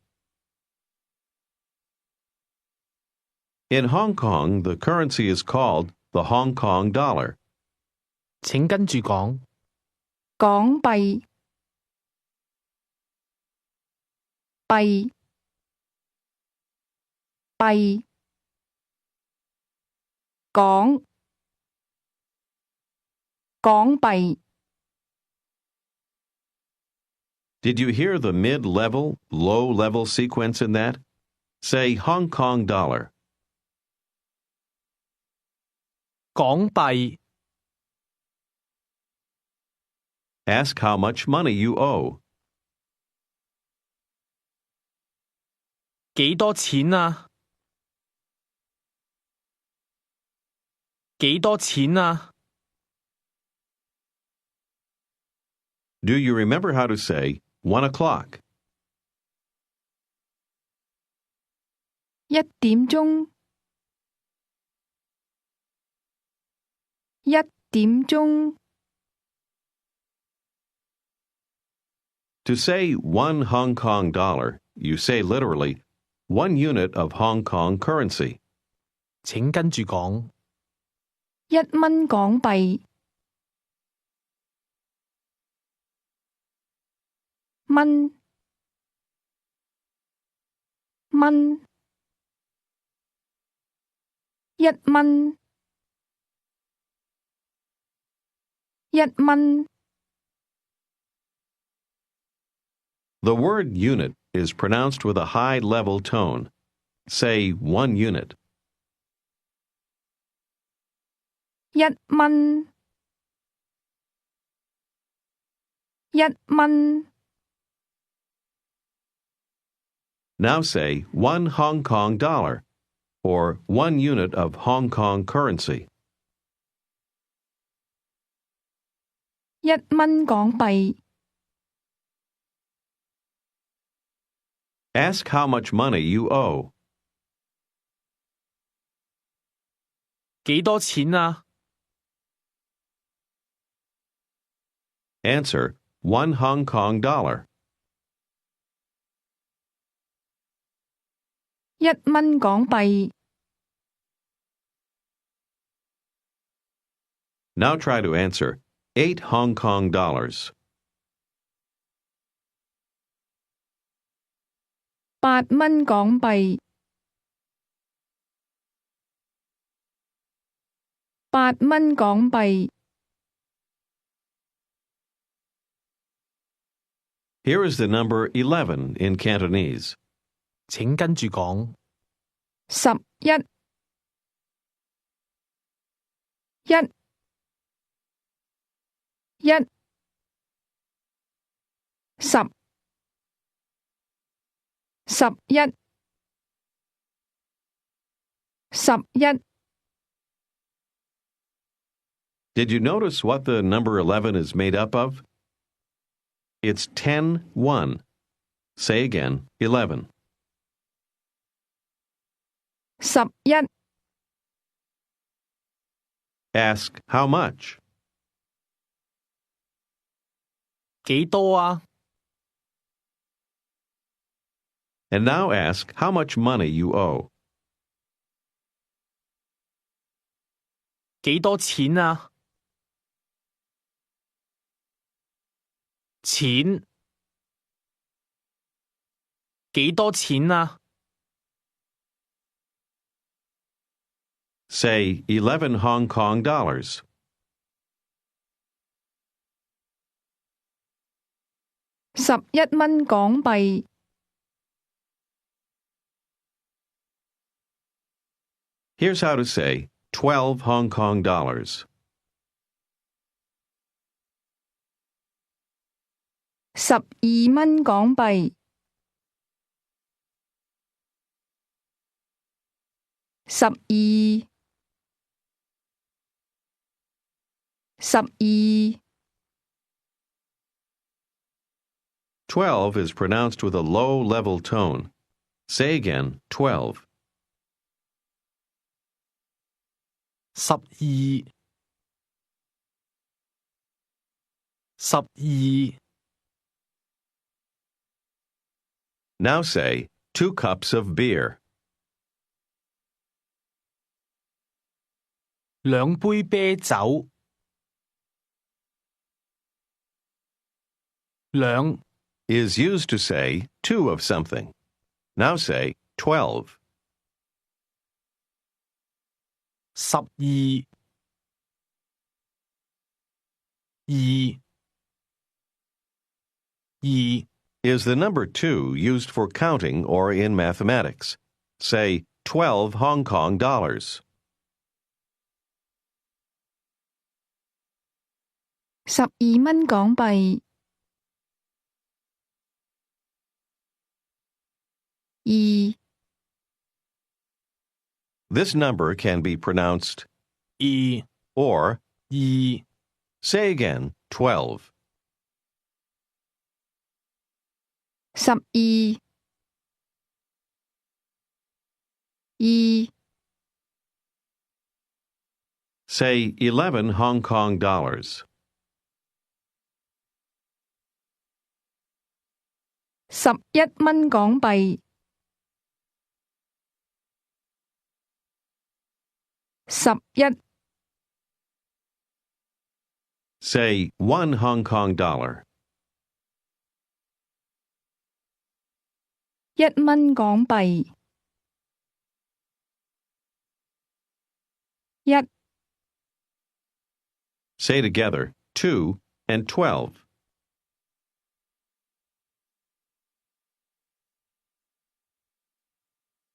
In Hong Kong, the currency is called the Hong Kong dollar. 請跟住講。港幣。幣。幣。港。港幣。 Did you hear the mid-level, low-level sequence in that? Say Hong Kong dollar. 港幣。 Ask how much money you owe. 幾多錢啊？幾多錢啊？ Do you remember how to say 1 o'clock? 1點鐘，1點鐘， To say 1 Hong Kong dollar, you say literally 1 unit of Hong Kong currency. 請跟住講。 1蚊港幣，蚊，蚊，1蚊，1蚊。 The word unit is pronounced with a high level tone. Say 1 unit. 1蚊，1蚊。 Now say 1 Hong Kong dollar, or 1 unit of Hong Kong currency. 1蚊港幣， Ask how much money you owe. 幾多錢啊？ Answer 1 Hong Kong dollar. 1蚊港幣。 Now try to answer 8 Hong Kong dollars. 8蚊港幣， 8蚊港幣。 Here is the number 11 in Cantonese. 請跟住講。 11，一，一，十，11，11。 Did you notice what the number 11 is made up of? It's 10, 1. Say again, 11. 11， Ask how much. 幾多啊？ And now ask how much money you owe. 幾多錢啊？ 錢。幾多錢啊？ Say 11 Hong Kong dollars. 11蚊港幣。 Here's how to say 12 Hong Kong dollars. 12蚊港幣。 12，12。 12 is pronounced with a low level tone. Say again, 12. 12，12。 Now say 2 cups of beer. 兩杯啤酒。兩。 Is used to say 2 of something. Now say 12. 12，2，2。 Is the number 2 used for counting or in mathematics? Say 12 Hong Kong dollars. 12蚊港幣。 2， This number can be pronounced 2 or 2 say again, 12. 12 2 Say 11 Hong Kong dollars. 11蚊港幣11 Say 1 Hong Kong dollar. 1蚊港幣1 Say together, 2 and 12.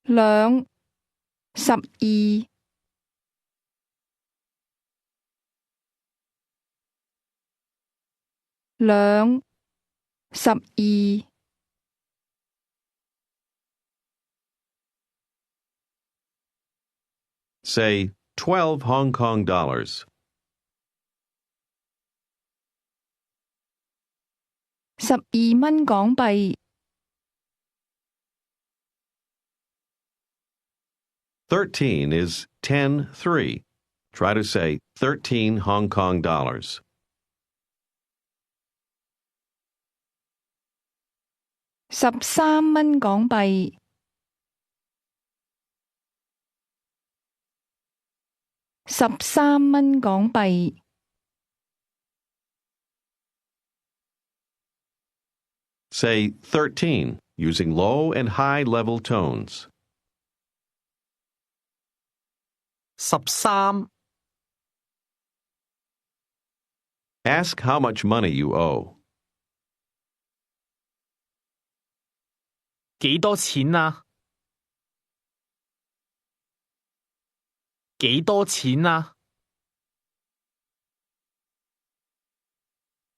2 12 2 12 Say 12 Hong Kong dollars. 12蚊港幣 13 is 10.3. Try to say 13 Hong Kong dollars. 13蚊港幣13蚊港幣 Say 13 using low and high level tones. 13 Ask how much money you owe. 幾多錢啊？幾多錢啊？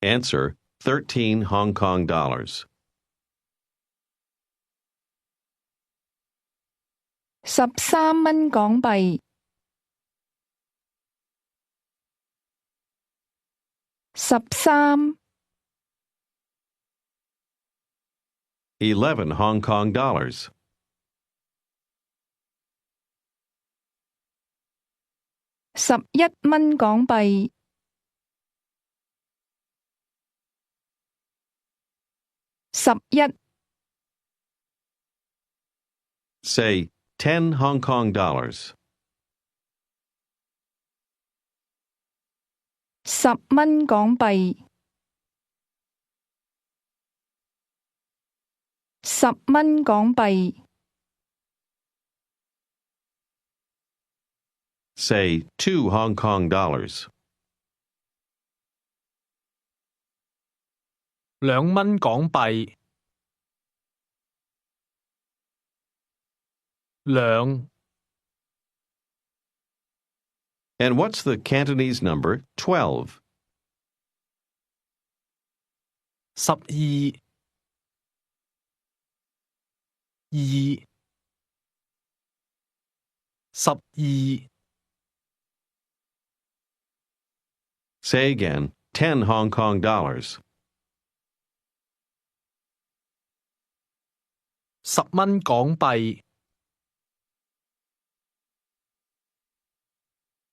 Answer 13 Hong Kong dollars. 13蚊港幣13 11 Hong Kong dollars. 11蚊港幣11 Say 10 Hong Kong dollars. 10蚊港幣10蚊港幣 Say 2 Hong Kong dollars. 2蚊港幣2 And what's the Cantonese number 12? 12 2 12 Say again, 10 Hong Kong dollars. 10蚊港幣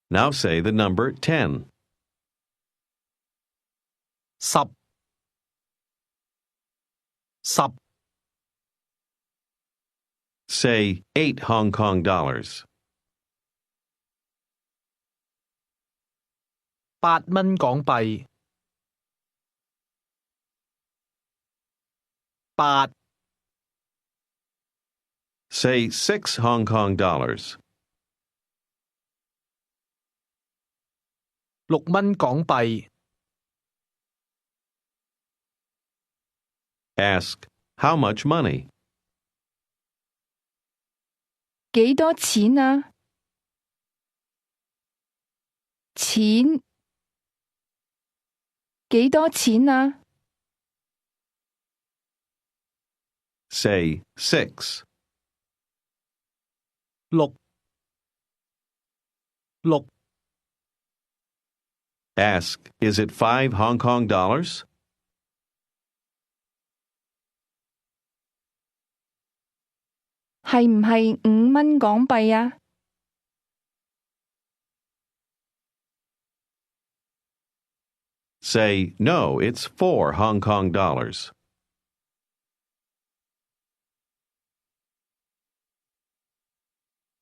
Now say the number 10. 10 10 Say 8 Hong Kong dollars. 8蚊港幣8 Say 6 Hong Kong dollars. 6蚊港幣 Ask, how much money? 幾多錢啊？錢幾多錢啊？ Say 6. 6 6 Ask, is it 5 Hong Kong dollars? 係唔係5蚊港幣啊？Say, no, it's 4 Hong Kong dollars.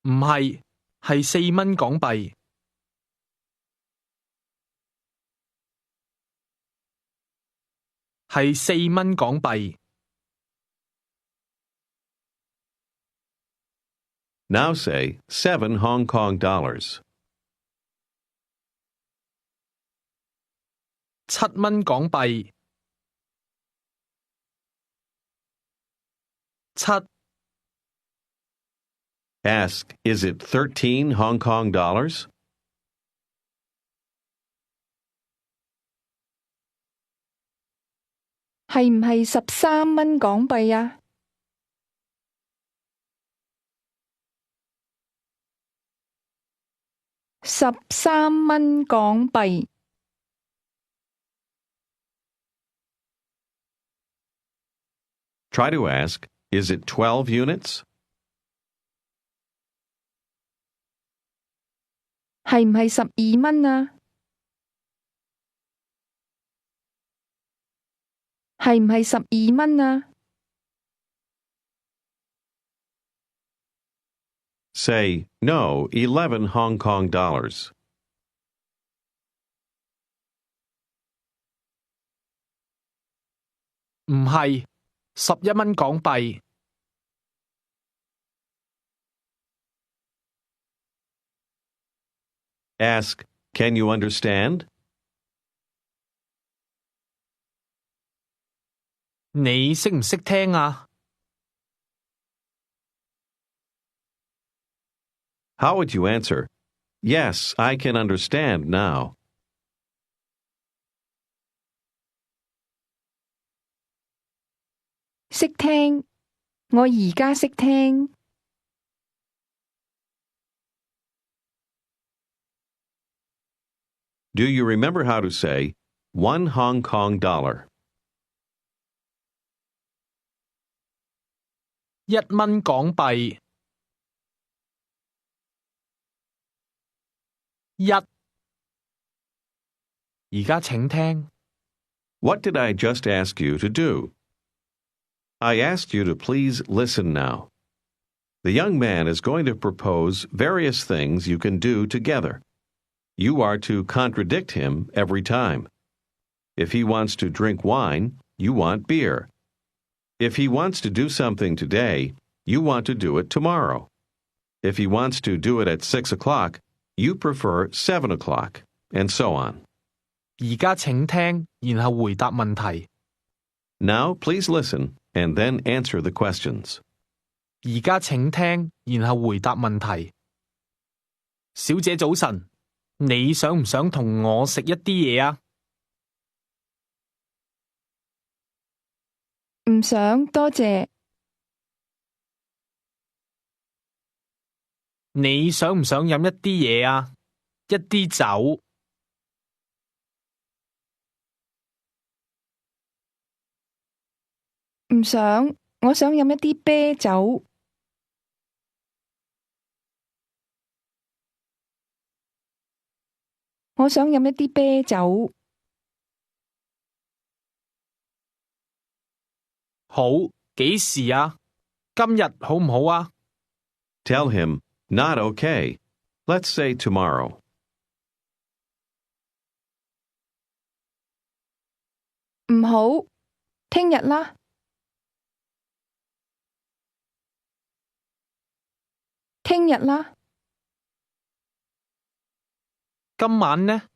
唔係，係4蚊港幣。係4蚊港幣。Now say 7 Hong Kong dollars. 7蚊港幣。7 Ask, is it 13 Hong Kong dollars? 係唔係13蚊港幣啊？13蚊港幣。Try to ask, is it 12 units? 係唔係12蚊啊？係唔係12蚊啊？ Say, no, 11 Hong Kong dollars. 唔係11蚊港幣。Ask, can you understand? 你識唔識聽啊？ How would you answer? Yes, I can understand now. 識聽，我而家識聽。Do you remember how to say 1 Hong Kong dollar? 1蚊港幣。而家請聽。What did I just ask you to do? I asked you to please listen now. The young man is going to propose various things you can do together. You are to contradict him every time. If he wants to drink wine, you want beer. If he wants to do something today, you want to do it tomorrow. If he wants to do it at 6 o'clock, you prefer 7 o'clock, and so on. 而家請聽，然後回答問題。Now please listen and then answer the questions. 而家請聽，然後回答問題。小姐早晨，你想唔想同我食一啲嘢啊？唔想，多謝。你想唔想飲一啲嘢啊？一啲酒。唔想，我想飲一啲啤酒。我想飲一啲啤酒。好，幾時啊？今日好唔好啊？ Tell him, not okay. Let's say tomorrow. 唔好，聽日啦。聽日啦。今晚呢？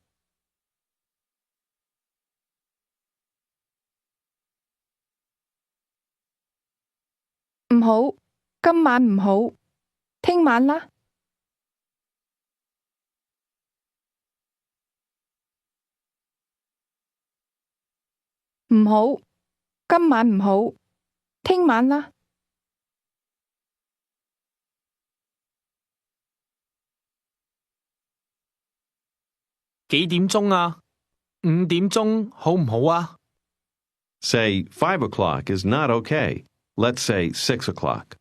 唔好，今晚唔好，聽晚啦。唔好，今晚唔好，聽晚啦。幾點鐘啊？ 5點鐘好唔好啊？ Say 5 o'clock is not okay. Let's say 6 o'clock.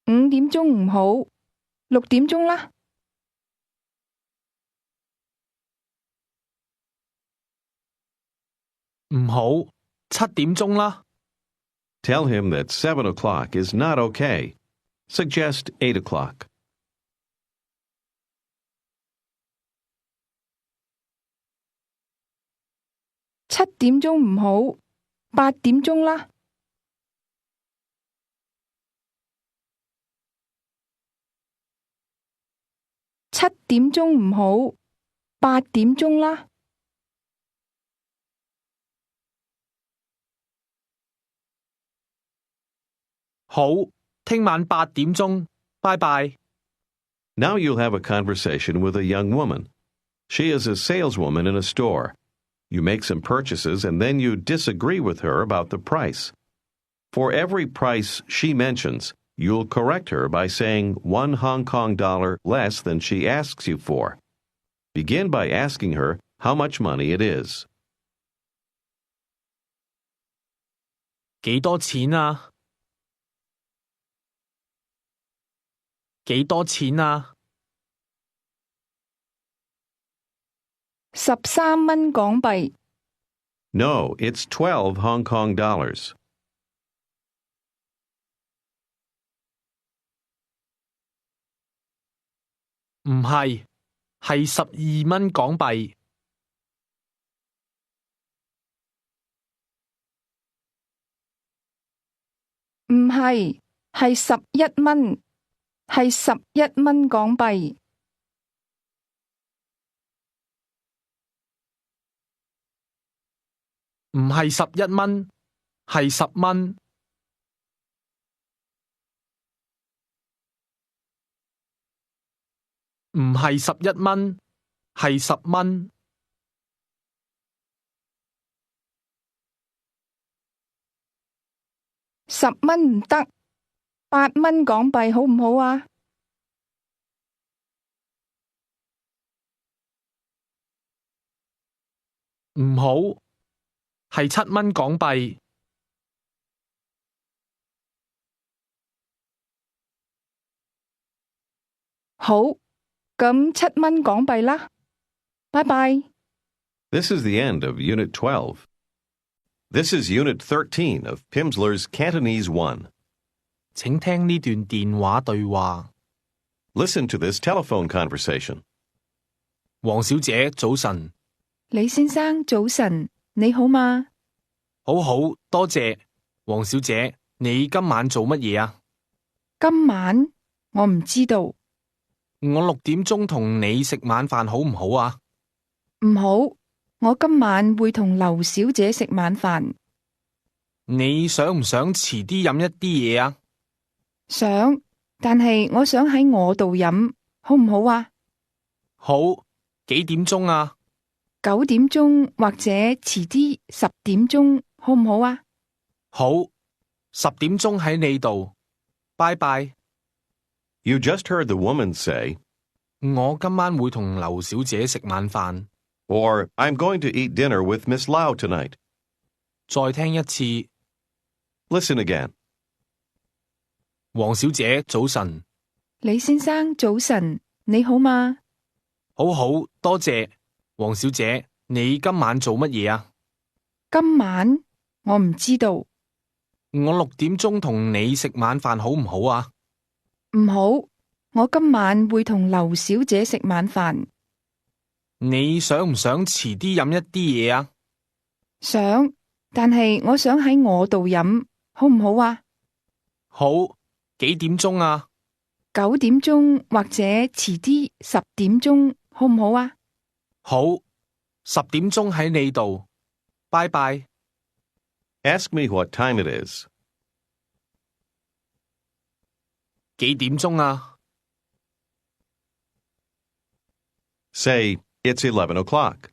5點鐘唔好，6點鐘啦。唔好，7點鐘啦。Tell him that 7 o'clock is not okay. Suggest 8 o'clock. 7點鐘唔好，8點鐘啦。7點鐘唔好，8點鐘啦。好，聽晚8點鐘，拜拜。Now you'll have a conversation with a young woman. She is a saleswoman in a store. You make some purchases and then you disagree with her about the price. For every price she mentions, you'll correct her by saying 1 Hong Kong dollar less than she asks you for. Begin by asking her how much money it is. 幾多錢啊？幾多錢啊？ 13蚊港幣。No, it's 12 Hong Kong dollars. 唔係，係12蚊港幣。唔係，係11蚊，係11蚊港幣。唔係11蚊，係10蚊。唔係11蚊，係10蚊。10蚊唔得，8蚊港幣好唔好啊？唔好，係7蚊港幣。好，咁7蚊港幣啦。拜拜。This is the end of Unit 12. This is Unit 13 of Pimsleur's Cantonese 1. 請聽呢段電話對話。Listen to this telephone conversation. 黃小姐，早晨。李先生，早晨，你好嗎？好好，多謝。黃小姐，你今晚做乜嘢啊？今晚我唔知道。我6點鐘同你食晚飯好唔好啊？唔好，我今晚會同劉小姐食晚飯。你想唔想遲啲飲一啲嘢啊？想，但係我想喺我度飲，好唔好啊？好，幾點鐘啊9點鐘或者遲啲10點鐘，好唔好啊？好，10點鐘喺你度。拜拜。You just heard the woman say, 我今晚會同劉小姐食晚飯。 or I'm going to eat dinner with Miss Lau tonight. 再聽一次。 Listen again. 黃小姐，早晨。李先生，早晨，你好嗎？好好，多謝。黃小姐，你今晚做乜嘢啊？今晚我唔知道。我6點鐘同你食晚飯好唔好啊？唔好，我今晚會同劉小姐食晚飯。你想唔想遲啲飲一啲嘢啊？想，但係我想喺我度飲，好唔好啊？好，幾點鐘啊9點鐘或者遲啲10點鐘，好唔好啊？好，10點鐘喺你度。拜拜。 Ask me what time it is. 幾點鐘啊？ Say, it's 11 o'clock.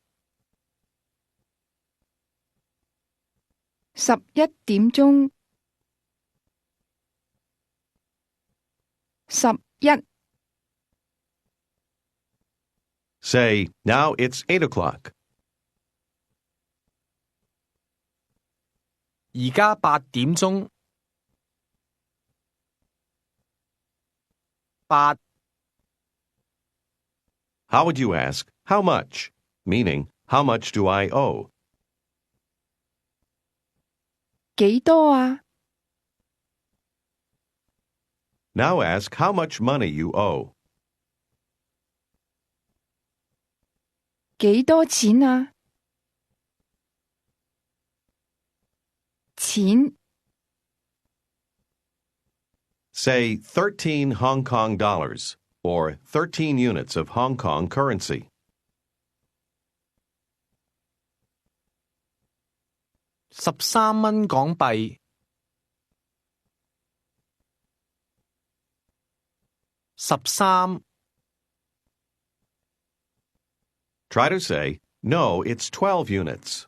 11點鐘。11 Say, now it's 8 o'clock. 而家8點鐘。8 How would you ask, how much? Meaning, how much do I owe? 幾多啊？ Now ask how much money you owe. 幾多錢啊？錢 Say 13 Hong Kong dollars or 13 units of Hong Kong currency. 13蚊港幣。13 Try to say, no, it's 12 units.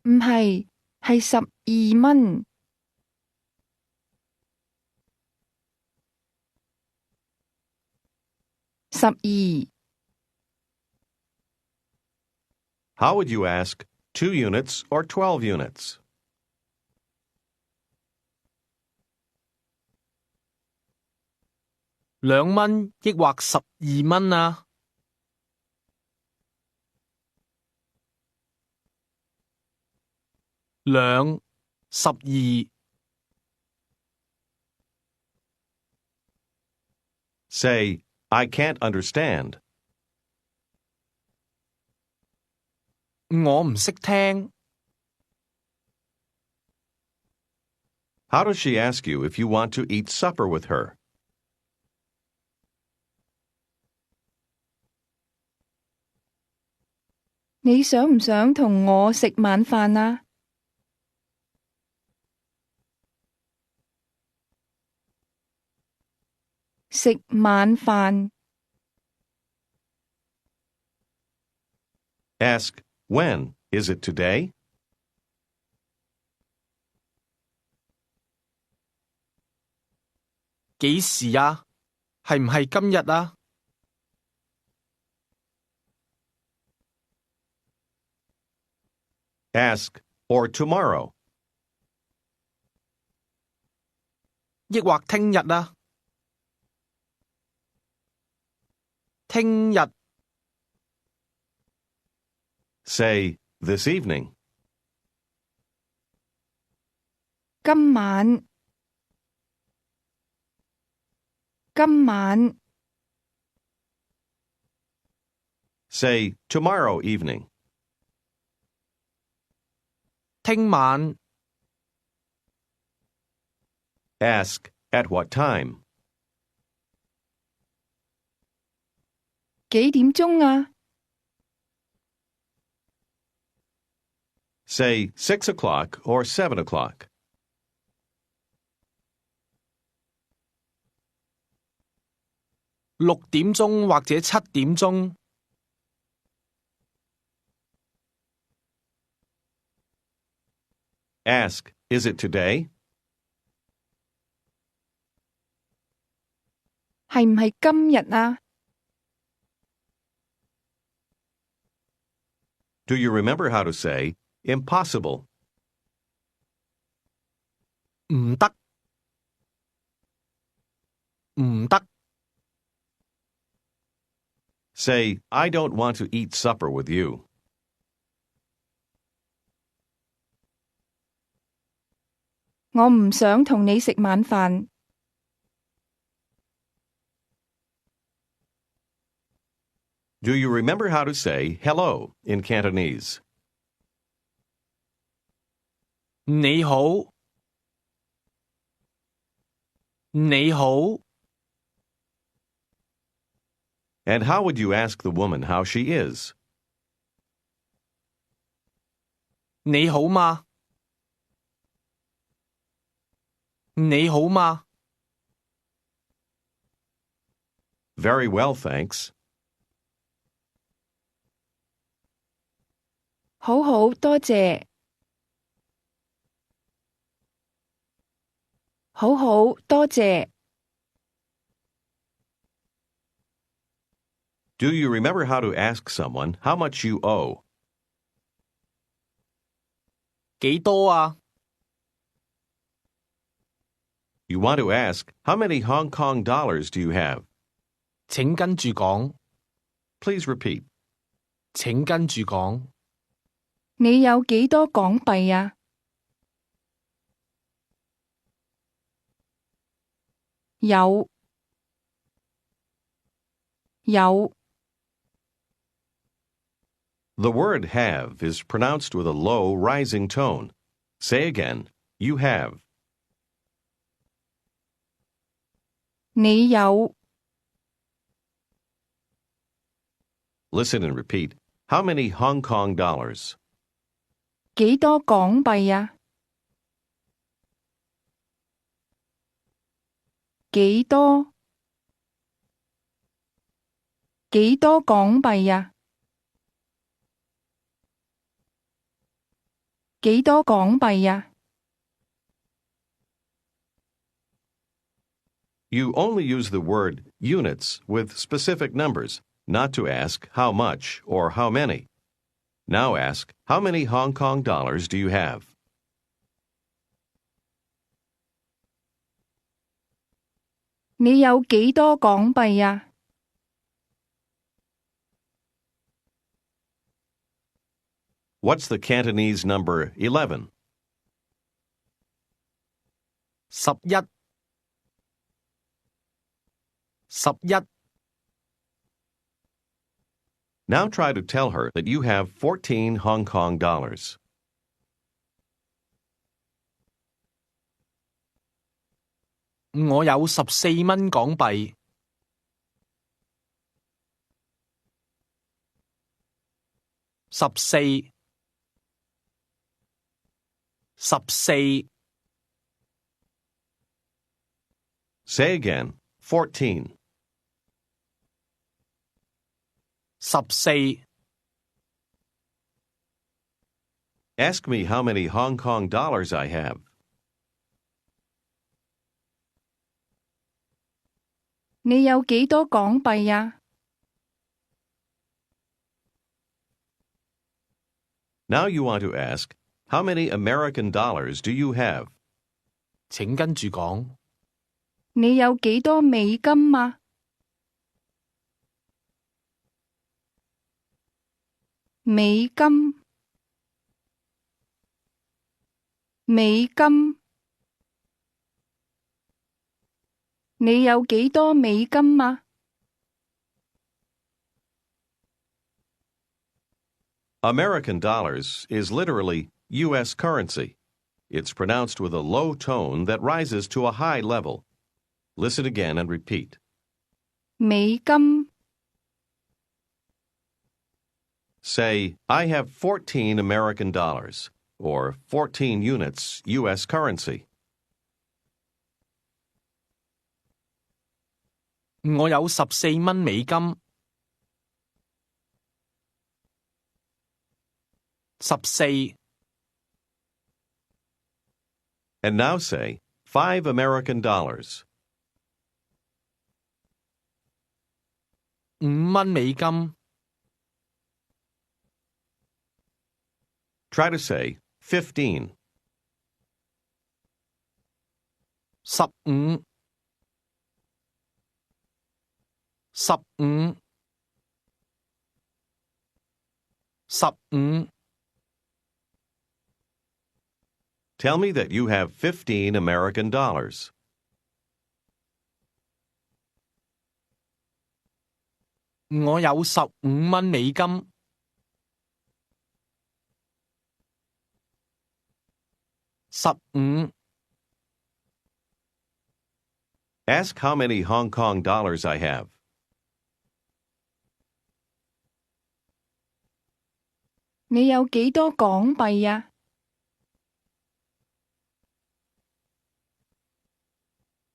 唔係，係12蚊。12 How would you ask, 2 units or 12 units? 2蚊抑或12蚊啊？2 12 Say, I can't understand. 我唔識聽。How does she ask you if you want to eat supper with her? 你想唔想同我食晚飯啊？食晚飯 Ask, when? Is it today? 幾時啊？係唔係今日啊？ Ask, or tomorrow. 抑或聽日啊？聽日 Say, this evening. 今晚今晚 Say, tomorrow evening. 聽晚 Ask, at what time? 幾點鐘啊？ Say, 6 o'clock or 7 o'clock. 6點鐘或者7點鐘。Ask, is it today? 係唔係今日啊？ Do you remember how to say, impossible? 唔得，唔得。Say, I don't want to eat supper with you. 我唔想同你食晚飯。Do you remember how to say hello in Cantonese? 你好，你好。 And how would you ask the woman how she is? 你好嗎？你好嗎？ Very well, thanks. 好好，多謝。好好，多謝。Do you remember how to ask someone how much you owe? 幾多啊？ You want to ask, how many Hong Kong dollars do you have? 請跟住講， Please repeat. 請跟住講。你有幾多港幣啊？有。The word have is pronounced with a low, rising tone. Say again, you have. 你有。 Listen and repeat. How many Hong Kong dollars? 幾多港幣啊？幾多港幣啊？幾多港幣啊？ You only use the word units with specific numbers, not to ask how much or how many. Now ask, how many Hong Kong dollars do you have? 你有幾多港幣啊？ What's the Cantonese number 11? 11Now try to tell her that you have 14 Hong Kong dollars. 我有14蚊港幣。14 Say again, 14. 14 Ask me how many Hong Kong dollars I have. 你有幾多港幣啊？ Now you want to ask, how many American dollars do you have? 請跟住講。你有幾多美金啊？美金。你有幾多美金啊？ American dollars is literally U.S. currency. It's pronounced with a low tone that rises to a high level. Listen again and repeat. 美金。 Say, I have 14 American dollars, or 14 units U.S. currency. 我有14蚊美金。14 And now say, 5 American dollars. 5蚊美金。Try to say, 15. 15 15 Tell me that you have 15 American dollars. 我有15蚊美金。15 Ask how many Hong Kong dollars I have. 你有幾多港幣啊？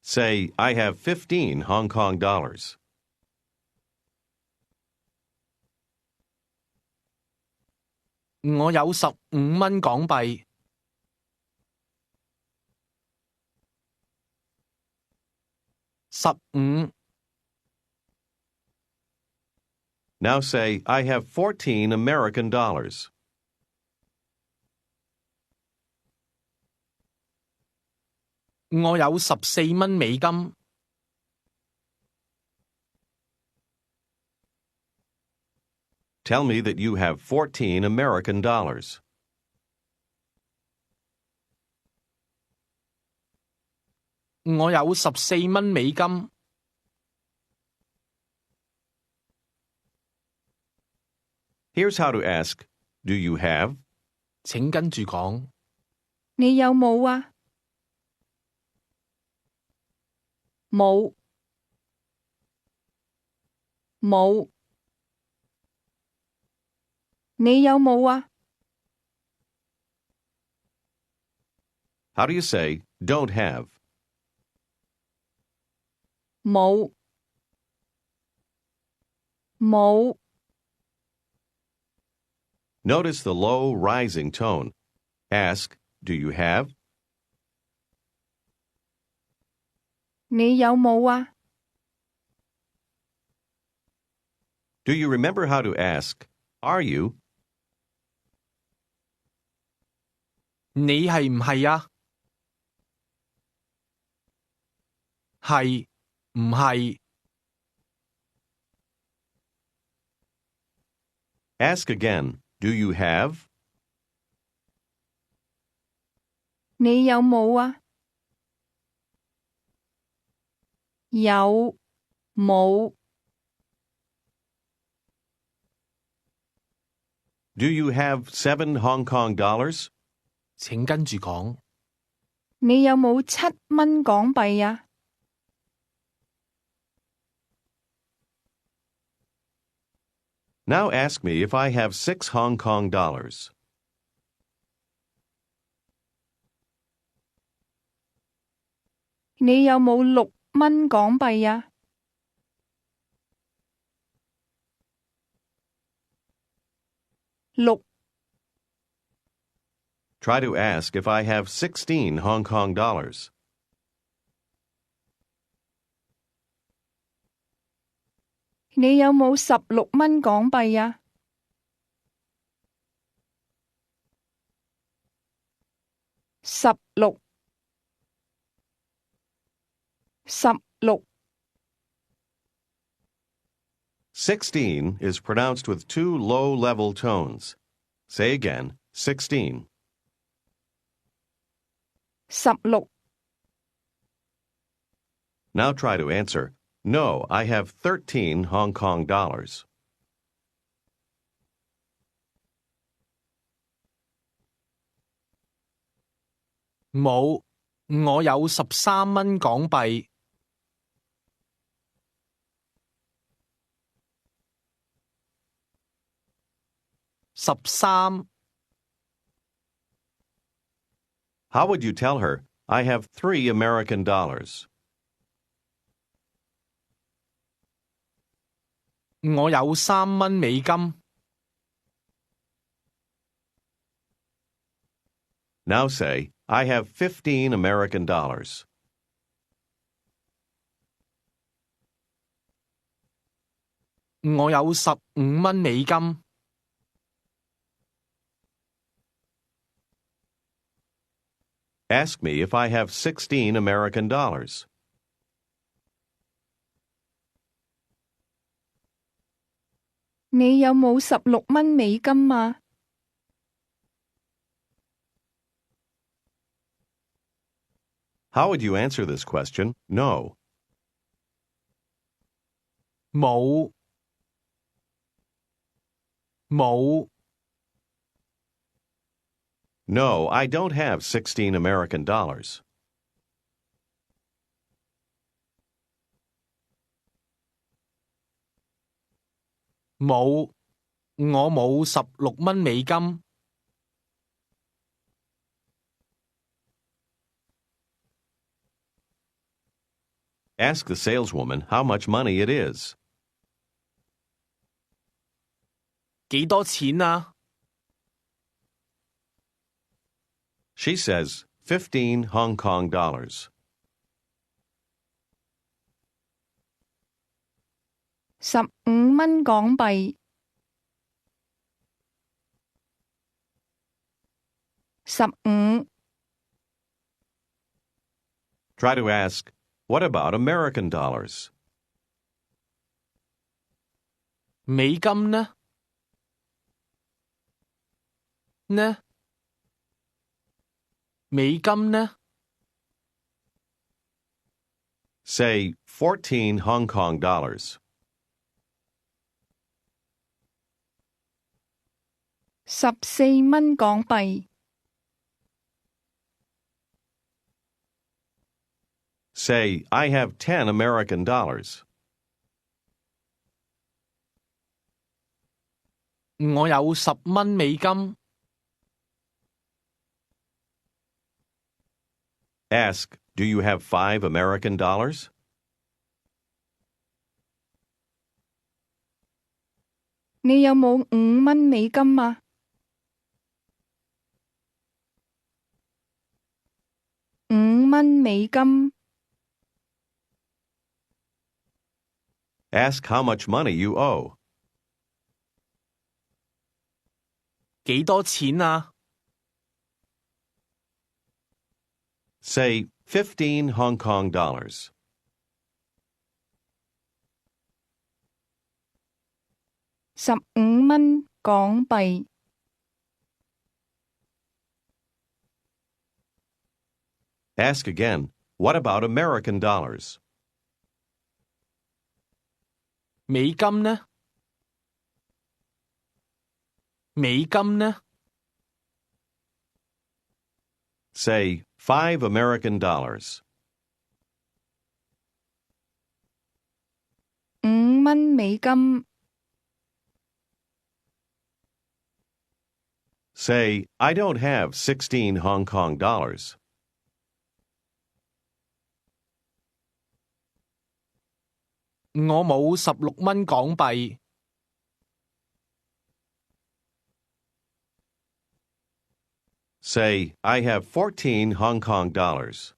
Say, I have 15 Hong Kong dollars. 我有15蚊港幣。15 Now say, I have 14 American dollars. 我有14蚊美金。Tell me that you have 14 American dollars. 我有14蚊美金。Here's how to ask, do you have? 請跟住講，你有冇啊？冇，冇。你有冇啊？ How do you say, don't have? 冇，冇。 Notice the low rising tone. Ask, do you have? 你有冇啊？ Do you remember how to ask, are you? 你係唔係啊？係唔係？ Ask again, do you have? 你有冇啊？有冇？ Do you have 7 Hong Kong dollars? 請跟住講，你有冇7蚊港幣啊？ Now ask me if I have 6 Hong Kong dollars. 你有冇6蚊港幣啊？ 6 Try to ask if I have 16 Hong Kong dollars. 你有冇16蚊港幣啊？ 16 16 16 is pronounced with 2 low-level tones. Say again, 16. 16 Now try to answer, no, I have 13 Hong Kong dollars. 冇，我有13蚊港幣。13 How would you tell her, I have 3 American dollars? 我有3蚊美金。Now say, I have 15 American dollars. 我有15蚊美金。Ask me if I have 16 American dollars. 你有冇16蚊美金啊？ How would you answer this question? No. 冇，冇。 No, I don't have 16 American dollars. 冇，我冇16蚊美金。Ask the saleswoman how much money it is. 幾多錢啊？ She says 15 Hong Kong dollars. 15蚊港幣。15 Try to ask, what about American dollars? 美金呢？美金呢？ Say 14 Hong Kong dollars. 14蚊港幣。Say, I have 10 American dollars. 我有10蚊美金。Ask, do you have 5 American dollars? 你有冇5蚊美金啊？5蚊美金。Ask how much money you owe. 幾多錢啊？ Say 15 Hong Kong dollars. 15蚊港幣。Ask again, what about American dollars? 美金呢？美金呢？ Say 5 American dollars. 5蚊美金。Say, I don't have 16 Hong Kong dollars. 我冇16蚊港幣。Say, I have 14 Hong Kong dollars.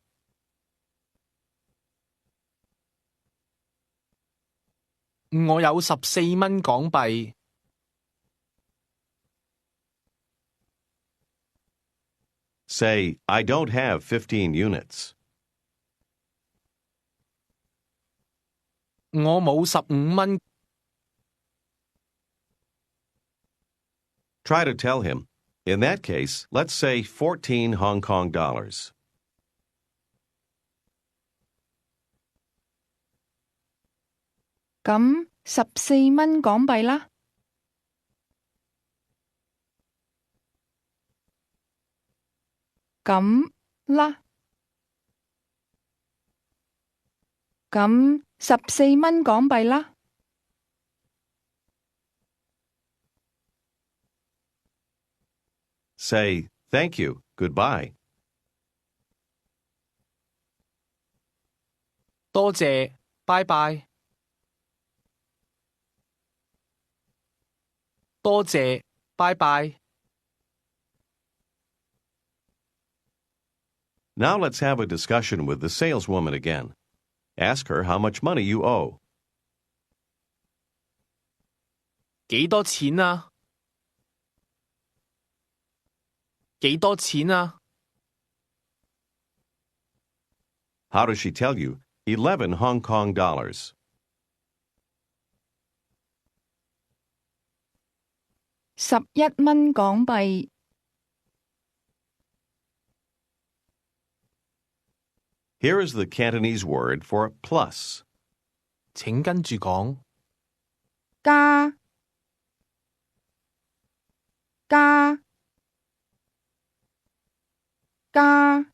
我有14蚊港幣。Say, I don't have 15 units. 我冇15蚊。Try to tell him. In that case, let's say 14 Hong Kong dollars. 咁14蚊港幣啦。咁啦。咁14蚊港幣啦。Say, thank you, goodbye. 多謝，拜拜。多謝，拜拜。Now let's have a discussion with the saleswoman again. Ask her how much money you owe. 幾多錢啊？幾多錢啊？ How does she tell you? 11 Hong Kong dollars. 11蚊港幣。Here is the Cantonese word for plus. 請跟住講。加。加。加。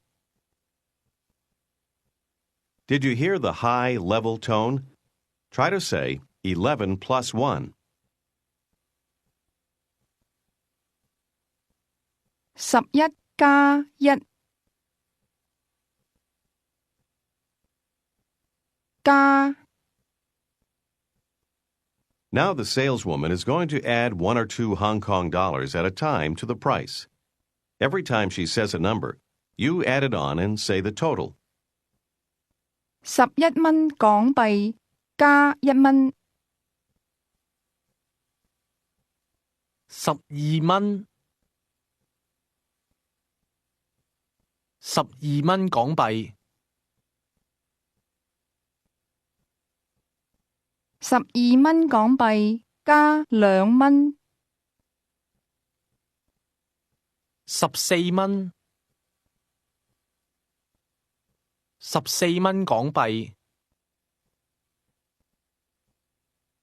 Did you hear the high, level tone? Try to say 11 plus 1. 11加1。加。 Now the saleswoman is going to add 1 or 2 Hong Kong dollars at a time to the price. Every time she says a number, you add it on and say the total. 11蚊港幣加1蚊。12蚊，12蚊港幣， 12蚊港幣加2蚊， 14蚊， 14蚊港幣，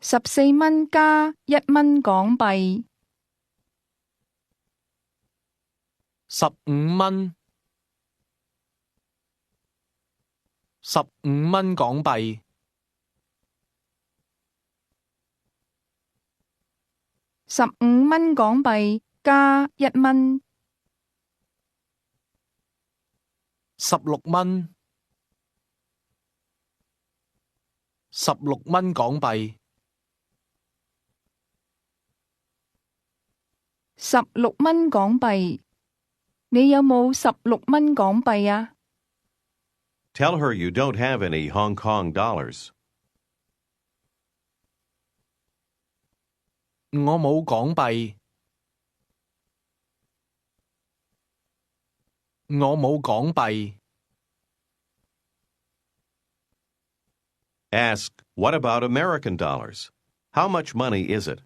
14蚊加1蚊港幣， 15蚊， 15蚊港幣， 15蚊港幣加1蚊， 16蚊， 16蚊港幣， 16蚊港幣，你有冇16蚊港幣啊？ Tell her you don't have any Hong Kong dollars. 我冇港幣，我冇港幣。 Ask, what about American dollars? How much money is it?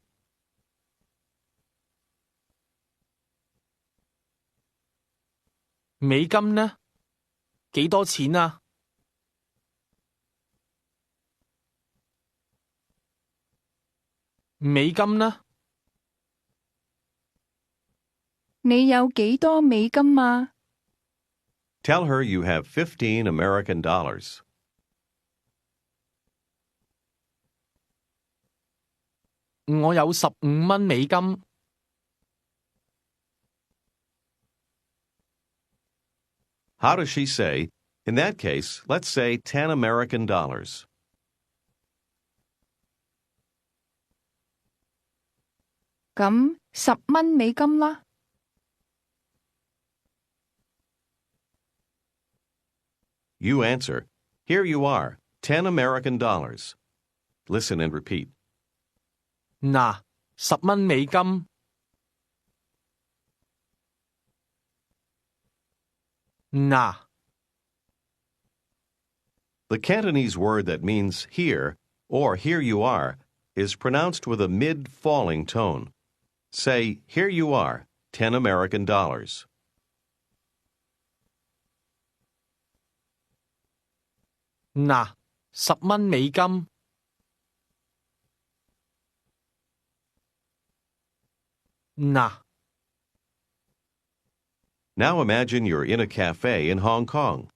美金呢？幾多錢啊？美金呢？你有幾多美金啊？ Tell her you have 15 American dollars. 我有15蚊美金。How does she say, in that case, let's say 10 American dollars? 咁10蚊美金啦。You answer, here you are, 10 American dollars. Listen and repeat. 嗱，10蚊美金。嗱。 The Cantonese word that means here, or here you are, is pronounced with a mid-falling tone. Say, here you are, 10 American dollars. 嗱，10蚊美金。嗱。 Now imagine you're in a cafe in Hong Kong.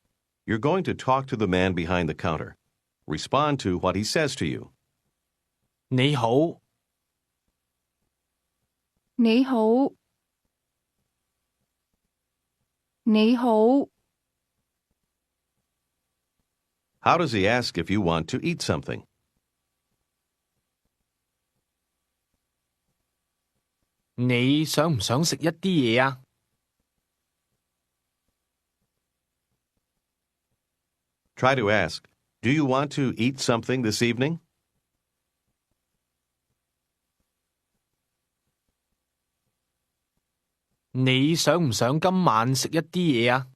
You're going to talk to the man behind the counter. Respond to what he says to you. 你好，你好，你好， How does he ask if you want to eat something? 你想唔想食一啲嘢啊？Try to ask, do you want to eat something this evening? 你想唔想今晚食一啲嘢啊？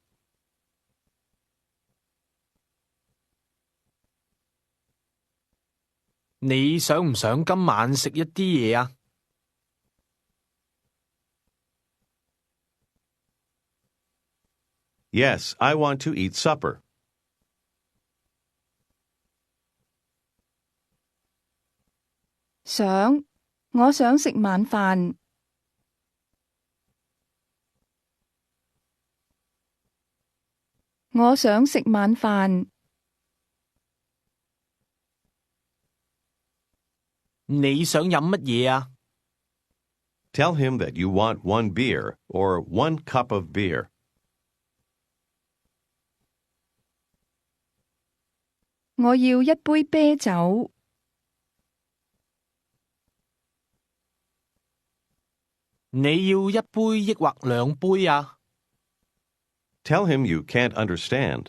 你想唔想今晚食一啲嘢啊？ Yes, I want to eat supper. 我想食晚飯。我想食晚飯。你想飲乜嘢啊？ Tell him that you want 1 beer or 1 cup of beer. 我要一杯啤酒。你要一杯抑或2杯啊？ Tell him you can't understand.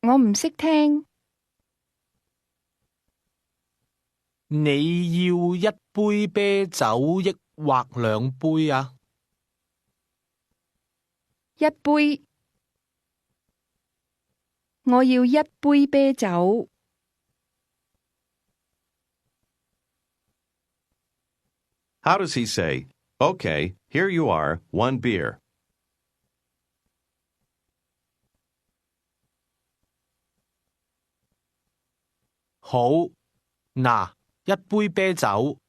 我唔識聽。你要一杯啤酒抑或兩杯啊？一杯，我要一杯啤酒。How does he say, "Okay, here you are, one beer"? 好，嗱，一杯啤酒。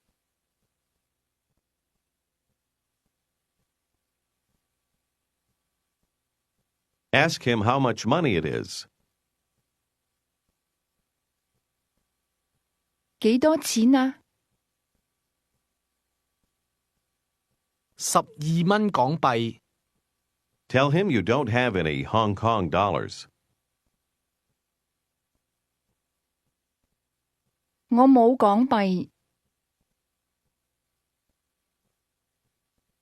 Ask him how much money it is. 幾多錢啊？12蚊港幣。Tell him you don't have any Hong Kong dollars. 我冇港幣。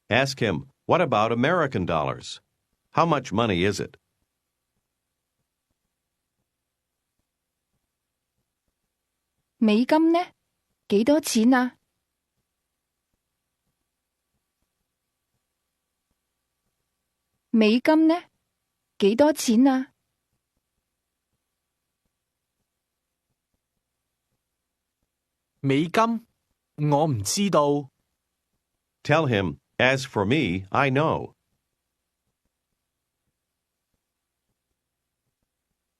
Ask him, what about American dollars? How much money is it? 美金呢？幾多錢啊？美金呢？幾多錢啊？美金？我唔知道。Tell him, as for me, I know.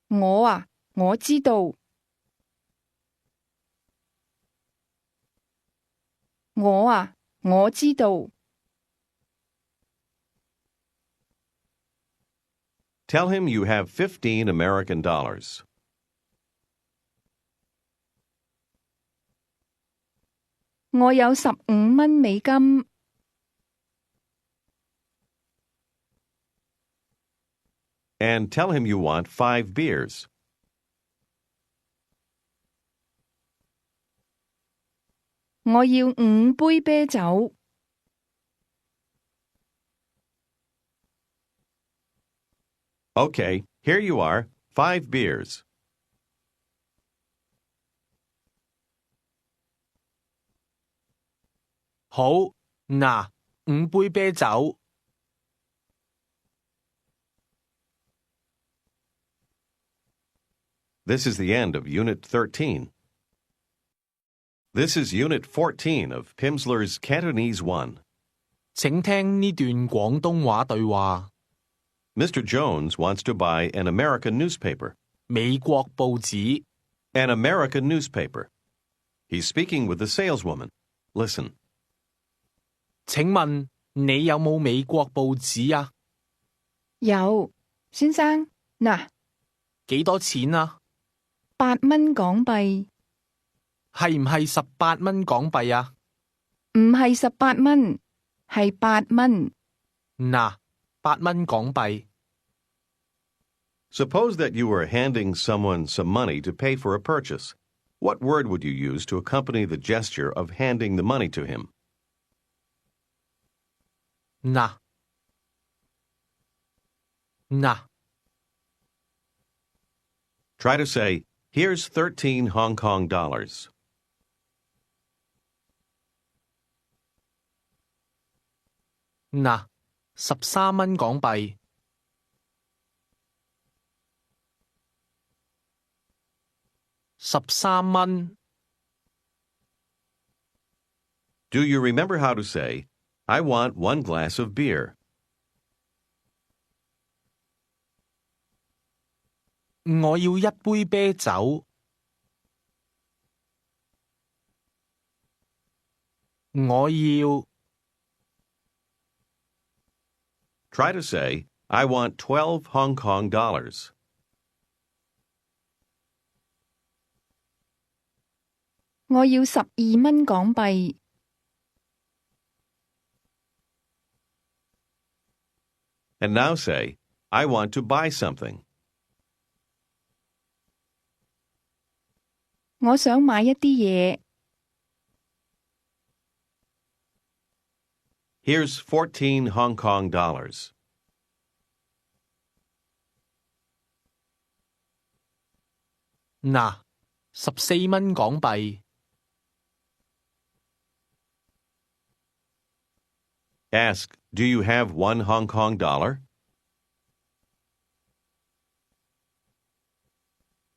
我知道。我知道。Tell him you have 15 American dollars. 我有15蚊美金。And tell him you want 5 beers. 我要5杯啤酒。Okay, here you are, 5 beers. 好，嗱，5杯啤酒。This is the end of Unit 13. This is Unit 14 of Pimsleur's Cantonese 1. 請聽呢段廣東話對話。Mr. Jones wants to buy an American newspaper. 美國報紙。An American newspaper. He's speaking with the saleswoman. Listen. 請問你有冇美國報紙啊？有，先生，嗱，幾多錢啊？ 8蚊港幣。係唔係18蚊港幣啊？唔係18蚊，係8蚊。嗱，8蚊港幣。Suppose that you were handing someone some money to pay for a purchase. What word would you use to accompany the gesture of handing the money to him? 嗱。Try to say, here's 13 Hong Kong dollars. 嗱，13蚊港幣。13蚊。Do you remember how to say, I want 1 glass of beer? 我要一杯啤酒。我要。Try to say, I want 12 Hong Kong dollars. 我要12蚊港幣。And now say, I want to buy something. 我想買一啲嘢。Here's 14 Hong Kong dollars. 嗱，14蚊港幣。Ask, do you have one Hong Kong dollar?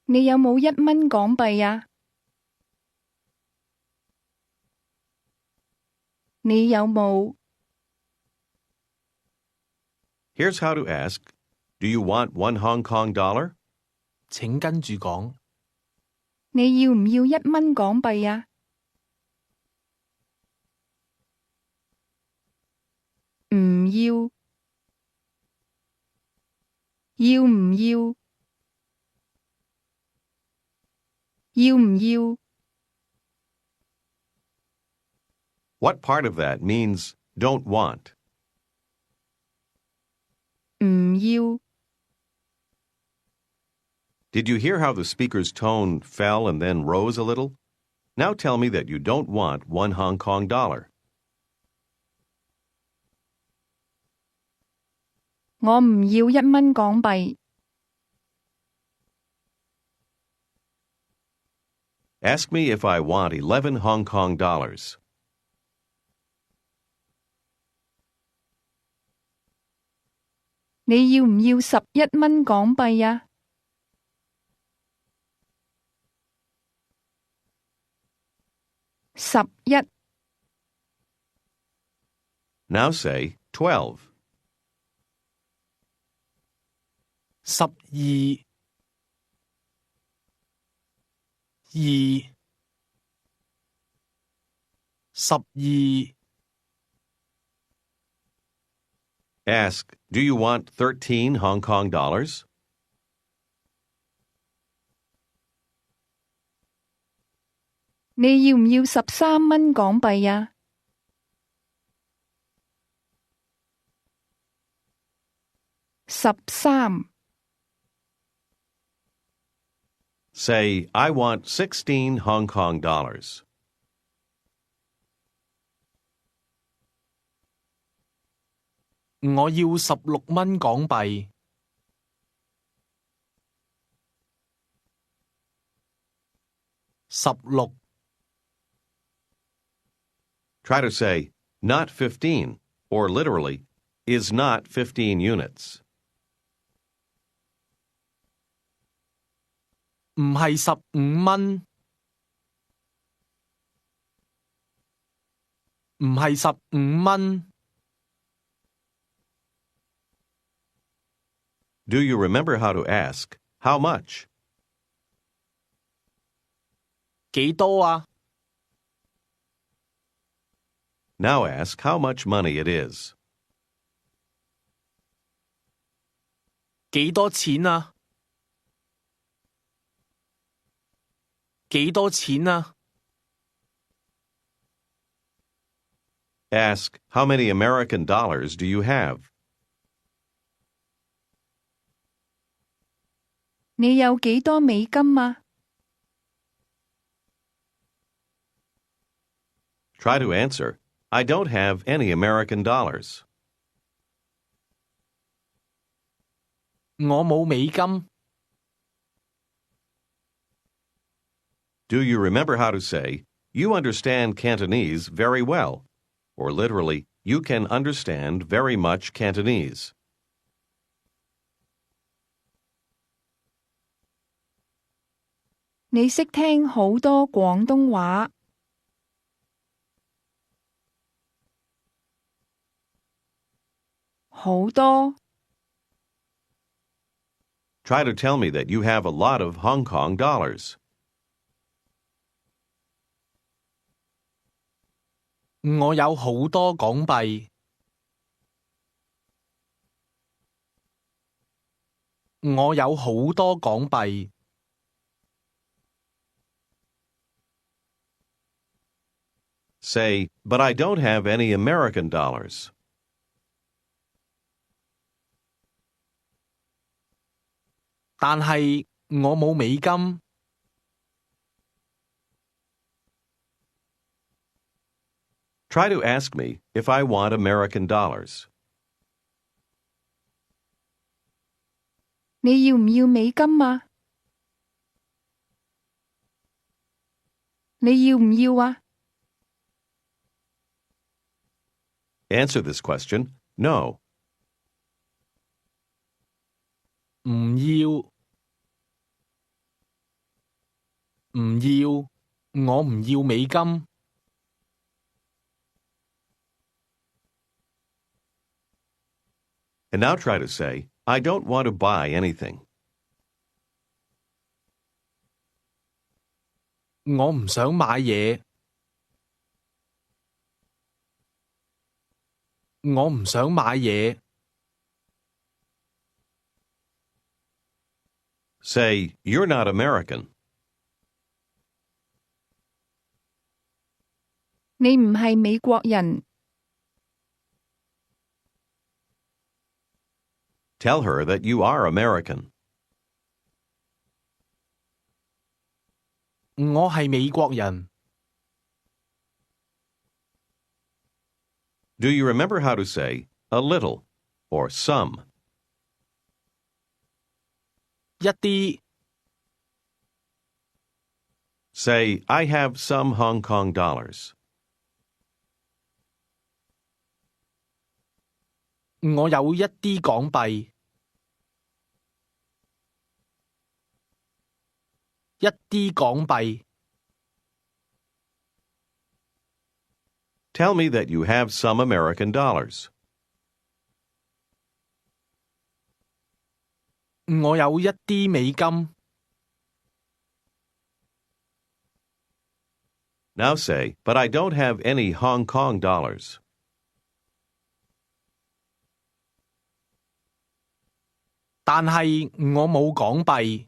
你有冇1蚊港幣啊？你有冇？ Here's how to ask, do you want one Hong Kong dollar? 請跟住講。你要唔要1蚊港幣啊？唔要。要唔要？要唔要？ What part of that means don't want? 唔要。 Did you hear how the speaker's tone fell and then rose a little? Now tell me that you don't want one Hong Kong dollar. 我唔要1蚊港幣。Ask me if I want 11 Hong Kong dollars. 你要唔要11蚊港幣啊？11。 Now say 12. 12 2 12 Ask, do you want 13 Hong Kong dollars? 你要唔要13蚊港幣啊？13。 Say, I want 16 Hong Kong dollars. 我要16蚊港幣。16 Try to say, not 15, or literally, is not 15 units. 唔係15蚊。唔係15蚊。Do you remember how to ask, how much? 幾多啊？ Now ask how much money it is. 幾多錢啊？幾多錢啊？ Ask, how many American dollars do you have? 你有幾多美金啊？ Try to answer, I don't have any American dollars. 我冇美金。Do you remember how to say, you understand Cantonese very well? Or literally, you can understand very much Cantonese. 你識聽好多廣東話。好多。 Try to tell me that you have a lot of Hong Kong dollars. 我有好多港幣。我有好多港幣。Say, but I don't have any American dollars. 但係我冇美金。Try to ask me if I want American dollars. 你要唔要美金啊？你要唔要啊？ Answer this question, no. 唔要，唔要，我唔要美金。And now try to say, I don't want to buy anything. 我唔想買嘢。我唔想買嘢。Say, you're not American. 你唔係美國人。Tell her that you are American. 我係美國人。Do you remember how to say a little or some? 一啲。Say, I have some Hong Kong dollars. 我有一啲港幣。一啲港幣。Tell me that you have some American dollars. 我有一啲美金。Now say, but I don't have any Hong Kong dollars. 但係我冇港幣。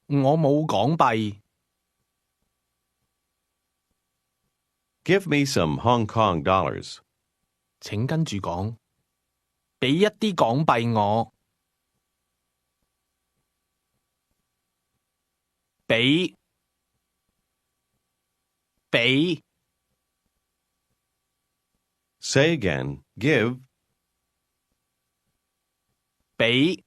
我冇港幣。Give me some Hong Kong dollars. 請跟住講，俾一啲港幣我。俾。Say again, give. 俾。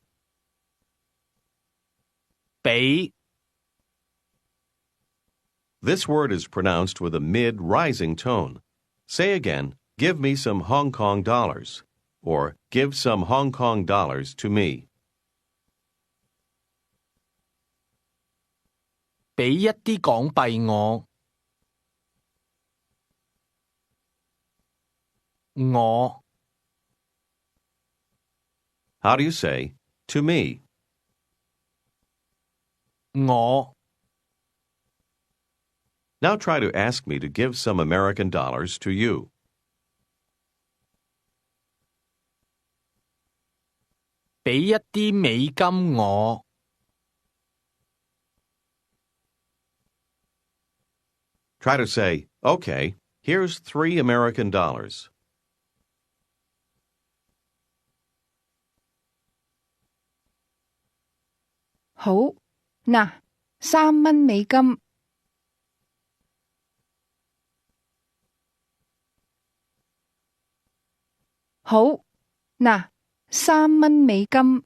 This word is pronounced with a mid-rising tone. Say again, give me some Hong Kong dollars, or give some Hong Kong dollars to me. 俾一啲港幣我。How do you say to me? 我。Now try to ask me to give some American dollars to you. 俾一啲美金我。Try to say, okay, here's $3 American dollars. 好，嗱，3蚊美金。好，嗱，3蚊美金。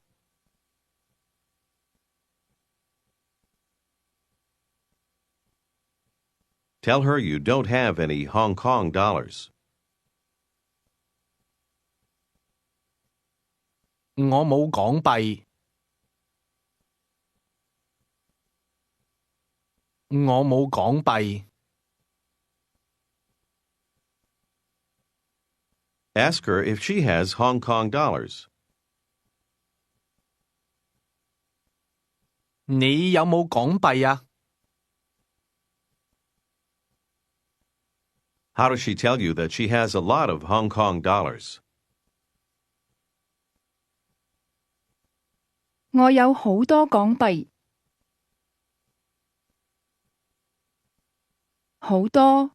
Tell her you don't have any Hong Kong dollars. 我冇港幣。我冇港幣。Ask her if she has Hong Kong dollars. 你有冇港幣啊？ How does she tell you that she has a lot of Hong Kong dollars? 我有好多港幣。好多。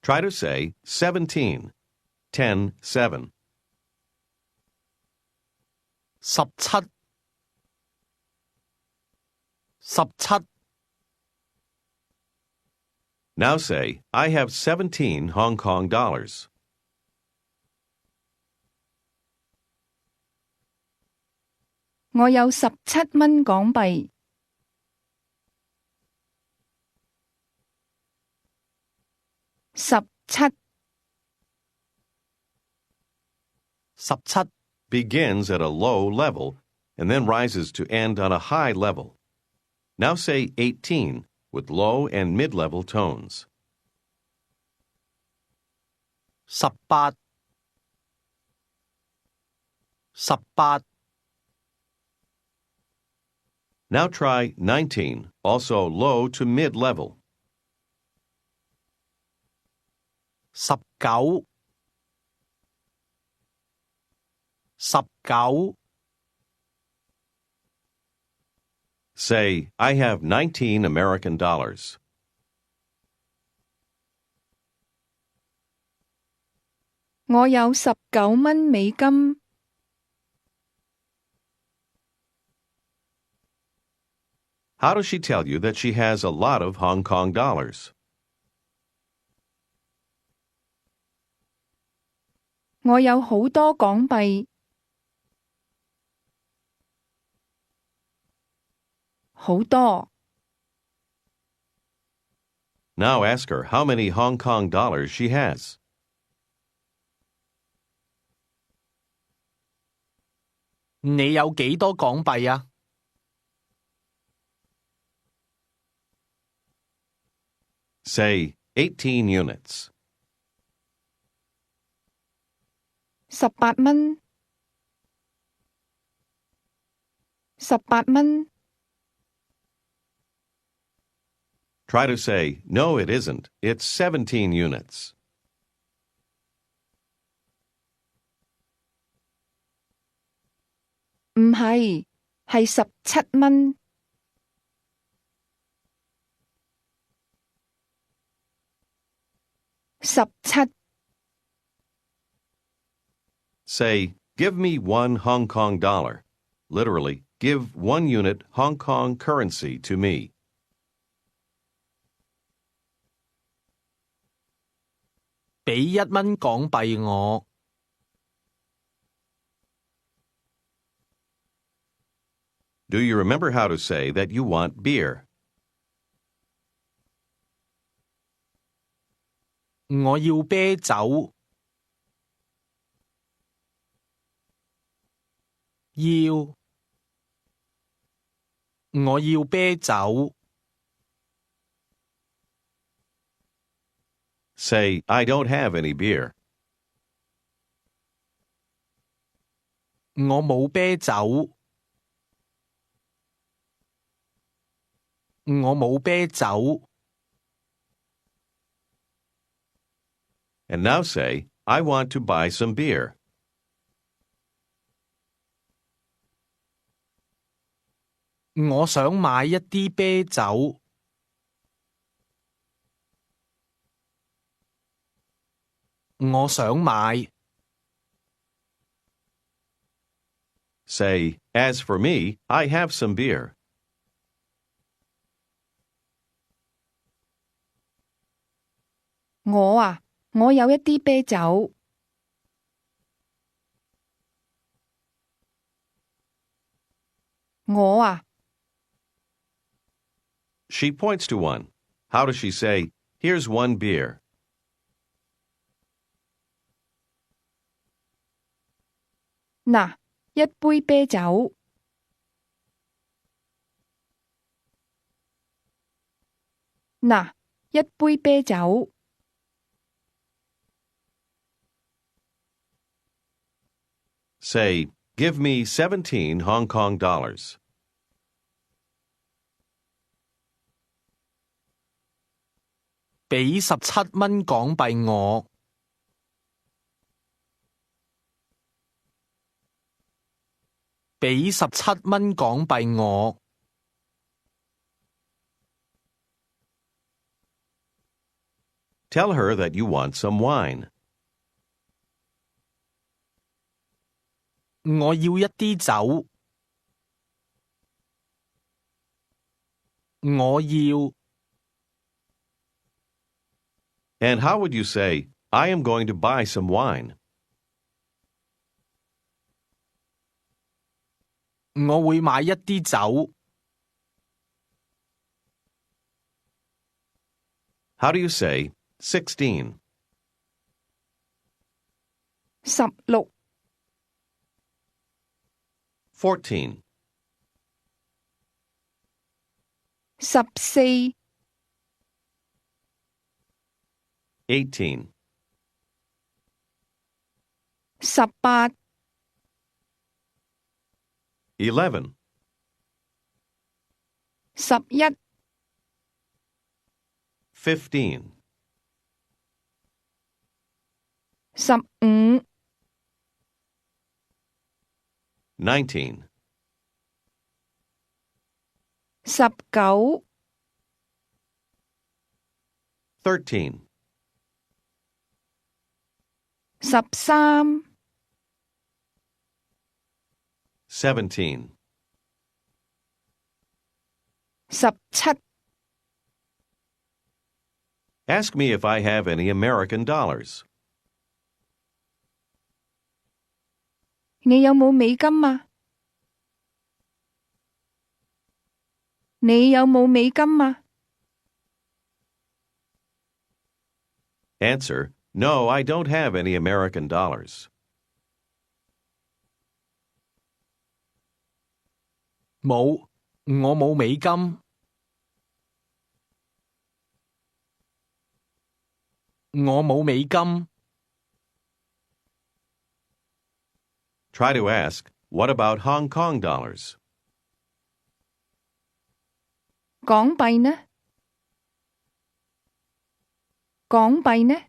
Try to say 17, 10, 7. 17。17。 Now say, I have 17 Hong Kong dollars. 我有17蚊港幣。17 17 begins at a low level and then rises to end on a high level. Now say 18 with low and mid-level tones. 18 18 Now try 19, also low to mid-level. 19 19 Say, I have 19 American dollars. 我有19蚊美金。How does she tell you that she has a lot of Hong Kong dollars? 我有好多港幣。好多。Now ask her how many Hong Kong dollars she has. 你有幾多港幣啊？ Say 18 units. 18蚊。18蚊。Try to say, no, it isn't. It's 17 units. 唔係，係17蚊。17 Say, give me 1 Hong Kong dollar. Literally, give 1 unit Hong Kong currency to me. 俾1蚊港幣我。Do you remember how to say that you want beer? 我要啤酒。我要啤酒。Say, I don't have any beer. 我冇啤酒。我冇啤酒。And now say, I want to buy some beer. 我想買一啲啤酒。我想買。Say, as for me, I have some beer. 我有一啲啤酒。She points to one. How does she say, here's 1 beer? 嗱，一杯啤酒。嗱，一杯啤酒。Say, give me 17 Hong Kong dollars. 俾17蚊港幣我。俾17蚊港幣我。Tell her that you want some wine. 我要一啲酒。我要。And how would you say, I am going to buy some wine? 我會買一啲酒。How do you say, 16, 16、14, 14、18, 18、11, 11、15, 15、19, 19、13, 13、17, 17。Ask me if I have any American dollars. 你有冇美金啊？你有冇美金啊？ Answer, no, I don't have any American dollars. 冇，我冇美金。我冇美金。Try to ask, what about Hong Kong dollars? 港幣呢？港幣呢？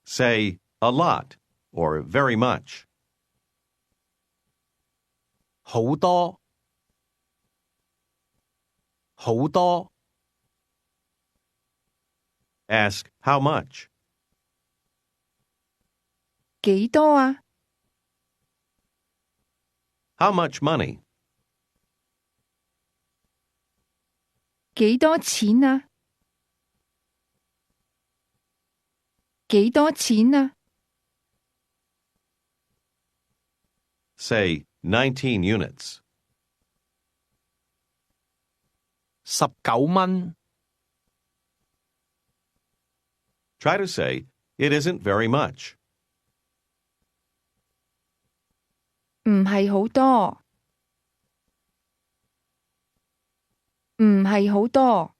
Say, a lot, or very much. 好多。好多。Ask, how much? 幾多啊？ How much money? 幾多錢啊？幾多錢啊？ Say, 19 units. 19蚊。Try to say, it isn't very much. 唔係好多。唔係好多。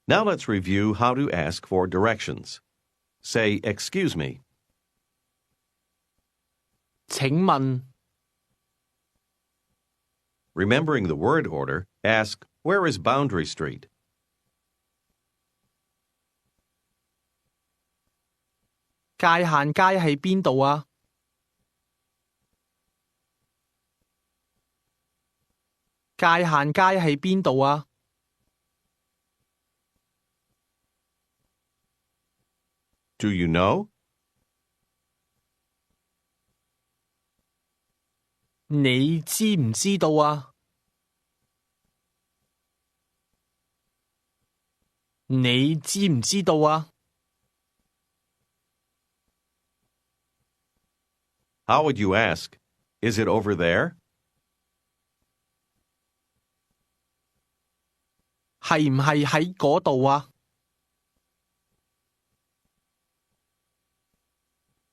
Now let's review how to ask for directions. Say, excuse me. 請問。Remembering the word order, ask, where is Boundary Street? 界限街喺邊度啊？界限街喺邊度啊？ Do you know? 你知唔知道啊？你知唔知道啊？ How would you ask? Is it over there? 係唔係喺嗰度啊？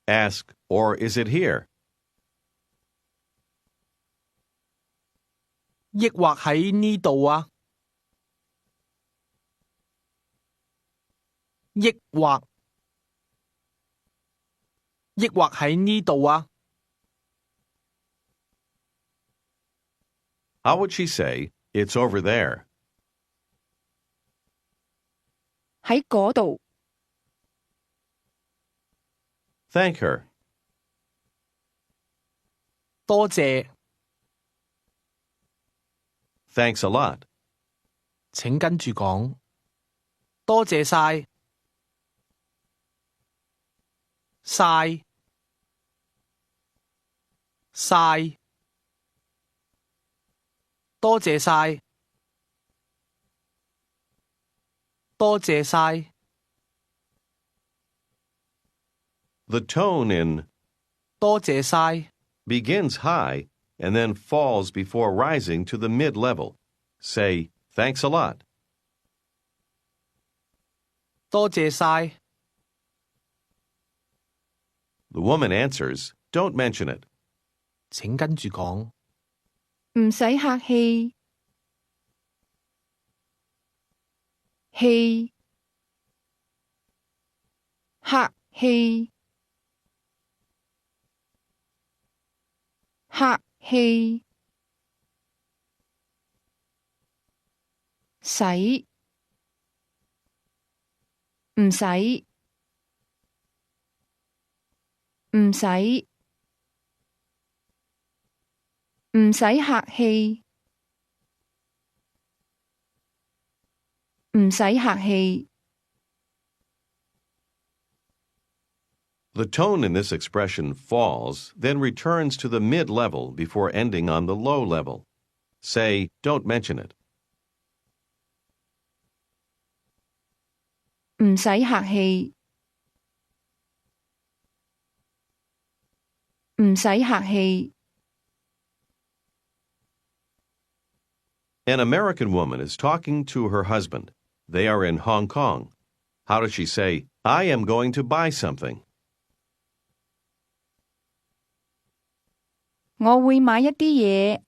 Ask, or is it here? 抑或喺呢度啊？抑或喺呢度啊？ How would she say, it's over there? 喺嗰度。 Thank her. 多謝。Thanks a lot. 請跟住講。多謝晒。晒。晒。多謝晒。多謝晒。 The tone in 多謝晒 begins high and then falls before rising to the mid-level. Say, Thanks a lot. 多謝晒。The woman answers, Don't mention it. 請跟住講。唔使客氣。氣客氣客氣使唔使唔使唔使客氣唔使客氣。The tone in this expression falls, then returns to the mid-level before ending on the low level. Say, don't mention it. 唔使客氣唔使客氣。An American woman is talking to her husband. They are in Hong Kong. How does she say, I am going to buy something? 我會買一啲嘢。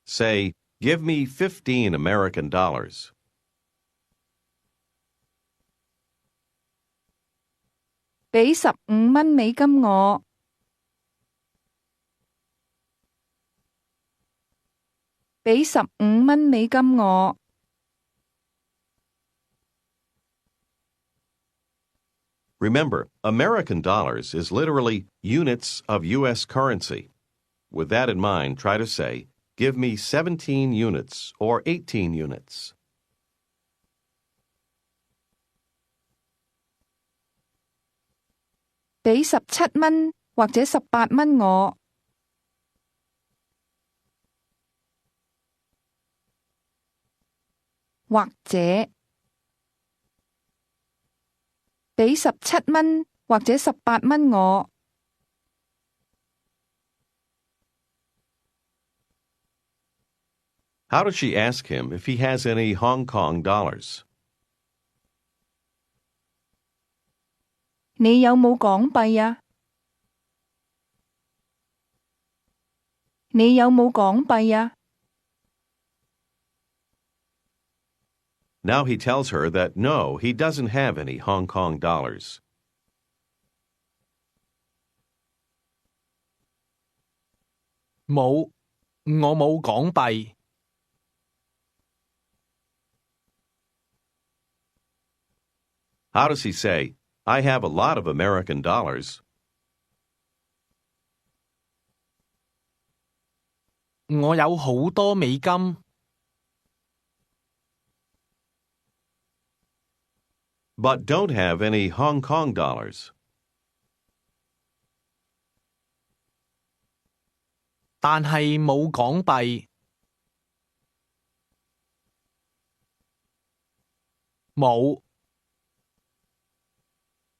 Say, give me 15 American dollars. 俾15蚊美金我。俾15蚊美金我。Remember, American dollars is literally units of U.S. currency. With that in mind, try to say, give me 17 units or 18 units. 俾17蚊或者18蚊我。或者俾17蚊或者18蚊我。How does she ask him if he has any Hong Kong dollars? 你有冇港幣啊？你有冇港幣啊？ Now he tells her that no, he doesn't have any Hong Kong dollars. 冇，我冇港幣。How does he say, I have a lot of American dollars? 我有好多美金。But don't have any Hong Kong dollars. 但係冇港幣。冇。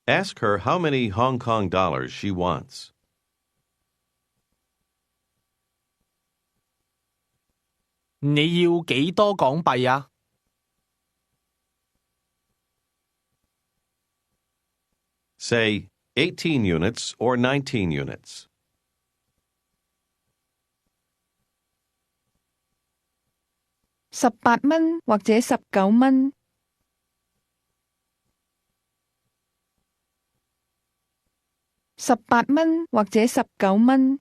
Ask her how many Hong Kong dollars she wants. 你要幾多港幣啊？Say 18 units or 19 units. 18蚊或者19蚊。18蚊或者19蚊。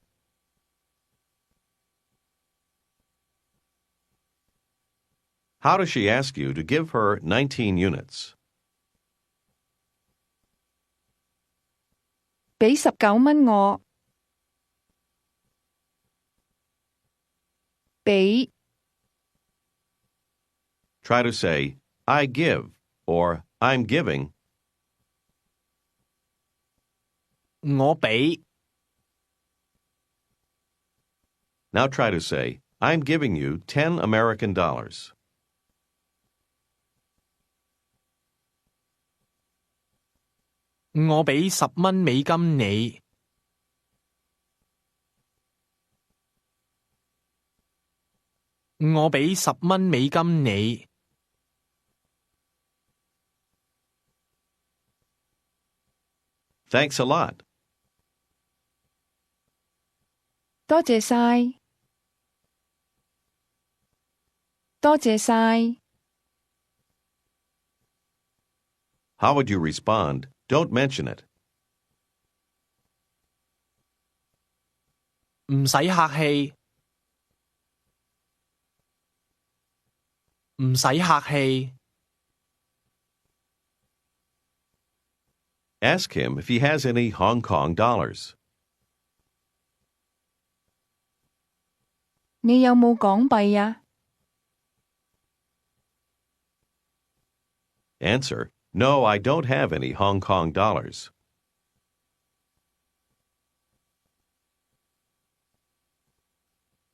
How does she ask you to give her 19 units? 俾19蚊我。俾 Try to say, I give, or I'm giving. 我俾。Now try to say, I'm giving you 10 American dollars. 我俾10蚊美金你。我俾$10你。Thanks a lot. 多謝晒，多謝晒。How would you respond? Don't mention it. 唔使客氣，唔使客氣。Ask him if he has any Hong Kong dollars. 你有冇港幣啊？ Answer, No, I don't have any Hong Kong dollars.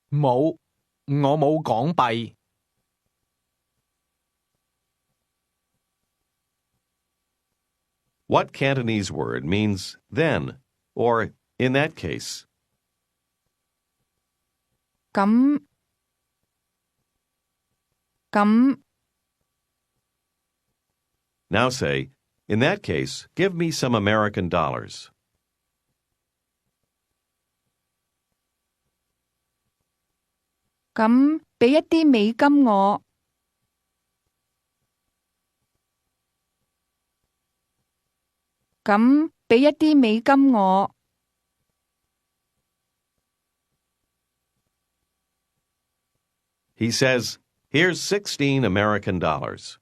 冇，我冇港幣。What Cantonese word means then, or in that case? 咁咁 Now say, in that case, give me some American dollars. 咁俾一啲美金我。咁俾一啲美金我。He says, here's 16 American dollars.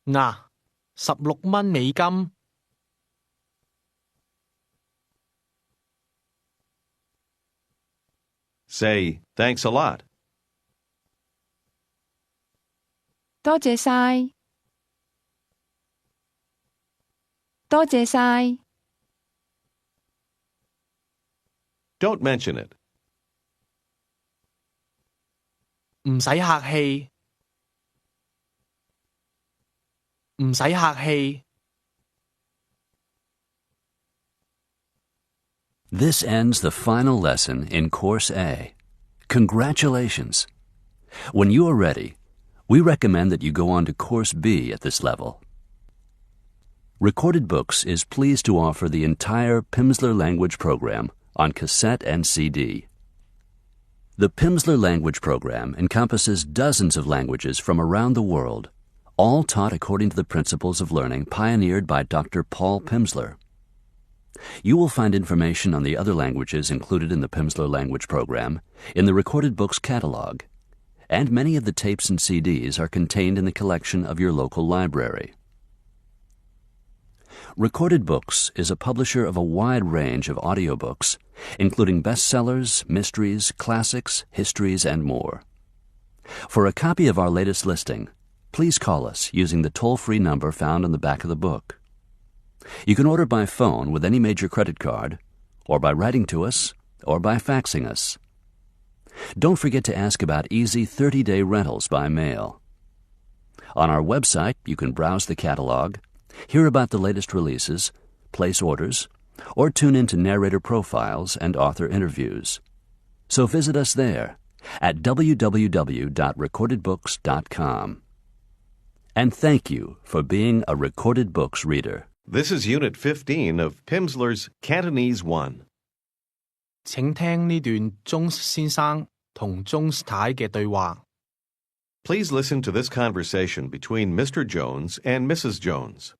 嗱，16美金。Say, thanks a lot. 多謝晒，多謝晒。Don't mention it. 唔使客氣，唔使客氣。This ends the final lesson in Course A. Congratulations! When you are ready, we recommend that you go on to Course B at this level. Recorded Books is pleased to offer the entire Pimsleur language program on cassette and CD. The Pimsleur language program encompasses dozens of languages from around the world, all taught according to the principles of learning pioneered by Dr. Paul Pimsleur. You will find information on the other languages included in the Pimsleur language program in the Recorded Books catalog, and many of the tapes and CDs are contained in the collection of your local library. Recorded Books is a publisher of a wide range of audiobooks, including bestsellers, mysteries, classics, histories, and more. For a copy of our latest listing, please call us using the toll-free number found on the back of the book. You can order by phone with any major credit card, or by writing to us, or by faxing us. Don't forget to ask about easy 30-day rentals by mail. On our website, you can browse the catalog, hear about the latest releases, place orders, or tune into narrator profiles and author interviews. So visit us there at www.recordedbooks.com. And thank you for being a Recorded Books reader. This is Unit 15 of Pimsleur's Cantonese 1. 請聽呢段鐘先生同鐘太嘅對話。Please listen to this conversation between Mr. Jones and Mrs. Jones.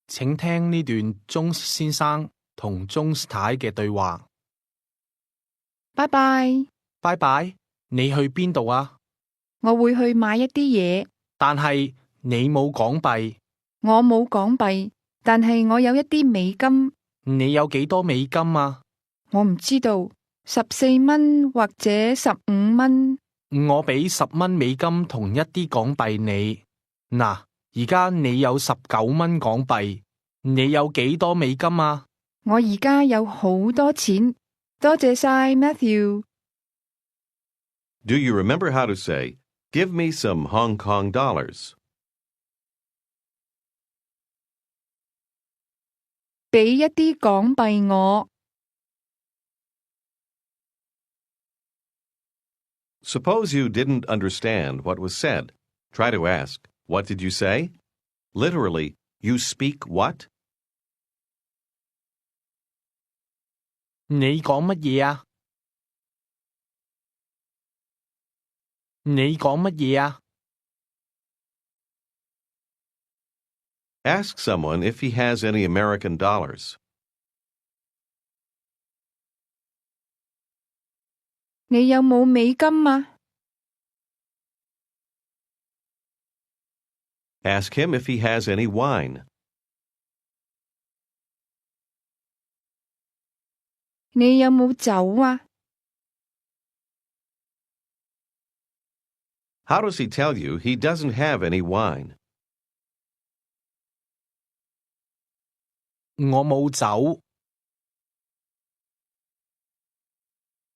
請聽呢段鐘先生同鐘太嘅對話。拜拜，拜拜，你去邊度啊？我會去買一啲嘢。但係你冇港幣。我冇港幣，但係我有一啲美金。你有幾多美金啊？我唔知道，14蚊或者15蚊。我俾10美金同一啲港幣你。嗱，而家你有19港幣，你有幾多美金啊？我而家有好多錢，多謝晒 Matthew。 Do you remember how to say, give me some Hong Kong dollars? 俾一啲港幣我。Suppose you didn't understand what was said. Try to ask, what did you say? Literally, you speak what? 你講乜嘢啊？你講乜嘢啊？ Ask someone if he has any American dollars. 你有冇美金啊？ Ask him if he has any wine. 你有冇酒啊？ How does he tell you he doesn't have any wine? 我冇酒。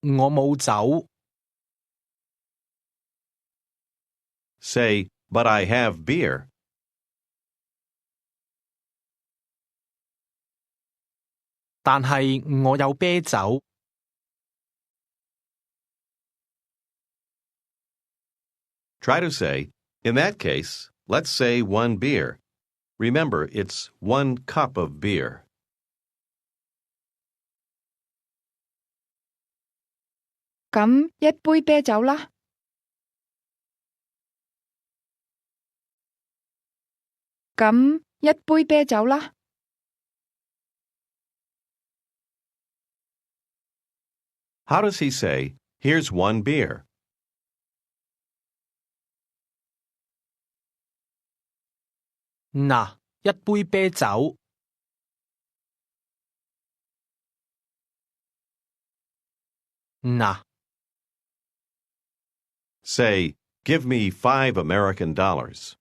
我冇酒。 Say, but I have beer. 但係我有啤酒。Try to say, in that case, let's say 1 beer. Remember, it's 1 cup of beer. 咁一杯啤酒啦。咁一杯啤酒啦。How does he say, here's 1 beer? 嗱，一杯啤酒。嗱， Say, give me 5 American dollars.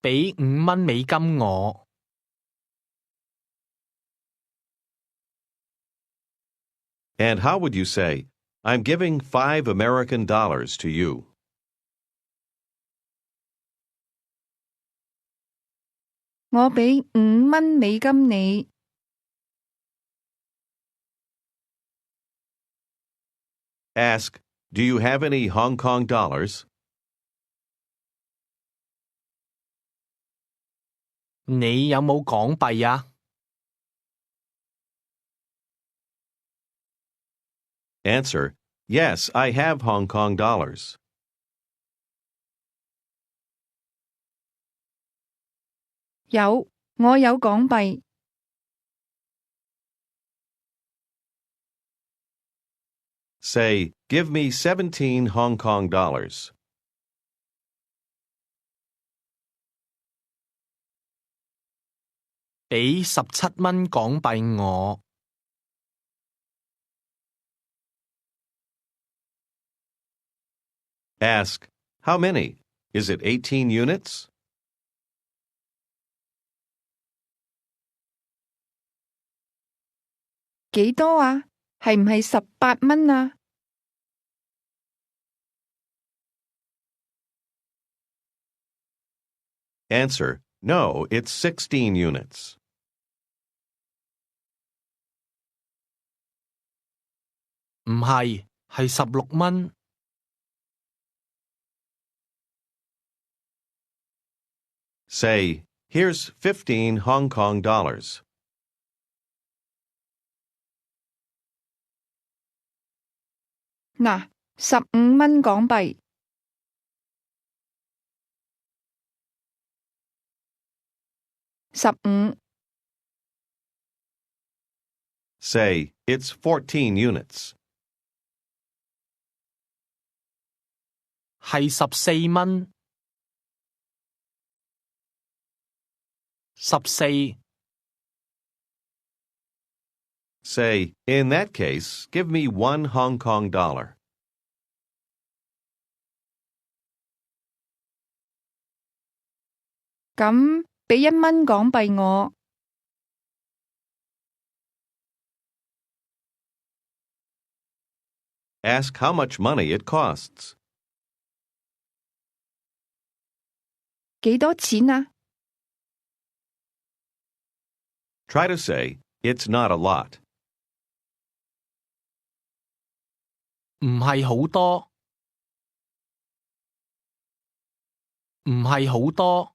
俾5蚊美金我。And how would you say, I'm giving 5 American dollars to you? 我俾5蚊美金你。Ask, do you have any Hong Kong dollars? 你有冇港幣啊？ Answer, yes, I have Hong Kong dollars. 有，我有港幣。Say, give me 17 Hong Kong dollars. 俾17蚊港幣我。Ask, how many? Is it 18 units? 幾多啊？係唔係18蚊啊？ Answer, no, it's 16 units. 唔係，係16蚊。Say, here's 15 Hong Kong dollars. 嗱，15蚊港幣。15 Say, it's 14 units. 係14蚊。14。 Say, in that case, give me 1 Hong Kong dollar. 咁俾1蚊港幣我。Ask how much money it costs. 幾多錢啊？ Try to say, it's not a lot. 唔係好多，唔係好多。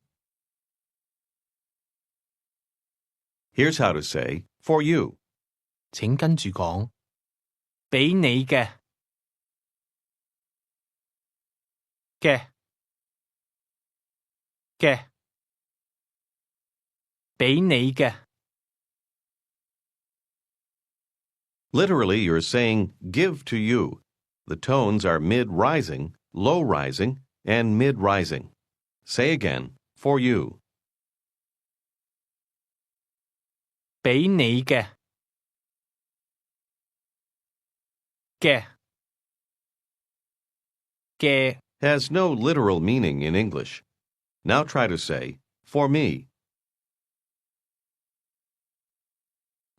Here's how to say for you. 請跟住講，俾你嘅俾你嘅。Literally, you're saying give to you. The tones are mid-rising, low-rising, and mid-rising. Say again, for you. 俾你嘅Has no literal meaning in English. Now try to say, for me.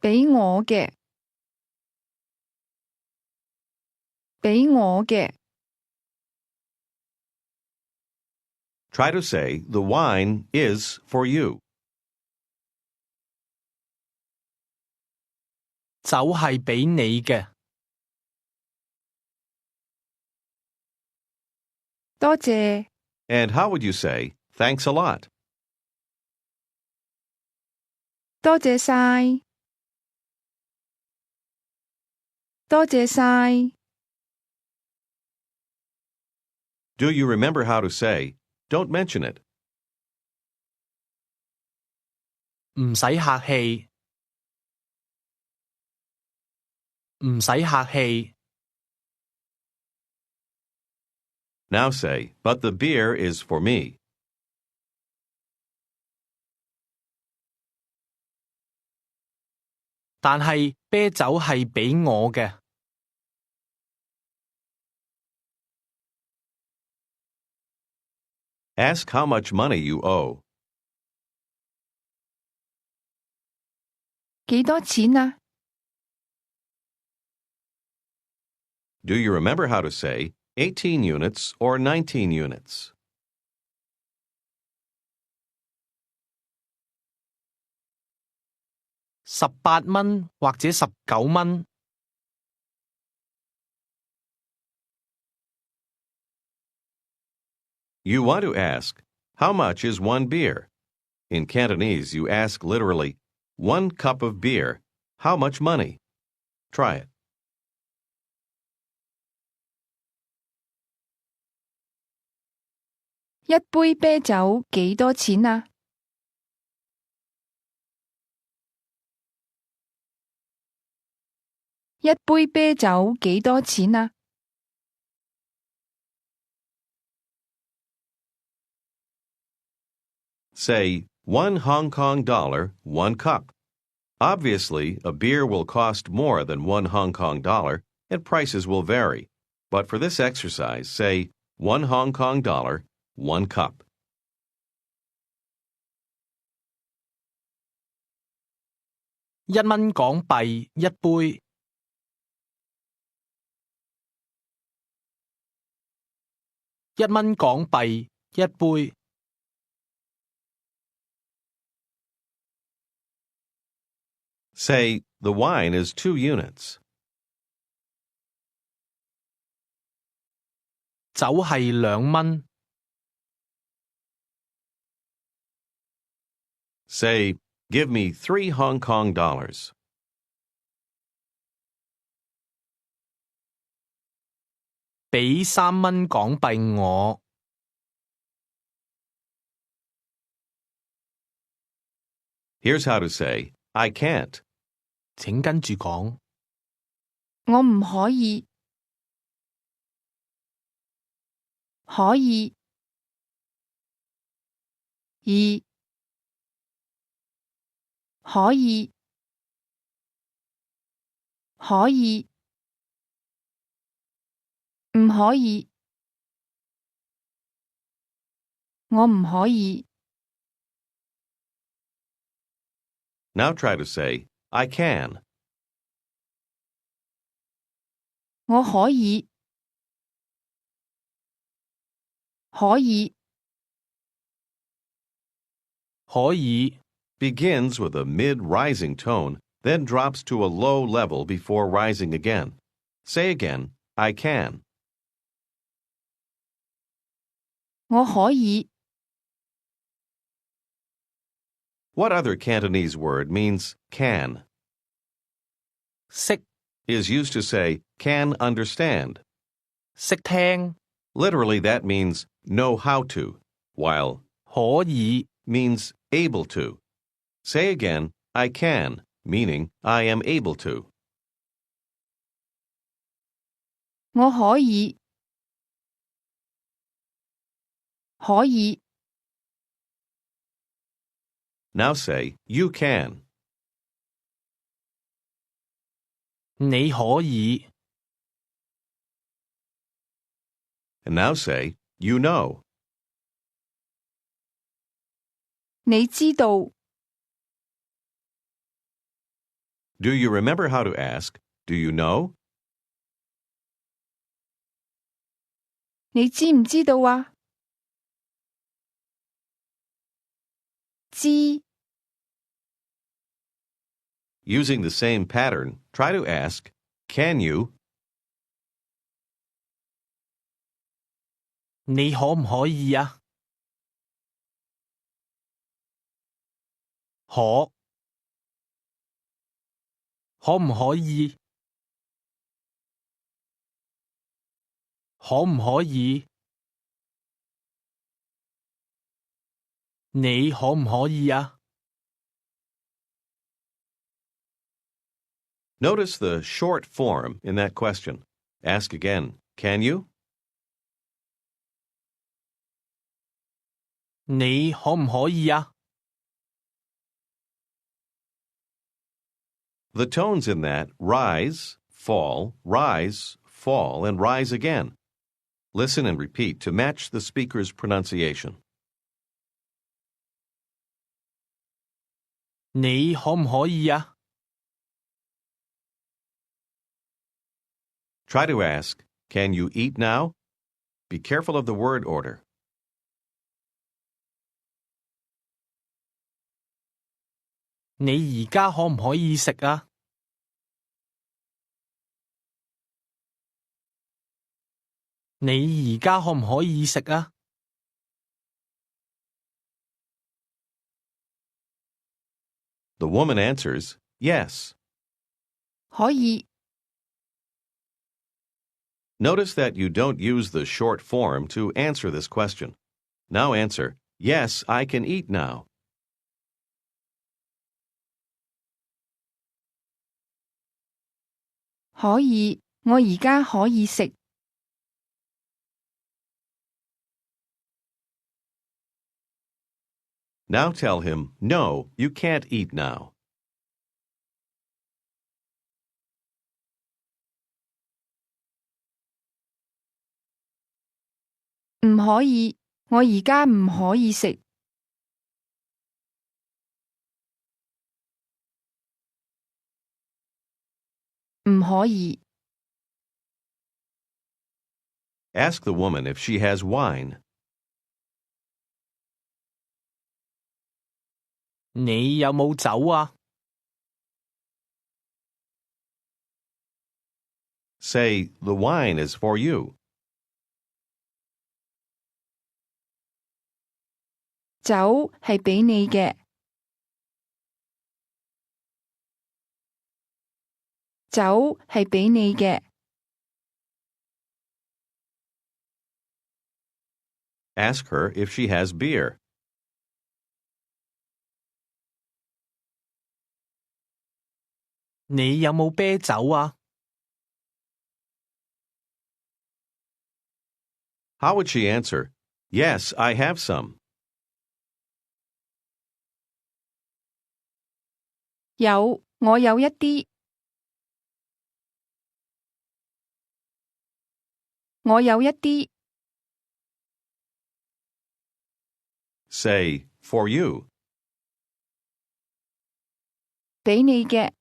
俾我嘅，俾我嘅。Try to say, the wine is for you. 就係俾你嘅。多謝， And how would you say, thanks a lot? 多謝晒，多謝晒。Do you remember how to say, don't mention it? 唔使客氣，唔使客氣。Now say, but the beer is for me. 但係啤酒係俾我嘅。Ask how much money you owe. 幾多錢啊？ Do you remember how to say 18 units or 19 units? 18蚊或者19蚊。You want to ask, how much is one beer? In Cantonese, you ask literally, 1 cup of beer, how much money? Try it. 一杯啤酒幾多錢啊？一杯啤酒幾多錢啊？ Say, 1 Hong Kong dollar, 1 cup. Obviously, a beer will cost more than 1 Hong Kong dollar, and prices will vary. But for this exercise, say 1 Hong Kong dollar, 1 cup. 1蚊港幣一杯。1蚊港幣一杯。Say, the wine is 2 units. 酒係2蚊。Say, give me 3 Hong Kong dollars. 俾3蚊港幣我。Here's how to say, I can't. 請跟住講，我唔可以，可以，二，可以，可以，唔可以，我唔可以。Now try to say, I can. 我可以，可以，可以。 Begins with a mid-rising tone, then drops to a low level before rising again. Say again, I can. 我可以， What other Cantonese word means can? 識 Is used to say can understand. 識聽 Literally, that means know how to, while 可以 means able to. Say again, I can, meaning I am able to. 我可以，可以， Now say, you can. 你可以 And now say, you know. 你知道， Do you remember how to ask, do you know? 你知唔知道啊？知， Using the same pattern, try to ask, can you? 你可唔可以啊？可唔可以？可唔可以？你可唔可以啊？ Notice the short form in that question. Ask again, can you? 你可唔可以啊？ The tones in that rise, fall, and rise again. Listen and repeat to match the speaker's pronunciation. 你可唔可以啊？ Try to ask, can you eat now? Be careful of the word order. 你而家可唔可以食啊？你而家可唔可以食啊？ The woman answers, yes. 可以， Notice that you don't use the short form to answer this question. Now answer, yes, I can eat now. 可以，我而家可以食。 Now tell him, no, you can't eat now. 唔可以，我而家唔可以食。唔可以， Ask the woman if she has wine. 你有冇酒啊？ Say, the wine is for you. 酒係俾你嘅。酒係俾你嘅。 Ask her if she has beer. 你有冇啤酒啊？ How would she answer? Yes, I have some. 有，我有一啲。我有一啲。 Say, for you. 俾你嘅。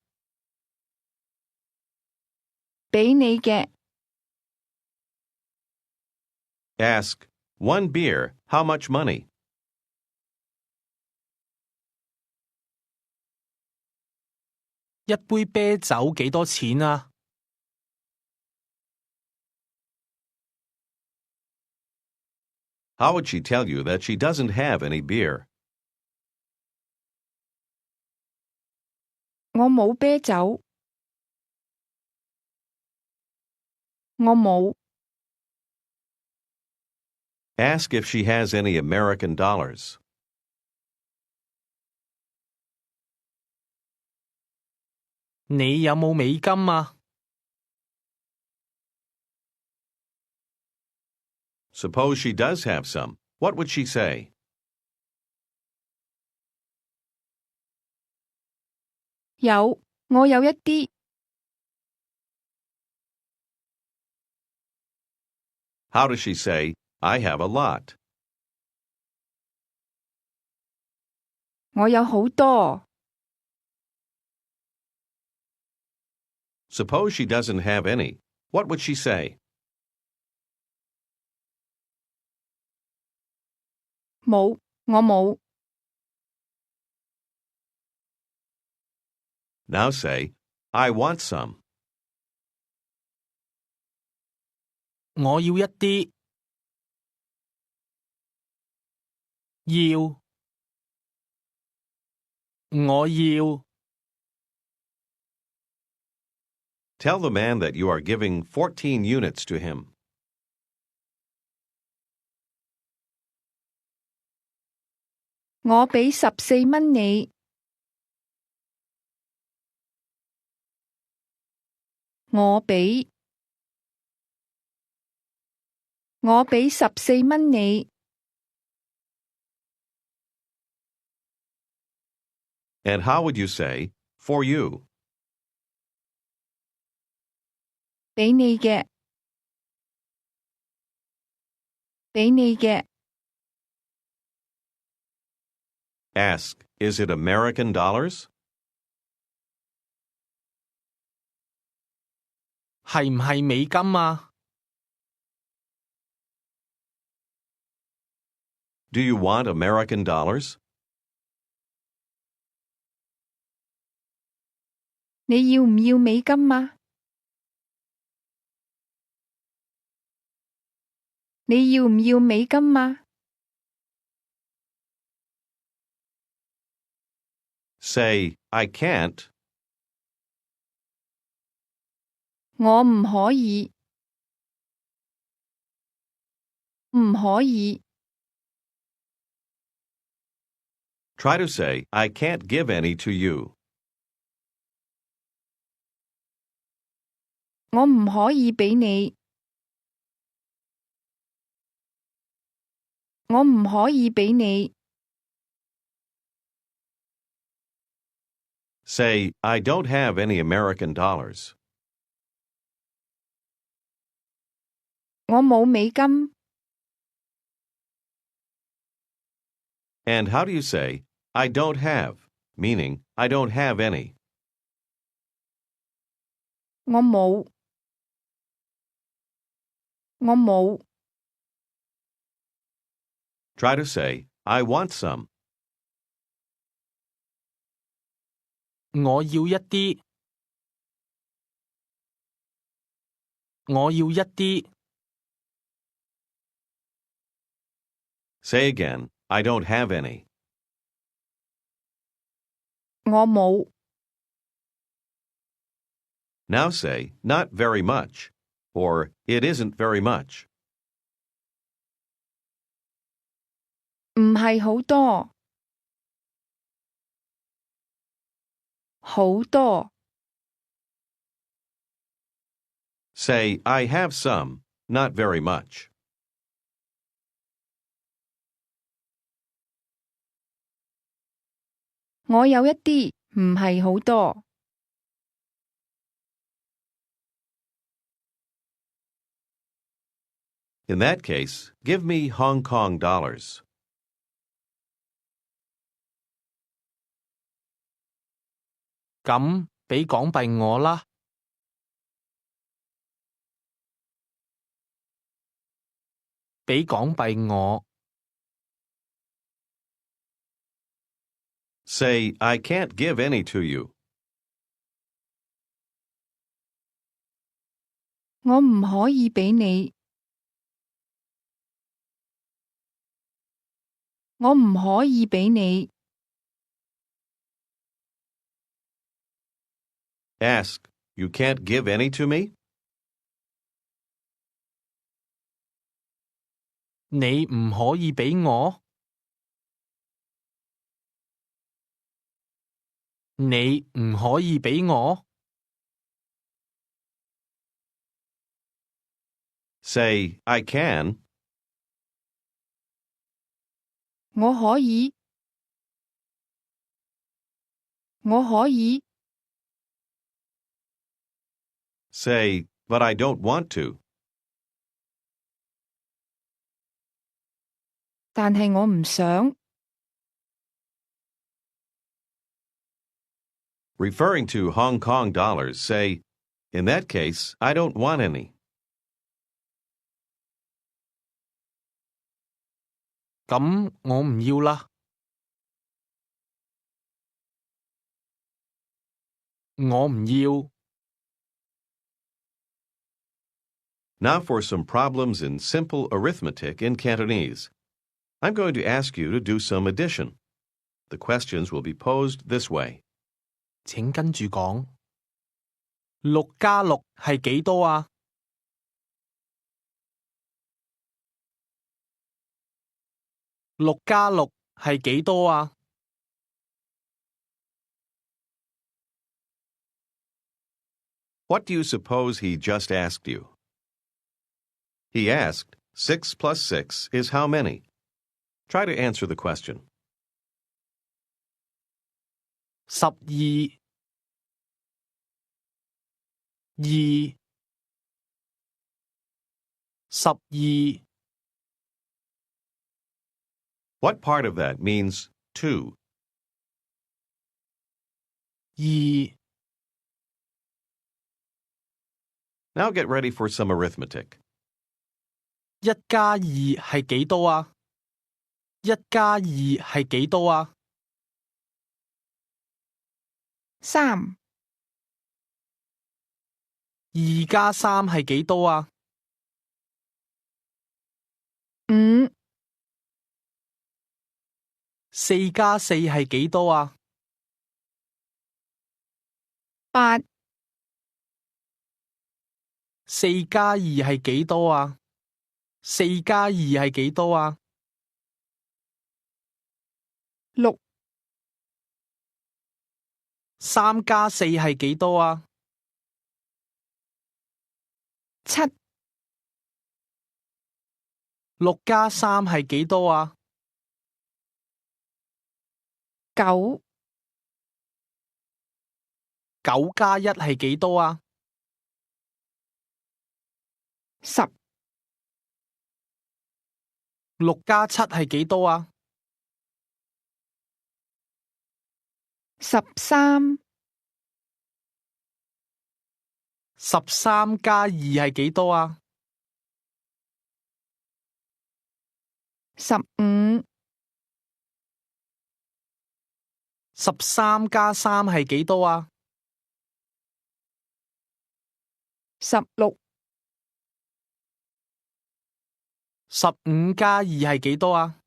俾你嘅。 Ask, one beer, how much money? 一杯啤酒幾多錢啊？ How would she tell you that she doesn't have any beer? 我冇啤酒。我冇。Ask if she has any American dollars. 你有冇美金啊？ Suppose she does have some. What would she say? 我有一啲。How does she say, I have a lot? 我有好多。Suppose she doesn't have any. What would she say? 冇，我冇。Now say, I want some. 我要一啲。要。我要。Tell the man that you are giving 14 units to him. 我俾14蚊你。我俾14蚊你。And how would you say, for you? 俾你嘅。俾你嘅。Ask, is it American dollars? 係唔係美金啊？ Do you want American dollars? 你要唔要美金啊？你要唔要美金啊？ Say, I can't. 我唔可以。唔可以。Try to say, I can't give any to you. 我唔可以俾你。我唔可以俾你。Say, I don't have any American dollars. 我冇美金。And how do you say, I don't have, meaning I don't have any? 我冇。我冇。Try to say, I want some. 我要一啲。我要一啲。Say again, I don't have any. 我冇。Now say, not very much, or it isn't very much. 唔係好多。好多。Say, I have some, not very much. 我有一啲，唔係好多。In that case, give me Hong Kong dollars. 咁俾港幣我啦。俾港幣我。Say, I can't give any to you. 我唔可以俾你。我唔可以畀你。Ask, you can't give any to me? 你唔可以畀我？你唔可以畀我？ Say, I can. 我可以。我可以。Say, but I don't want to. 但係我唔想。Referring to Hong Kong dollars, say, in that case, I don't want any. 咁我唔要啦。我唔要。Now for some problems in simple arithmetic in Cantonese. I'm going to ask you to do some addition. The questions will be posed this way. 請跟住講。6加6係幾多啊？6加6係幾多啊？ What do you suppose he just asked you? He asked, 6 plus 6 is how many? Try to answer the question. 12 2 12 What part of that means 2? 2 Now get ready for some arithmetic. 1加2係幾多啊？1加2係幾多啊3 ？2加3係幾多啊5 ？4加4係幾多啊8 ？4加2係幾多啊？4加2係幾多啊6 ？3加4係幾多啊7 ？6加3係幾多啊9 ？9加1係幾多啊10 ？6加7係幾多啊13 ？13加2係幾多啊15 ？13加3係幾多啊16 ？15加2係幾多啊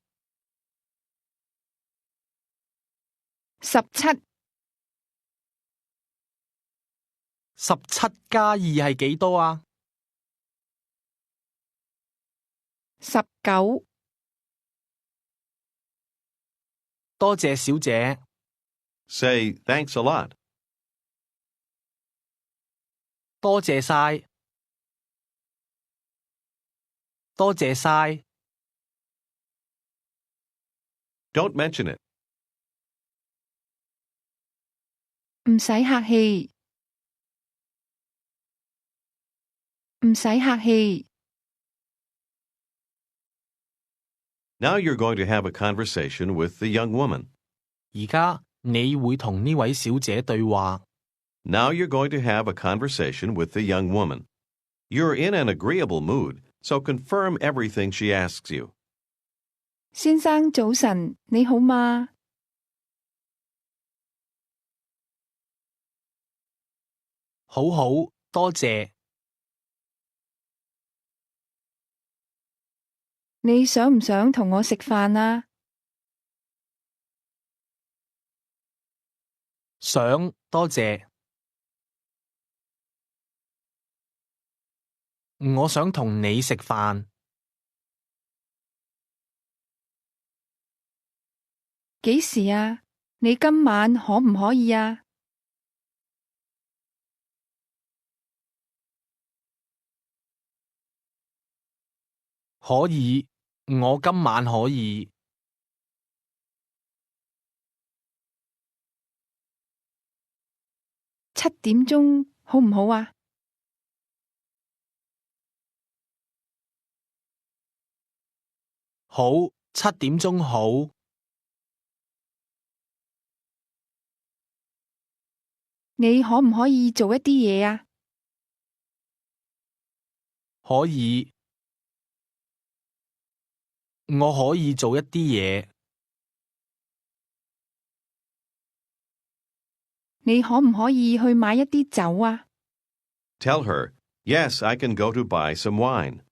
17 ？17加2係幾多啊19多謝小姐。Say, thanks a lot. 多謝晒。多謝晒。 Don't mention it. 唔使客氣。唔使客氣。Now you're going to have a conversation with the young woman. 而家你會同呢位小姐對話。Now you're going to have a conversation with the young woman. You're in an agreeable mood, so confirm everything she asks you. 先生早晨，你好嗎？好好，多謝。你想唔想同我食飯啊？想，多謝。我想同你食飯。幾時啊？你今晚可唔可以啊？可以，我今晚可以。7點鐘好唔好啊？好，7點鐘好。你可唔可以做一啲嘢啊？可以，我可以做一啲嘢。你可唔可以去買一啲酒啊？ Tell her, yes, I can go to buy some wine.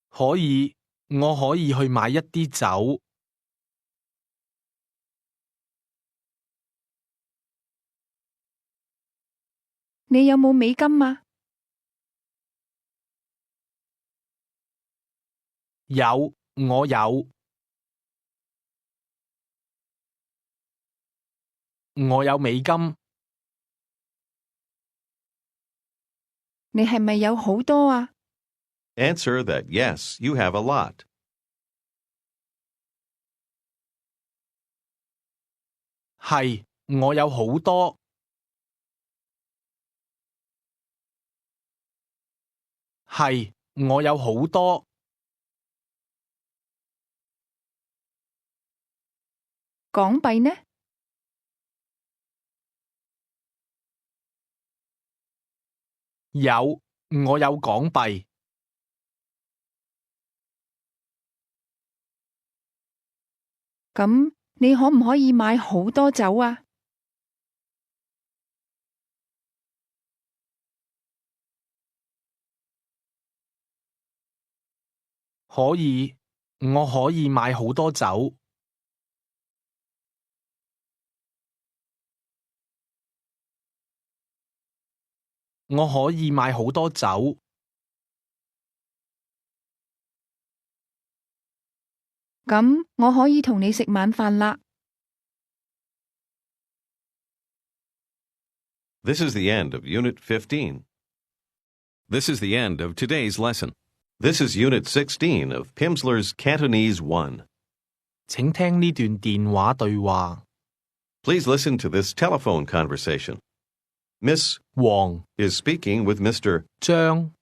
可以，我可以去買一啲酒。你有冇美金啊？有，我有。我有美金。你係咪有好多啊？ Answer that yes, you have a lot. 係，我有好多。係，我有好多。港幣呢？有，我有港幣。咁你可唔可以買好多酒啊？可以，我可以買好多酒。我可以買好多酒。咁我可以同你食晚飯啦。This is the end of Unit 15. This is the end of today's lesson. This is Unit 16 of Pimsleur's Cantonese 1. 請聽呢段電話對話。Please listen to this telephone conversation. Miss 黃 is speaking with Mr. 張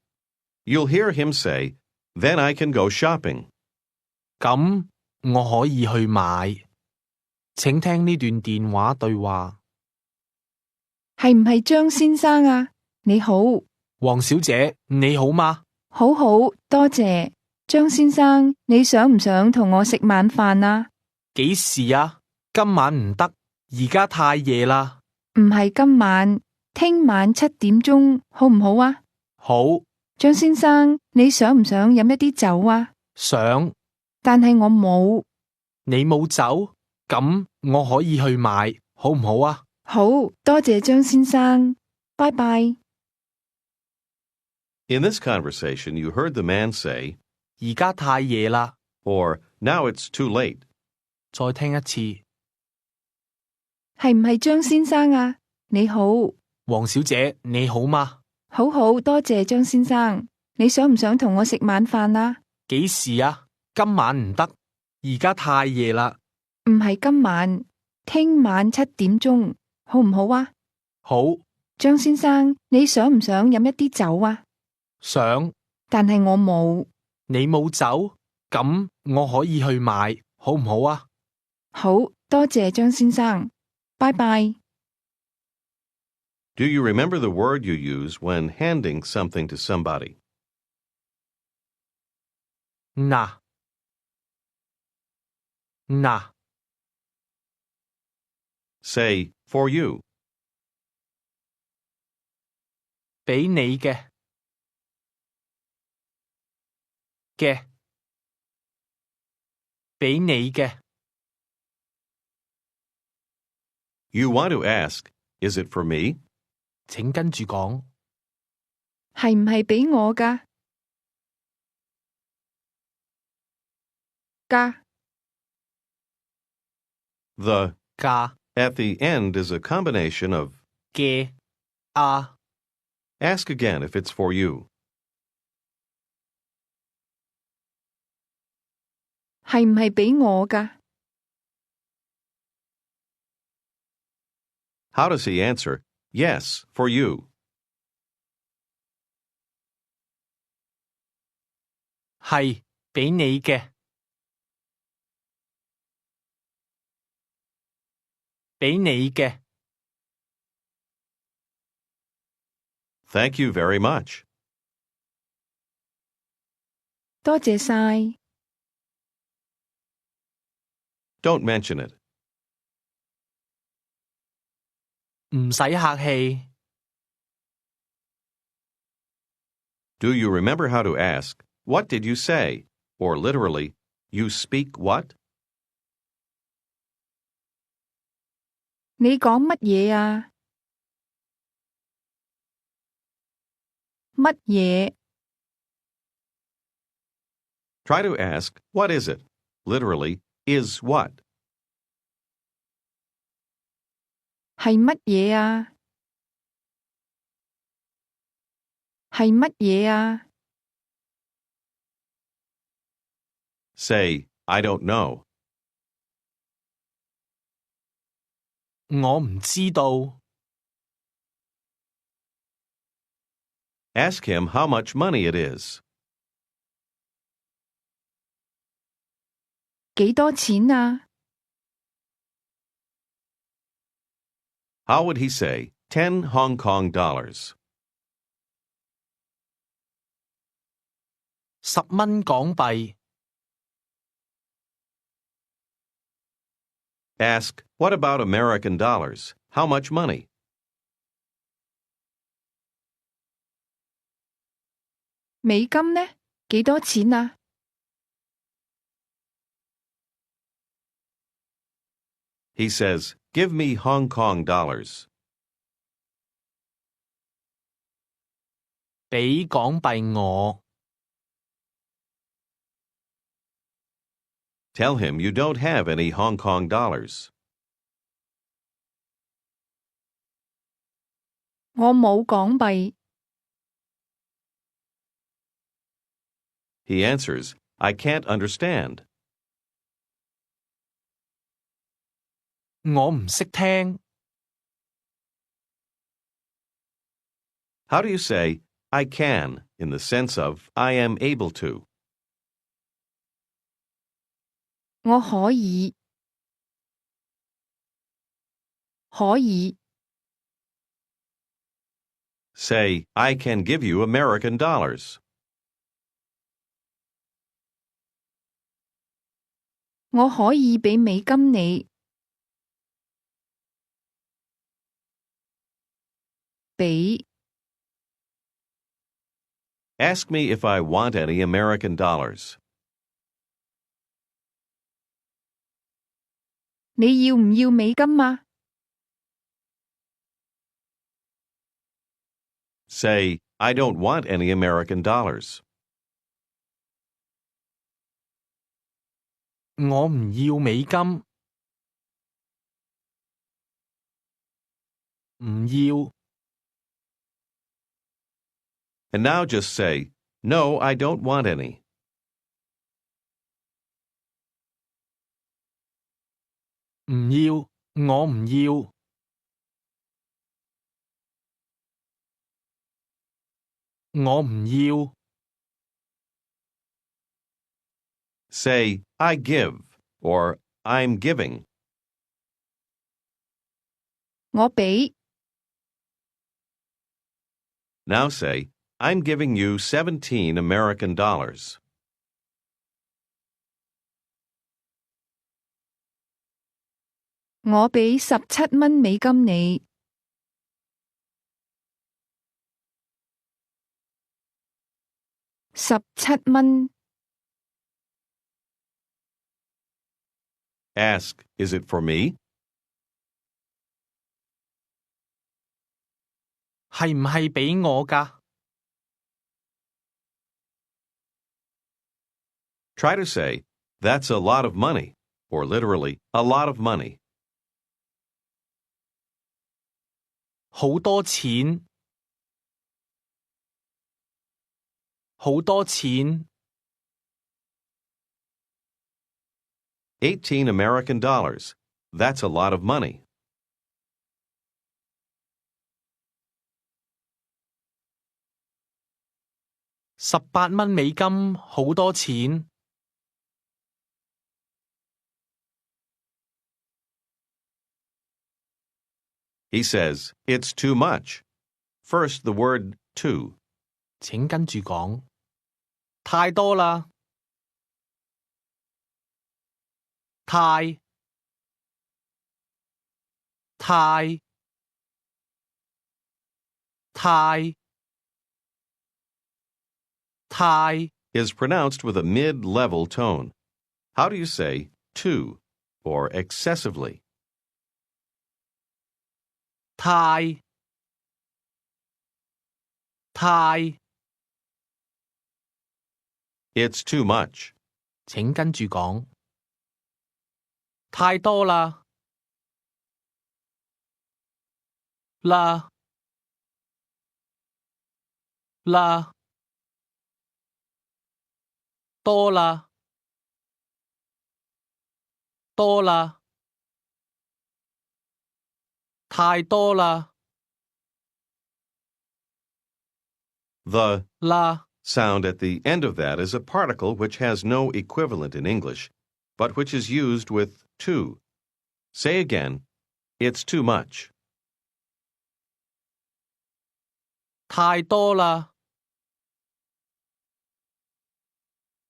You'll hear him say, "Then I can go shopping." 咁，我可以去買。請聽呢段電話對話。係唔係張先生啊？你好，黃小姐，你好嗎？好好，多謝。張先生，你想唔想同我食晚飯啊？幾時啊？今晚唔得，而家太夜啦。唔係今晚，聽晚7點鐘好唔好啊？好，張先生，你想唔想飲一啲酒啊？想。但係我冇。你冇酒？咁我可以去買，好唔好啊？好，多謝張先生。拜拜。In this conversation, you heard the man say, 而家太夜啦。or "Now it's too late." 再聽一次。係唔係張先生啊？你好，黃小姐，你好嗎？好好，多謝張先生。你想唔想同我食晚飯啊？幾時啊？今晚唔得，而家太夜啦。唔係今晚，聽晚7點鐘好唔好啊？好，張先生，你想唔想飲一啲酒啊？想。但係我冇。你冇酒？咁我可以去買，好唔好啊？好，多謝張先生。拜拜。Do you remember the word you use when handing something to somebody? 嗱，嗱， Say, "For you." 俾你嘅，俾你嘅。You want to ask, is it for me? 請跟住講。係唔係俾我㗎？㗎 The 㗎 at the end is a combination of 嘅啊 ask again if it's for you. 係唔係俾我㗎？ How does he answer? Yes, for you. 係俾你嘅。俾你嘅。Thank you very much. 多謝晒。Don't mention it. 唔使客氣。Do you remember how to ask, what did you say? Or literally, you speak what? 你講乜嘢啊？乜嘢？ Try to ask, what is it? Literally, is what? 係乜嘢啊？係乜嘢啊？ Say, I don't know. 我唔知道。Ask him how much money it is. 幾多錢啊？ How would he say, 10 Hong Kong dollars? 10蚊港幣。Ask, what about American dollars? How much money? 美金呢？幾多錢啊？ He says, give me Hong Kong dollars. 俾港幣我。Tell him you don't have any Hong Kong dollars. 我冇港幣。 He answers, I can't understand. 我唔識聽。How do you say, I can, in the sense of I am able to? 我可以。可以。 Say, I can give you American dollars. 我可以俾美金你。俾 Ask me if I want any American dollars. 你要唔要美金啊？ Say, I don't want any American dollars. 我唔要美金。唔要。And now just say, no, I don't want any. 唔要。我唔要。我唔要。Say, I give, or I'm giving. 我俾 Now say, I'm giving you 17 American dollars. 我俾17蚊美金你。17蚊。Ask, is it for me? 係唔係俾我㗎？ Try to say, that's a lot of money, or literally, a lot of money. 好多錢，好多錢， $18 American dollars. That's a lot of money. 18蚊美金，好多錢。 He says, it's too much. First, the word too. 請跟住講，太多啦，太 Is pronounced with a mid-level tone. How do you say too or excessively? 太 It's too much. 請跟住講，太多啦，啦，多啦，太多啦， The 啦 sound at the end of that is a particle which has no equivalent in English, but which is used with too. Say again, it's too much. 太多啦，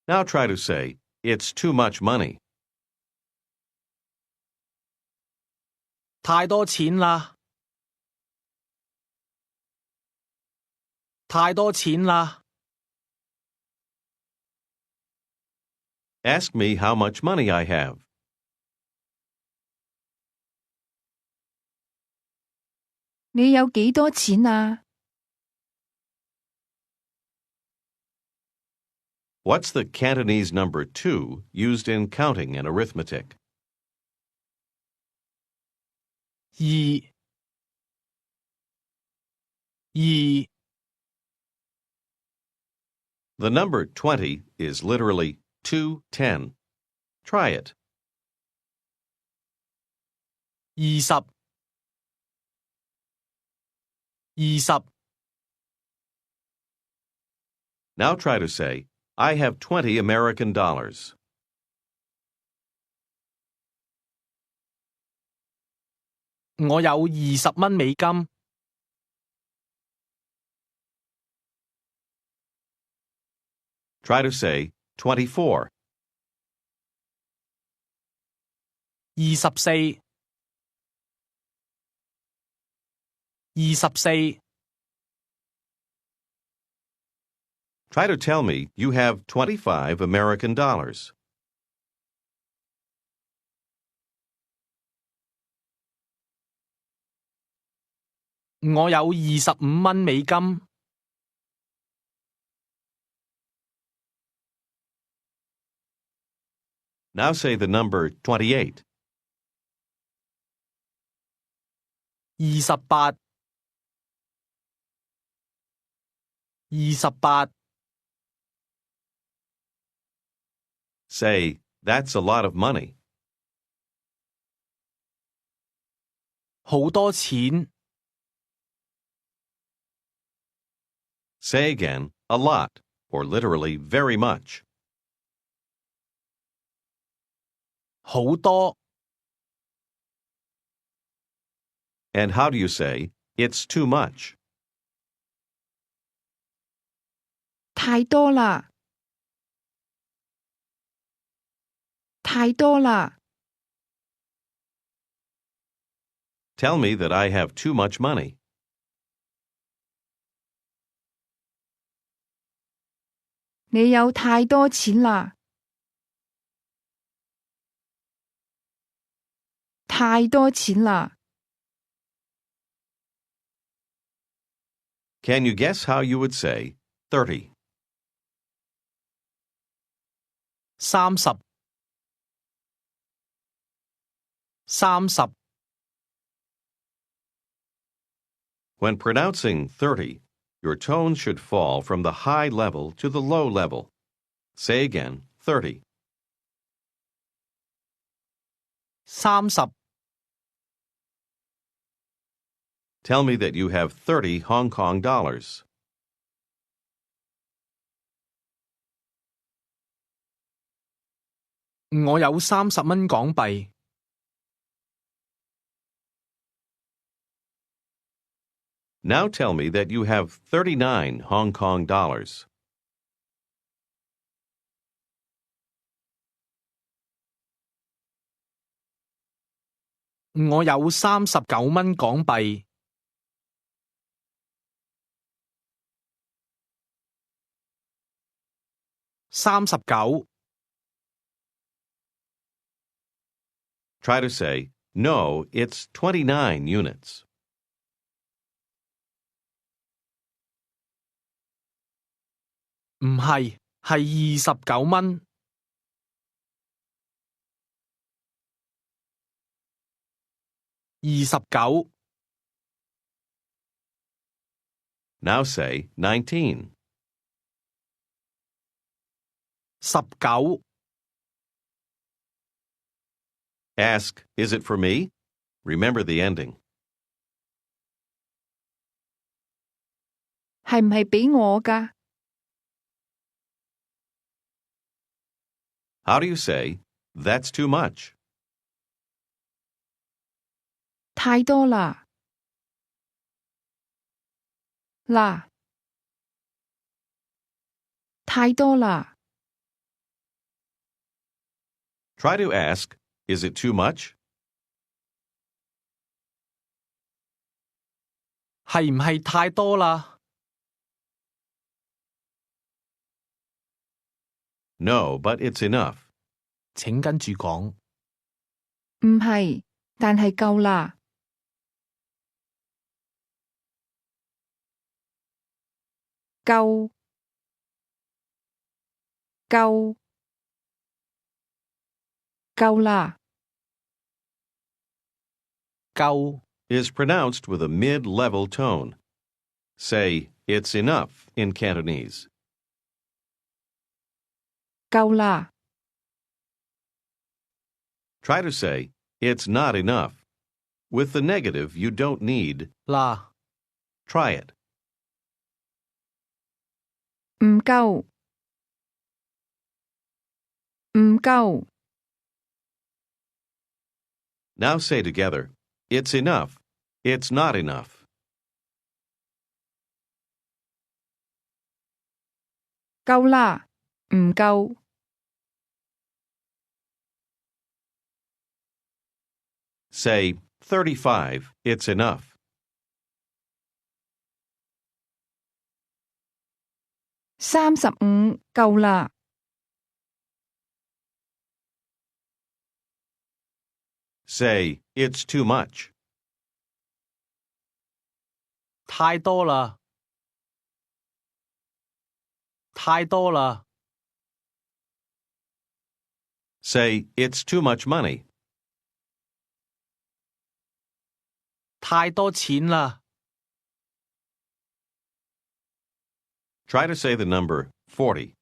Now try to say, it's too much money. 太多錢啦，太多錢啦。 Ask me how much money I have. 你有幾多錢啊？ What's the Cantonese number 2 used in counting and arithmetic? 二 The number 20 is literally 210. Try it. 20 Now try to say, I have 20 American dollars. 我有20蚊美金。 Try to say 24. 24 Try to tell me you have 25 American dollars. 我有25蚊美金。 Now say the number 28. 28 Say, that's a lot of money. 好多錢。 Say again, a lot, or literally very much. 好多 And how do you say, it's too much? 太多啦，太多啦。 Tell me that I have too much money. 你有太多錢啦。太多錢啦。Can you guess how you would say 30? 30 30 When pronouncing 30, your tone should fall from the high level to the low level. Say again, 30. 30 Tell me that you have 30 Hong Kong dollars. 我有30蚊港幣。Now tell me that you have 39 Hong Kong dollars. 我有39蚊港幣。39 Try to say, no, it's 29 units. 唔係，係29蚊。29 Now say 19. 19 Ask, is it for me? Remember the ending. 係唔係俾我㗎？ How do you say, that's too much? 太多啦。啦。太多啦。 Try to ask, is it too much? 係唔係太多啦？ No, but it's enough. 請跟住講。唔係，但係夠啦。夠。夠。夠啦。夠 Is pronounced with a mid-level tone. Say, it's enough in Cantonese. 夠啦。 Try to say, it's not enough. With the negative, you don't need. 啦。 Try it. 唔夠。唔夠。 Now say together, it's enough. It's not enough. 夠啦。唔夠。Say, 35, it's enough. 35夠啦。Say, it's too much. 太多啦。太多啦。 Say, it's too much money. 太多錢啦。 Try to say the number 40.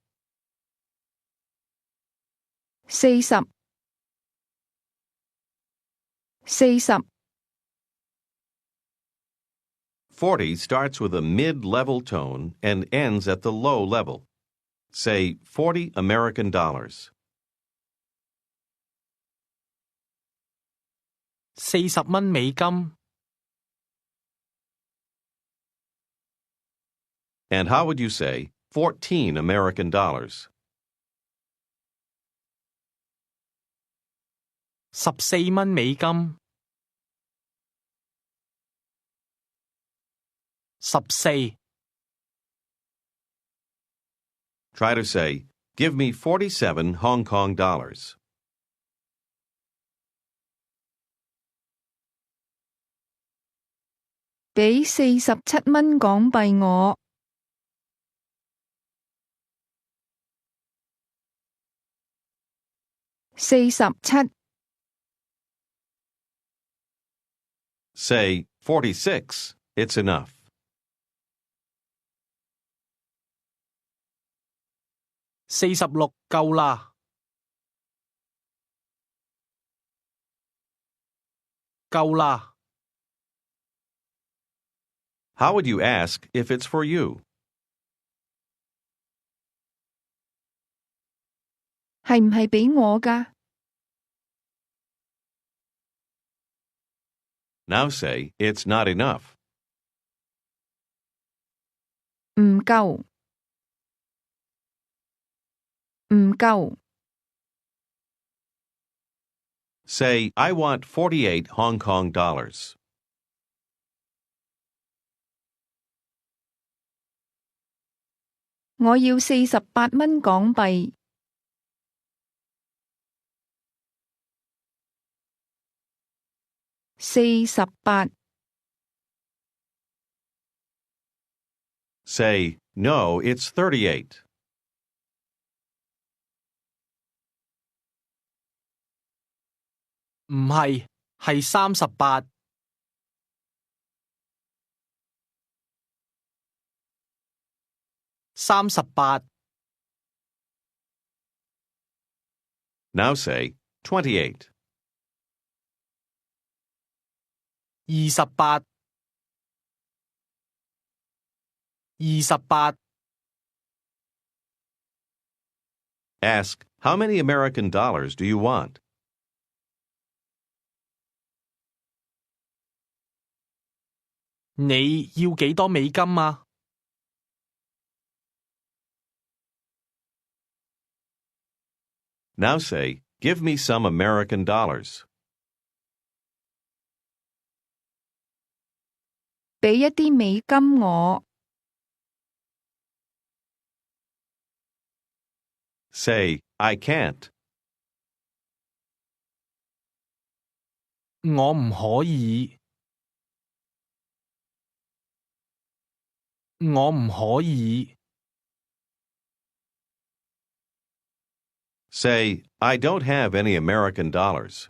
40。40。 40 starts with a mid-level tone and ends at the low level. Say 40 American dollars. 40蚊美金。 And how would you say 14 American dollars? 14蚊美金。14 Try to say, give me 47 Hong Kong dollars. 俾47蚊港幣我。47 Say 46. It's enough. 46夠啦，夠啦。How would you ask if it's for you? 係唔係俾我㗎？ Now say it's not enough. 唔夠，唔夠。Say, I want 48 Hong Kong dollars. 我要48蚊港幣。48 Say, no, it's 38. 唔係，係38。38 Now say 28. 28 28 Ask, how many American dollars do you want? 你要幾多美金啊？ Now say, give me some American dollars. 俾一啲美金我。Say, I can't. 我唔可以。我唔可以。Say, I don't have any American dollars.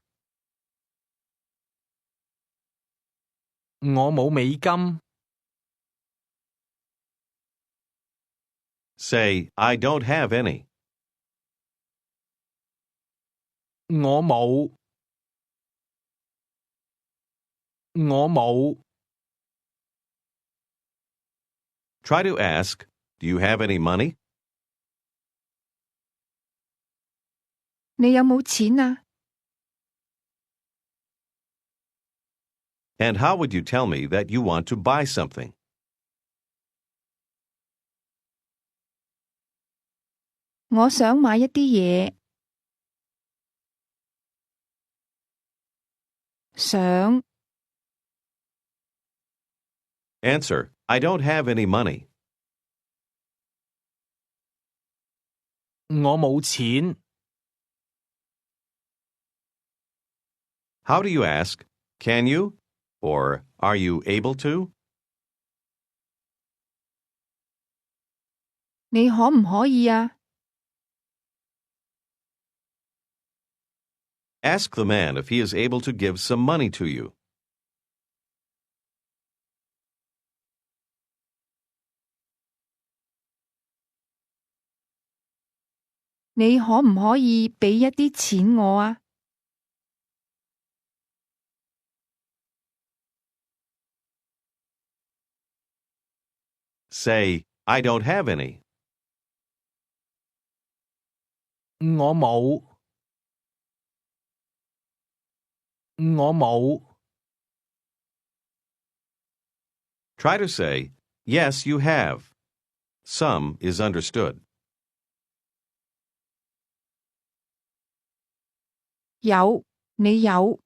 我冇美金。Say, I don't have any. 我冇。我冇。Try to ask, do you have any money? 你有冇錢啊？ And how would you tell me that you want to buy something? 我想買一啲嘢。想 Answer, I don't have any money. 我冇錢。How do you ask, can you? Or are you able to? 你可唔可以啊？ Ask the man if he is able to give some money to you. 你可唔可以俾一啲錢我啊？ Say, I don't have any. 我冇。我冇。Try to say, yes, you have. Some is understood. 有，你有。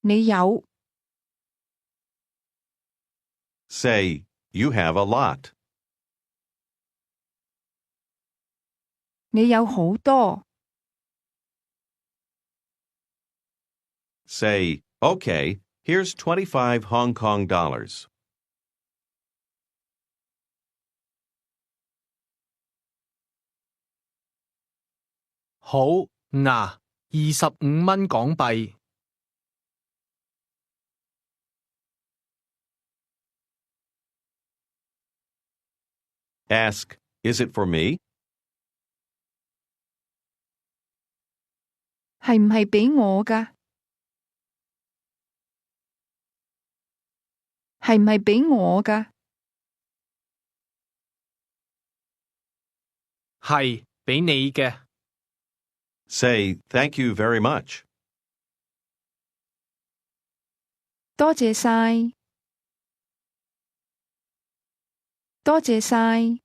你有。Say, you have a lot. 你有好多。Say, okay, here's 25 Hong Kong dollars. 好，嗱，25蚊港幣。Ask, is it for me? 係唔係畀我㗎？係唔係畀我㗎？係，畀你嘅。Say, thank you very much. 多謝晒，多謝晒。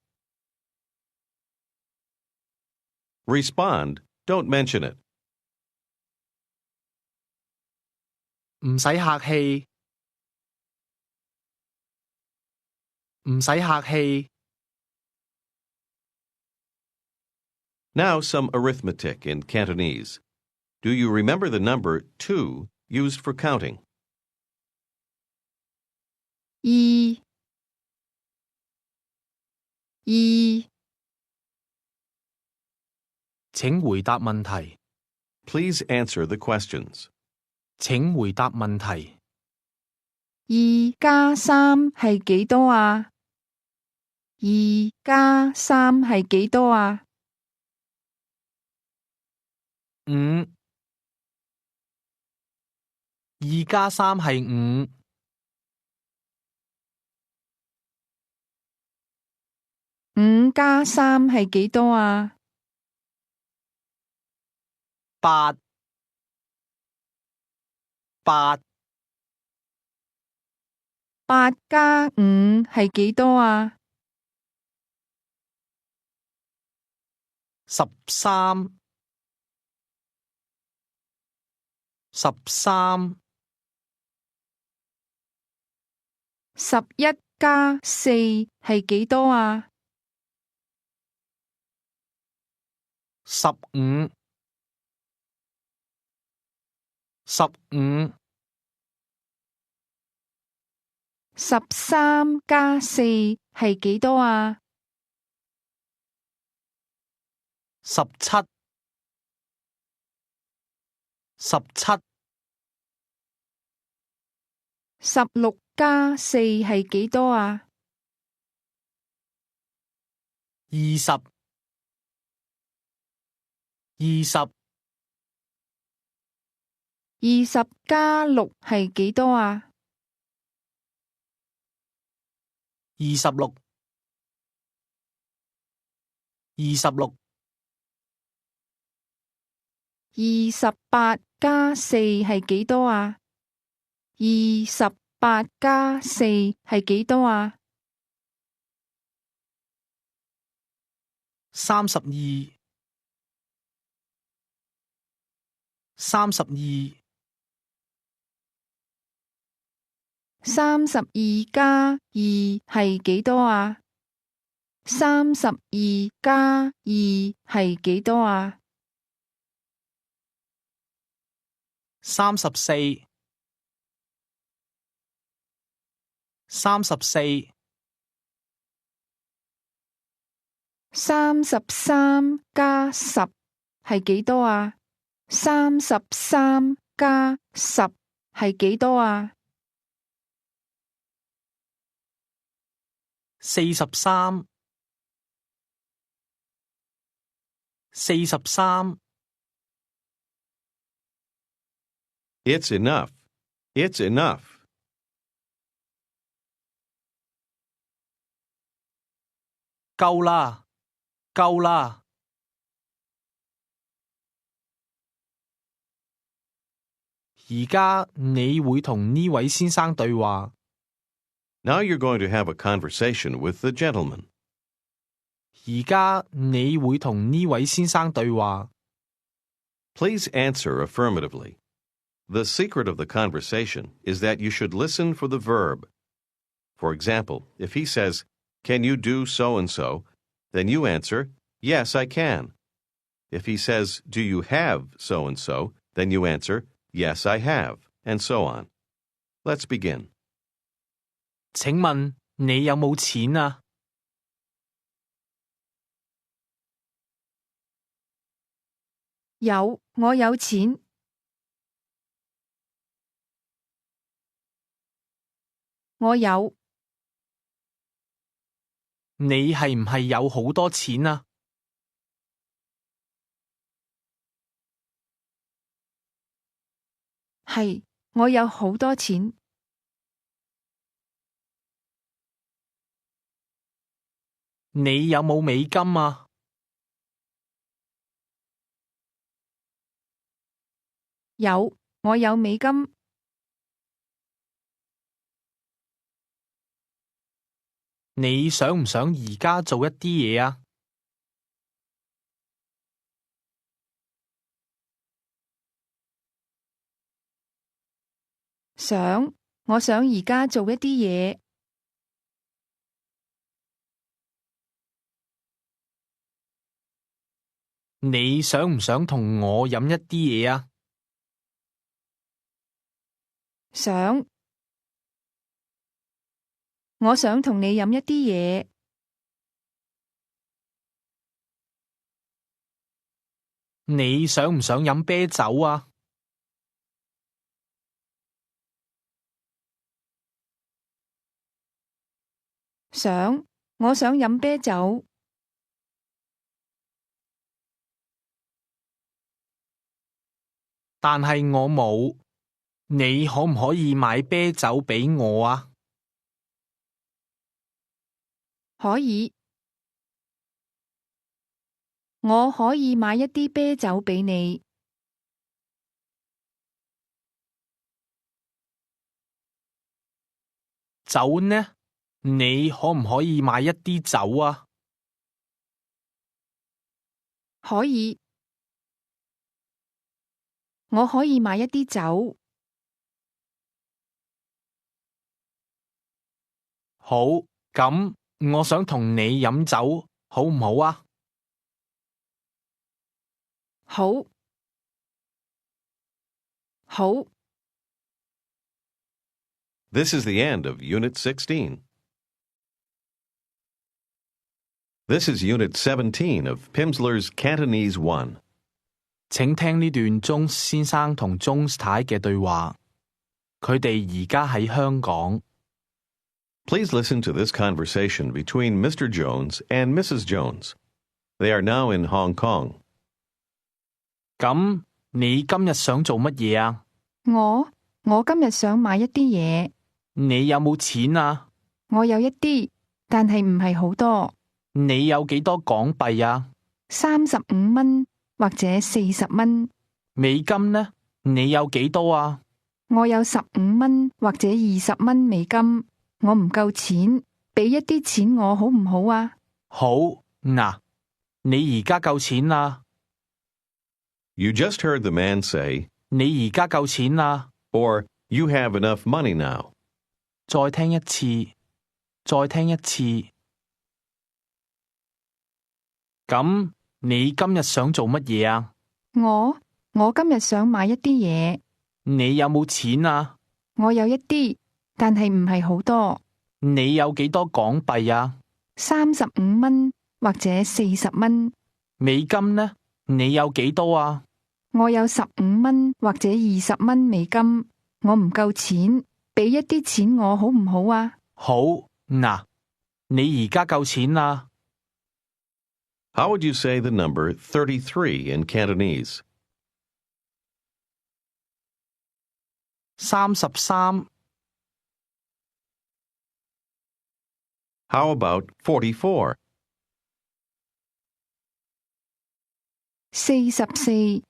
Respond, don't mention it. 唔使客氣，唔使客氣。Now some arithmetic in Cantonese. Do you remember the number 2 used for counting? 二，請回答問題。Please answer the questions. 請回答問題。二加三係幾多啊？二加三係幾多啊？五。二加三係五。五加三係幾多啊？八。八。八加五係幾多啊？13。13。11加四係幾多啊？15。15。13加四係幾多啊？17。17。16加四係幾多啊？20。20。20加六係幾多啊？26。26。28加四係幾多啊28加四係幾多啊？32。32。32加二係幾多啊32加二係幾多啊34。34。33加十係幾多啊33加十係幾多啊43。43。It's enough. It's enough. 夠啦，夠啦。而家你會同呢位先生對話。Now you're going to have a conversation with the gentleman. 而家你會同呢位先生對話。Please answer affirmatively. The secret of the conversation is that you should listen for the verb. For example, if he says, "Can you do so-and-so?" then you answer, "Yes, I can." If he says, "Do you have so-and-so?" then you answer, yes, I have, and so on. Let's begin. 請問你有冇錢啊？有，我有錢。我有。你係唔係有好多錢啊？係，我有好多錢。你有冇美金啊？有，我有美金。你想唔想而家做一啲嘢啊？想，我想而家做一啲嘢。你想唔想同我飲一啲嘢啊？想，我想同你飲一啲嘢。你想唔想飲啤酒啊？想，我想飲啤酒。但係我冇，你可唔可以買啤酒俾我啊？可以，我可以買一啲啤酒俾你。酒呢？你可唔可以買一啲酒啊？可以，我可以買一啲酒。好，咁我想同你飲酒，好唔好啊？好，好。 This is the end of Unit 16. This is Unit 17 of Pimsleur's Cantonese 1. 請聽呢段鐘先生同鐘太嘅對話。佢哋而家喺香港。Please listen to this conversation between Mr. Jones and Mrs. Jones. They are now in Hong Kong. 咁你今日想做乜嘢啊？我今日想買一啲嘢。你有冇錢啊？我有一啲，但係唔係好多。你有幾多港幣啊35蚊或者40蚊。美金呢？你有幾多啊？我有15蚊或者20蚊美金。我唔夠錢，俾一啲錢我好唔好啊？好，嗱，你而家夠錢啦。You just heard the man say, 你而家夠錢啦。or you have enough money now. 再聽一次，再聽一次。咁你今日想做乜嘢啊？我今日想買一啲嘢。你有冇錢啊？我有一啲，但係唔係好多。你有幾多港幣啊35蚊或者40蚊。美金呢？你有幾多啊？我有15蚊或者20蚊美金。我唔夠錢，俾一啲錢我好唔好啊？好，嗱，你而家夠錢啦。How would you say the number 33 in Cantonese? 33。 How about 44? 44。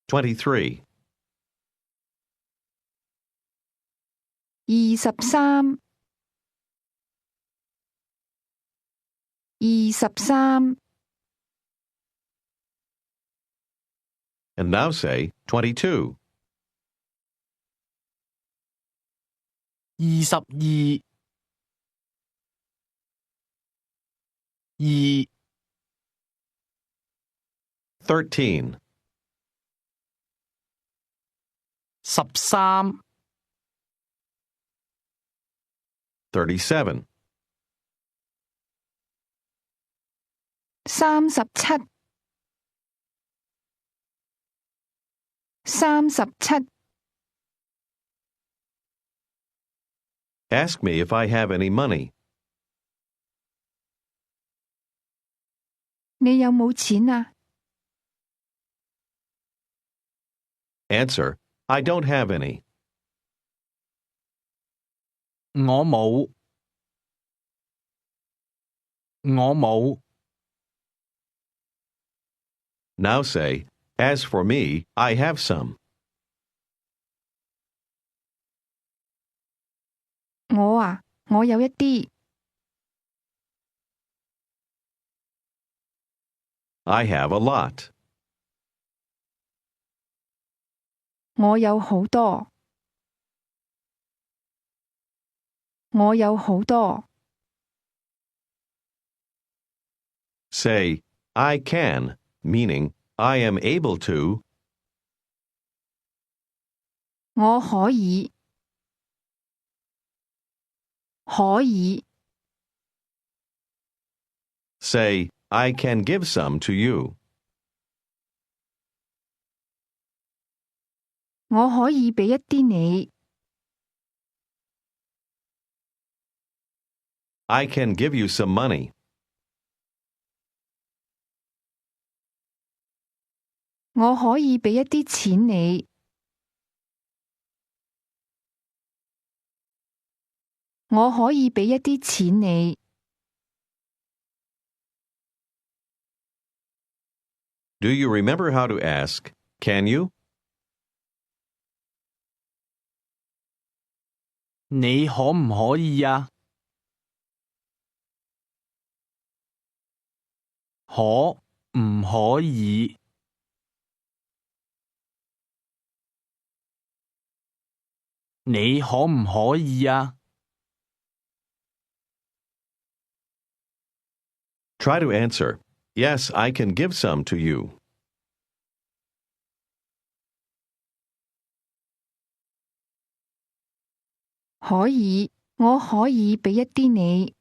23. 23。 23。 And now say 22. 22。 2。13. 13、37. 37、37。Ask me if I have any money. 你有冇錢啊？ Answer, I don't have any. 我冇，我冇。Now say, as for me, I have some. 我啊，我有一啲。I have a lot. 我有好多。我有好多。Say, I can, meaning I am able to. 我可以。可以。Say, I can give some to you. 我可以俾一啲你。I can give you some money. 我可以俾一啲錢你。我可以俾一啲錢你。Do you remember how to ask, can you? 你可唔可以啊？可唔可以？你可唔可以啊？ Try to answer, yes, I can give some to you. 可以，我可以俾一啲你。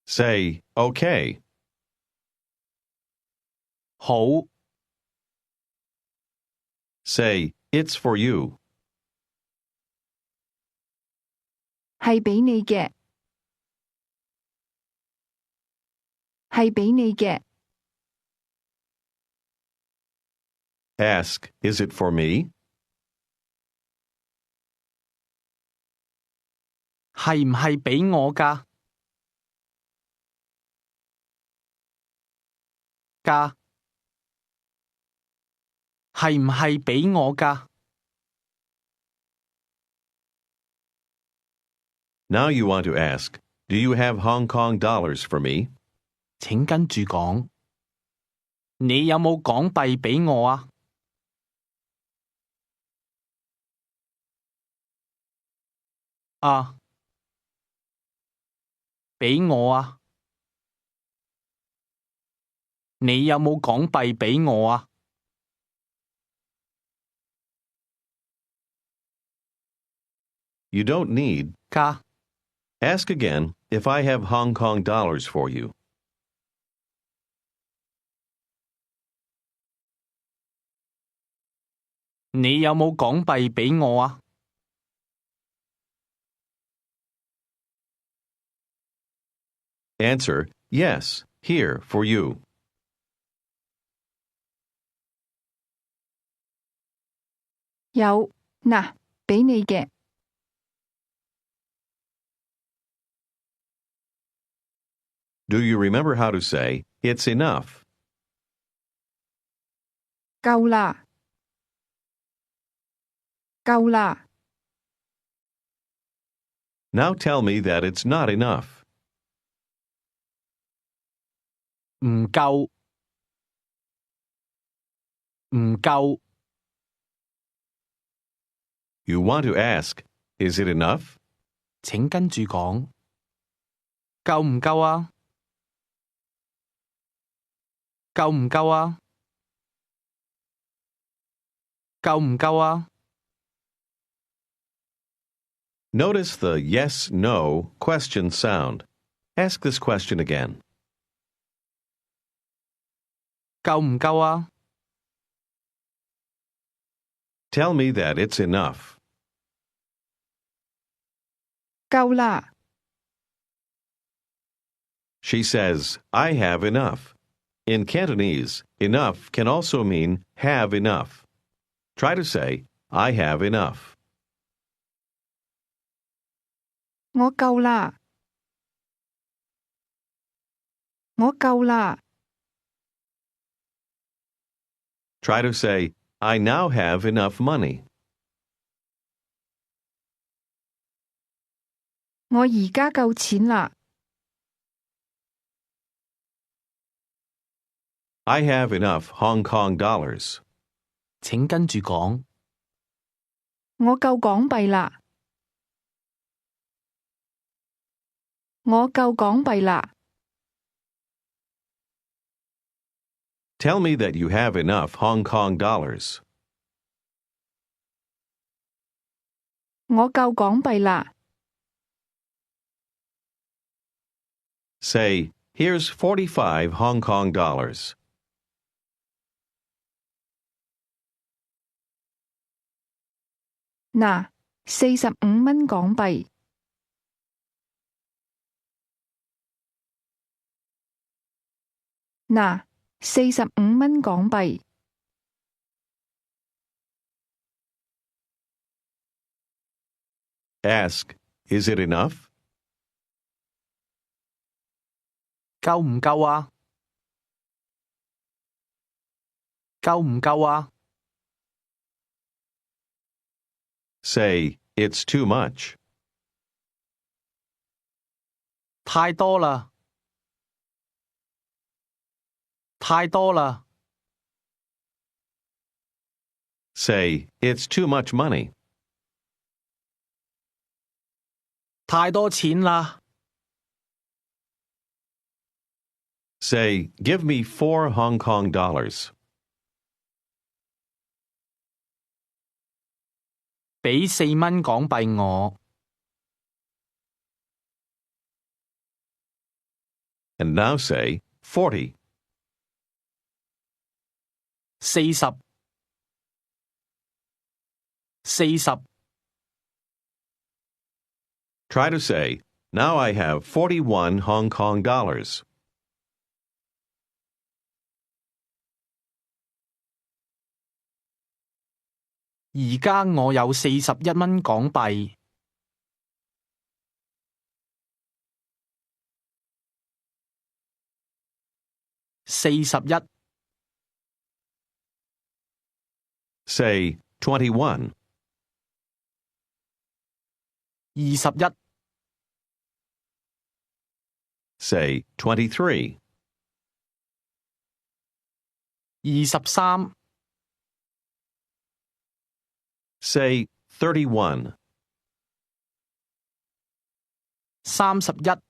Say, okay. 好， Say, it's for you. 係俾你嘅。係俾你嘅。Ask, is it for me? 係唔係俾我㗎？係唔係俾我㗎？ Now you want to ask, do you have Hong Kong dollars for me? 請跟住講，你有冇港幣俾我啊？啊，俾我啊！你有冇港幣俾我啊？ You don't need. 㗎， Ask again if I have Hong Kong dollars for you. 你有冇港幣俾我啊？ Answer, yes, here for you. 有，嗱，俾你嘅。Do you remember how to say, it's enough? 夠啦。夠啦。Now tell me that it's not enough. 唔夠，唔夠。 You want to ask, is it enough? 請跟住講。夠唔夠啊？夠唔夠啊？夠唔夠啊？ Notice the yes, no question sound. Ask this question again. 夠唔夠啊？ Tell me that it's enough. 夠啦， She says, I have enough. In Cantonese, enough can also mean have enough. Try to say, I have enough. 我夠啦，我夠啦， Try to say, I now have enough money. 我而家夠錢啦， I have enough Hong Kong dollars. 請跟住講，我夠港幣啦，我夠港幣啦， Tell me that you have enough Hong Kong dollars. 我夠港幣啦， Say, here's 45 Hong Kong dollars. 嗱，45蚊港幣，嗱，45蚊港幣， Ask, is it enough? 夠唔夠啊？夠唔夠啊？ Say, it's too much. 太多啦，太多啦， Say, it's too much money. 太多錢啦， Say, give me 4 Hong Kong dollars. 俾4蚊港幣我， And now say, 40. 40， 40， Try to say, now I have 41 Hong Kong dollars. 而家我有41蚊港幣， 41， Say, 21. 21， Say, 23. 23， Say, 31. 31，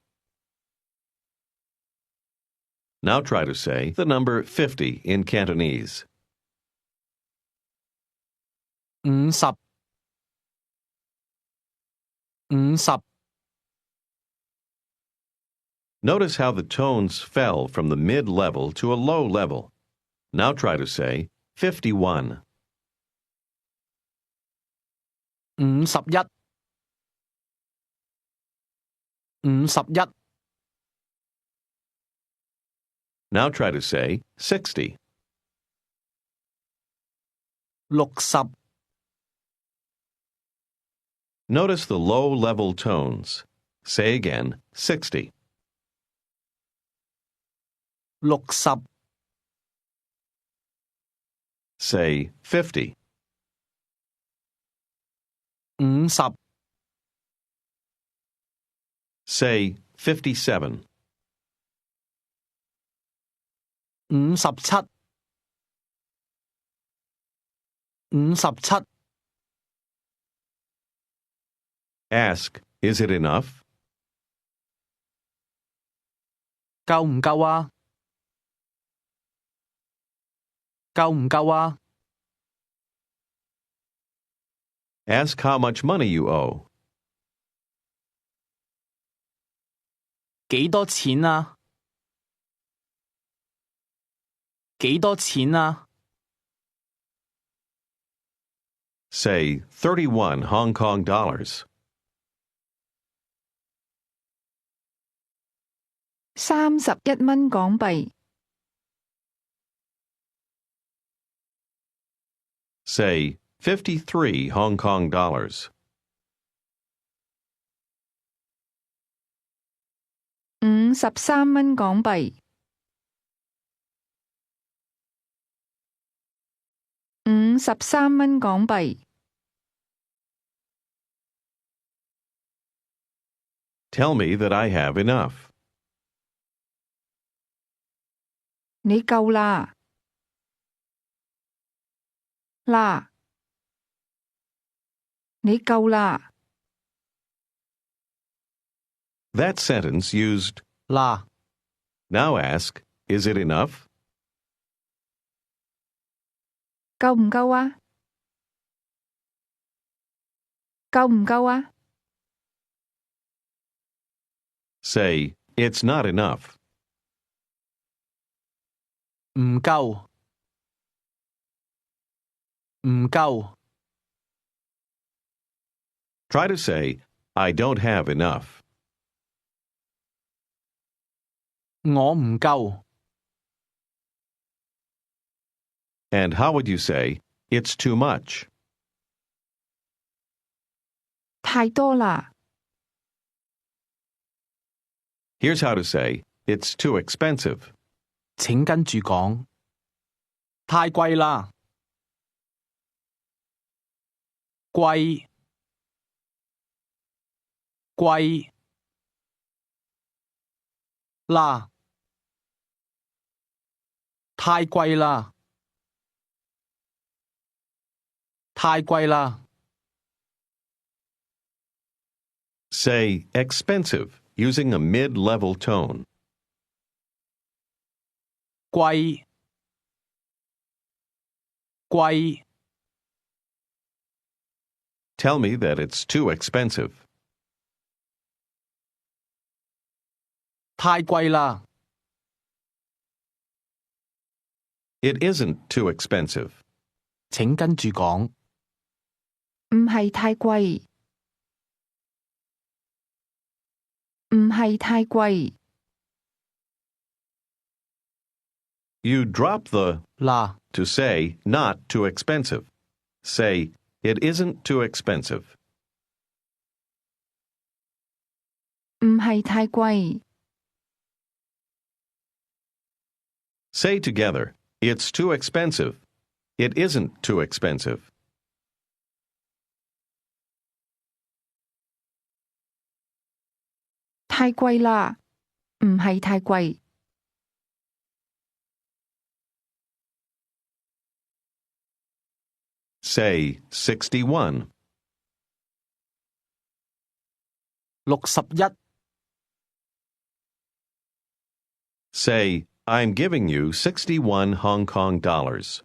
Now try to say the number 50 in Cantonese. 50， 50， Notice how the tones fell from the mid-level to a low level. Now try to say 51. 51， 51， Now try to say 60. 60， Notice the low-level tones. Say again, 60. 60， Say 50. 50， Say 57. 57， 57， Ask, is it enough? 夠唔夠啊？夠唔夠啊？ Ask how much money you owe. 幾多錢啊？幾多錢啊？ Say 31 Hong Kong dollars. 31蚊港幣。Say 53 Hong Kong dollars. 53蚊港幣。53蚊港幣。Tell me that I have enough. 你夠啦。啦。你夠啦。That sentence used 啦。 now ask, is it enough? 夠唔夠啊？夠唔夠啊？ Say, it's not enough. 唔夠。唔夠。 Try to say, I don't have enough. 我唔夠。 And how would you say, it's too much? 太多啦。 Here's how to say, it's too expensive. 請跟住講。太貴啦。貴。貴。啦。太貴啦。太貴啦。 Say expensive using a mid-level tone. 貴。貴。 Tell me that it's too expensive. 太貴啦。 It isn't too expensive. 請跟住講。唔係太貴。唔係太貴。 You drop the 啦。 to say not too expensive. Say, it isn't too expensive. 唔係太貴。 Say together, it's too expensive. It isn't too expensive. 太貴啦。唔係太貴。Say 61. 61。 Say, I'm giving you 61 Hong Kong dollars.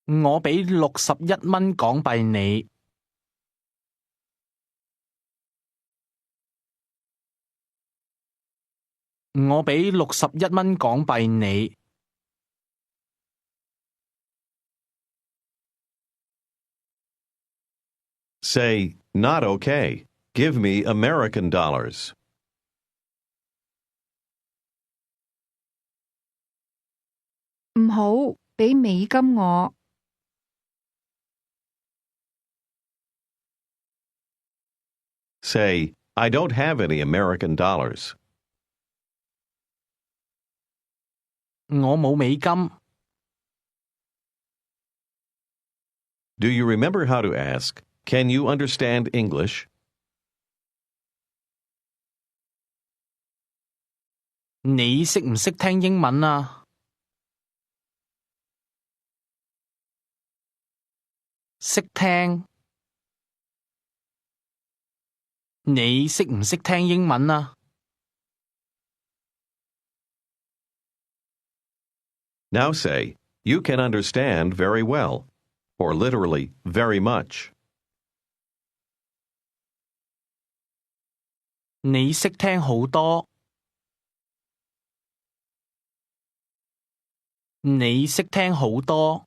我俾61蚊港幣你。我俾61蚊港幣你。Say, not okay. Give me American dollars. 唔好，俾美金我。Say, I don't have any American dollars. 我冇美金。 Do you remember how to ask, can you understand English? 你識唔識聽英文啊？識聽。你識唔識聽英文啊？ Now say, you can understand very well, or literally, very much. 你識聽好多。你識聽好多。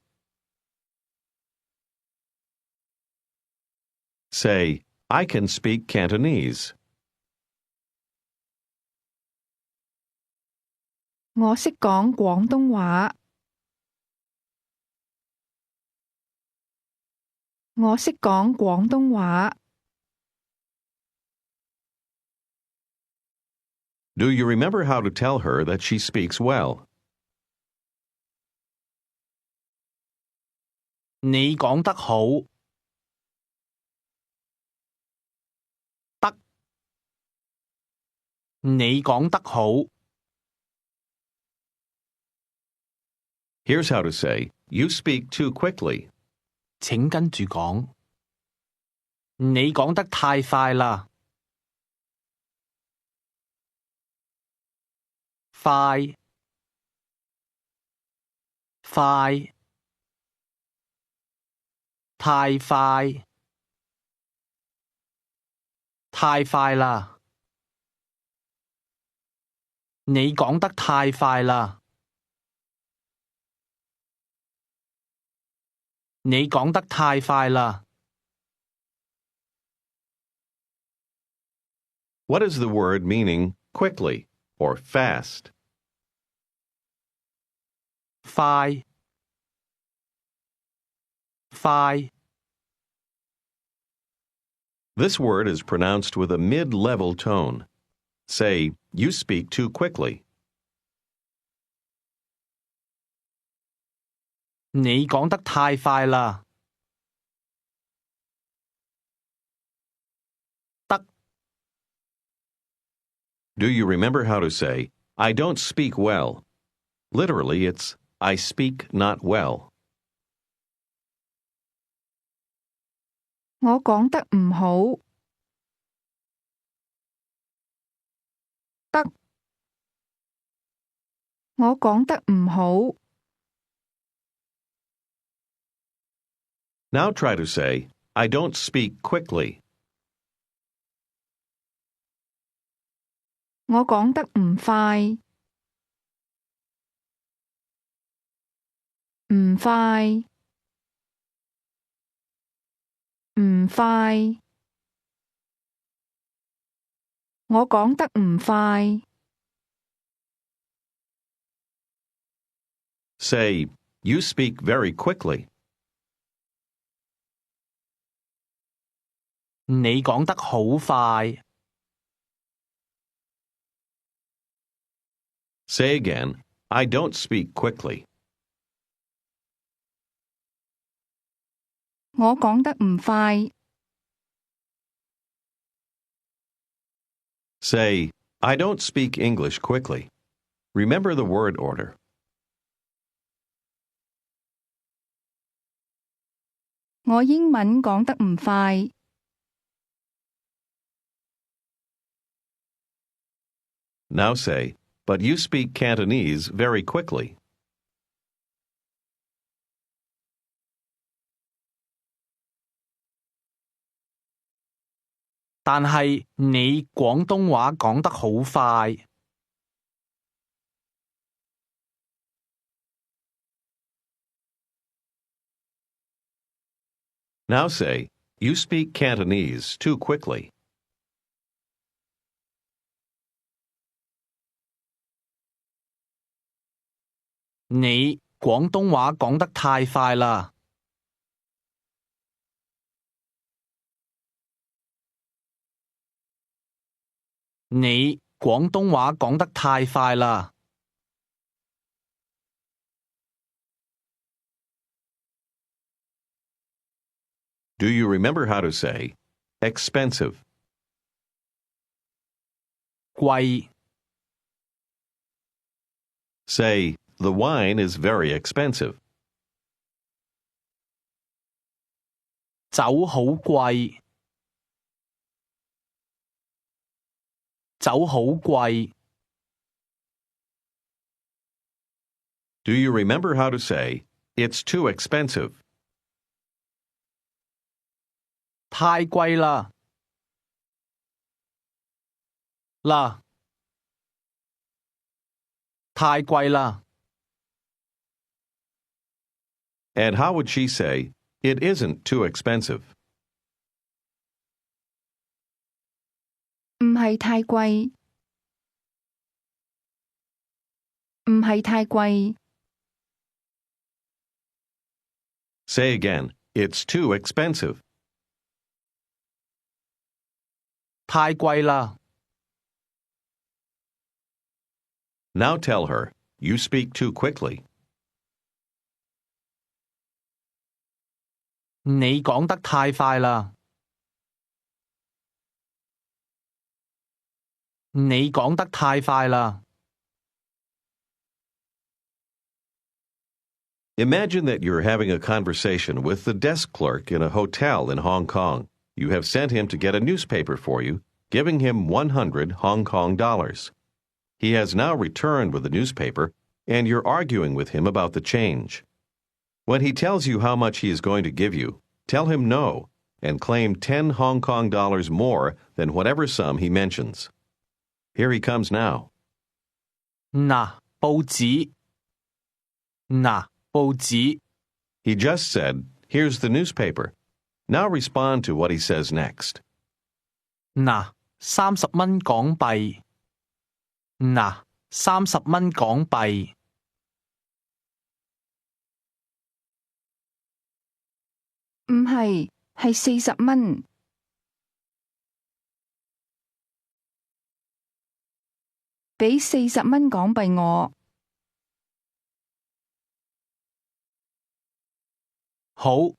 Say, I can speak Cantonese. 我識講廣東話。我識講廣東話。Do you remember how to tell her that she speaks well? 你講得好。得。你講得好。Here's how to say, you speak too quickly. 請跟住講。你講得太快啦。快。快。太快。太快啦。你講得太快啦。你講得太快啦。What is the word meaning quickly or fast? 快。快。 This word is pronounced with a mid-level tone. Say, you speak too quickly. 你講得太快啦。得。 Do you remember how to say, I don't speak well? Literally, it's, I speak not well. 我講得唔好。得。我講得唔好。Now try to say, I don't speak quickly. 我講得唔快。唔快。唔快。我講得唔快。Say, you speak very quickly. 你講得好快。Say again, I don't speak quickly. 我講得唔快。Say, I don't speak English quickly. Remember the word order. 我英文講得唔快。Now say, but you speak Cantonese very quickly. 但係你廣東話講得好快。Now say, you speak Cantonese too quickly. 你廣東話講得太快啦。你廣東話講得太快啦。Do you remember how to say, expensive? 貴。Say, the wine is very expensive. 酒好貴。酒好貴。Do you remember how to say, "It's too expensive"? 太貴啦！太貴啦！ And how would she say, "It isn't too expensive"? 唔係太貴，唔係太貴。Say again, "It's too expensive." 太貴啦！ Now tell her, "You speak too quickly." 你講得太快啦！你講得太快啦！ Imagine that you're having a conversation with the desk clerk in a hotel in Hong Kong. You have sent him to get a newspaper for you, giving him 100 Hong Kong dollars. He has now returned with the newspaper, and you're arguing with him about the change. When he tells you how much he is going to give you, tell him no, and claim 10 Hong Kong dollars more than whatever sum he mentions. Here he comes now. 嗱，報紙。嗱，報紙。 He just said, "Here's the newspaper." Now respond to what he says next. 嗱，30蚊港幣。嗱，30蚊港幣。唔係，係40蚊。俾40蚊港幣我。好，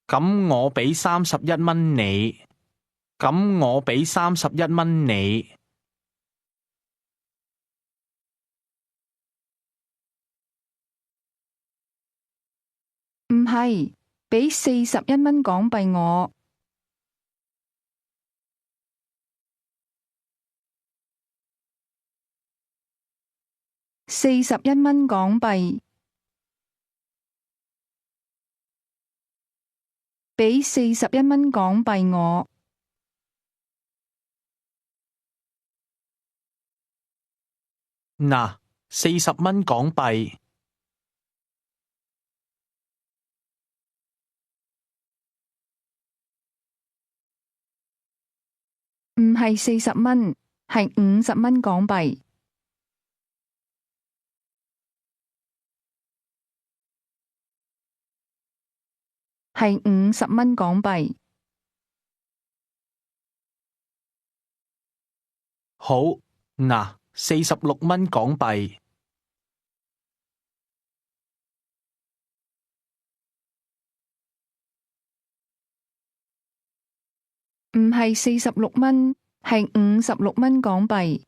咁我俾31蚊你。咁我俾31蚊你。唔係，俾41蚊港幣我。41蚊港幣。俾41蚊港幣我。嗱，40蚊港幣。唔係40蚊，係50蚊港幣。係50蚊港幣。好，嗱，46蚊港幣。唔係46蚊，係56蚊港幣。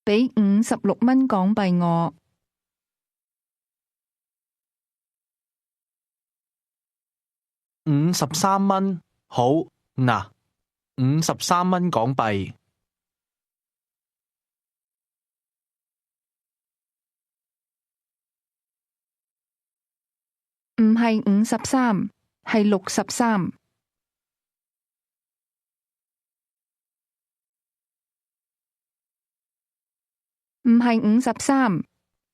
俾56蚊港幣我。53蚊，好，嗱，53蚊港幣。唔係53，係63。唔係53，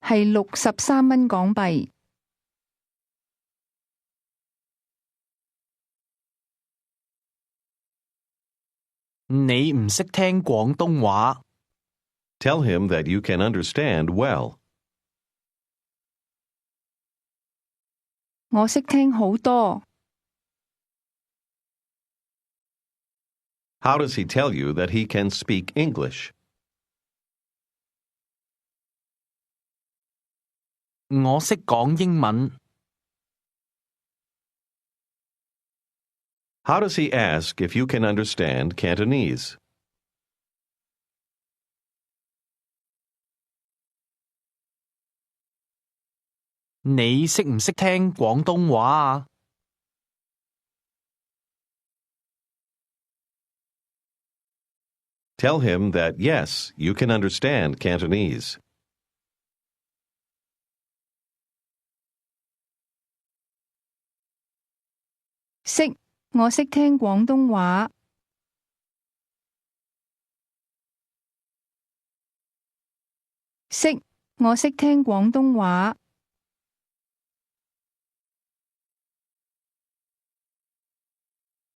係63蚊港幣。你唔識聽廣東話。Tell him that you can understand well. 我識聽好多。How does he tell you that he can speak English? 我識講英文。How does he ask if you can understand Cantonese? 你識唔識聽廣東話啊？ Tell him that yes, you can understand Cantonese. 識，我識聽廣東話。識，我識聽廣東話。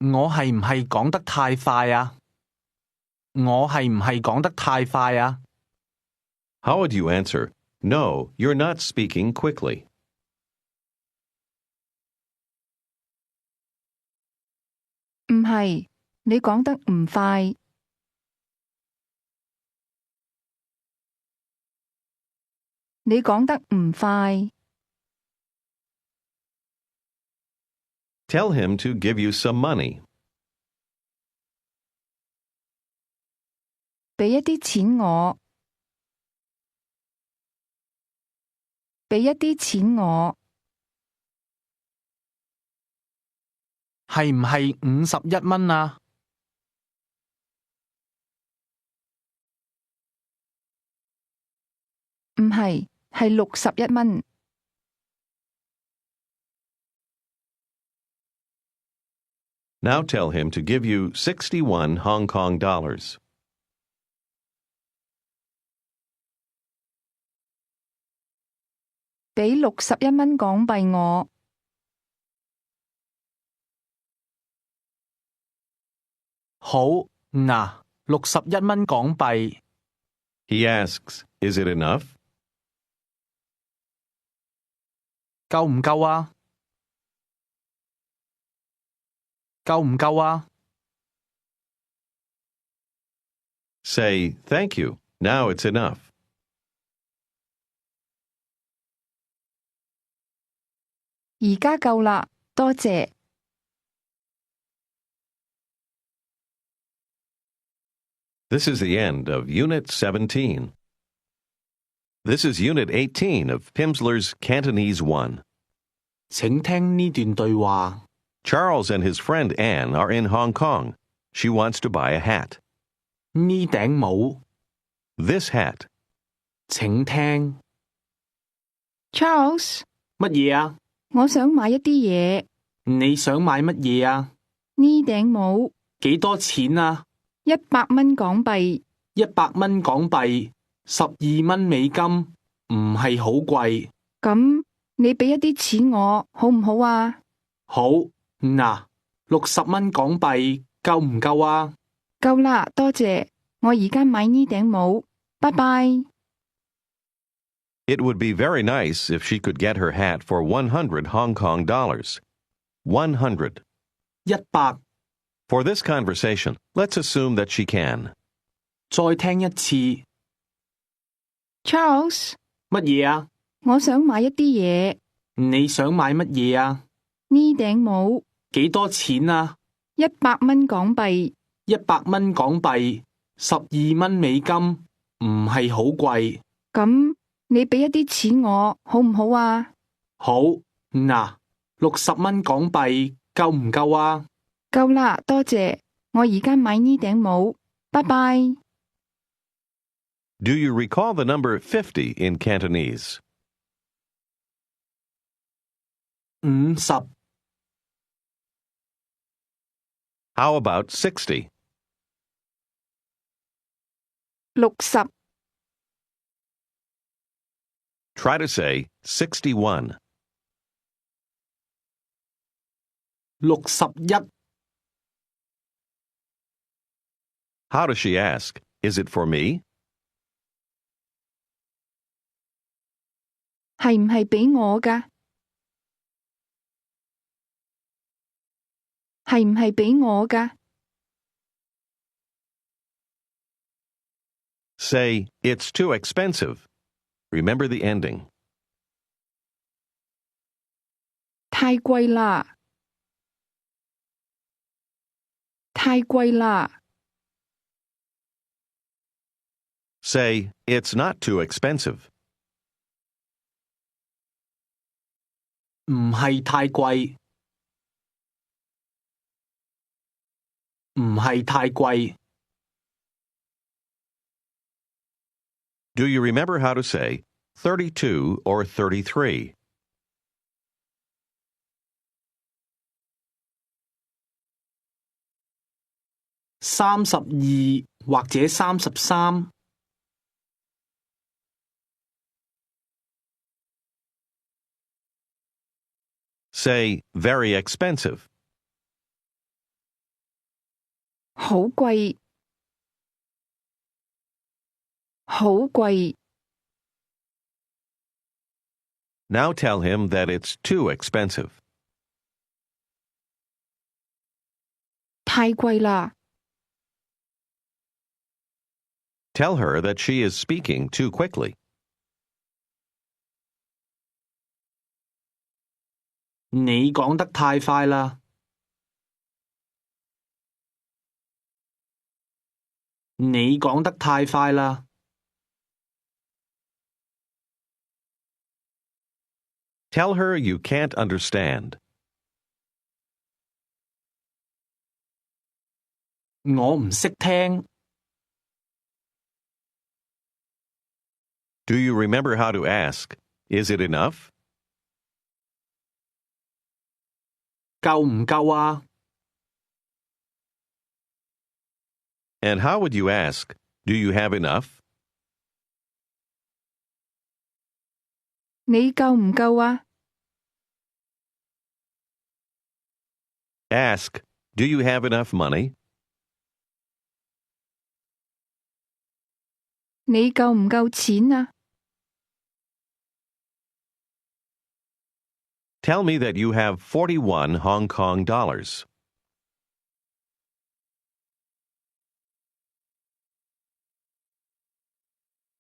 我係唔係講得太快啊？我係唔係講得太快啊？ How would you answer, No, you're not speaking quickly? 唔係，你講得唔快。你講得唔快。Tell him to give you some money. 俾一啲錢我。俾一啲錢我。係唔係51蚊啊？唔係，係61蚊。Now tell him to give you 61 Hong Kong dollars. 俾61蚊港幣我。好，嗱，61蚊港幣。He asks, Is it enough? 夠唔夠啊？夠唔夠啊？ Say, Thank you. Now it's enough. 而家夠啦，多謝。This is the end of Unit 17. This is Unit 18 of Pimsleur's Cantonese 1. 請聽呢段對話。Charles and his friend Anne are in Hong Kong. She wants to buy a hat. 呢頂帽。This hat. 請聽。Charles，乜嘢啊？我想買一啲嘢。你想買乜嘢啊？呢頂帽幾多錢啊？100蚊港幣。100蚊港幣，12蚊美金，唔係好貴。咁你俾一啲錢我，好唔好啊？好，嗱，60蚊港幣夠唔夠啊？夠啦，多謝。我而家買呢頂帽。拜拜。It would be very nice if she could get her hat for 100 Hong Kong dollars. 100. 100。For this conversation, let's assume that she can. 再聽一次。Charles，乜嘢啊？我想買一啲嘢。你想買乜嘢啊？呢頂帽幾多錢啊？100蚊港幣。100蚊港幣，12蚊美金，唔係好貴。咁你俾一啲錢我，好唔好啊？好，嗱，60蚊港幣夠唔夠啊？夠啦，多謝。我而家買呢頂帽。拜拜。Do you recall the number 50 in Cantonese? 50。How about 60? 60。Try to say 61. 61。How does she ask? Is it for me? 係唔係俾我㗎？係唔係俾我㗎？ Say, It's too expensive. Remember the ending. 太貴啦！太貴啦！ Say, It's not too expensive. 唔係太貴。唔係太貴。Do you remember how to say 32 or 33? 32或者33， Say very expensive. 好貴，好貴， Now tell him that it's too expensive. 太貴啦， Tell her that she is speaking too quickly. 你講得太快啦，你講得太快啦， Tell her you can't understand. 我唔識聽， Do you remember how to ask, is it enough? 夠唔夠啊？ And how would you ask, do you have enough? 你夠唔夠啊？ Ask, do you have enough money? 你夠唔夠錢啊？ Tell me that you have 41 Hong Kong dollars.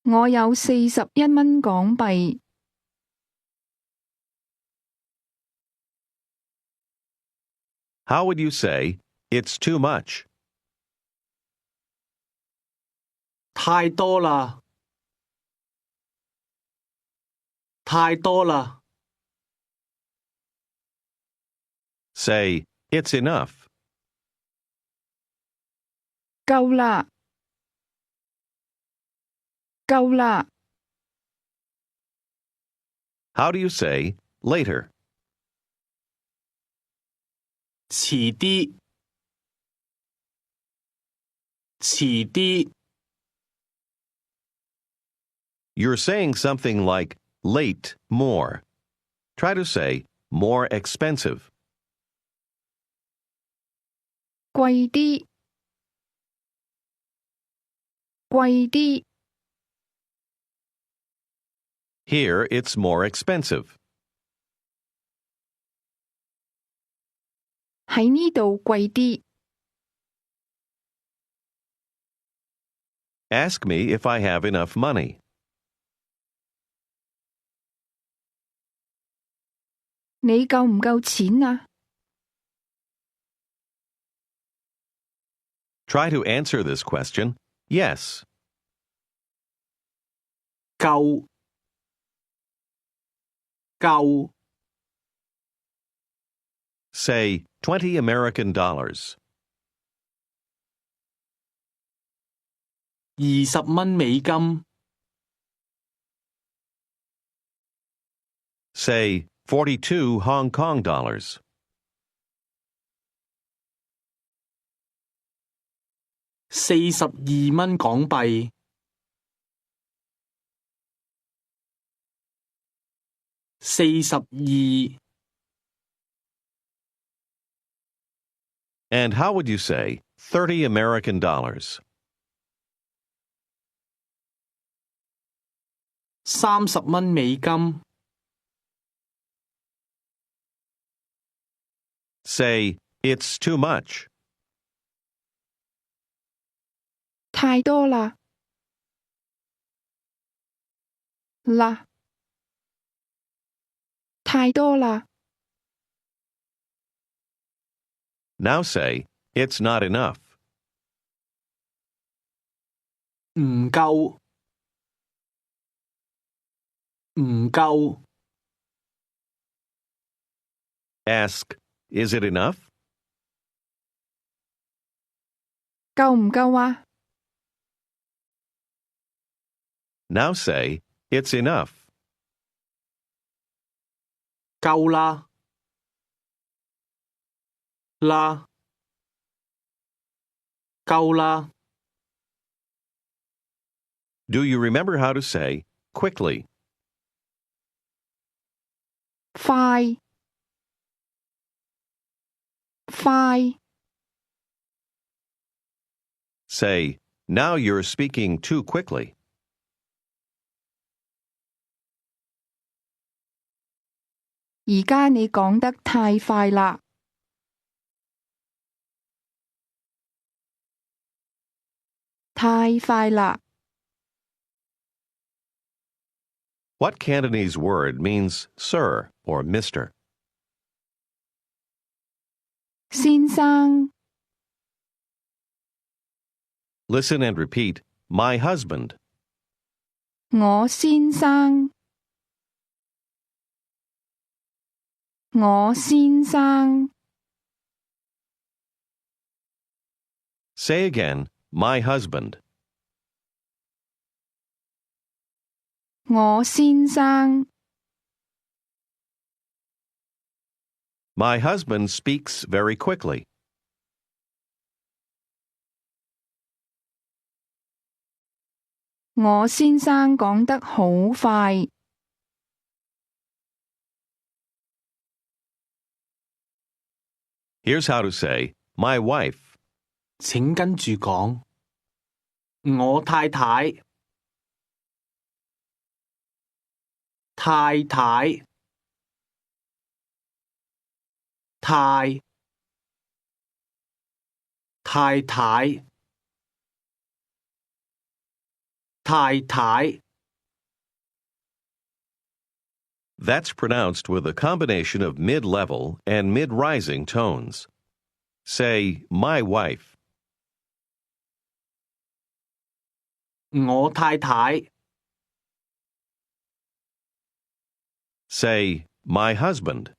我有41蚊港幣， How would you say, it's too much? 太多啦，太多啦， Say, it's enough. 夠啦，夠啦， How do you say, later? 遲啲，遲啲， You're saying something like late more. Try to say more expensive. 貴啲，貴啲， Here, it's more expensive. 喺呢度貴啲。 Ask me if I have enough money. 你夠唔夠錢啊？ Try to answer this question, yes. 夠，夠， Say 20 American dollars. 20蚊美金， Say 42 Hong Kong dollars. 42蚊港幣， 42， And how would you say 30 American dollars? 30蚊美金， Say, it's too much. 太多啦，啦，太多啦。 Now say, it's not enough. 唔夠，唔夠， Ask, is it enough? 夠唔夠啊？ Now say, it's enough. 夠啦，啦，夠啦。Do you remember how to say quickly? 快，快， Say, now you're speaking too quickly. 而家你講得太快啦，太快啦。What Cantonese word means sir or mister? 先生， Listen and repeat, my husband. 我先生，我先生， Say again, my husband. 我先生。 My husband speaks very quickly. 我先生講得好快。Here's how to say, my wife. 請跟住講，我太太，太太，太，太太，太太。That's pronounced with a combination of mid-level and mid-rising tones. Say, my wife. 我太太， Say, my husband.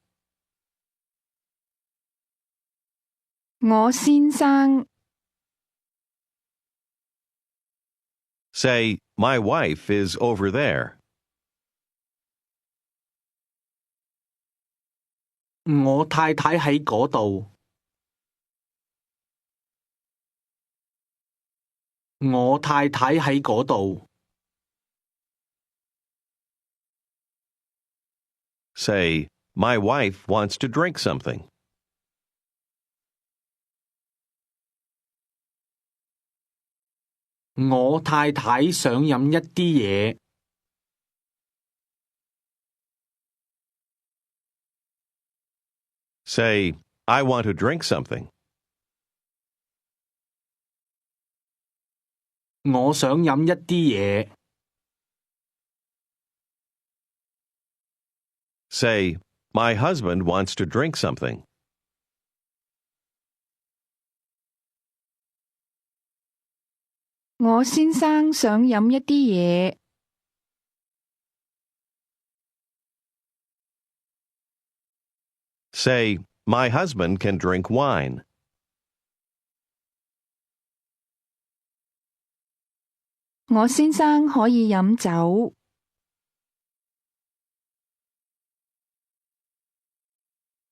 我先生， Say, my wife is over there. 我太太喺嗰度。我太太喺嗰度。Say, my wife wants to drink something. 我太太想飲一啲嘢。Say, I want to drink something. 我想飲一啲嘢。Say, my husband wants to drink something. 我先生想飲一啲嘢。Say, my husband can drink wine. 我先生可以飲酒。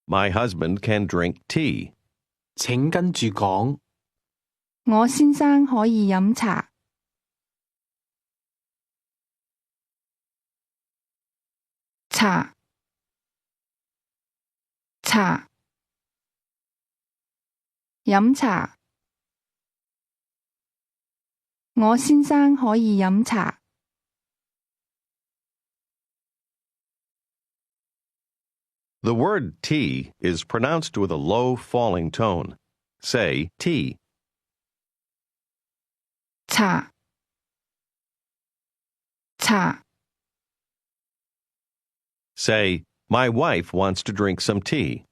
My husband can drink tea. 請跟住講，我先生可以飲茶。茶，茶，飲茶。我先生可以飲茶。The word tea is pronounced with a low falling tone. Say, tea. 茶，茶。Say, my wife wants to drink some tea.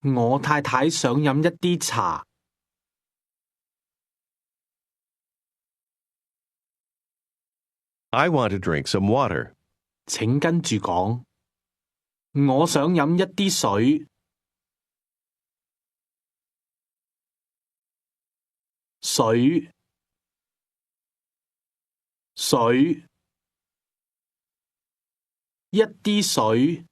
我太太想飲一啲茶。I want to drink some water. 請跟住講，我想飲一啲水。水水一啲水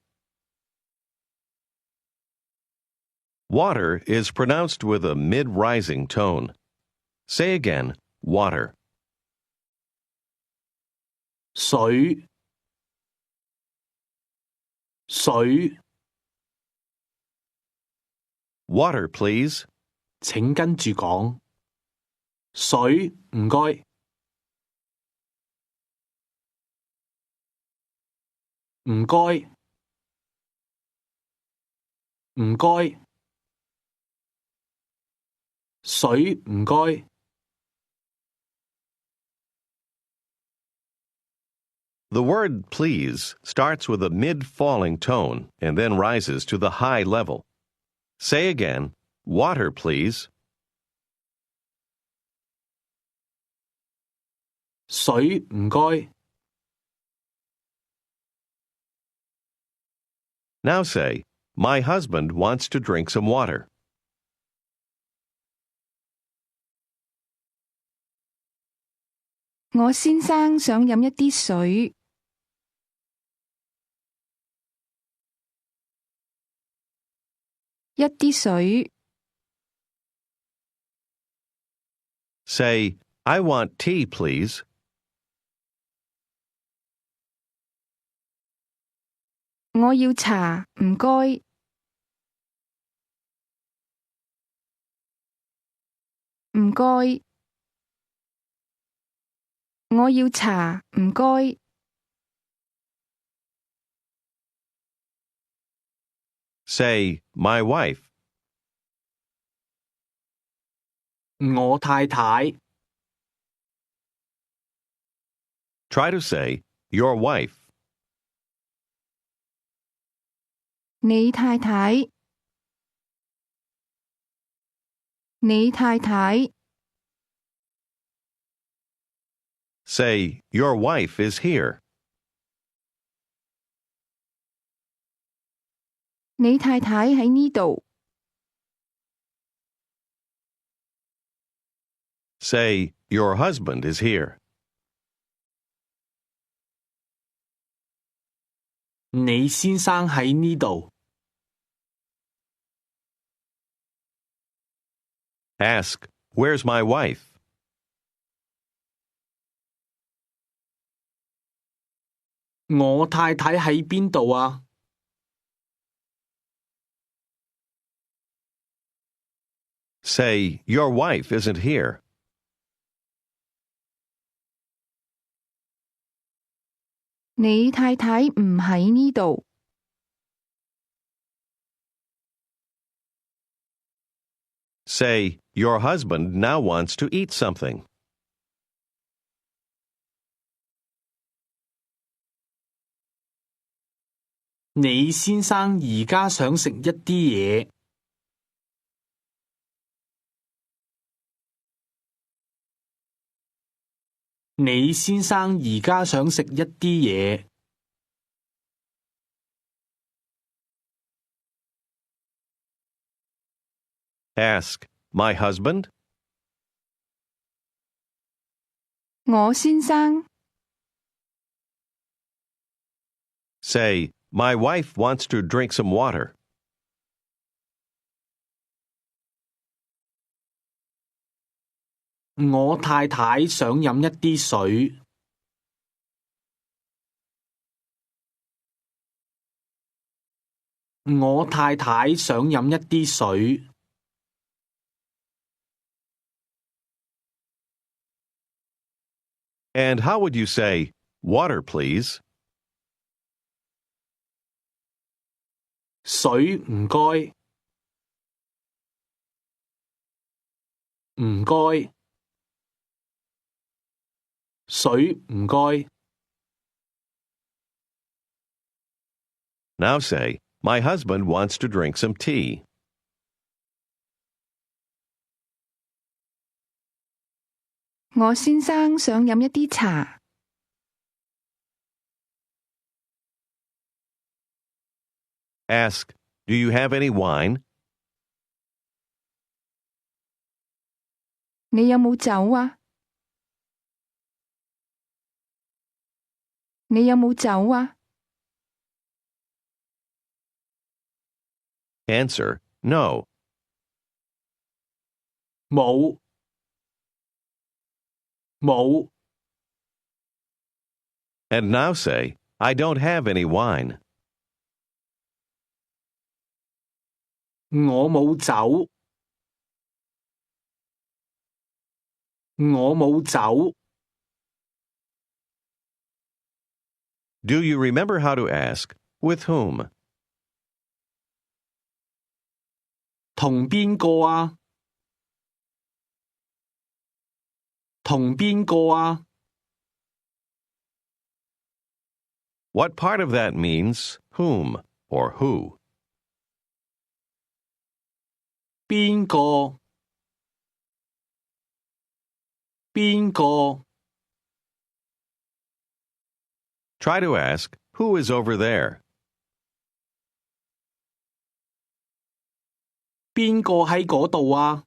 Water is pronounced with a mid-rising tone. Say again, water. 水水 Water, please. 請跟住講水唔該唔該唔該水唔該 The word please starts with a mid-falling tone and then rises to the high level. Say again, water, please. 水唔該 Now say, my husband wants to drink some water. 我先生想飲一啲水。一啲水。Say, I want tea, please. 我要茶，唔該。唔該。我要茶，唔該。Say, my wife. 我太太 Try to say, your wife. 你太太。你太太。Say, your wife is here. 你太太喺呢度。Say, your husband is here. 你先生喺呢度 Ask, where's my wife? 我太太喺邊度啊 Say, your wife isn't here. 你太太唔喺呢度。Say, your husband now wants to eat something. 你先生而家想食一啲嘢。你先生而家想食一啲嘢。Ask, my husband? 我先生。Say, my wife wants to drink some water. 我太太想飲一啲水。我太太想飲一啲水。And how would you say, water, please? 水唔該。唔該。水唔該。Now say, my husband wants to drink some tea. 我先生想飲一啲茶。Ask, do you have any wine? 你有冇酒啊？你有冇酒啊？ Answer, no. 冇冇 And now say, I don't have any wine. 我冇酒我冇酒 Do you remember how to ask, with whom? 同邊個啊？同邊個啊？ What part of that means whom or who? 邊個邊個 Try to ask, who is over there? 邊個喺嗰度啊？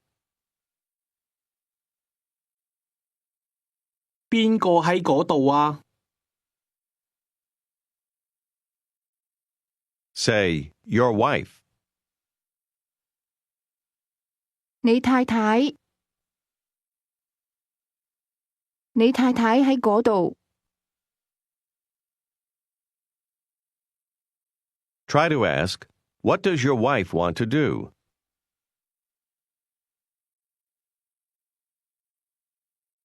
邊個喺嗰度啊？ Say, your wife. 你太太，你太太喺嗰度。Try to ask, what does your wife want to do?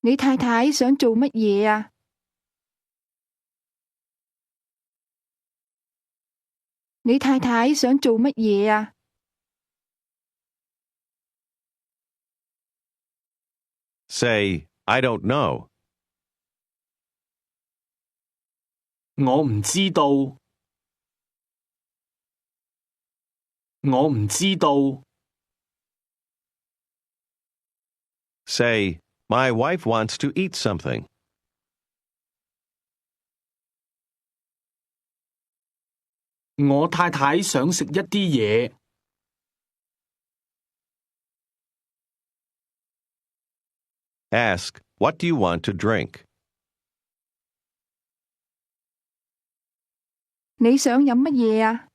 你太太想做乜嘢啊？你太太想做乜嘢啊？ Say, I don't know. 我唔知道我唔知道 Say, my wife wants to eat something. 我太太想食一啲嘢 Ask, what do you want to drink? 你想飲乜嘢啊？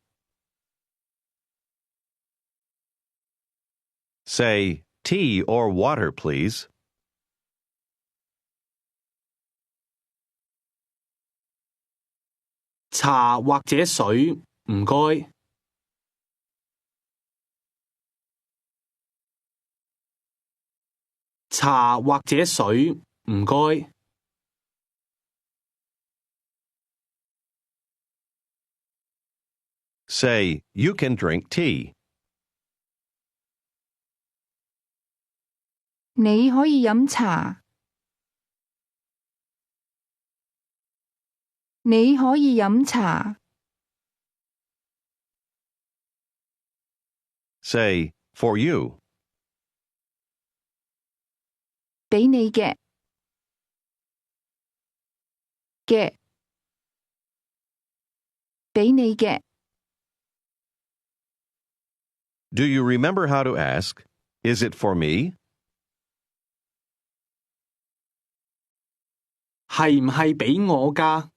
Say, tea or water, please. 茶或者水，唔該。茶或者水，唔該。Say, you can drink tea. 你可以飲茶。你可以飲茶。 Say, for you. 俾你嘅。嘅。俾你嘅。 Do you remember how to ask, is it for me? 係唔係俾我㗎？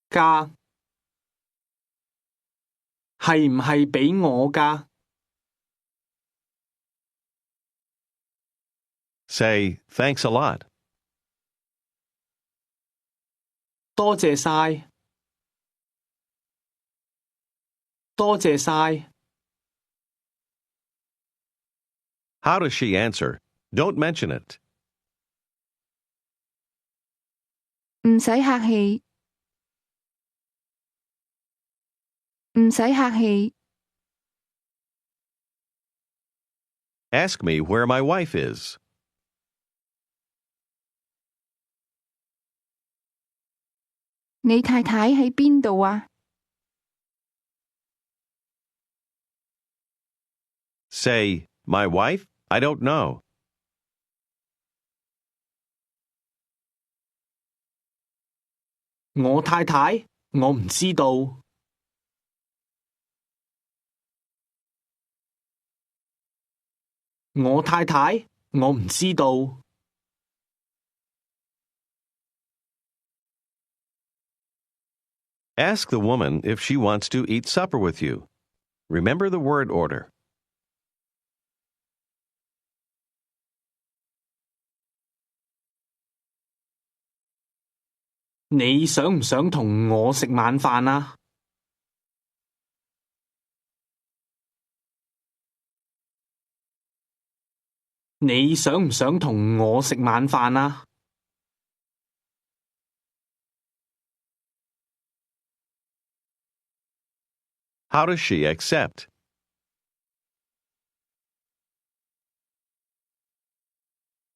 㗎係唔係俾我㗎？ Say, thanks a lot. 多謝晒，多謝晒。How does she answer? Don't mention it. 唔使客氣。唔使客氣。 Ask me where my wife is. 你太太喺邊度啊？ Say, my wife? I don't know. 我太太，我唔知道。我太太，我唔知道。Ask the woman if she wants to eat supper with you. Remember the word order. 你想唔想同我食晚飯啊？你想唔想同我食晚飯啊？ How does she accept?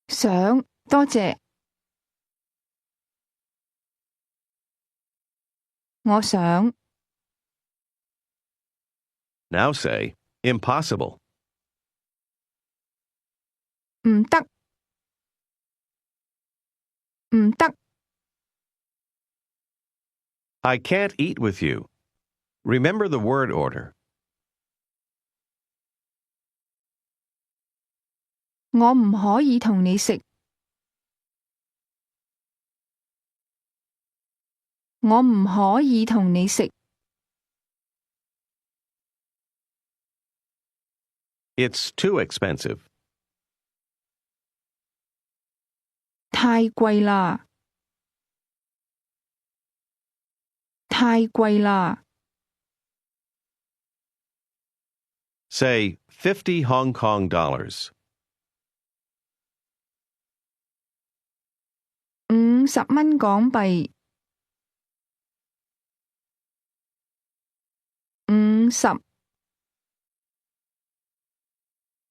想，多謝。我想， Now say, impossible. 唔得，唔得。I can't eat with you. Remember the word order. 我唔可以同你食。我唔可以同你食。It's too expensive. 太貴啦！太貴啦！ Say 50 Hong Kong dollars. 50蚊港幣。50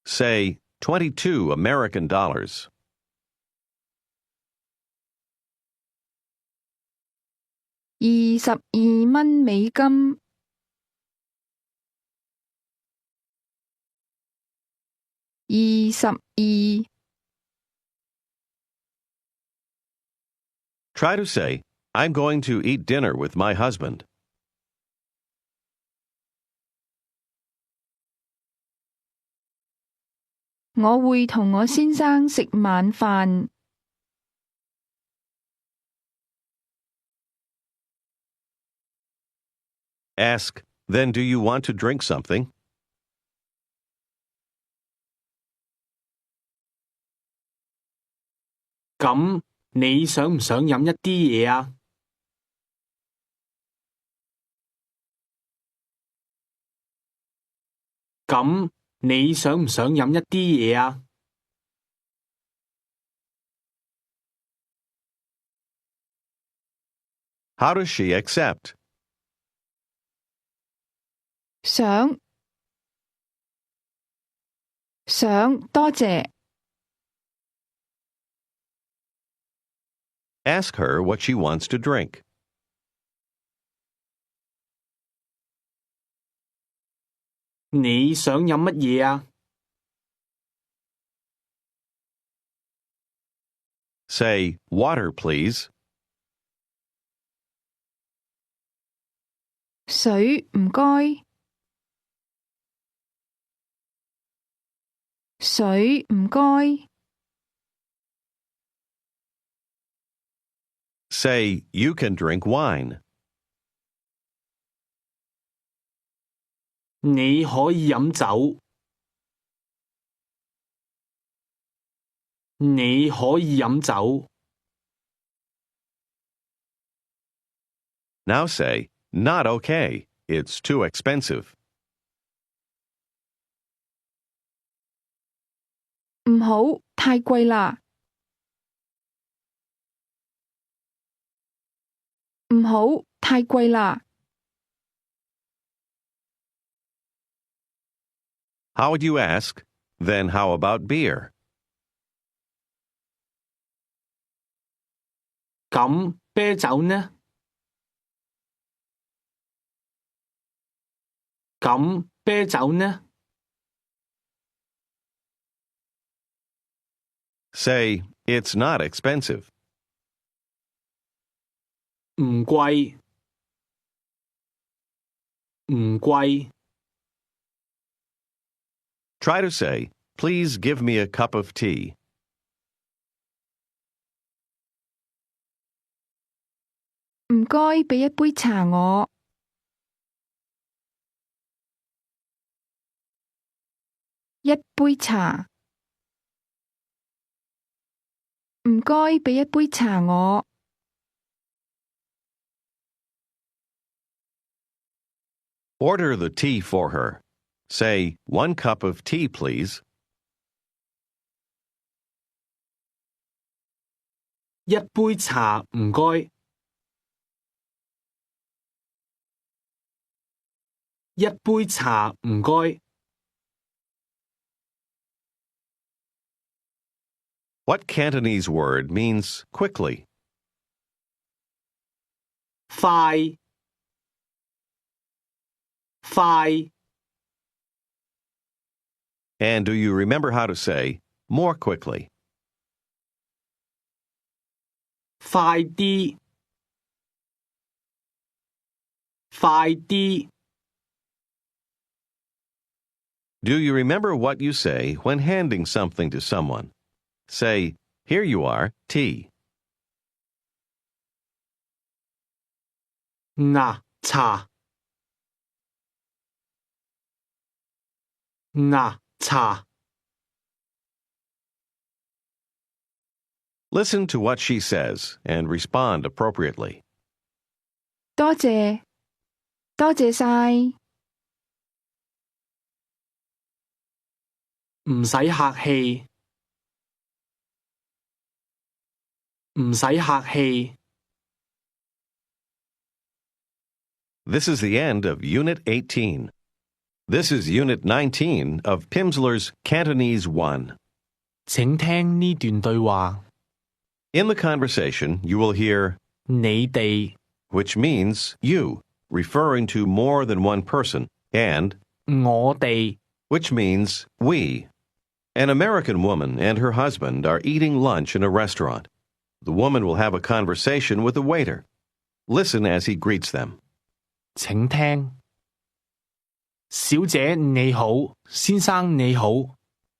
Say 22 American dollars. 22蚊美金。22 Try to say, I'm going to eat dinner with my husband. 我會同我先生食晚飯。Ask, then do you want to drink something? 咁你想唔想飲一啲嘢啊？咁你想唔想飲一啲嘢啊？ How does she accept? 想，多謝。Ask her what she wants to drink. 你想飲乜嘢啊？ Say, water, please. 水唔該。水唔該。Say, you can drink wine. 你可以飲酒。你可以飲酒。 Now say, not okay. It's too expensive. 唔好，太貴啦。唔好，太貴啦。How would you ask? Then how about beer? 咁啤酒呢？咁啤酒呢？ Say, it's not expensive. 唔貴。唔貴。 Try to say, Please give me a cup of tea. 唔該，俾一杯茶我。一杯茶。唔該，俾一杯茶我。Order the tea for her. Say, 1 cup of tea, please. 一杯茶唔該。一杯茶唔該。What Cantonese word means quickly? 快快 And do you remember how to say more quickly? 快啲快啲 Do you remember what you say when handing something to someone? Say, here you are, tea. 嗱茶嗱茶 Listen to what she says and respond appropriately. 多謝，多謝晒。唔使客氣唔使客氣 This is the end of Unit 18. This is Unit 19 of Pimsleur's Cantonese 1. 請聽呢段對話 In the conversation, you will hear 你哋 which means you, referring to more than one person, and 我哋 which means we. An American woman and her husband are eating lunch in a restaurant. The woman will have a conversation with the waiter. Listen as he greets them. 請聽小姐你好，先生你好，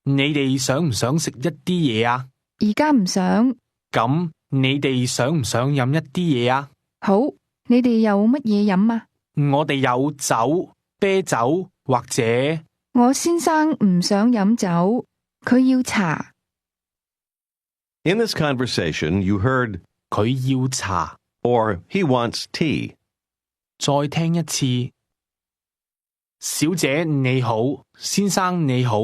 你哋想唔想食一啲嘢啊？而家唔想。咁你哋想唔想飲一啲嘢啊？好，你哋有乜嘢飲啊？我哋有酒、啤酒或者我先生唔想飲酒，佢要茶。In this conversation, you heard 佢要茶。 or he wants tea. 再聽一次，小姐你好，先生你好，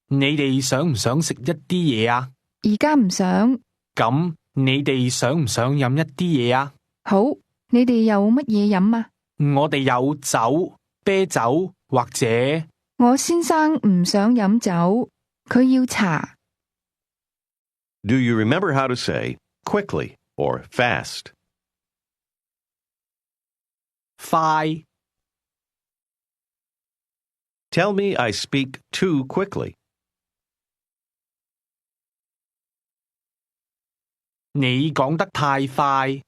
你哋想唔想食一啲嘢啊？而家唔想。咁你哋想唔想飲一啲嘢啊？好，你哋有乜嘢飲啊？我哋有酒、啤酒或者我先生唔想飲酒，佢要茶。Do you remember how to say quickly or fast? 快 Tell me I speak too quickly. 你講得太快。